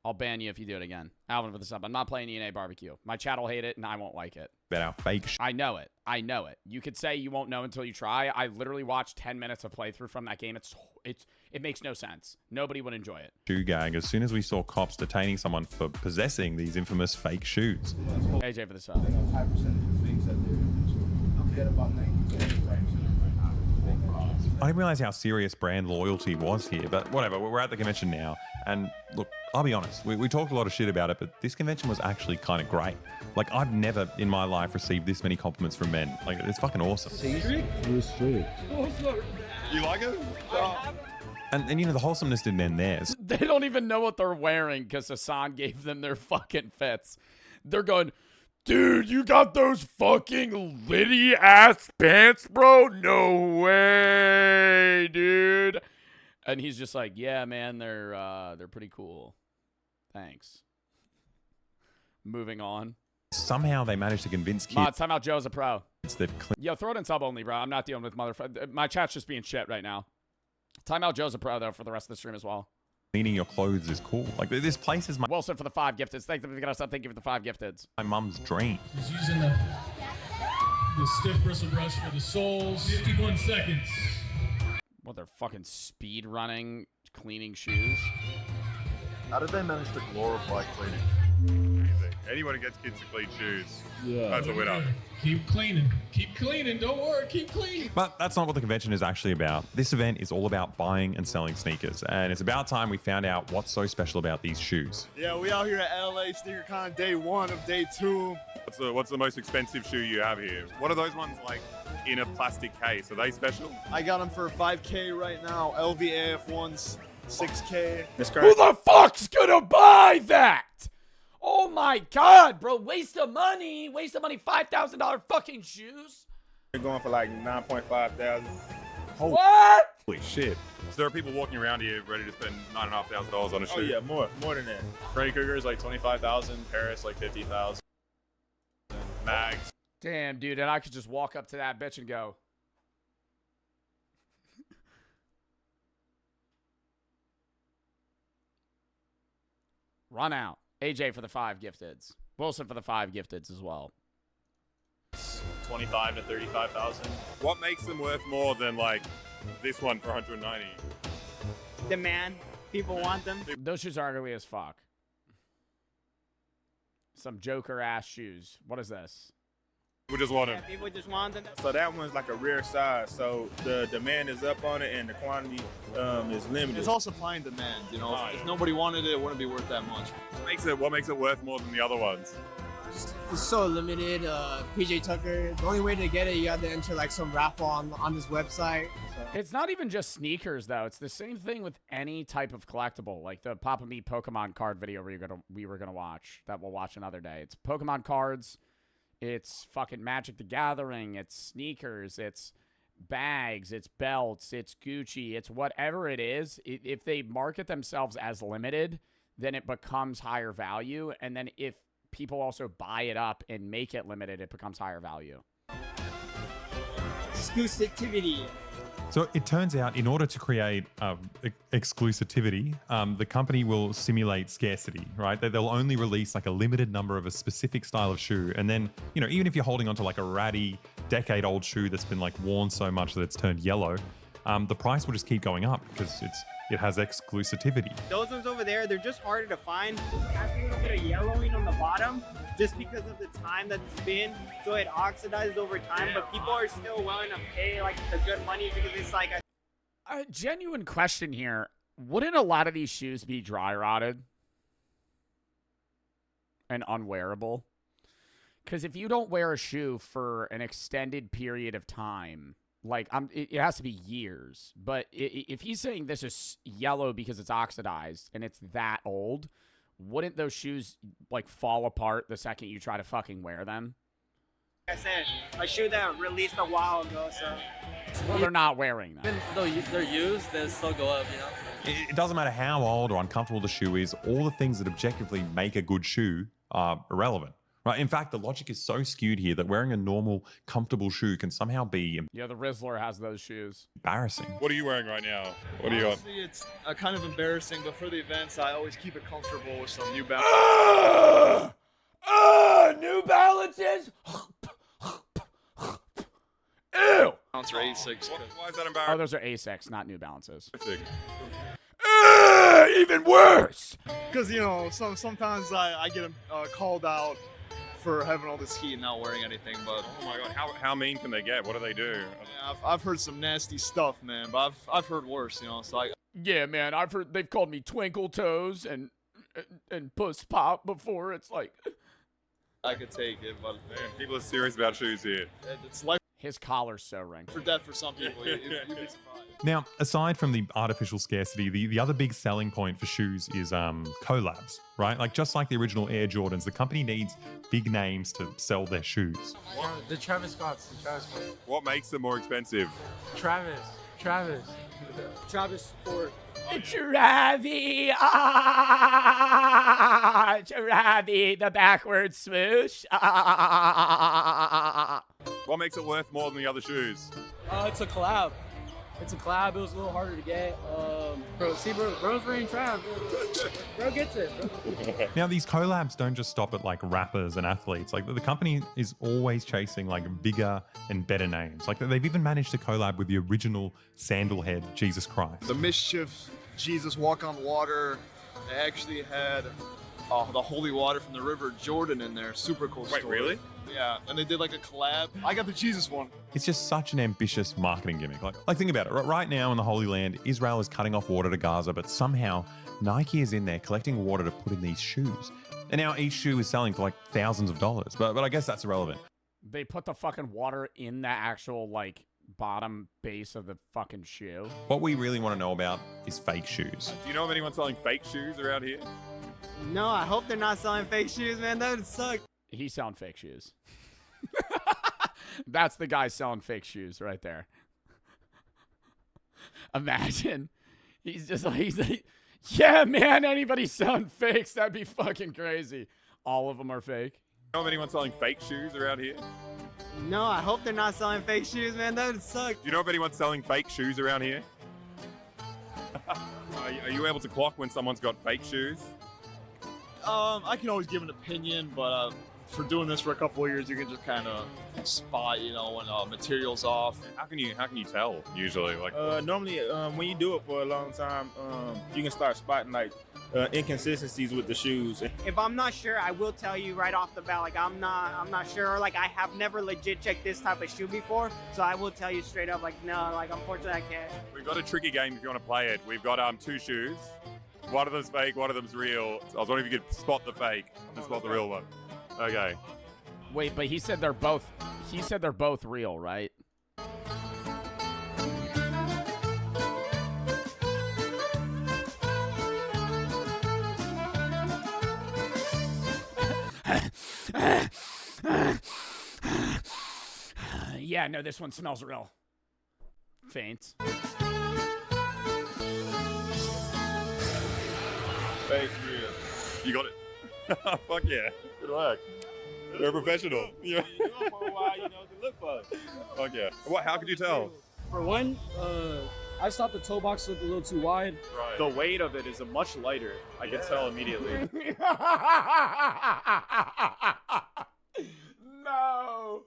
I'll ban you if you do it again. Alvin for the sub. I'm not playing ENA barbecue. My chat will hate it, and I won't like it. About our fake I know it. I know it. You could say you won't know until you try. I literally watched 10 minutes of playthrough from that game. It makes no sense. Nobody would enjoy it. shoe gang as soon as we saw cops detaining someone for possessing these infamous fake shoes. AJ for the sub. I didn't realize how serious brand loyalty was here, but whatever, we're at the convention now. And look, I'll be honest, we talked a lot of shit about it, but this convention was actually kind of great. Like, I've never in my life received this many compliments from men. Like, it's fucking awesome. You like it? And you know, the wholesomeness didn't end there. They don't even know what they're wearing because Hassan gave them their fucking fits. They're going, dude, you got those fucking litty ass pants, bro? No way, dude. And he's just like, yeah, man, they're pretty cool. Thanks. Moving on. Somehow they managed to convince kids. Mods, timeout Joe's a pro. They've Yo, throw it in sub only, bro. I'm not dealing with motherfucker. My chat's just being shit right now. Timeout Joe's a pro, though, for the rest of the stream as well. Cleaning your clothes is cool. Like, this place is my... Wilson for the 5 gifteds. Thank you for the 5 gifteds. My mum's dream. He's using the stiff bristle brush for the soles. 51 seconds. What, they're fucking speed running, cleaning shoes? How did they manage to glorify cleaning? Amazing. Anyone who gets kids to clean shoes, that's a winner. Keep cleaning. Keep cleaning. Don't worry. Keep cleaning. But that's not what the convention is actually about. This event is all about buying and selling sneakers. And it's about time we found out what's so special about these shoes. Yeah, we out here at LA SneakerCon day 1 of day 2. What's the most expensive shoe you have here? What are those ones like in a plastic case? Are they special? I got them for $5K right now. LV AF1s, $6K. Who the fuck's gonna buy that? Oh my God, bro. Waste of money. Waste of money. $5,000 fucking shoes. They're going for like 9.5 thousand. What? Holy shit. So there are people walking around here ready to spend $9,500 on a shoe. Oh yeah, more than that. Freddy Krueger's like 25,000, Paris like 50,000. Mags. Damn, dude. And I could just walk up to that bitch and go. Run out. AJ for the 5 gifteds. Wilson for the 5 gifteds as well. 25 to 35,000. What makes them worth more than like this one for 190? Demand. People want them. Those shoes are ugly as fuck. Some Joker ass shoes. What is this? We just want them. Yeah, people just want them. So that one's like a rare size. So the demand is up on it and the quantity is limited. It's all supply and demand. You know, if nobody wanted it, it wouldn't be worth that much. What makes it worth more than the other ones? It's so limited. PJ Tucker. The only way to get it, you have to enter like some raffle on this website. So. It's not even just sneakers though. It's the same thing with any type of collectible, like the Papa Me Pokemon card video we were gonna watch. That we'll watch another day. It's Pokemon cards. It's fucking Magic the Gathering. It's sneakers. It's bags. It's belts. It's Gucci. It's whatever it is. If they market themselves as limited, then it becomes higher value. And then if people also buy it up and make it limited, it becomes higher value. Exclusivity. So it turns out in order to create exclusivity, the company will simulate scarcity, right? They'll only release like a limited number of a specific style of shoe. And then, you know, even if you're holding onto like a ratty decade-old shoe that's been like worn so much that it's turned yellow, the price will just keep going up because it has exclusivity. Those ones over there, they're just harder to find. It has a little bit of yellowing on the bottom just because of the time that it's been. So it oxidizes over time, but people are still willing to pay like the good money because it's like a genuine question here. Wouldn't a lot of these shoes be dry rotted and unwearable? Because if you don't wear a shoe for an extended period of time, like it has to be years. But if he's saying this is yellow because it's oxidized and it's that old, wouldn't those shoes like fall apart the second you try to fucking wear them? I said, a shoe that released a while ago, so. Well, they're not wearing them. Even though they're used, they still go up, you know? It doesn't matter how old or uncomfortable the shoe is, all the things that objectively make a good shoe are irrelevant. Right. In fact, the logic is so skewed here that wearing a normal, comfortable shoe can somehow be yeah, the Rizzler has those shoes. Embarrassing. What are you wearing right now? What are you on? Honestly, it's kind of embarrassing, but for the events, I always keep it comfortable with some New Balance. New Balances? Ew! Bouncer Asics. Why is that embarrassing? Oh, those are Asics, not New Balances. Even worse! Because, you know, sometimes I get called out for having all this heat and not wearing anything, but... Oh my god, how mean can they get? What do they do? Yeah, I've heard some nasty stuff, man, but I've heard worse, you know, so Yeah, man, I've heard they've called me Twinkle Toes and Puss Pop before. It's like... I could take it, but... Man, people are serious about shoes here. It's life His collar's so wrinkled. for death for some people. You'd be surprised. Now, aside from the artificial scarcity, the other big selling point for shoes is collabs, right? Like just like the original Air Jordans, the company needs big names to sell their shoes. The Travis Scotts. What makes them more expensive? Travis Sport. Travi, Travi, the backwards swoosh. What makes it worth more than the other shoes? It's a collab. It was a little harder to get. Bro's wearing Trav. Bro gets it. Bro. Now, these collabs don't just stop at like rappers and athletes. Like the company is always chasing like bigger and better names. Like they've even managed to collab with the original Sandalhead Jesus Christ. The Mischief, Jesus Walk on Water. They actually had the holy water from the River Jordan in there. Super cool story. Wait, really? Yeah, and they did like a collab. I got the Jesus one. It's just such an ambitious marketing gimmick. Like think about it. Right now in the Holy Land, Israel is cutting off water to Gaza, but somehow Nike is in there collecting water to put in these shoes. And now each shoe is selling for like thousands of dollars. But I guess that's irrelevant. They put the fucking water in the actual like bottom base of the fucking shoe. What we really want to know about is fake shoes. Do you know of anyone selling fake shoes around here? No, I hope they're not selling fake shoes, man. That would suck. He's selling fake shoes. That's the guy selling fake shoes right there. Imagine. He's like, yeah, man, anybody selling fakes, that'd be fucking crazy. All of them are fake. Do you know of anyone selling fake shoes around here? No, I hope they're not selling fake shoes, man. That would suck. Do you know of anyone selling fake shoes around here? Are you able to clock when someone's got fake shoes? I can always give an opinion, but for doing this for a couple of years, you can just kind of spot, you know, when material's off. How can you tell usually? Like normally, when you do it for a long time, you can start spotting like inconsistencies with the shoes. If I'm not sure, I will tell you right off the bat. Like I'm not sure. Or, like I have never legit checked this type of shoe before, so I will tell you straight up. Like no, like unfortunately I can't. We've got a tricky game if you want to play it. We've got two shoes. One of them's fake, one of them's real. I was wondering if you could spot the fake and spot the real one. Okay. Wait, but he said they're both real, right? Yeah, no, this one smells real. Faint. Thank you. You got it. Fuck yeah. Good work. You're a professional. Yeah. You do it for a while, you know, to look for it. Fuck yeah. What? How could you tell? For one, I just thought the toe box looked a little too wide. Right. The weight of it is a much lighter. I can tell immediately. No.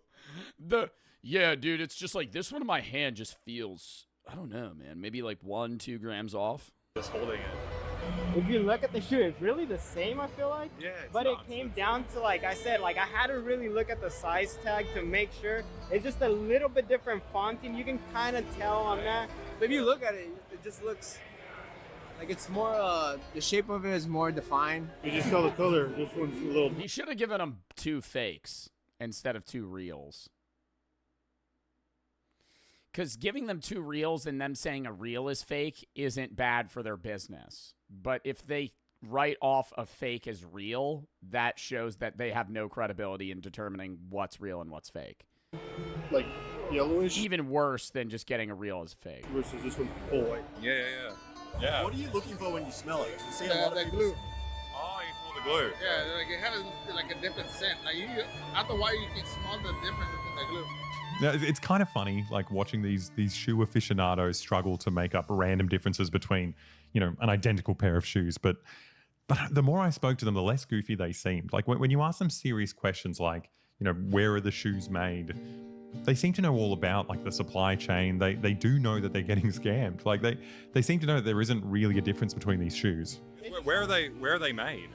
Yeah, dude, it's just like this one in my hand just feels, I don't know, man, maybe like 1-2 grams off. Just holding it. If you look at the shoe, it's really the same, I feel like. Yeah. But it came down to, like I said, like I had to really look at the size tag to make sure. It's just a little bit different fonting. You can kind of tell on that. But if you look at it, it just looks like it's more, the shape of it is more defined. You just tell the color. This one's a little. He should have given them 2 fakes instead of 2 reels. Because giving them 2 reels and them saying a reel is fake isn't bad for their business. But if they write off a fake as real, that shows that they have no credibility in determining what's real and what's fake. Like yellowish? Even worse than just getting a reel as fake. Versus this one's full white. Yeah. What are you looking for when you smell it? You see The glue. Oh, you smell the glue. Yeah, like it has like a different scent. Like you, after a while, you can smell the difference between the glue. Yeah, it's kind of funny, like watching these shoe aficionados struggle to make up random differences between, you know, an identical pair of shoes. But the more I spoke to them, the less goofy they seemed. Like when you ask them serious questions like, you know, where are the shoes made? They seem to know all about like the supply chain. They do know that they're getting scammed. Like they seem to know that there isn't really a difference between these shoes. Where are they made?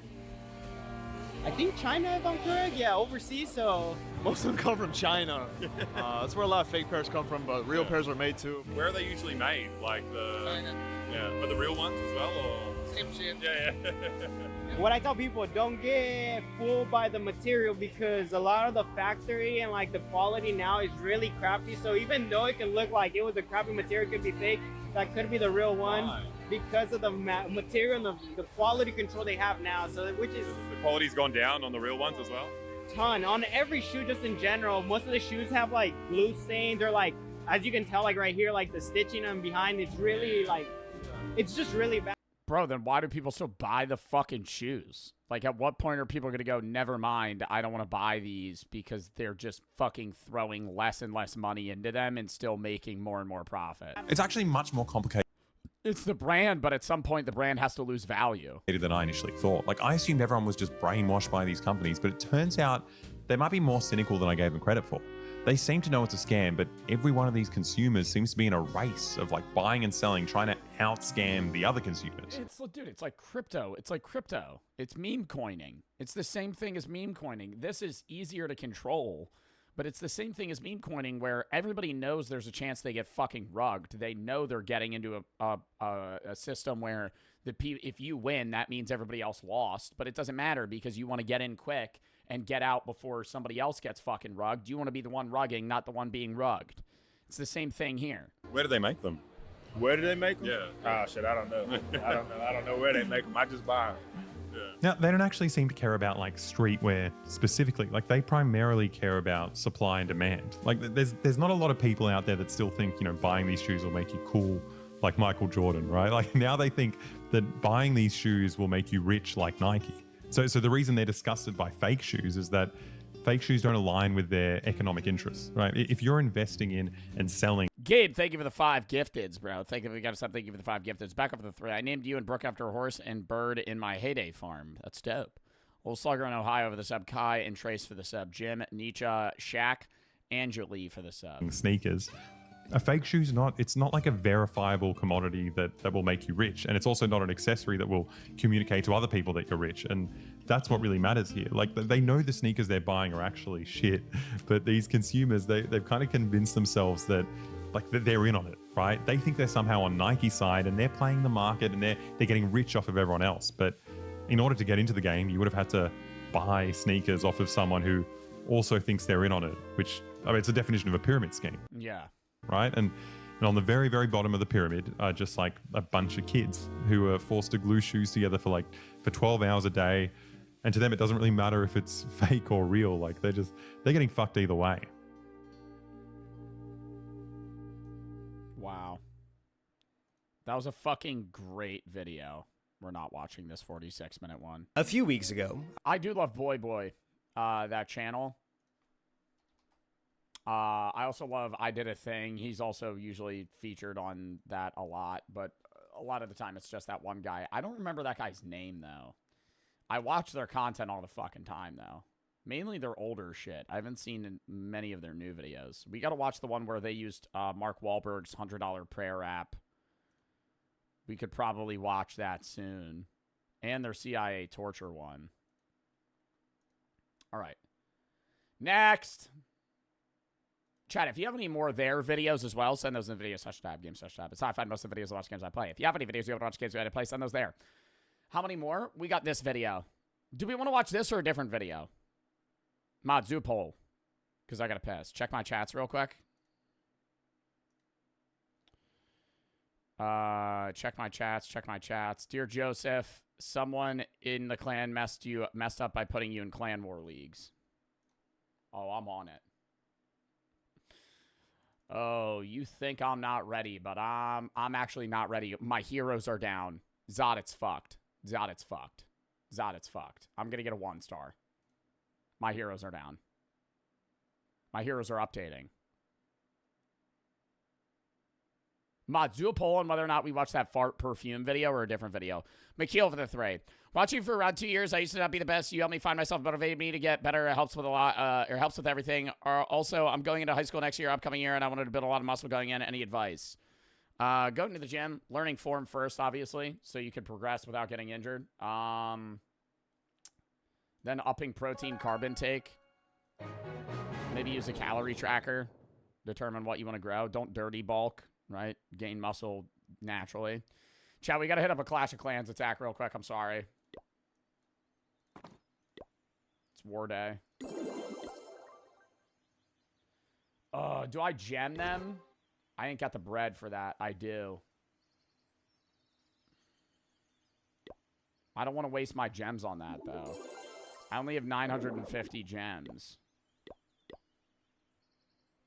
I think China, if I'm correct. Yeah, overseas. So Most of them come from China. That's where a lot of fake pairs come from, but real pairs are made too. Where are they usually made? Like China. Yeah, but the real ones as well, or Same shit. yeah. What I tell people, don't get fooled by the material because a lot of the factory and like the quality now is really crappy. So even though it can look like it was a crappy material, it could be fake, that could be the real one because of the material and the quality control they have now. So which is The quality's gone down on the real ones as well. ton on every shoe. Just in general, most of the shoes have like glue stains or like, as you can tell, like right here, like the stitching on behind, it's really like, it's just really bad. Bro, then why do people still buy the fucking shoes? Like, at what point are people going to go, never mind, I don't want to buy these because they're just fucking throwing less and less money into them and still making more and more profit? It's actually much more complicated. It's the brand, but at some point the brand has to lose value. Than I initially thought. Like, I assumed everyone was just brainwashed by these companies, but it turns out they might be more cynical than I gave them credit for. They seem to know it's a scam, but every one of these consumers seems to be in a race of like buying and selling, trying to out-scam the other consumers. Dude, it's like crypto. It's like crypto. It's meme coining. It's the same thing as meme coining. This is easier to control, but it's the same thing as meme coining where everybody knows there's a chance they get fucking rugged. They know they're getting into a system where if you win, that means everybody else lost, but it doesn't matter because you want to get in quick and get out before somebody else gets fucking rugged. You want to be the one rugging, not the one being rugged. It's the same thing here. Where do they make them? Where do they make them? Yeah. Ah, shit, I don't know. I don't know where they make them. I just buy them. Now, they don't actually seem to care about like streetwear specifically. Like, they primarily care about supply and demand. Like, there's not a lot of people out there that still think, you know, buying these shoes will make you cool like Michael Jordan, right? Like, now they think that buying these shoes will make you rich like Nike. So the reason they're disgusted by fake shoes is that fake shoes don't align with their economic interests, right? If you're investing in and selling. Gabe, thank you for the 5 gifteds, bro. Thank you for the 5 gifteds. Back up for the 3. I named you and Brooke after a horse and bird in my heyday farm. That's dope. Old Slugger in Ohio for the sub. Kai and Trace for the sub. Jim, Nietzsche, Shaq, Angeli for the sub. Sneakers. A fake shoe's it's not like a verifiable commodity that will make you rich. And it's also not an accessory that will communicate to other people that you're rich. And that's what really matters here. Like, they know the sneakers they're buying are actually shit, but these consumers, they've kind of convinced themselves that they're in on it, right? They think they're somehow on Nike's side and they're playing the market and they're getting rich off of everyone else. But in order to get into the game, you would have had to buy sneakers off of someone who also thinks they're in on it, which, I mean, it's a definition of a pyramid scheme. Yeah. Right? And on the very, very bottom of the pyramid are just like a bunch of kids who are forced to glue shoes together for 12 hours a day. And to them, it doesn't really matter if it's fake or real. Like they're getting fucked either way. Wow. That was a fucking great video. We're not watching this 46-minute one. A few weeks ago, I do love Boy Boy, that channel. I also love I Did a Thing. He's also usually featured on that a lot, but a lot of the time it's just that one guy. I don't remember that guy's name, though. I watch their content all the fucking time, though. Mainly their older shit. I haven't seen many of their new videos. We got to watch the one where they used Mark Wahlberg's $100 prayer app. We could probably watch that soon. And their CIA torture one. All right. Next. Chat, if you have any more of their videos as well, send those in the video /tab, game /tab. It's how I find most of the videos I watch games I play. If you have any videos you want to watch games I play, send those there. How many more? We got this video. Do we want to watch this or a different video? Mod Zoo poll. Because I got to piss. Check my chats real quick. Check my chats. Dear Joseph, someone in the clan messed up by putting you in clan war leagues. Oh, I'm on it. Oh, you think I'm not ready, but I'm actually not ready. My heroes are down. Zod, it's fucked. Zod, it's fucked. Zod, it's fucked. I'm going to get a 1-star. My heroes are down. My heroes are updating. Mod, do a poll on whether or not we watch that fart perfume video or a different video. McKeel for the 3. Watching for around 2 years, I used to not be the best. You helped me find myself, motivated me to get better. It helps with a lot. It helps with everything. Also, I'm going into high school next year, upcoming year, and I wanted to build a lot of muscle going in. Any advice? Going to the gym, learning form first, obviously, so you can progress without getting injured. Then upping protein carb intake. Maybe use a calorie tracker. Determine what you want to grow. Don't dirty bulk, right? Gain muscle naturally. Chat, we got to hit up a Clash of Clans attack real quick. I'm sorry. It's war day. Do I gem them? I ain't got the bread for that. I do. I don't want to waste my gems on that, though. I only have 950 gems.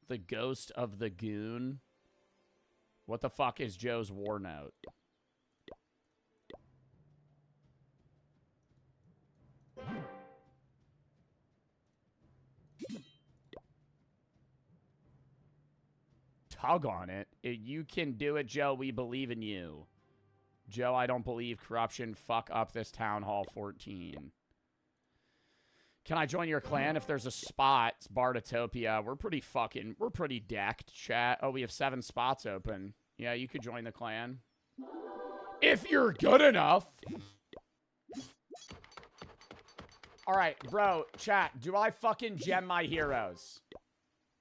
The Ghost of the Goon. What the fuck is Joe's war note? Tug on it. You can do it, Joe. We believe in you. Joe, I don't believe corruption. Fuck up this Town Hall 14. Can I join your clan if there's a spot? It's Bartotopia. We're pretty decked, chat. Oh, we have 7 spots open. Yeah, you could join the clan. If you're good enough. All right, bro, chat. Do I fucking gem my heroes?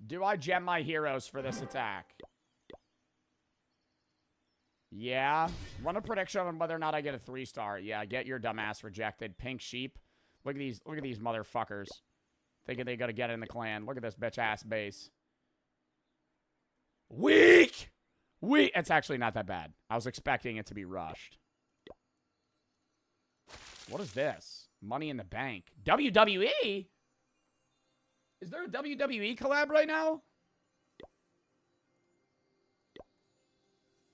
Do I gem my heroes for this attack? Yeah. Run a prediction on whether or not I get a 3-star. Yeah, get your dumbass rejected. Pink sheep. Look at these motherfuckers. Thinking they gotta get in the clan. Look at this bitch-ass base. Weak! It's actually not that bad. I was expecting it to be rushed. What is this? Money in the Bank. WWE? Is there a WWE collab right now?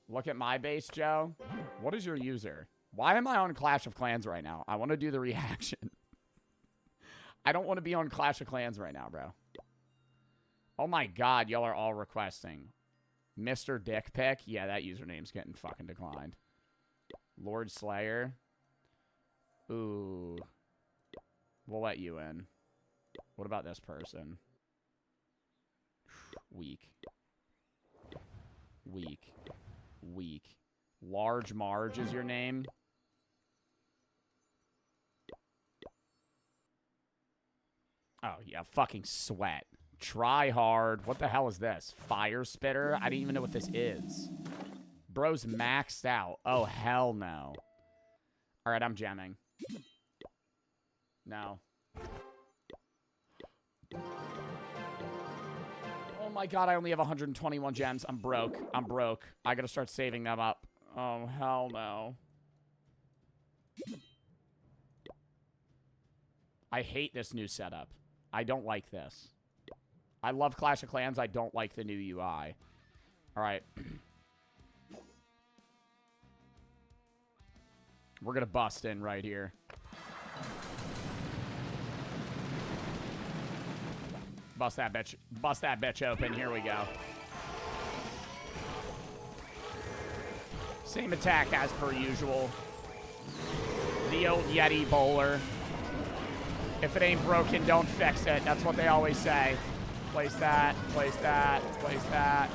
Look at my base, Joe. What is your user? Why am I on Clash of Clans right now? I want to do the reaction. I don't want to be on Clash of Clans right now, bro. Oh my god, y'all are all requesting. Mr. Dick Pick? Yeah, that username's getting fucking declined. Lord Slayer? Ooh. We'll let you in. What about this person? Weak. Weak. Weak. Large Marge is your name? Oh, yeah, fucking sweat. Try hard. What the hell is this? Fire Spitter? I didn't even know what this is. Bro's maxed out. Oh, hell no. All right, I'm jamming. No. Oh my god, I only have 121 gems. I'm broke. I'm broke. I gotta start saving them up. Oh, hell no. I hate this new setup. I don't like this. I love Clash of Clans. I don't like the new UI. Alright. We're gonna bust in right here. Bust that bitch open. Here we go. Same attack as per usual. The old Yeti bowler. If it ain't broken, don't fix it. That's what they always say. Place that, place that, place that.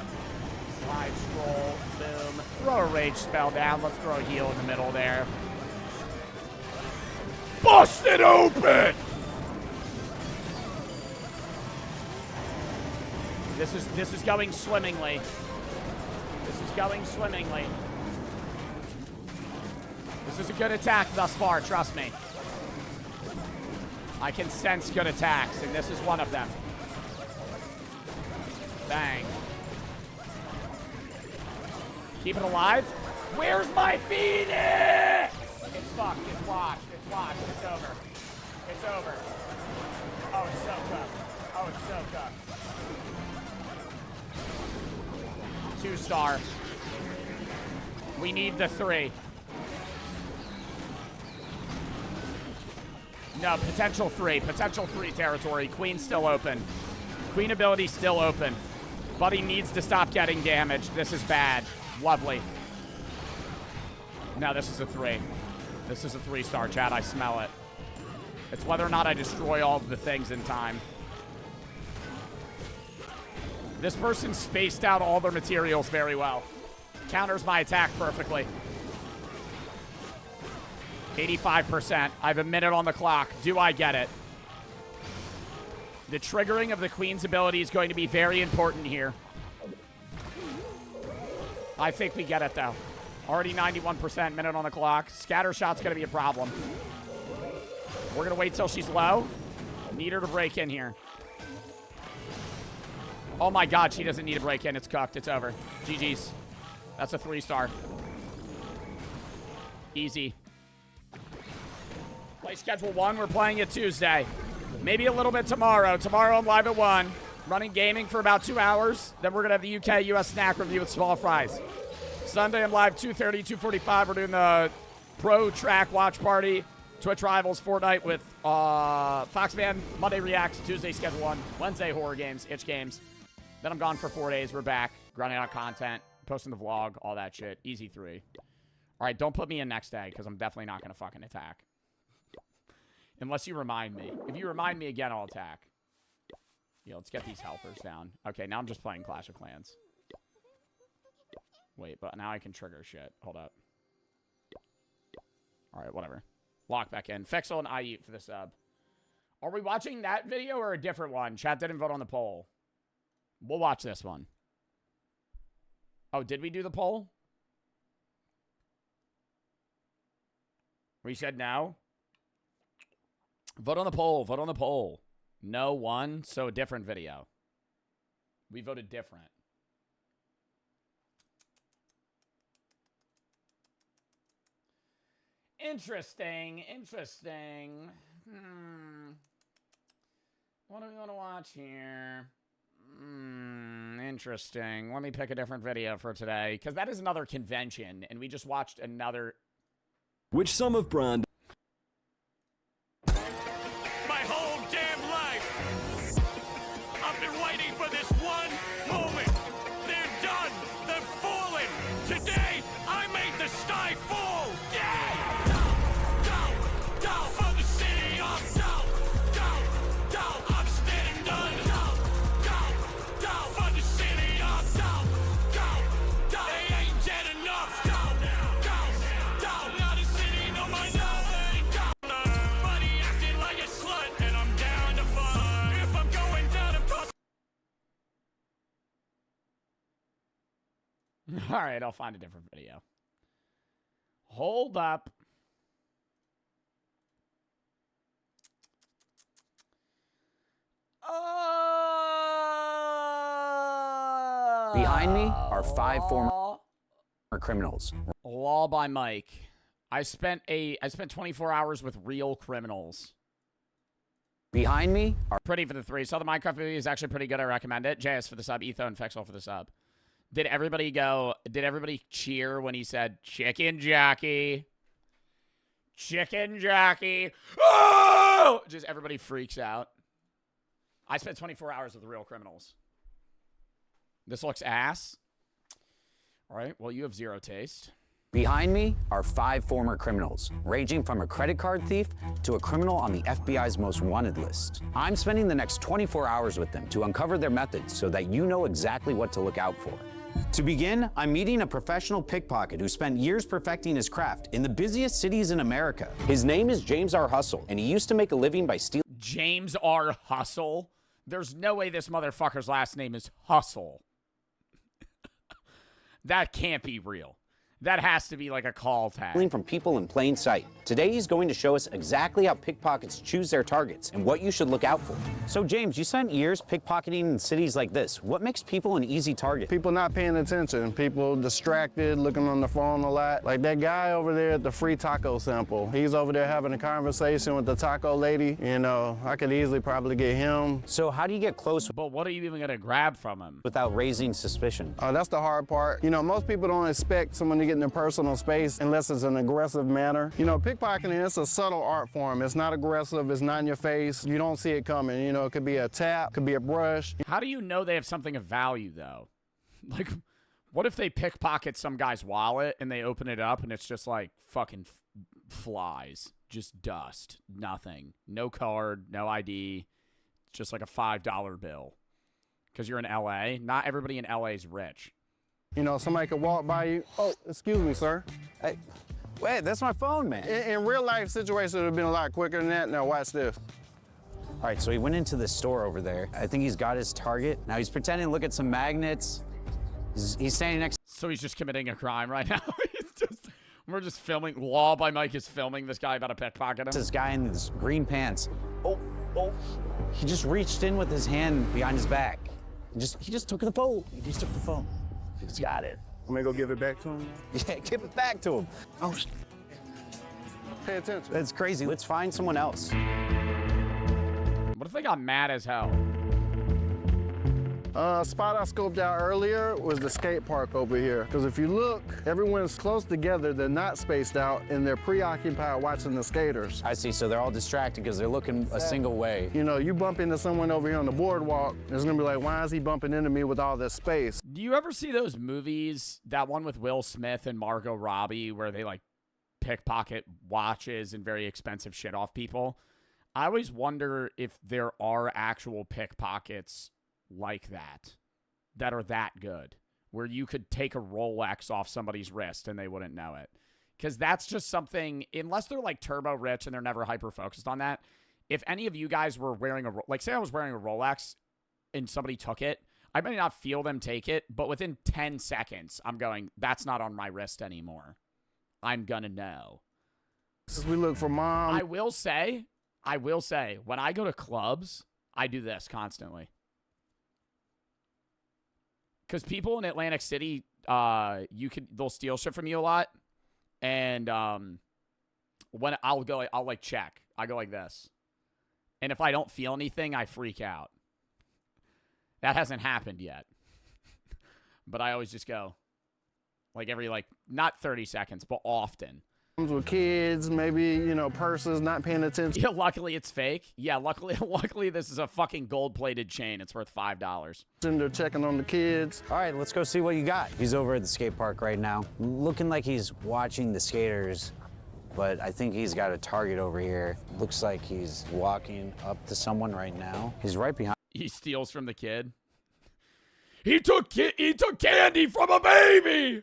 Slide scroll, boom. Throw a rage spell down. Let's throw a heal in the middle there. Bust it open! This is going swimmingly. This is going swimmingly. This is a good attack thus far, trust me. I can sense good attacks, and this is one of them. Bang. Keep it alive. Where's my Phoenix? It's fucked. It's washed. It's washed. It's over. It's over. Oh, it's so cooked. Oh, it's so cooked. 2-star. We need the 3. No, potential 3. Potential 3 territory. Queen's still open. Queen ability still open. Buddy needs to stop getting damaged. This is bad. Lovely. No, this is a 3. This is a 3-star, chat. I smell it. It's whether or not I destroy all of the things in time. This person spaced out all their materials very well. Counters my attack perfectly. 85%. I have a minute on the clock. Do I get it? The triggering of the Queen's ability is going to be very important here. I think we get it, though. Already 91%, minute on the clock. Scatter shot's going to be a problem. We're going to wait till she's low. Need her to break in here. Oh my god, she doesn't need a break in. It's cooked. It's over. GG's. That's a 3-star. Easy. Play schedule 1. We're playing it Tuesday. Maybe a little bit tomorrow. Tomorrow I'm live at 1. Running gaming for about 2 hours. Then we're going to have the UK-US snack review with small fries. Sunday I'm live 2:30, 2:45. We're doing the Pro Track Watch Party. Twitch Rivals, Fortnite with Foxman. Monday Reacts. Tuesday Schedule 1. Wednesday Horror Games, Itch Games. Then I'm gone for 4 days. We're back. Grinding out content. Posting the vlog. All that shit. Easy 3. All right, don't put me in next day because I'm definitely not going to fucking attack. Unless you remind me. If you remind me again, I'll attack. Yeah, let's get these helpers down. Okay, now I'm just playing Clash of Clans. Wait, but now I can trigger shit. Hold up. Alright, whatever. Lock back in. Fexel and I eat for the sub. Are we watching that video or a different one? Chat didn't vote on the poll. We'll watch this one. Oh, did we do the poll? We said no? Vote on the poll. Vote on the poll. No one, so a different video. We voted different. Interesting. Interesting. What do we want to watch here? Interesting. Let me pick a different video for today, because that is another convention, and we just watched another... Which some of brand... My whole damn life, I've been waiting for this one moment. They're done. They're falling. Today, I made the sky fall. Yeah! Down for the city of down. I'm standing down for the city of down. They ain't dead enough. Down. Now the city know my name. Buddy acting like a slut, and I'm down to fight. If I'm going down, All right, I'll find a different video. Hold up. Behind me are 5 former criminals. Law by Mike. I spent 24 hours with real criminals. Behind me are pretty for the 3. So the Minecraft movie is actually pretty good. I recommend it. JS for the sub. Etho and Fexel for the sub. Did everybody cheer when he said Chicken Jackie? Chicken Jackie. Oh! Just everybody freaks out. I spent 24 hours with real criminals. This looks ass. All right. Well, you have 0 taste. Behind me are 5 former criminals, ranging from a credit card thief to a criminal on the FBI's most wanted list. I'm spending the next 24 hours with them to uncover their methods so that you know exactly what to look out for. To begin, I'm meeting a professional pickpocket who spent years perfecting his craft in the busiest cities in America. His name is James R. Hustle, and he used to make a living by stealing. James R. Hustle? There's no way this motherfucker's last name is Hustle. That can't be real. That has to be like a call tag. From people in plain sight. Today he's going to show us exactly how pickpockets choose their targets and what you should look out for. So James, you spent years pickpocketing in cities like this. What makes people an easy target? People not paying attention, people distracted, looking on the phone a lot. Like that guy over there at the free taco sample. He's over there having a conversation with the taco lady. You know, I could easily probably get him. So how do you get close? But what are you even gonna grab from him? Without raising suspicion. Oh, that's the hard part. You know, most people don't expect someone to get in their personal space unless it's an aggressive manner. You know, pickpocketing, it's a subtle art form. It's not aggressive, it's not in your face. You don't see it coming. You know, it could be a tap, could be a brush. How do you know they have something of value, though? Like, what if they pickpocket some guy's wallet and they open it up and it's just like fucking flies, just dust, nothing, no card, no ID, just like a $5 bill? Because you're in LA. Not everybody in LA is rich. You know, somebody could walk by you. Oh, excuse me, sir. Hey, wait, that's my phone, man. In real life situations, it would have been a lot quicker than that. Now watch this. All right, so he went into the store over there. I think he's got his target. Now he's pretending to look at some magnets. He's standing next. So he's just committing a crime right now. We're just filming. Law by Mike is filming this guy about to pickpocket him. This guy in this green pants. Oh. He just reached in with his hand behind his back. He just took the phone. He just took the phone. He's got it. I'm gonna go give it back to him? Yeah, give it back to him. Oh, pay attention. That's crazy. Let's find someone else. What if they got mad as hell? Spot I scoped out earlier was the skate park over here. Because if you look, everyone's close together, they're not spaced out, and they're preoccupied watching the skaters. I see, so they're all distracted because they're looking a single way. You know, you bump into someone over here on the boardwalk, it's gonna be like, why is he bumping into me with all this space? Do you ever see those movies, that one with Will Smith and Margot Robbie, where they like pickpocket watches and very expensive shit off people? I always wonder if there are actual pickpockets like that are that good, where you could take a Rolex off somebody's wrist and they wouldn't know it. Because that's just something, unless they're like turbo rich and they're never hyper focused on that. If any of you guys were wearing like say I was wearing a Rolex and somebody took it, I may not feel them take it, but within 10 seconds, I'm going, that's not on my wrist anymore. I'm gonna know. We look for mom. I will say, when I go to clubs, I do this constantly. Because people in Atlantic City, they'll steal shit from you a lot. And when I'll like check. I go like this. And if I don't feel anything, I freak out. That hasn't happened yet. But I always just go like every not 30 seconds, but often. With kids, maybe, you know, purses, not paying attention. Yeah, luckily it's fake. Yeah, luckily this is a fucking gold-plated chain. It's worth $5. They're checking on the kids. All right, let's go see what you got. He's over at the skate park right now, looking like he's watching the skaters, but I think he's got a target over here. Looks like he's walking up to someone right now. He's right behind. He steals from the kid. He took candy from a baby!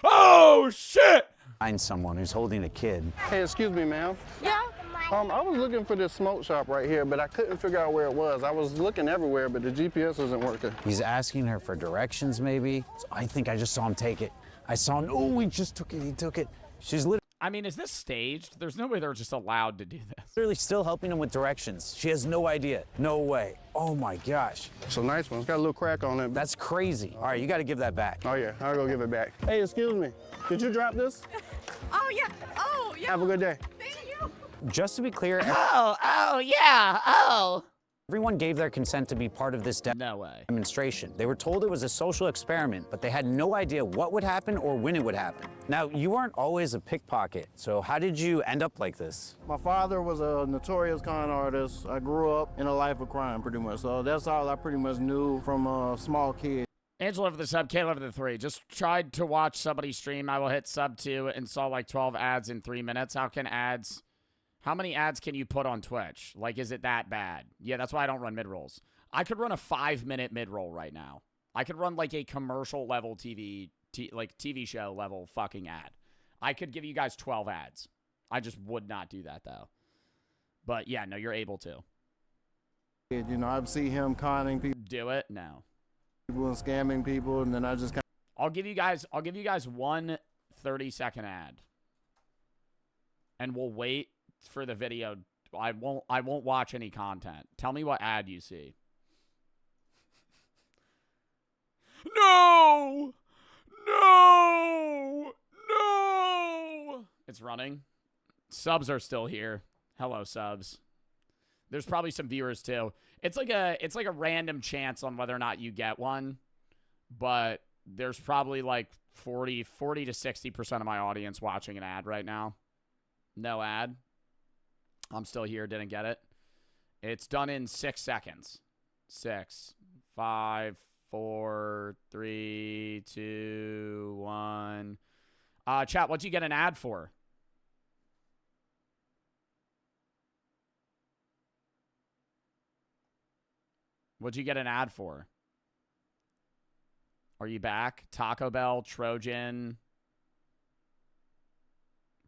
Oh, shit! Find someone who's holding a kid. Hey, excuse me, ma'am. Yeah? I was looking for this smoke shop right here, but I couldn't figure out where it was. I was looking everywhere, but the GPS isn't working. He's asking her for directions, maybe. So I think I just saw him take it. I saw him. Oh, he just took it. He took it. She's literally. I mean, is this staged? There's no way they're just allowed to do this. Literally still helping him with directions. She has no idea. No way. Oh my gosh. It's a nice one. It's got a little crack on it. That's crazy. All right, you got to give that back. Oh, yeah. I'll go give it back. Hey, excuse me. Did you drop this? Oh, yeah. Oh, yeah. Have a good day. Thank you. Just to be clear, Oh, yeah. Oh. everyone gave their consent to be part of this No way. demonstration. They were told it was a social experiment, but they had no idea what would happen or when it would happen. Now, you weren't always a pickpocket, so how did you end up like this? My father was a notorious con artist. I grew up in a life of crime, pretty much. So that's all I pretty much knew from a small kid. Angela for the sub, Caleb for the 3. Just tried to watch somebody stream. I will hit sub 2 and saw like 12 ads in 3 minutes. How many ads can you put on Twitch? Like, is it that bad? Yeah, that's why I don't run mid-rolls. I could run a 5-minute mid-roll right now. I could run like a commercial level TV show level fucking ad. I could give you guys 12 ads. I just would not do that though. But yeah, no, you're able to. You know, I'd see him conning people. Do it? No. People and scamming people, and then I just kind I'll give you guys one 30-second ad. And we'll wait for the video. I won't watch any content. Tell me what ad you see. No! No! No! It's running. Subs are still here. Hello, subs. There's probably some viewers too. It's like a random chance on whether or not you get one, but there's probably like 40 to 60% of my audience watching an ad right now. No ad. I'm still here, didn't get it. It's done in 6 seconds. 6, 5, 4, 3, 2, 1. Chat, what'd you get an ad for? What'd you get an ad for? Are you back? Taco Bell, Trojan,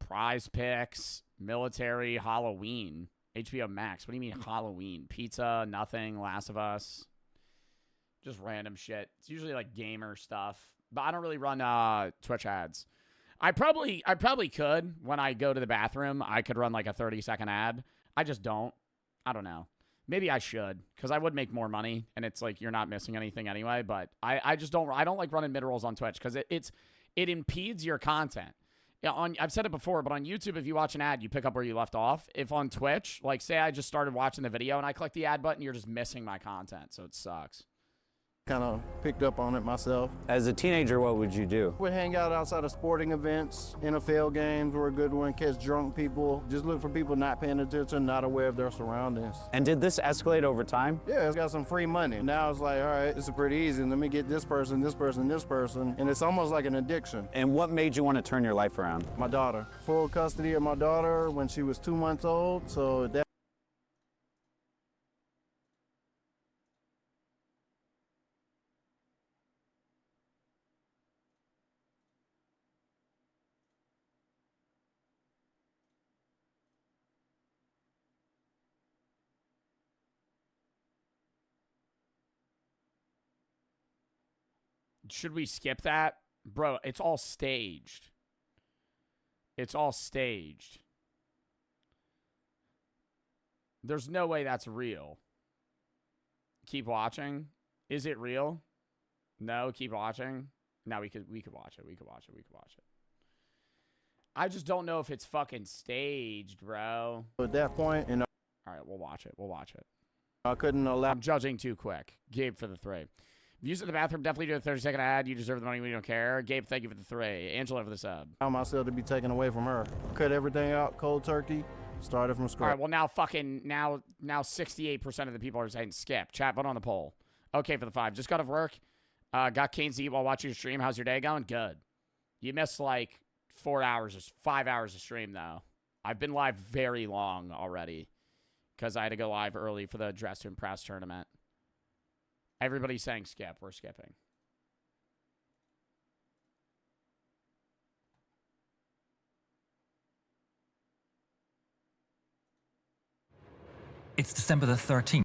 Prize Picks, Military, Halloween, HBO Max. What do you mean Halloween? Pizza, nothing, Last of Us. Just random shit. It's usually like gamer stuff. But I don't really run Twitch ads. I probably could when I go to the bathroom. I could run like a 30-second ad. I just don't. I don't know. Maybe I should, because I would make more money, and it's like you're not missing anything anyway. But I just don't. I don't like running mid-rolls on Twitch because it impedes your content. Yeah, I've said it before, but on YouTube, if you watch an ad, you pick up where you left off. If on Twitch, like say I just started watching the video and I click the ad button, you're just missing my content, so it sucks. kind of picked up on it myself. As a teenager, what would you do? We'd hang out outside of sporting events. NFL games were a good one. Catch drunk people. Just look for people not paying attention, not aware of their surroundings. And did this escalate over time? Yeah, it's got some free money. Now it's like, all right, this is pretty easy. Let me get this person, this person, this person. And it's almost like an addiction. And what made you want to turn your life around? My daughter. Full custody of my daughter when she was 2 months old. So that Should we skip that? Bro, it's all staged. It's all staged. There's no way that's real. Keep watching. Is it real? No, keep watching. No, we could watch it. We could watch it. I just don't know if it's fucking staged, bro. At that point, all right, we'll watch it. I couldn't allow. I'm judging too quick. Gabe for the 3. Views in the bathroom, definitely do a 30-second ad. You deserve the money. We don't care. Gabe, thank you for the 3. Angela for the sub. Allow myself to be taken away from her. Cut everything out, cold turkey. Started from scratch. All right, well, now 68% of the people are saying skip. Chat, vote on the poll. Okay for the 5. Just got off work. Got canes to eat while watching your stream. How's your day going? Good. You missed like 5 hours of stream, though. I've been live very long already because I had to go live early for the Dress to Impress tournament. Everybody's saying skip. We're skipping. It's December the 13th.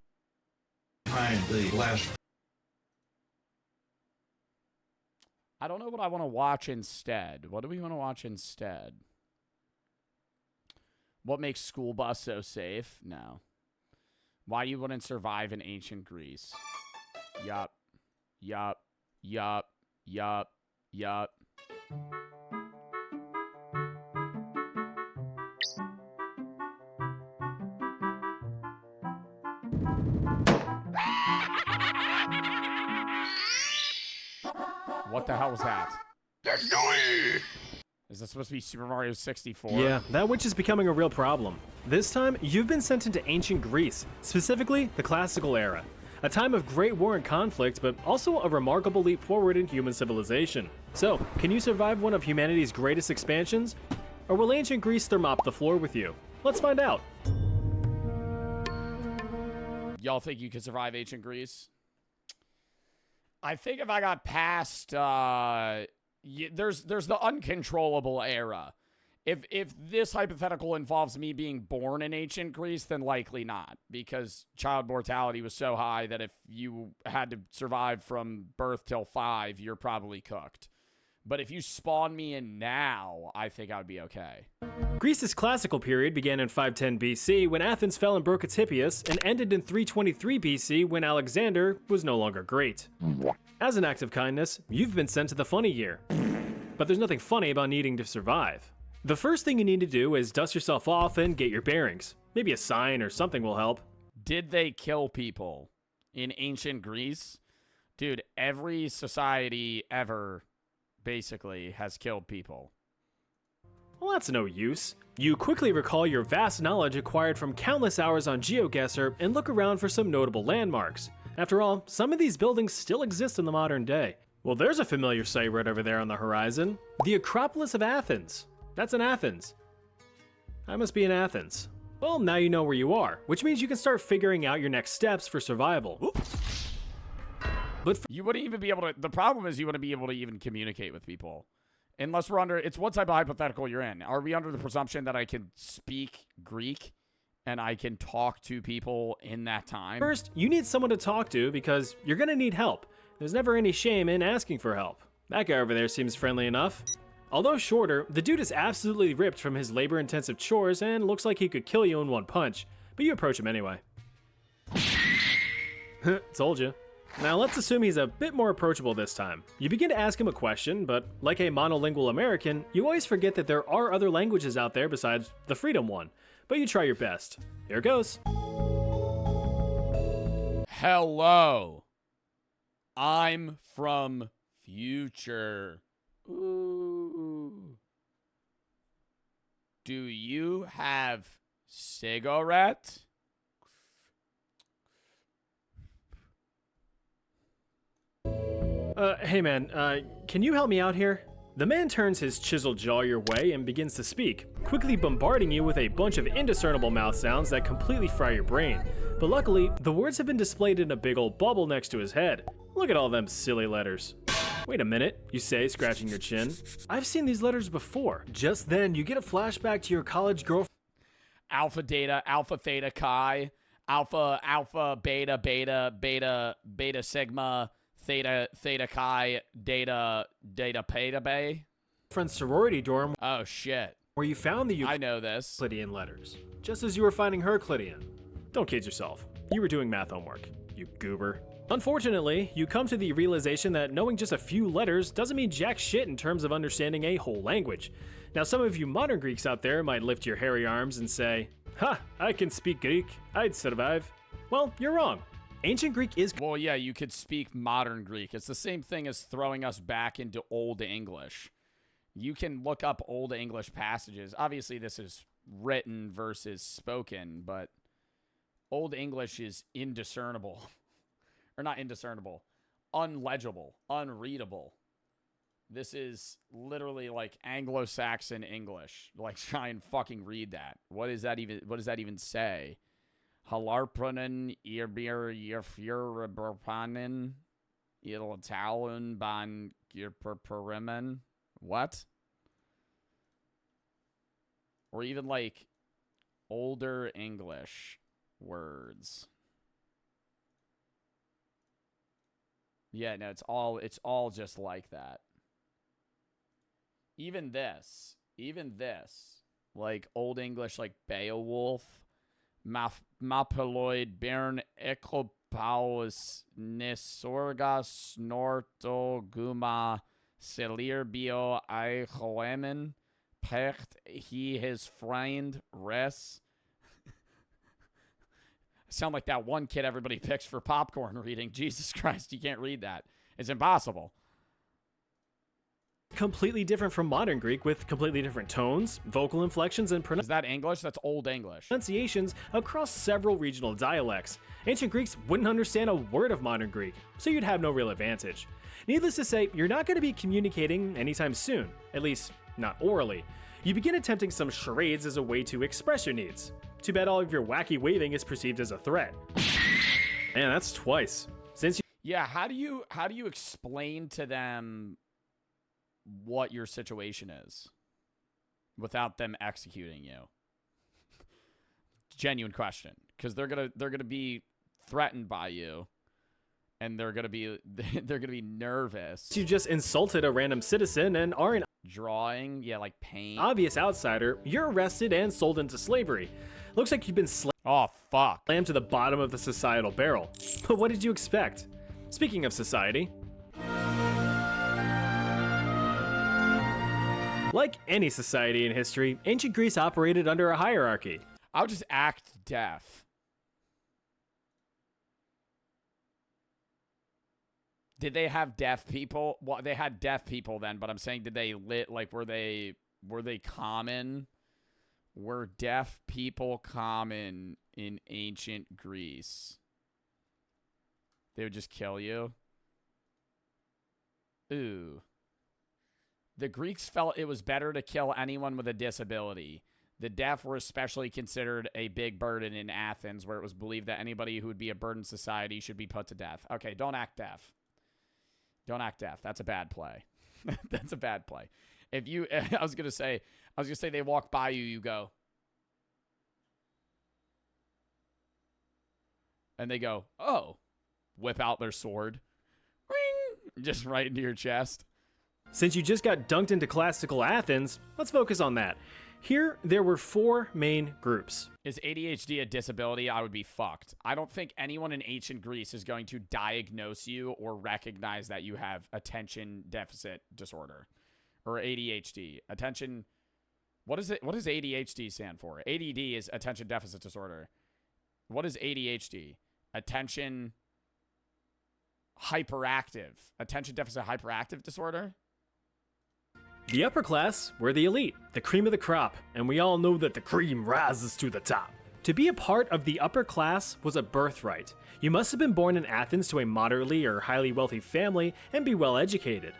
I don't know what I want to watch instead. What do we want to watch instead? What makes school bus so safe? No. Why you wouldn't survive in ancient Greece? Yup. Yup. Yup. Yup. Yup. What the hell was that? Is this supposed to be Super Mario 64? Yeah, that witch is becoming a real problem. This time, you've been sent into ancient Greece, specifically the classical era. A time of great war and conflict, but also a remarkable leap forward in human civilization. So, can you survive one of humanity's greatest expansions? Or will ancient Greece thermop the floor with you? Let's find out. Y'all think you could survive ancient Greece? I think if I got past, there's the uncontrollable era. If this hypothetical involves me being born in ancient Greece, then likely not, because child mortality was so high that if you had to survive from birth till 5, you're probably cooked. But if you spawn me in now, I think I would be okay. Greece's classical period began in 510 BC when Athens fell and broke its Hippias, and ended in 323 BC when Alexander was no longer great. As an act of kindness, you've been sent to the funny year. But there's nothing funny about needing to survive. The first thing you need to do is dust yourself off and get your bearings. Maybe a sign or something will help. Did they kill people in ancient Greece? Dude, every society ever basically has killed people. Well, that's no use. You quickly recall your vast knowledge acquired from countless hours on GeoGuessr and look around for some notable landmarks. After all, some of these buildings still exist in the modern day. Well, there's a familiar sight right over there on the horizon. The Acropolis of Athens. That's in Athens. I must be in Athens. Well, now you know where you are, which means you can start figuring out your next steps for survival. But you wouldn't even be able to, the problem is you wouldn't be able to even communicate with people. Unless we're under, it's what type of hypothetical you're in. Are we under the presumption that I can speak Greek and I can talk to people in that time? First, you need someone to talk to because you're gonna need help. There's never any shame in asking for help. That guy over there seems friendly enough. Although shorter, the dude is absolutely ripped from his labor-intensive chores and looks like he could kill you in one punch, but you approach him anyway. Told you. Now let's assume he's a bit more approachable this time. You begin to ask him a question, but like a monolingual American, you always forget that there are other languages out there besides the freedom one. But you try your best. Here goes. Hello. I'm from future. Ooh. Do you have cigarette? Hey man, can you help me out here? The man turns his chiseled jaw your way and begins to speak, quickly bombarding you with a bunch of indiscernible mouth sounds that completely fry your brain. But luckily, the words have been displayed in a big old bubble next to his head. Look at all them silly letters. Wait a minute, you say, scratching your chin. I've seen these letters before. Just then, you get a flashback to your college girlfriend. Alpha, Data, Alpha, Theta, Chi, Alpha, Alpha, Beta, Beta, Beta, Beta, Sigma, Theta, Theta, Chi, Data, Data, Peta, Bay. Friend's sorority dorm. Oh, shit. Where you found the I know this. Euclidean letters. Just as you were finding Herclidean. Don't kid yourself. You were doing math homework, you goober. Unfortunately, you come to the realization that knowing just a few letters doesn't mean jack shit in terms of understanding a whole language. Now, some of you modern Greeks out there might lift your hairy arms and say, "Ha, I can speak Greek. I'd survive." Well, you're wrong. Ancient Greek is... Well, yeah, you could speak modern Greek. It's the same thing as throwing us back into Old English. You can look up Old English passages. Obviously, this is written versus spoken, but Old English is indiscernible. Or not indiscernible. Unlegible. Unreadable. This is literally like Anglo-Saxon English. Like, try and fucking read that. What does that even say? Halarpronen irbir yerfurberpanen iltalun ban girperperimen. What? Or even like older English words. Yeah, no, it's all just like that. Even this like Old English, like Beowulf, Mapeloid, Bern, Ecopaus, Nisorga, Snorto, Guma, Selirbio, Eichoemen, Pecht, he, his friend, Res. Sound like that one kid everybody picks for popcorn reading. Jesus Christ, you can't read that. It's impossible. Completely different from modern Greek with completely different tones, vocal inflections, and Is that English? That's Old English. pronunciations across several regional dialects. Ancient Greeks wouldn't understand a word of modern Greek, so you'd have no real advantage. Needless to say, you're not going to be communicating anytime soon, at least not orally. You begin attempting some charades as a way to express your needs. Too bad all of your wacky waving is perceived as a threat. Man, that's twice. Yeah, how do you explain to them what your situation is without them executing you? Genuine question, because they're gonna be threatened by you, and they're gonna be nervous. You just insulted a random citizen and are an drawing, yeah, like pain. Obvious outsider. You're arrested and sold into slavery. Looks like you've been slammed to the bottom of the societal barrel. But what did you expect? Speaking of society, like any society in history, ancient Greece operated under a hierarchy. I would just act deaf. Did they have deaf people? Well, they had deaf people then, but I'm saying, did they were they common? Were deaf people common in ancient Greece? They would just kill you. Ooh. The Greeks felt it was better to kill anyone with a disability. The deaf were especially considered a big burden in Athens, where it was believed that anybody who would be a burden to society should be put to death. Okay, don't act deaf. Don't act deaf. That's a bad play. That's a bad play. If you, I was gonna say they walk by you, you go, and they go, oh, whip out their sword, ring, just right into your chest. Since you just got dunked into classical Athens, let's focus on that. Here, there were 4 main groups. Is ADHD a disability? I would be fucked. I don't think anyone in ancient Greece is going to diagnose you or recognize that you have attention deficit disorder or ADHD. Attention. What is it? What does ADHD stand for? ADD is attention deficit disorder. What is ADHD? Attention hyperactive. Attention deficit hyperactive disorder? The upper class were the elite, the cream of the crop, and we all know that the cream rises to the top. To be a part of the upper class was a birthright. You must have been born in Athens to a moderately or highly wealthy family and be well educated.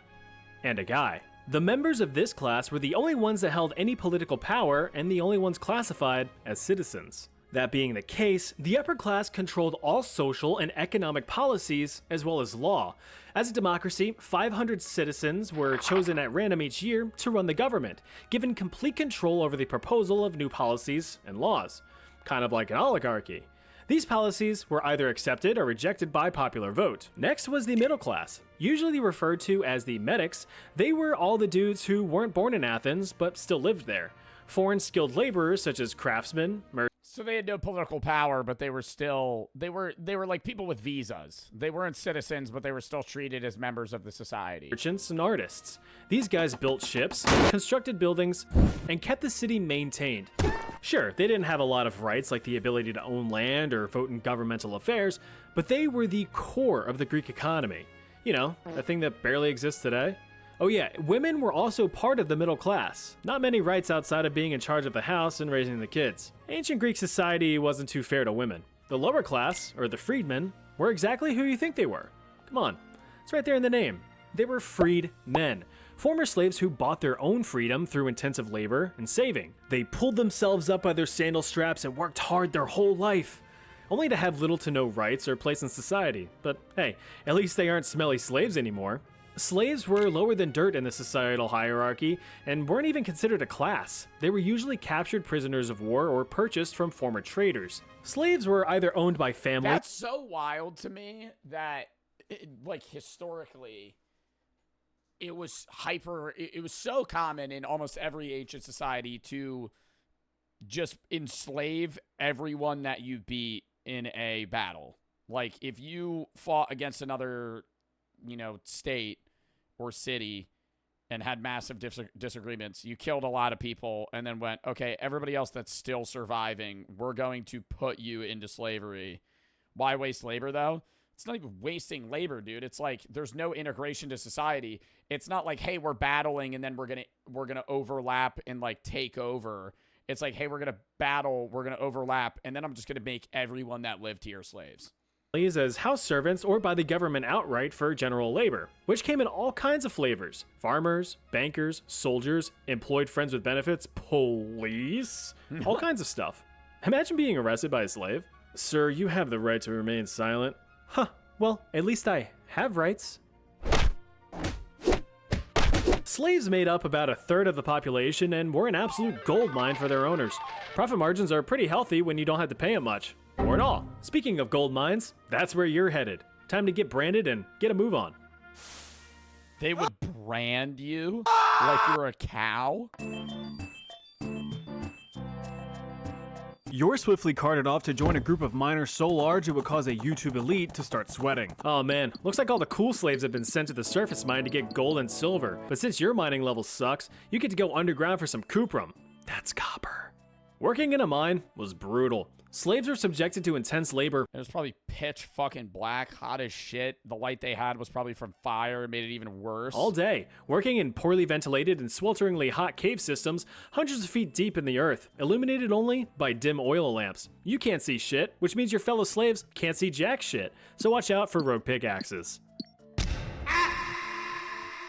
And a guy. The members of this class were the only ones that held any political power and the only ones classified as citizens. That being the case, the upper class controlled all social and economic policies as well as law. As a democracy, 500 citizens were chosen at random each year to run the government, given complete control over the proposal of new policies and laws. Kind of like an oligarchy. These policies were either accepted or rejected by popular vote. Next was the middle class, usually referred to as the medics. They were all the dudes who weren't born in Athens but still lived there. Foreign skilled laborers such as craftsmen, so they had no political power, but they were still, they were like people with visas. They weren't citizens, but they were still treated as members of the society. Merchants and artists. These guys built ships, constructed buildings, and kept the city maintained. Sure, they didn't have a lot of rights like the ability to own land or vote in governmental affairs, but they were the core of the Greek economy. You know, a thing that barely exists today. Oh yeah, women were also part of the middle class. Not many rights outside of being in charge of the house and raising the kids. Ancient Greek society wasn't too fair to women. The lower class, or the freedmen, were exactly who you think they were. Come on, it's right there in the name. They were freed men. Former slaves who bought their own freedom through intensive labor and saving. They pulled themselves up by their sandal straps and worked hard their whole life, only to have little to no rights or place in society. But hey, at least they aren't smelly slaves anymore. Slaves were lower than dirt in the societal hierarchy and weren't even considered a class. They were usually captured prisoners of war or purchased from former traders. Slaves were either owned by families. That's so wild to me that, like, historically, it was so common in almost every ancient society to just enslave everyone that you beat in a battle. Like, if you fought against another, you know, state or city and had massive disagreements, you killed a lot of people and then went, okay, everybody else that's still surviving, we're going to put you into slavery. Why waste labor, though? It's not even wasting labor, dude. It's like there's no integration to society. It's not like, hey, we're battling and then we're gonna overlap and like take over. It's like, hey, we're gonna battle, we're gonna overlap, and then I'm just gonna make everyone that lived here slaves. As house servants or by the government outright for general labor, which came in all kinds of flavors. Farmers, bankers, soldiers, employed friends with benefits, police, all kinds of stuff. Imagine being arrested by a slave. Sir, you have the right to remain silent. Huh, well, at least I have rights. Slaves made up about a third of the population and were an absolute gold mine for their owners. Profit margins are pretty healthy when you don't have to pay them much. Or at all. Speaking of gold mines, that's where you're headed. Time to get branded and get a move on. They would brand you like you're a cow? You're swiftly carted off to join a group of miners so large it would cause a YouTube elite to start sweating. Oh man, looks like all the cool slaves have been sent to the surface mine to get gold and silver. But since your mining level sucks, you get to go underground for some cuprum. That's copper. Working in a mine was brutal. Slaves were subjected to intense labor. It was probably pitch fucking black, hot as shit. The light they had was probably from fire. It made it even worse. All day, working in poorly ventilated and swelteringly hot cave systems, hundreds of feet deep in the earth, illuminated only by dim oil lamps. You can't see shit, which means your fellow slaves can't see jack shit. So watch out for rogue pickaxes.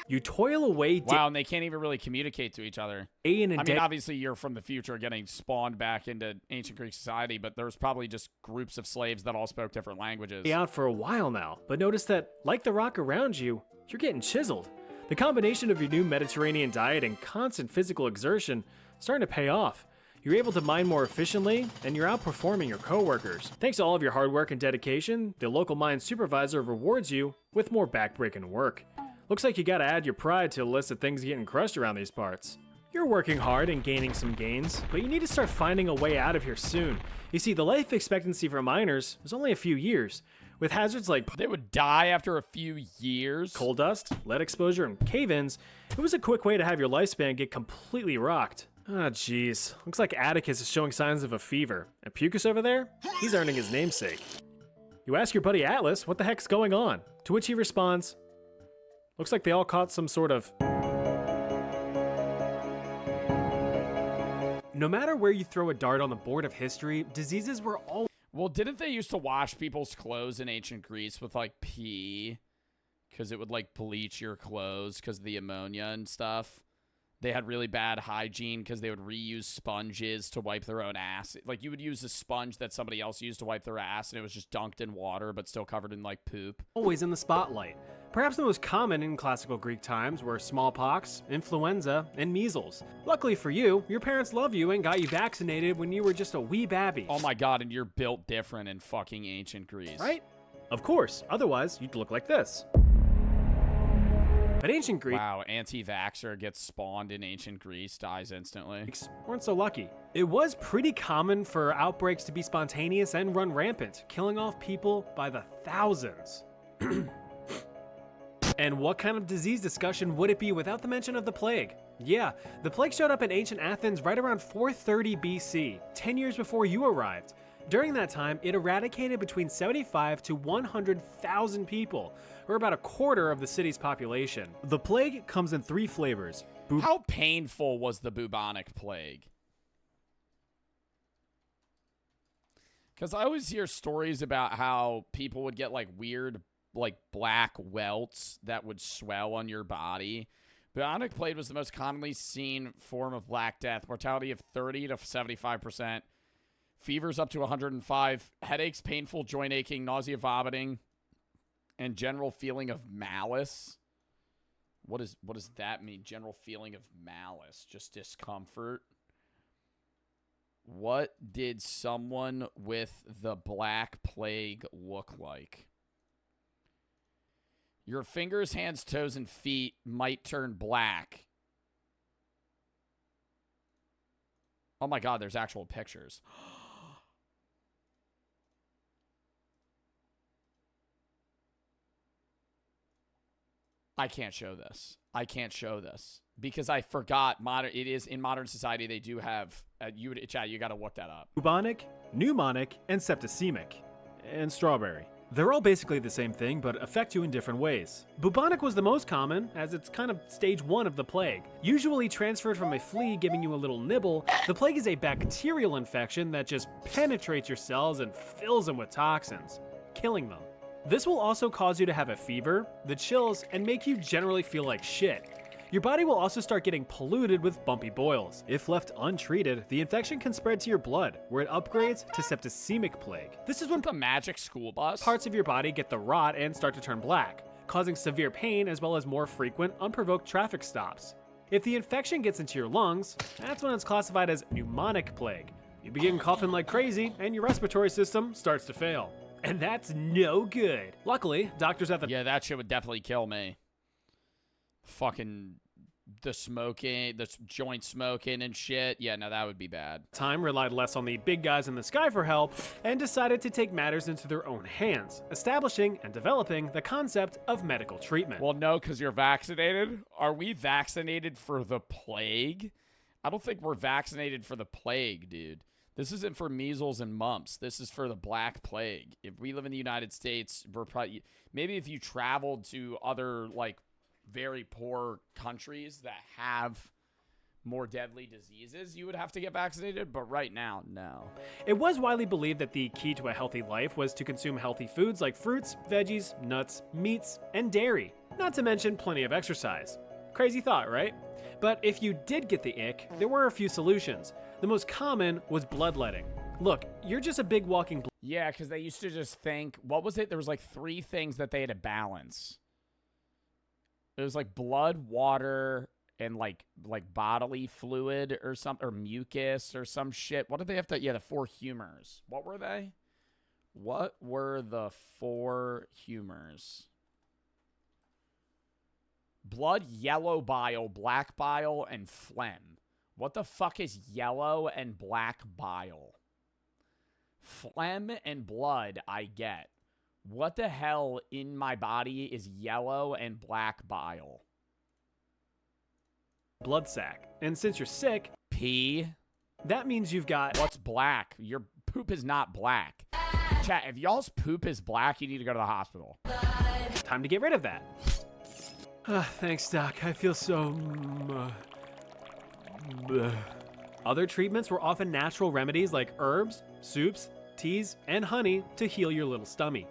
You toil away. Wow, and they can't even really communicate to each other. I mean, obviously, you're from the future getting spawned back into ancient Greek society, but there's probably just groups of slaves that all spoke different languages. Out for a while now, but notice that, like the rock around you, you're getting chiseled. The combination of your new Mediterranean diet and constant physical exertion is starting to pay off. You're able to mine more efficiently, and you're outperforming your coworkers. Thanks to all of your hard work and dedication, the local mine supervisor rewards you with more backbreaking work. Looks like you gotta add your pride to the list of things getting crushed around these parts. You're working hard and gaining some gains, but you need to start finding a way out of here soon. You see, the life expectancy for miners is only a few years. With hazards like they would die after a few years, coal dust, lead exposure, and cave-ins, it was a quick way to have your lifespan get completely rocked. Ah, jeez. Looks like Atticus is showing signs of a fever. And Pucus over there? He's earning his namesake. You ask your buddy Atlas what the heck's going on, to which he responds, looks like they all caught some sort of... No matter where you throw a dart on the board of history, diseases were all... Well, didn't they used to wash people's clothes in ancient Greece with, like, pee? Because it would, like, bleach your clothes because of the ammonia and stuff. They had really bad hygiene because they would reuse sponges to wipe their own ass. Like, you would use a sponge that somebody else used to wipe their ass, and it was just dunked in water, but still covered in, like, poop. Always in the spotlight. Perhaps the most common in classical Greek times were smallpox, influenza, and measles. Luckily for you, your parents love you and got you vaccinated when you were just a wee babby. Oh my god, and you're built different in fucking ancient Greece. Right? Of course, otherwise you'd look like this. But ancient Greece... Wow, anti-vaxxer gets spawned in ancient Greece, dies instantly. Weren't so lucky. It was pretty common for outbreaks to be spontaneous and run rampant, killing off people by the thousands. And what kind of disease discussion would it be without the mention of the plague? Yeah, the plague showed up in ancient Athens right around 430 BC, 10 years before you arrived. During that time, it eradicated between 75 to 100,000 people, or about a quarter of the city's population. The plague comes in 3 flavors. How painful was the bubonic plague? Because I always hear stories about how people would get like weird, like black welts that would swell on your body. Bubonic plague was the most commonly seen form of Black Death. Mortality of 30 to 75%. Fevers up to 105. Headaches, painful joint aching, nausea, vomiting, and general feeling of malice. What does that mean? General feeling of malice. Just discomfort. What did someone with the Black Plague look like? Your fingers, hands, toes, and feet might turn black. Oh my God, there's actual pictures. I can't show this. I can't show this because I forgot it is in modern society. They do have, Chad, you got to look that up. Bubonic, pneumonic, and septicemic. And strawberry. They're all basically the same thing, but affect you in different ways. Bubonic was the most common, as it's kind of stage 1 of the plague. Usually transferred from a flea giving you a little nibble, the plague is a bacterial infection that just penetrates your cells and fills them with toxins, killing them. This will also cause you to have a fever, the chills, and make you generally feel like shit. Your body will also start getting polluted with bumpy boils. If left untreated, the infection can spread to your blood, where it upgrades to septicemic plague. This is when the magic school bus parts of your body get the rot and start to turn black, causing severe pain as well as more frequent, unprovoked traffic stops. If the infection gets into your lungs, that's when it's classified as pneumonic plague. You begin coughing like crazy, and your respiratory system starts to fail. And that's no good. Luckily, doctors at the— Yeah, that shit would definitely kill me. Fucking the smoking, the joint smoking and shit. Yeah, no, that would be bad. time relied less on the big guys in the sky for help and decided to take matters into their own hands, establishing and developing the concept of medical treatment. Well, no, because you're vaccinated. Are we vaccinated for the plague? I don't think we're vaccinated for the plague, dude. This isn't for measles and mumps. This is for the Black Plague. If we live in the United States, we're probably, maybe if you traveled to other, like, very poor countries that have more deadly diseases, you would have to get vaccinated, but right now, no. It was widely believed that the key to a healthy life was to consume healthy foods like fruits, veggies, nuts, meats, and dairy, not to mention plenty of exercise. Crazy thought, right? But if you did get the ick, there were a few solutions. The most common was bloodletting. Look, you're just a big walking Yeah, because they used to just think, what was it? There was like 3 things that they had to balance. It was like blood, water, and like bodily fluid or something, or mucus or some shit. What did they have to? Yeah, the 4 humors. What were they? What were the 4 humors? Blood, yellow bile, black bile, and phlegm. What the fuck is yellow and black bile? Phlegm and blood, I get. What the hell in my body is yellow and black bile? blood sac. And since you're sick, pee, that means you've got— What's black? Your poop is not black. Chat, if y'all's poop is black, you need to go to the hospital. Time to get rid of that. Thanks, Doc. I feel so... Other treatments were often natural remedies like herbs, soups, teas, and honey to heal your little stummy.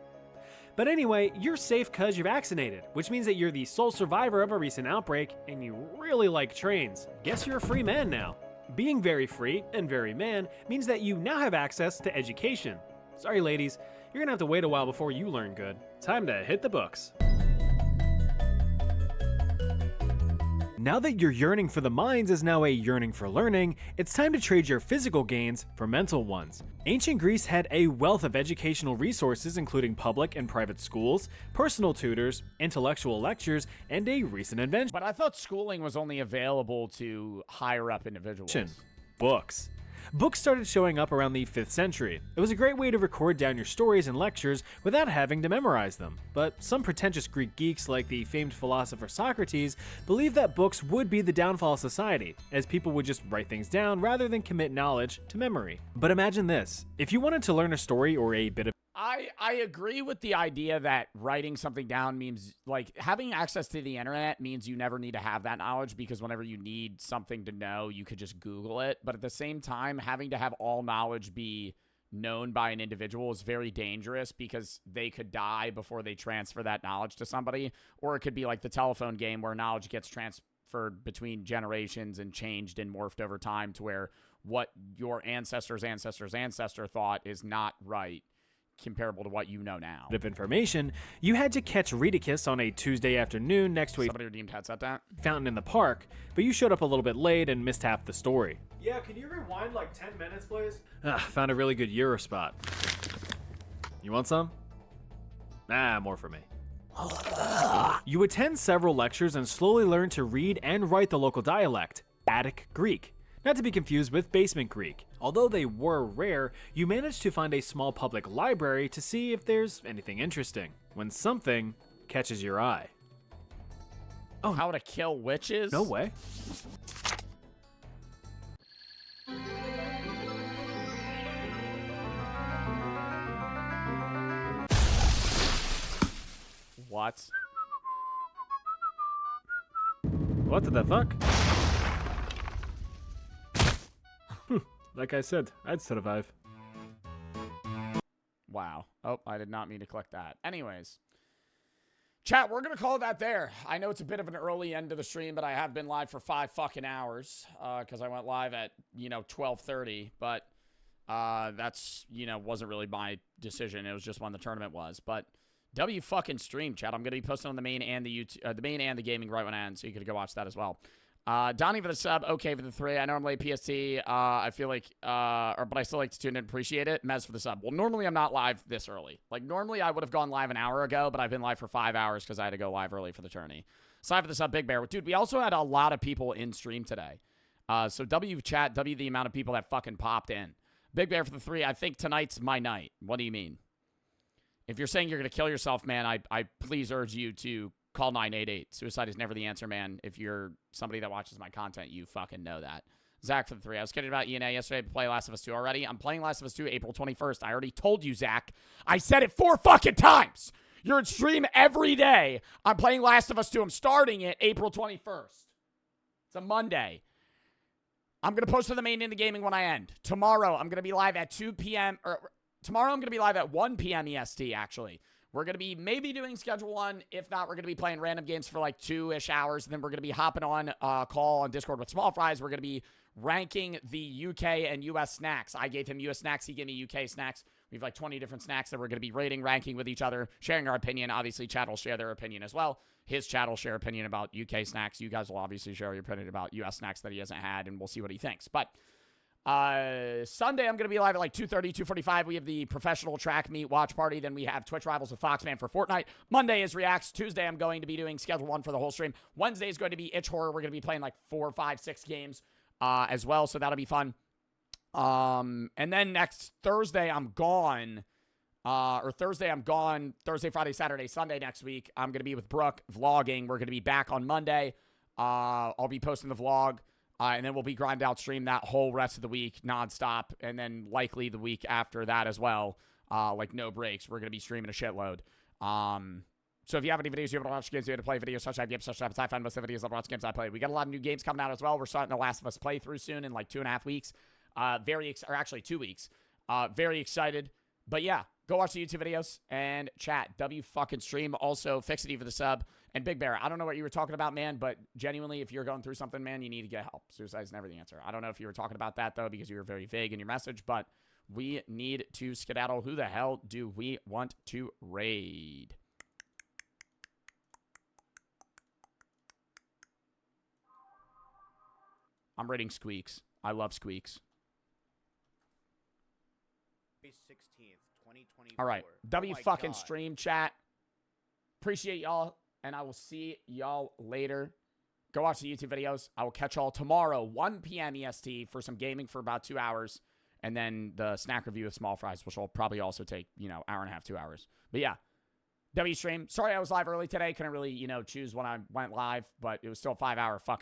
But anyway, you're safe because you're vaccinated, which means that you're the sole survivor of a recent outbreak, and you really like trains. Guess you're a free man now. Being very free and very man means that you now have access to education. Sorry, ladies, you're gonna have to wait a while before you learn good. Time to hit the books. Now that your yearning for the minds is now a yearning for learning, it's time to trade your physical gains for mental ones. Ancient Greece had a wealth of educational resources, including public and private schools, personal tutors, intellectual lectures, and a recent invention. But I thought schooling was only available to higher up individuals. Books. Books started showing up around the 5th century. It was a great way to record down your stories and lectures without having to memorize them. But some pretentious Greek geeks like the famed philosopher Socrates believed that books would be the downfall of society, as people would just write things down rather than commit knowledge to memory. But imagine this. If you wanted to learn a story or a bit of I agree with the idea that writing something down means, like, having access to the internet means you never need to have that knowledge, because whenever you need something to know, you could just Google it. But at the same time, having to have all knowledge be known by an individual is very dangerous, because they could die before they transfer that knowledge to somebody. Or it could be like the telephone game where knowledge gets transferred between generations and changed and morphed over time to where what your ancestor's ancestor thought is not right, comparable to what you know now. Of information, you had to catch Rheticus on a Tuesday afternoon next to a Somebody redeemed headset that? fountain in the park, but you showed up a little bit late and missed half the story. Yeah, can you rewind like 10 minutes, please? Found a really good Euro spot. You want some? More for me. You attend several lectures and slowly learn to read and write the local dialect, Attic Greek. Not to be confused with Basement Creek. Although they were rare, you managed to find a small public library to see if there's anything interesting, when something catches your eye. Oh, how to kill witches? No way. What? What the fuck? Like I said, I'd survive. Wow. Oh, I did not mean to click that. Anyways. Chat, we're going to call that there. I know it's a bit of an early end to the stream, but I have been live for 5 fucking hours because I went live at, 12:30. But that's, wasn't really my decision. It was just when the tournament was. But W fucking stream, chat. I'm going to be posting on the main and the YouTube, the main and the gaming right when I end, so you could go watch that as well. Donnie for the sub, okay for the 3. I know I'm late PST. I feel like, but I still like to tune in, appreciate it. Mez for the sub. Well, normally I'm not live this early. Like, normally I would have gone live an hour ago, but I've been live for 5 hours because I had to go live early for the tourney. Side for the sub, Big Bear. Dude, we also had a lot of people in stream today. So W chat, W the amount of people that fucking popped in. Big Bear for the 3. I think tonight's my night. What do you mean? If you're saying you're going to kill yourself, man, I please urge you to call 988. Suicide is never the answer, man. If you're somebody that watches my content, you fucking know that. Zach for the 3. I was kidding about ENA yesterday to play Last of Us 2 already. I'm playing Last of Us 2 April 21st. I already told you, Zach. I said it 4 fucking times. You're in stream every day. I'm playing Last of Us 2. I'm starting it April 21st. It's a Monday. I'm going to post to the main in the gaming when I end. Tomorrow, I'm going to be live at 2 p.m. Tomorrow, I'm going to be live at 1 p.m. EST, actually. We're going to be maybe doing Schedule 1. If not, we're going to be playing random games for like 2-ish hours. And then we're going to be hopping on call on Discord with Small Fries. We're going to be ranking the UK and US snacks. I gave him US snacks. He gave me UK snacks. We have like 20 different snacks that we're going to be rating, ranking with each other, sharing our opinion. Obviously, chat will share their opinion as well. His chat will share opinion about UK snacks. You guys will obviously share your opinion about US snacks that he hasn't had, and we'll see what he thinks. But Sunday, I'm going to be live at like 2:30, 2:45. We have the professional track meet watch party. Then we have Twitch Rivals with Foxman for Fortnite. Monday is Reacts. Tuesday, I'm going to be doing Schedule 1 for the whole stream. Wednesday is going to be Itch Horror. We're going to be playing like 4, 5, 6 games as well, so that'll be fun. And then next Thursday, I'm gone. Thursday, Friday, Saturday, Sunday next week. I'm going to be with Brooke vlogging. We're going to be back on Monday. I'll be posting the vlog. And then we'll be grind out stream that whole rest of the week nonstop. And then likely the week after that as well. Like no breaks. We're going to be streaming a shitload. So if you have any videos you want to watch games, you want to play videos, such games, such types, I find most of the videos of watch games I play. We got a lot of new games coming out as well. We're starting The Last of Us playthrough soon in like 2.5 weeks. Or actually 2 weeks. Very excited. But yeah, go watch the YouTube videos and chat. W fucking stream. Also, Fixity for the sub. And Big Bear, I don't know what you were talking about, man, but genuinely, if you're going through something, man, you need to get help. Suicide is never the answer. I don't know if you were talking about that, though, because you were very vague in your message, but we need to skedaddle. Who the hell do we want to raid? I'm raiding Squeaks. I love Squeaks. 16th, 2024. All right. W fucking stream chat. Appreciate y'all. And I will see y'all later. Go watch the YouTube videos. I will catch y'all tomorrow, 1 p.m. EST, for some gaming for about 2 hours. And then the snack review of Small Fries, which will probably also take, hour and a half, 2 hours. But yeah, W stream. Sorry I was live early today. Couldn't really, choose when I went live. But it was still a 5-hour fucking